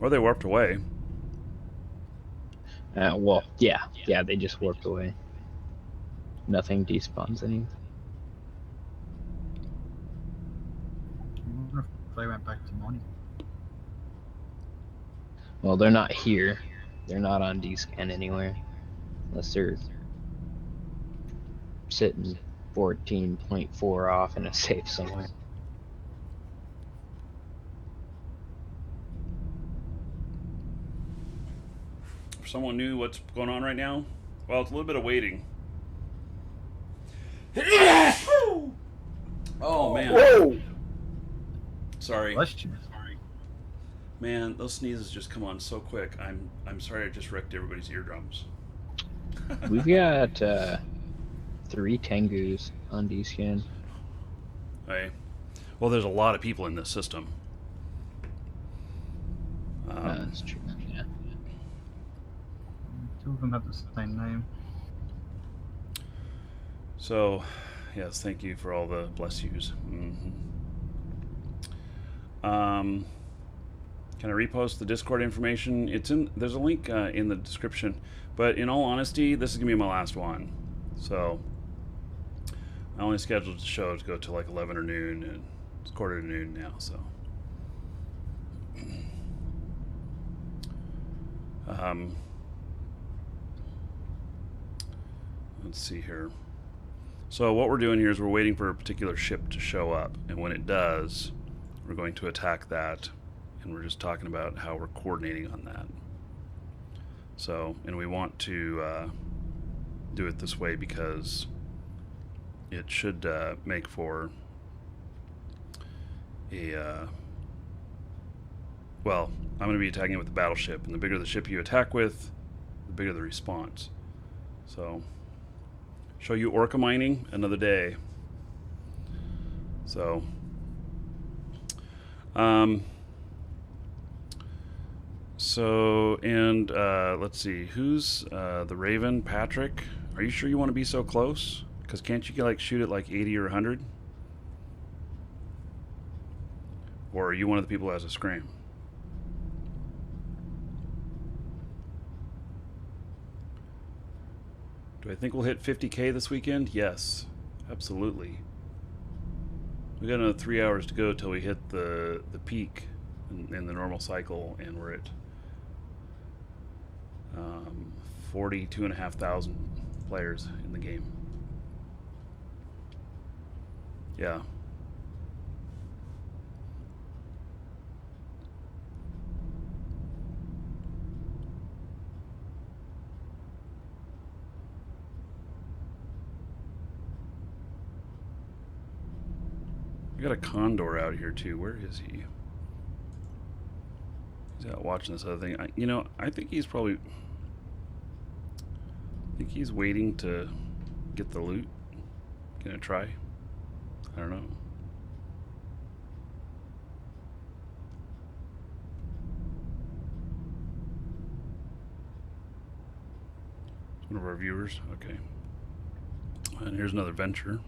Or they warped away. Well, yeah, they just warped away. Nothing despawns anything. I wonder if they went back to mining. Well, they're not here. They're not on D-scan anywhere. Unless they're sitting 14.4 off in a safe somewhere. If someone knew what's going on right now, well, it's a little bit of waiting. Oh man. Whoa! Sorry. Bless you. Man, those sneezes just come on so quick. I'm sorry I just wrecked everybody's eardrums. We've got 3 Tengus on D-scan. Hey. Well, there's a lot of people in this system. That's true. Yeah. 2 of them have the same name. So, yes, thank you for all the bless yous. Can I repost the Discord information? There's a link in the description. But in all honesty, this is gonna be my last one. So I only scheduled the show to go to like 11 or noon, and it's quarter to noon now. So let's see here. So what we're doing here is we're waiting for a particular ship to show up, and when it does, we're going to attack that, and we're just talking about how we're coordinating on that. So, and we want to do it this way because it should make for a well, I'm going to be attacking it with the battleship, and the bigger the ship you attack with, the bigger the response. So show you orca mining another day. So let's see, who's the Raven? Patrick, are you sure you want to be so close? Because can't you like shoot at like 80 or 100? Or are you one of the people who has a scream? Do I think we'll hit 50K this weekend? Yes, absolutely. We got another 3 hours to go till we hit the peak in the normal cycle, and we're at 42,500 players in the game. Yeah. We got a condor out here too. Where is he? He's out watching this other thing. I think he's probably. I think he's waiting to get the loot. Gonna try? I don't know. It's one of our viewers. Okay. And here's another venture.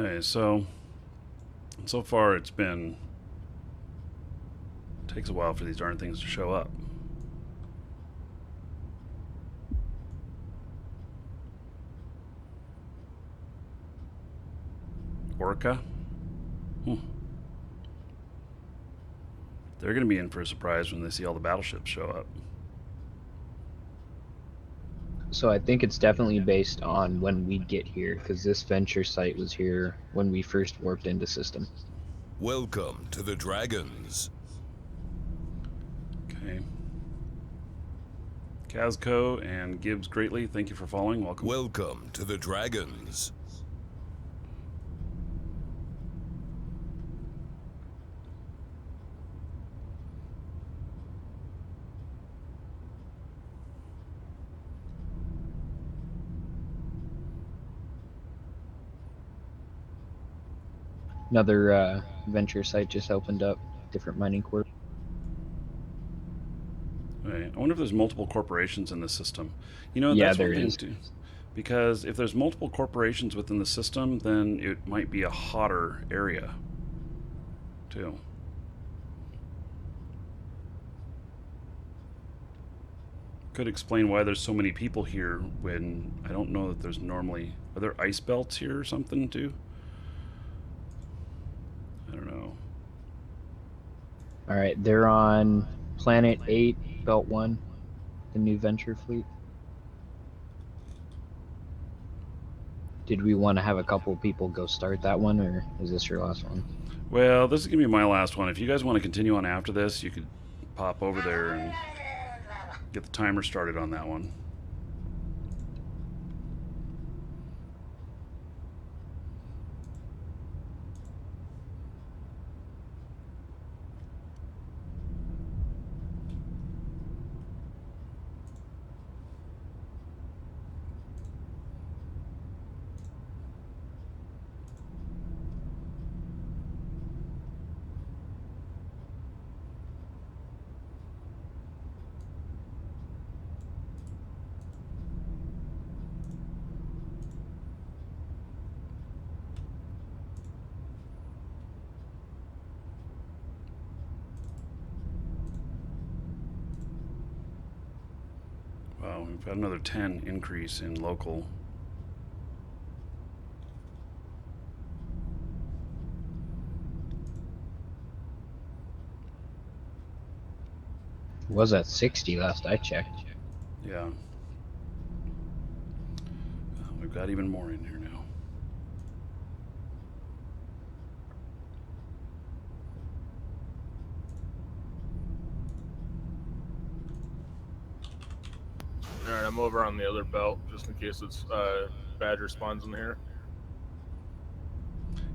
Okay, so far it takes a while for these darn things to show up. Orca? They're going to be in for a surprise when they see all the battleships show up. So I think it's definitely based on when we get here, because this venture site was here when we first warped into system. Welcome to the Dragons. Okay. Kazco and Gibbs Greatly, thank you for following. Welcome. Welcome to the Dragons. Another venture site just opened up, different mining corp. Right. I wonder if there's multiple corporations in the system. You know, Yeah, that's there one thing is. too. Because if there's multiple corporations within the system, then it might be a hotter area, too. Could explain why there's so many people here when I don't know that there's normally... Are there ice belts here or something, too? I don't know. All right, they're on Planet 8, Belt 1, the new Venture fleet. Did we want to have a couple people go start that one, or is this your last one? Well, this is going to be my last one. If you guys want to continue on after this, you could pop over there and get the timer started on that one. Wow, we've got another 10 increase in local. It was at 60 last I checked. Yeah. We've got even more in here now. Alright, I'm over on the other belt, just in case it's Badger spawns in here.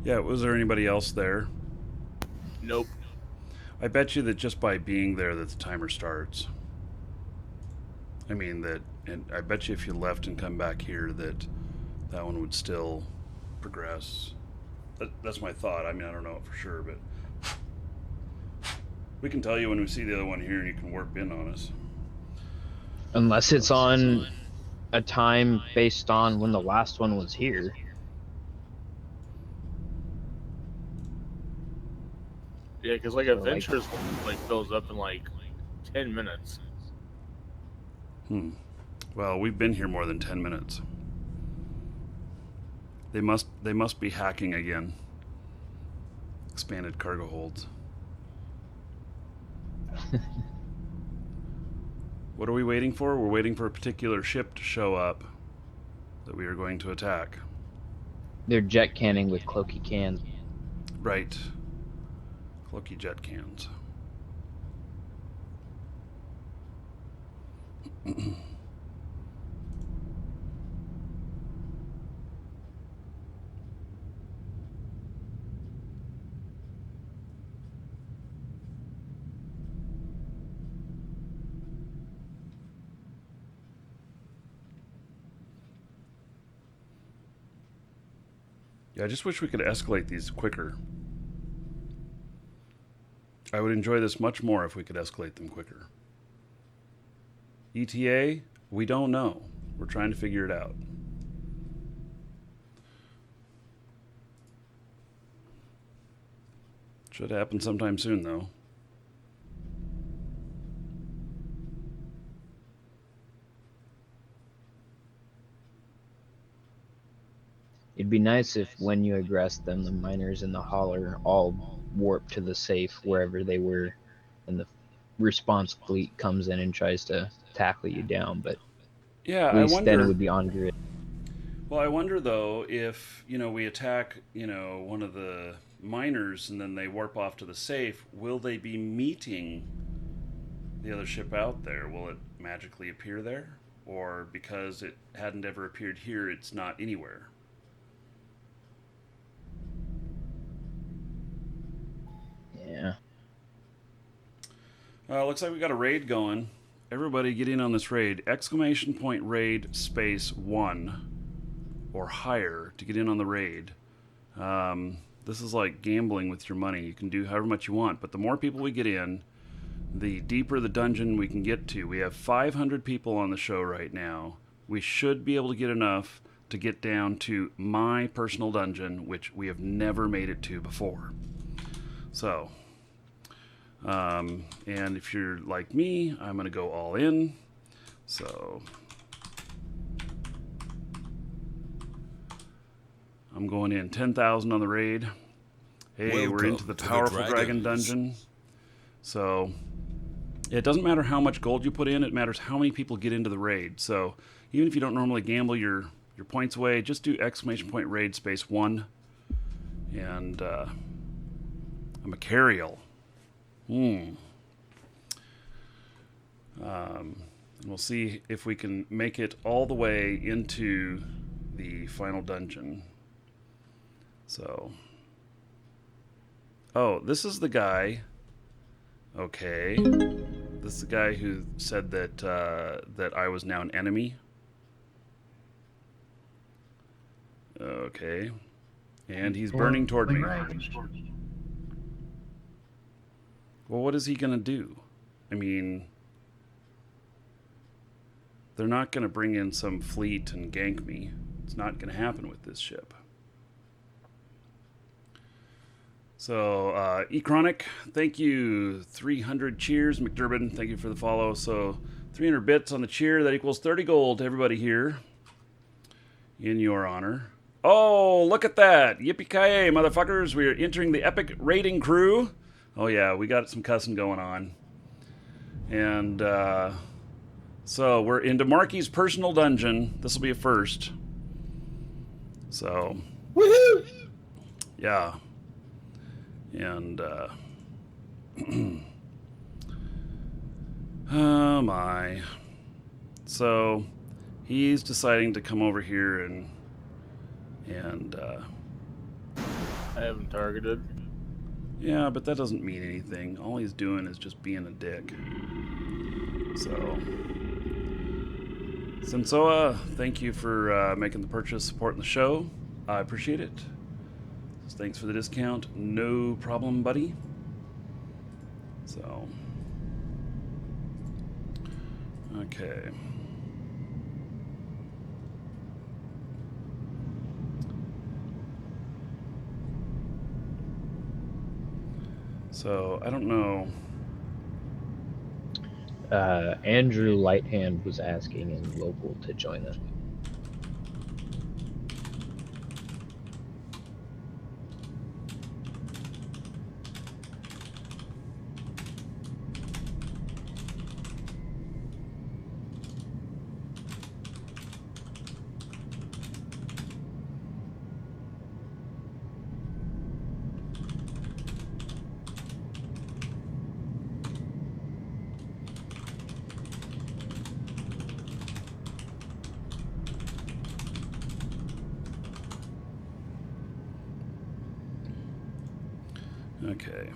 Yeah, was there anybody else there? Nope. I bet you that just by being there that the timer starts. I mean that, and I bet you if you left and come back here that that one would still progress. That's my thought. I mean, I don't know it for sure, but we can tell you when we see the other one here and you can warp in on us. Unless it's on a time based on when the last one was here. Yeah, because like So, Adventures like fills up in like 10 minutes. Well, we've been here more than 10 minutes. They must be hacking again. Expanded cargo holds. What are we waiting for? We're waiting for a particular ship to show up that we are going to attack. They're jet canning with cloaky cans. Right. Cloaky jet cans. Yeah, I just wish we could escalate these quicker. I would enjoy this much more if we could escalate them quicker. ETA? We don't know. We're trying to figure it out. Should happen sometime soon, though. It'd be nice if when you aggress them, the miners in the holler all warp to the safe wherever they were, and the response fleet comes in and tries to tackle you down, but Yeah, at least then it would be on grid. Well, I wonder though if, we attack, one of the miners and then they warp off to the safe, will they be meeting the other ship out there? Will it magically appear there? Or because it hadn't ever appeared here, it's not anywhere? Yeah. Looks like we got a raid going. Everybody get in on this raid. Exclamation point raid space 1 or higher to get in on the raid. This is like gambling with your money. You can do however much you want, but the more people we get in, the deeper the dungeon we can get to. We have 500 people on the show right now, we should be able to get enough to get down to my personal dungeon, which we have never made it to before. So, and if you're like me, I'm going to go all in. So, I'm going in 10,000 on the raid. Hey, we're into the powerful dragon dungeon. So, it doesn't matter how much gold you put in, it matters how many people get into the raid. So, even if you don't normally gamble your points away, just do !raid space 1. And I'm a Cariel. And we'll see if we can make it all the way into the final dungeon. So, oh, this is the guy. Okay, this is the guy who said that that I was now an enemy. Okay, and he's burning toward me. Well, what is he gonna do? I mean, they're not gonna bring in some fleet and gank me. It's not gonna happen with this ship. So, Echronic, thank you. 300 cheers. McDurbin, thank you for the follow. So, 300 bits on the cheer. That equals 30 gold to everybody here. In your honor. Oh, look at that. Yippee-ki-yay, motherfuckers. We are entering the epic raiding crew. Oh, yeah, we got some cussing going on. And, so, we're into Marky's personal dungeon. This will be a first. So, woohoo! Yeah. And, oh my. So, he's deciding to come over here and I haven't targeted. yeah, but that doesn't mean anything. All he's doing is just being a dick. So, Sensoa, thank you for making the purchase, supporting the show. I appreciate it. Thanks for the discount. No problem, buddy. So, okay. So, I don't know. Andrew Lighthand was asking in local to join us. Okay.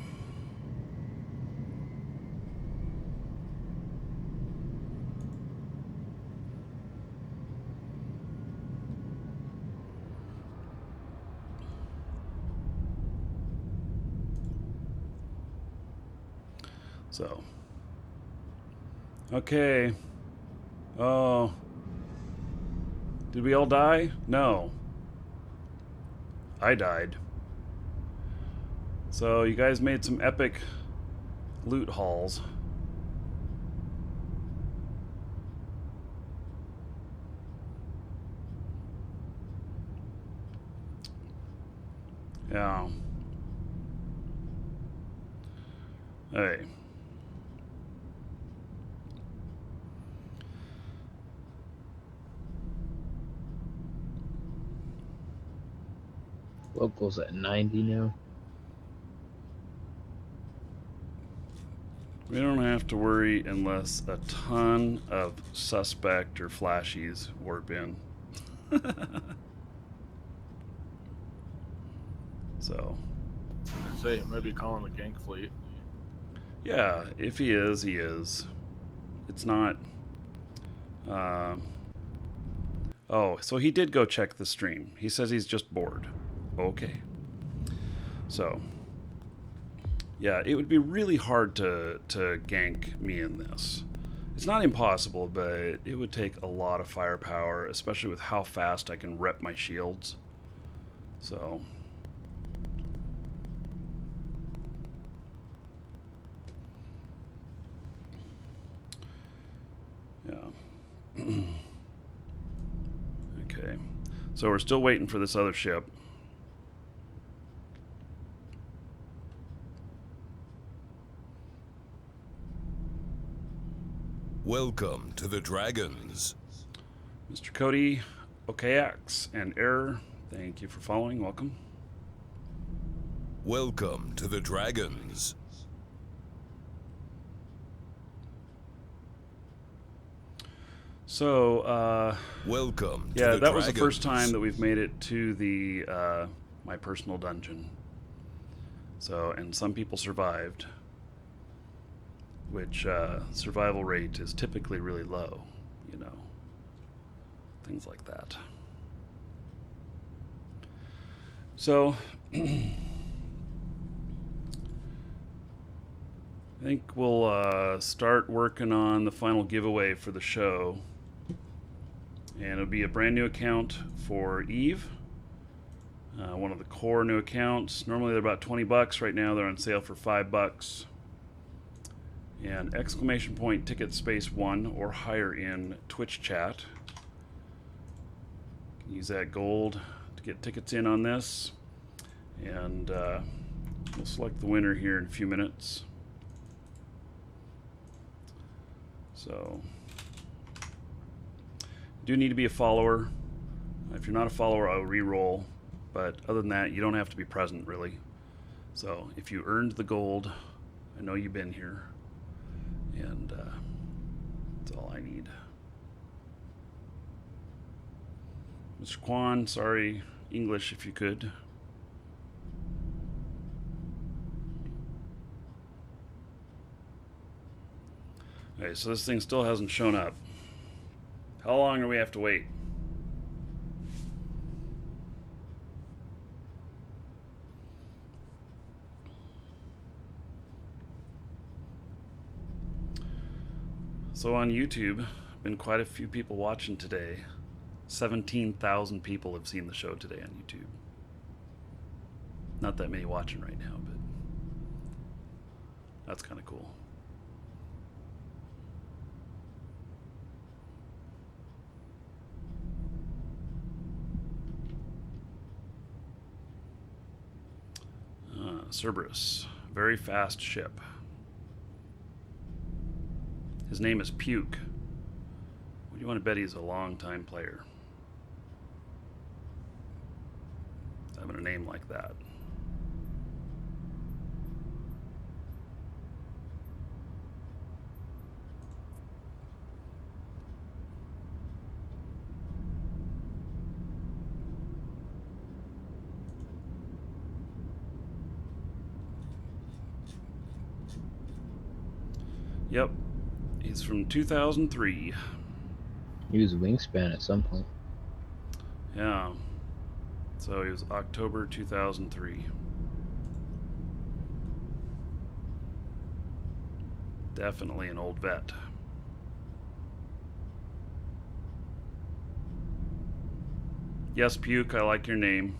So. Okay. Oh. Did we all die? No. I died. So you guys made some epic loot hauls. Yeah. Hey. Locals at 90 now. We don't have to worry unless a ton of suspect or flashies warp in. So. I'd say maybe calling the gank fleet. Yeah, if he is, he is. It's not. Oh, so he did go check the stream. He says he's just bored. Okay. So. Yeah, it would be really hard to gank me in this. It's not impossible, but it would take a lot of firepower, especially with how fast I can rep my shields. So, yeah. Okay. So we're still waiting for this other ship. Welcome to the Dragons. Mr. Cody, OKX, and Error, thank you for following. Welcome. Welcome to the Dragons. So, Welcome to yeah, the that was the Dragons. first time that we've made it to the my personal dungeon. So, and some people survived, which survival rate is typically really low, you know, things like that. So, I think we'll start working on the final giveaway for the show. And it'll be a brand new account for Eve. One of the core new accounts. Normally they're about $20. Right now they're on sale for $5. And exclamation point ticket space 1 or higher in Twitch chat. You can use that gold to get tickets in on this. And we'll select the winner here in a few minutes. So, you do need to be a follower. If you're not a follower, I'll re-roll. But other than that, you don't have to be present, really. So, if you earned the gold, I know you've been here. And that's all I need. Mr. Kwan, sorry, English if you could. Okay, so this thing still hasn't shown up. How long do we have to wait? So on YouTube, been quite a few people watching today. 17,000 people have seen the show today on YouTube. Not that many watching right now, but that's kind of cool. Cerberus, very fast ship. His name is Puke. What do you want to bet he's a long-time player? Having a name like that. Yep, he's from 2003. He was Wingspan at some point. Yeah, so he was October 2003. Definitely an old vet. Yes, Puke, I like your name.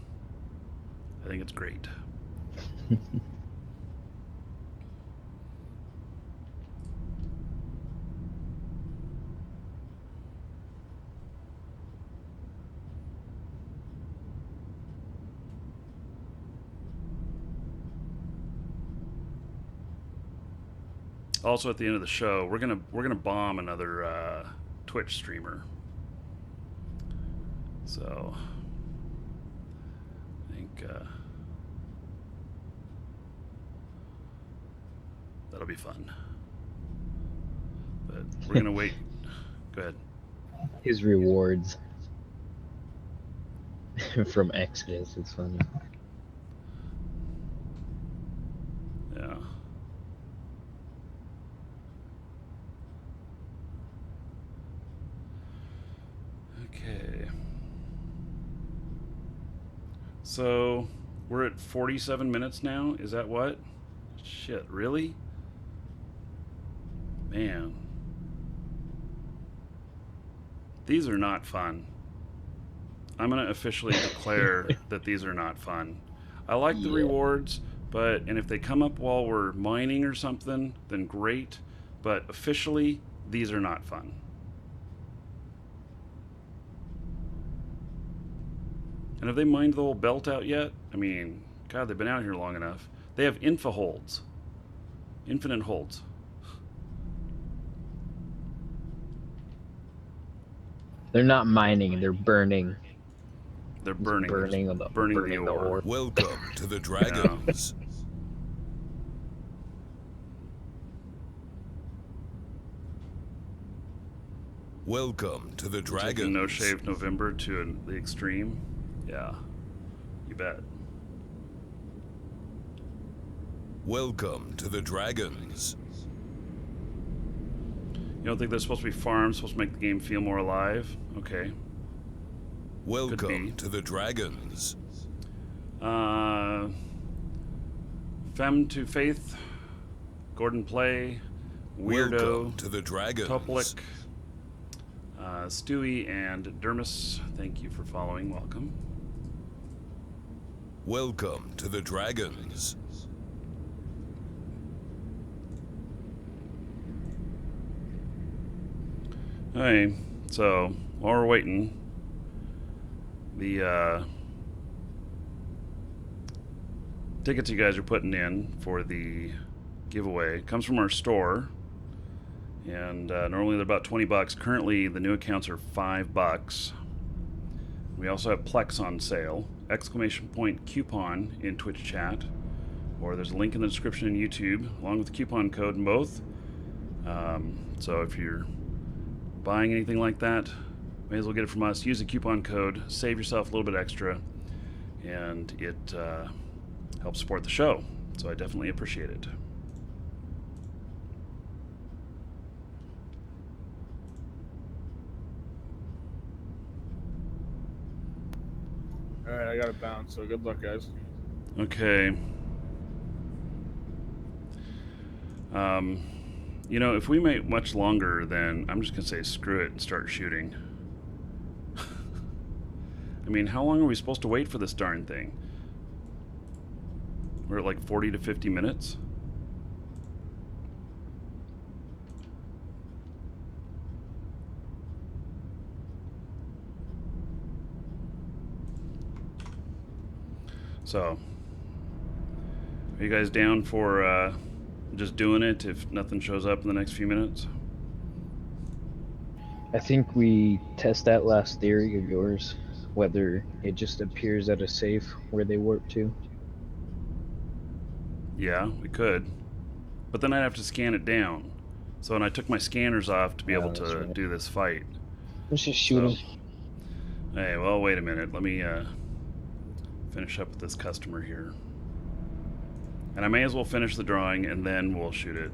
I think it's great. Also, at the end of the show, we're gonna bomb another Twitch streamer. So I think that'll be fun. But we're gonna wait. Go ahead. His rewards from Exodus. It's funny. Yeah. Okay. So we're at 47 minutes now. Is that what? Shit, really? Man. These are not fun. I'm going to officially declare that these are not fun. I like the rewards, and if they come up while we're mining or something, then great. But officially, these are not fun. And have they mined the whole belt out yet? I mean, God, they've been out here long enough. They have holds. Infinite holds. They're not mining, they're burning. They're burning. Burning the ore. Welcome to the Dragons. Welcome to the Dragons. No Shave November to the extreme. Yeah, you bet. Welcome to the Dragons. You don't think they're supposed to be farms, supposed to make the game feel more alive? Okay. Welcome to the Dragons. Femme to Faith, Gordon Play, Weirdo, Welcome to the Dragons. Toplik, Stewie, and Dermis. Thank you for following. Welcome. Welcome to the Dragons. Hey, so while we're waiting, the tickets you guys are putting in for the giveaway comes from our store, and normally they're about $20. Currently, the new accounts are $5. We also have Plex on sale, ! Coupon in Twitch chat, or there's a link in the description in YouTube, along with the coupon code in both. So if you're buying anything like that, may as well get it from us. Use the coupon code, save yourself a little bit extra, and it helps support the show. So I definitely appreciate it. All right, I got it bound. So good luck, guys. Okay. You know, if we wait much longer, then I'm just gonna say screw it and start shooting. I mean, how long are we supposed to wait for this darn thing? We're at like 40 to 50 minutes. So, are you guys down for just doing it if nothing shows up in the next few minutes? I think we test that last theory of yours, whether it just appears at a safe where they warp to. Yeah, we could. But then I'd have to scan it down. So, and I took my scanners off to be able to do this fight. Let's just shoot him. Hey, well, wait a minute. Let me finish up with this customer here. And I may as well finish the drawing and then we'll shoot it.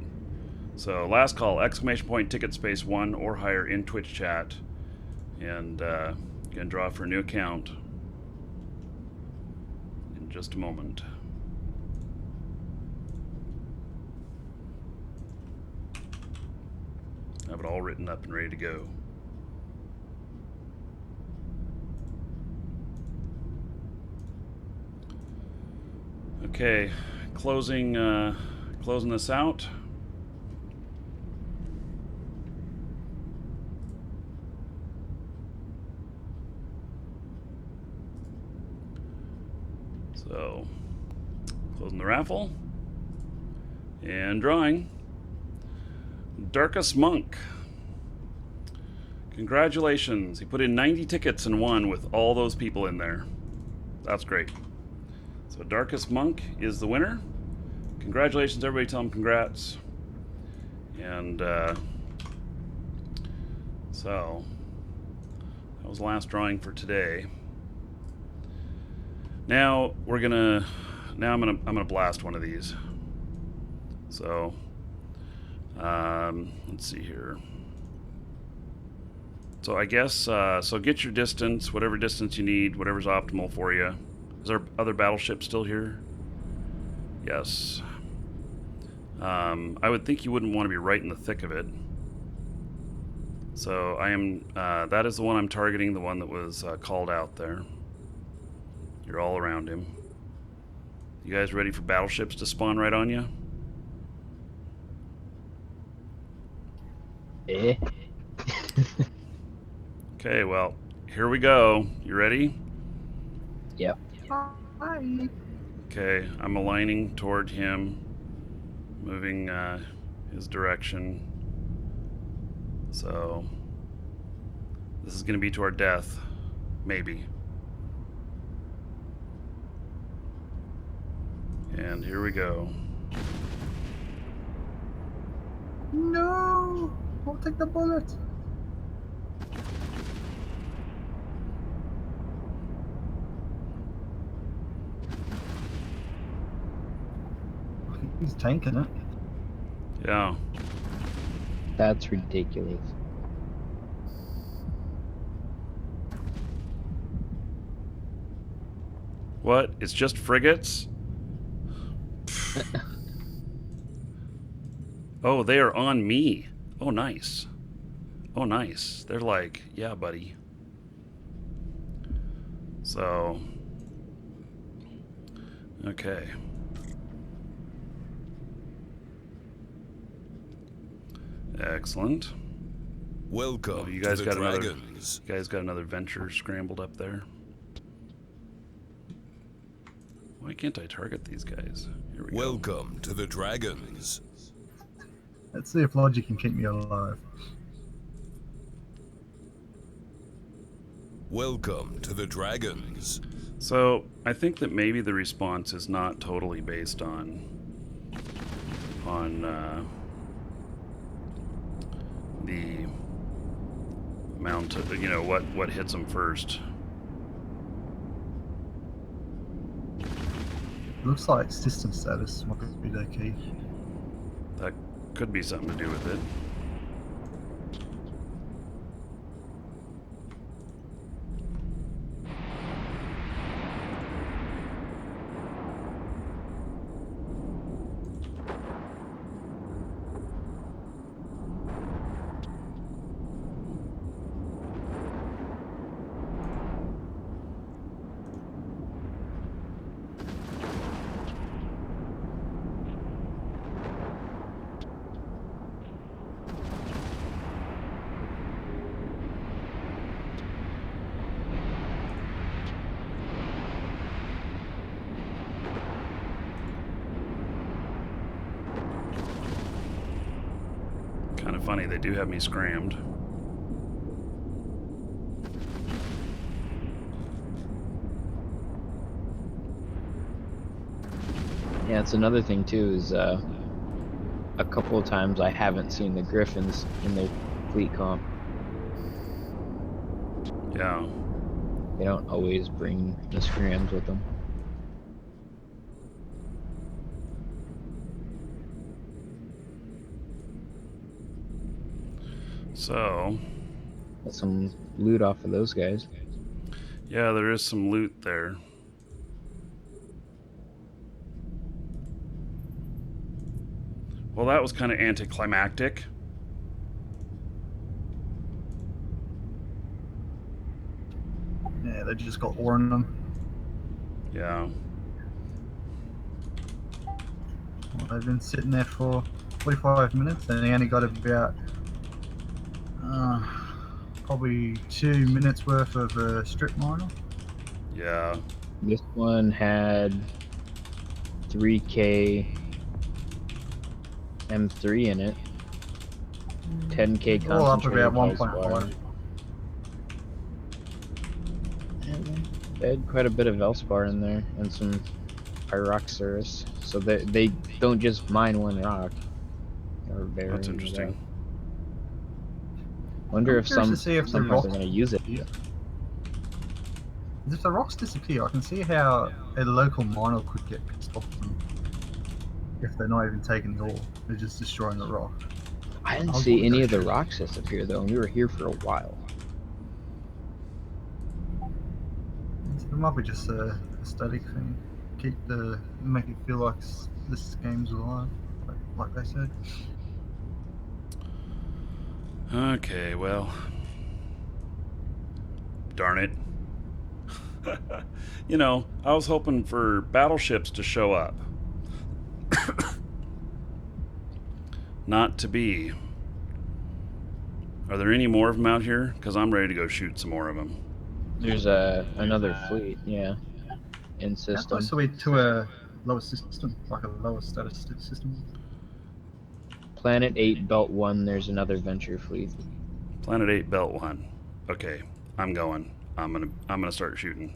So last call, ! Ticket space 1 or higher in Twitch chat. And you can draw for a new account in just a moment. I have it all written up and ready to go. Okay, closing this out. So, closing the raffle and drawing. Darkest Monk. Congratulations. He put in 90 tickets and won with all those people in there. That's great. So Darkest Monk is the winner. Congratulations, everybody. Tell him congrats. And so that was the last drawing for today. Now I'm gonna blast one of these. So let's see here. So I guess so get your distance, whatever distance you need, whatever's optimal for you. Is our other battleship still here? Yes. I would think you wouldn't want to be right in the thick of it. So I am, that is the one I'm targeting, the one that was called out there. You're all around him. You guys ready for battleships to spawn right on you? Eh? Okay, well, here we go. You ready? Yep. Hi. Okay, I'm aligning toward him, moving his direction. So this is going to be to our death, maybe. And here we go. No! I'll take the bullet. He's tanking it. Yeah. That's ridiculous. What? It's just frigates? Oh, they are on me. Oh, nice. Oh, nice. They're like, yeah, buddy. So, okay. Excellent. Welcome Oh, you guys to the got another. Dragons. You guys got another venture scrambled up there. Why can't I target these guys? Here we go. Welcome to the Dragons. Let's see if logic can keep me alive. Welcome to the Dragons. So I think that maybe the response is not totally based on the amount of, you know, what hits them first. Looks like system status might be the key. That could be something to do with it. Kind of funny, they do have me scrammed. Yeah, it's another thing too is a couple of times I haven't seen the Griffins in their fleet comp. Yeah. They don't always bring the scrams with them. So, Get some loot off of those guys. yeah, there is some loot there. Well, that was kind of anticlimactic. Yeah, they just got ore in them. Yeah. Well, they've been sitting there for 45 minutes and they only got about probably 2 minutes worth of strip miner. Yeah. This one had 3K M3 in it. 10K All up concentrated about Velspar. 1.5. And they had quite a bit of Velspar in there and some Pyroxerus. So they don't just mine one rock. Or That's interesting. Wonder I'm if curious to see if the sometimes rock they're gonna use it. disappear. If the rocks disappear, I can see how a local miner could get pissed off them if they're not even taking the ore. They're just destroying the rock. I didn't I'll see go any of the check. rocks disappear though, and we were here for a while. It might be just a static thing. Make it feel like this game's alive, like they said. Okay, well. Darn it. You know, I was hoping for battleships to show up. Not to be. Are there any more of them out here? Because I'm ready to go shoot some more of them. There's another fleet, yeah, in How system. close are we to a lower system, like a lower status system? Planet 8, Belt 1, there's another Venture fleet. Planet 8, Belt 1. Okay, I'm going. I'm gonna start shooting.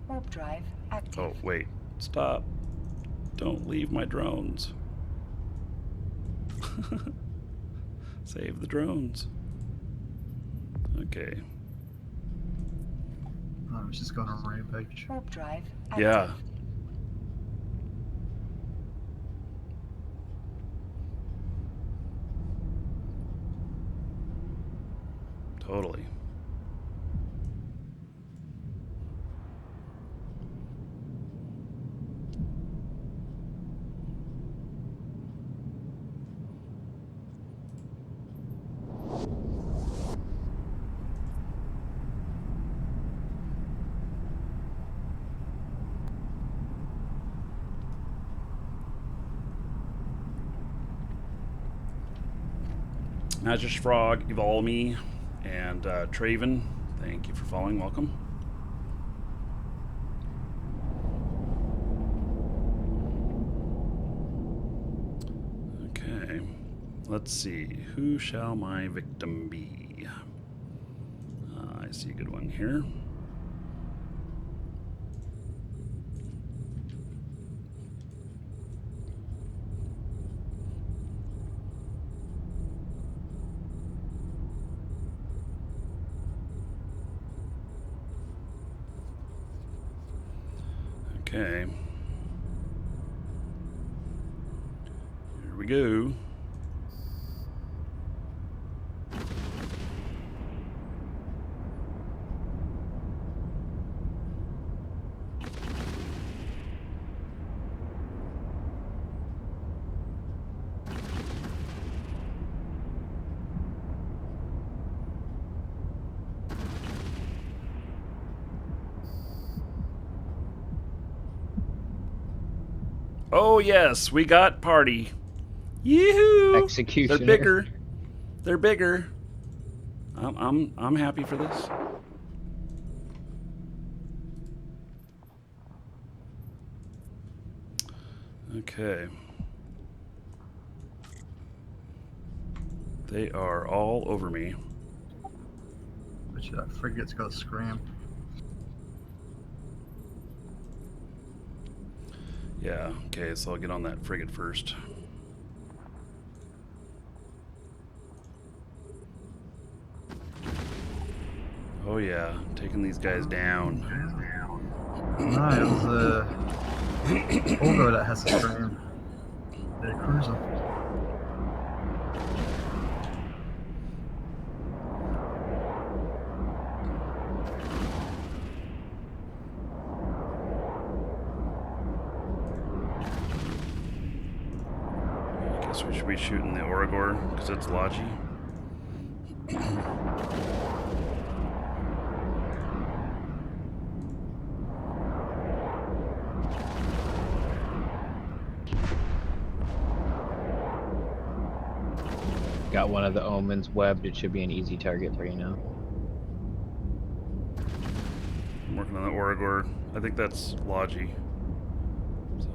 Warp drive active. Oh, wait. Stop. Don't leave my drones. Save the drones. Okay. Oh, it's just gone on a rampage. Warp drive active. Yeah. Totally. Magic Frog, Evolve Me, and Traven, thank you for following. Welcome. Okay, let's see. Who shall my victim be? I see a good one here. Okay. Here we go. Oh yes, we got party. Yoo-hoo! Executioner. They're bigger. They're bigger. I'm happy for this. Okay. They are all over me. Bet you that frigate's got a scram. Yeah, okay, so I'll get on that frigate first. Oh yeah, taking these guys down. No, it was the Augo that has a scram. The cruiser. I guess we should be shooting the Origor because it's Logi. Got one of the Omens webbed. It should be an easy target for you now. I'm working on the Origor. I think that's Logi. So.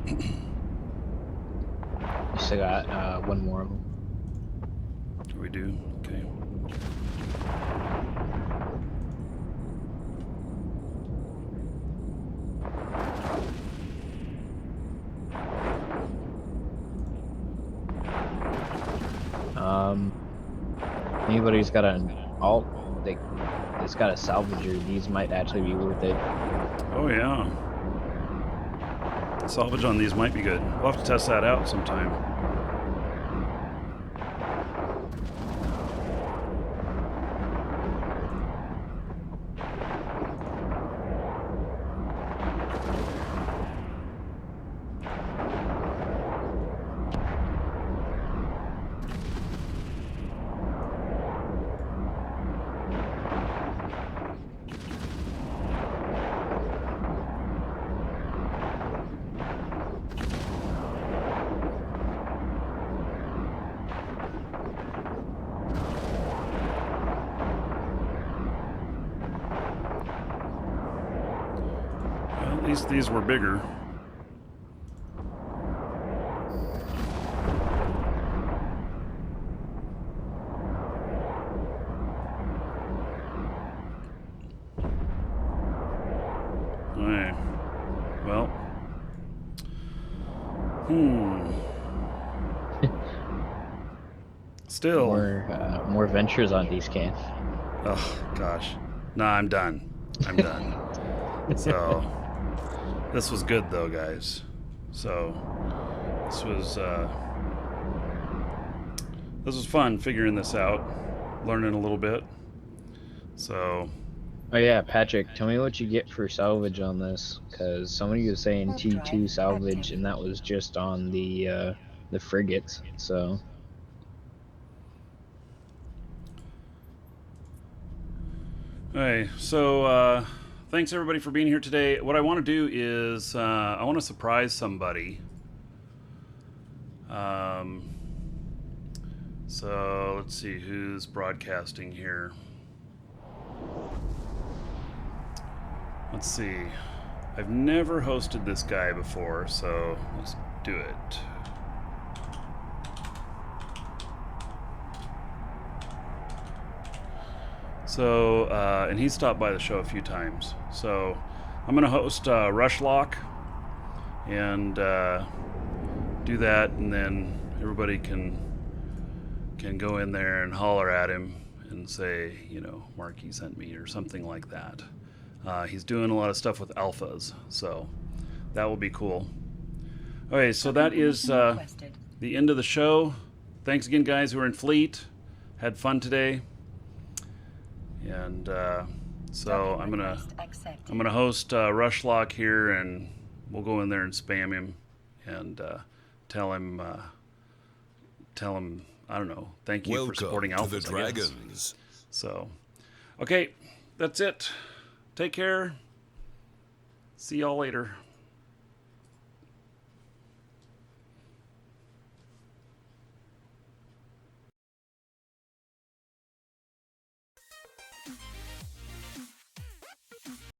You still got one more of them. We do? Okay. Anybody who's got an alt, it's got a salvager. These might actually be worth it. Oh yeah. Salvage on these might be good. We'll have to test that out sometime. At least these were bigger. Alright. Well. Still. More ventures on D-Scan. Oh, gosh. Nah, I'm done. I'm done. So, this was good, though, guys. So, this was fun figuring this out, learning a little bit. So, Oh yeah, Patrick, tell me what you get for salvage on this, because somebody was saying T2 salvage, and that was just on the frigates. So. okay, so thanks everybody for being here today. What I want to do is I want to surprise somebody. So let's see who's broadcasting here. Let's see. I've never hosted this guy before, so let's do it. So, and he's stopped by the show a few times. So, I'm going to host Rushlock and do that, and then everybody can go in there and holler at him and say, you know, Marky sent me or something like that. He's doing a lot of stuff with alphas, so that will be cool. Okay, so that is the end of the show. Thanks again, guys who are in Fleet. Had fun today. And so I'm gonna host Rushlock here, and we'll go in there and spam him and tell him I don't know, thank you for supporting alphas. Welcome to the Dragons. So, okay, that's it. Take care. See y'all later.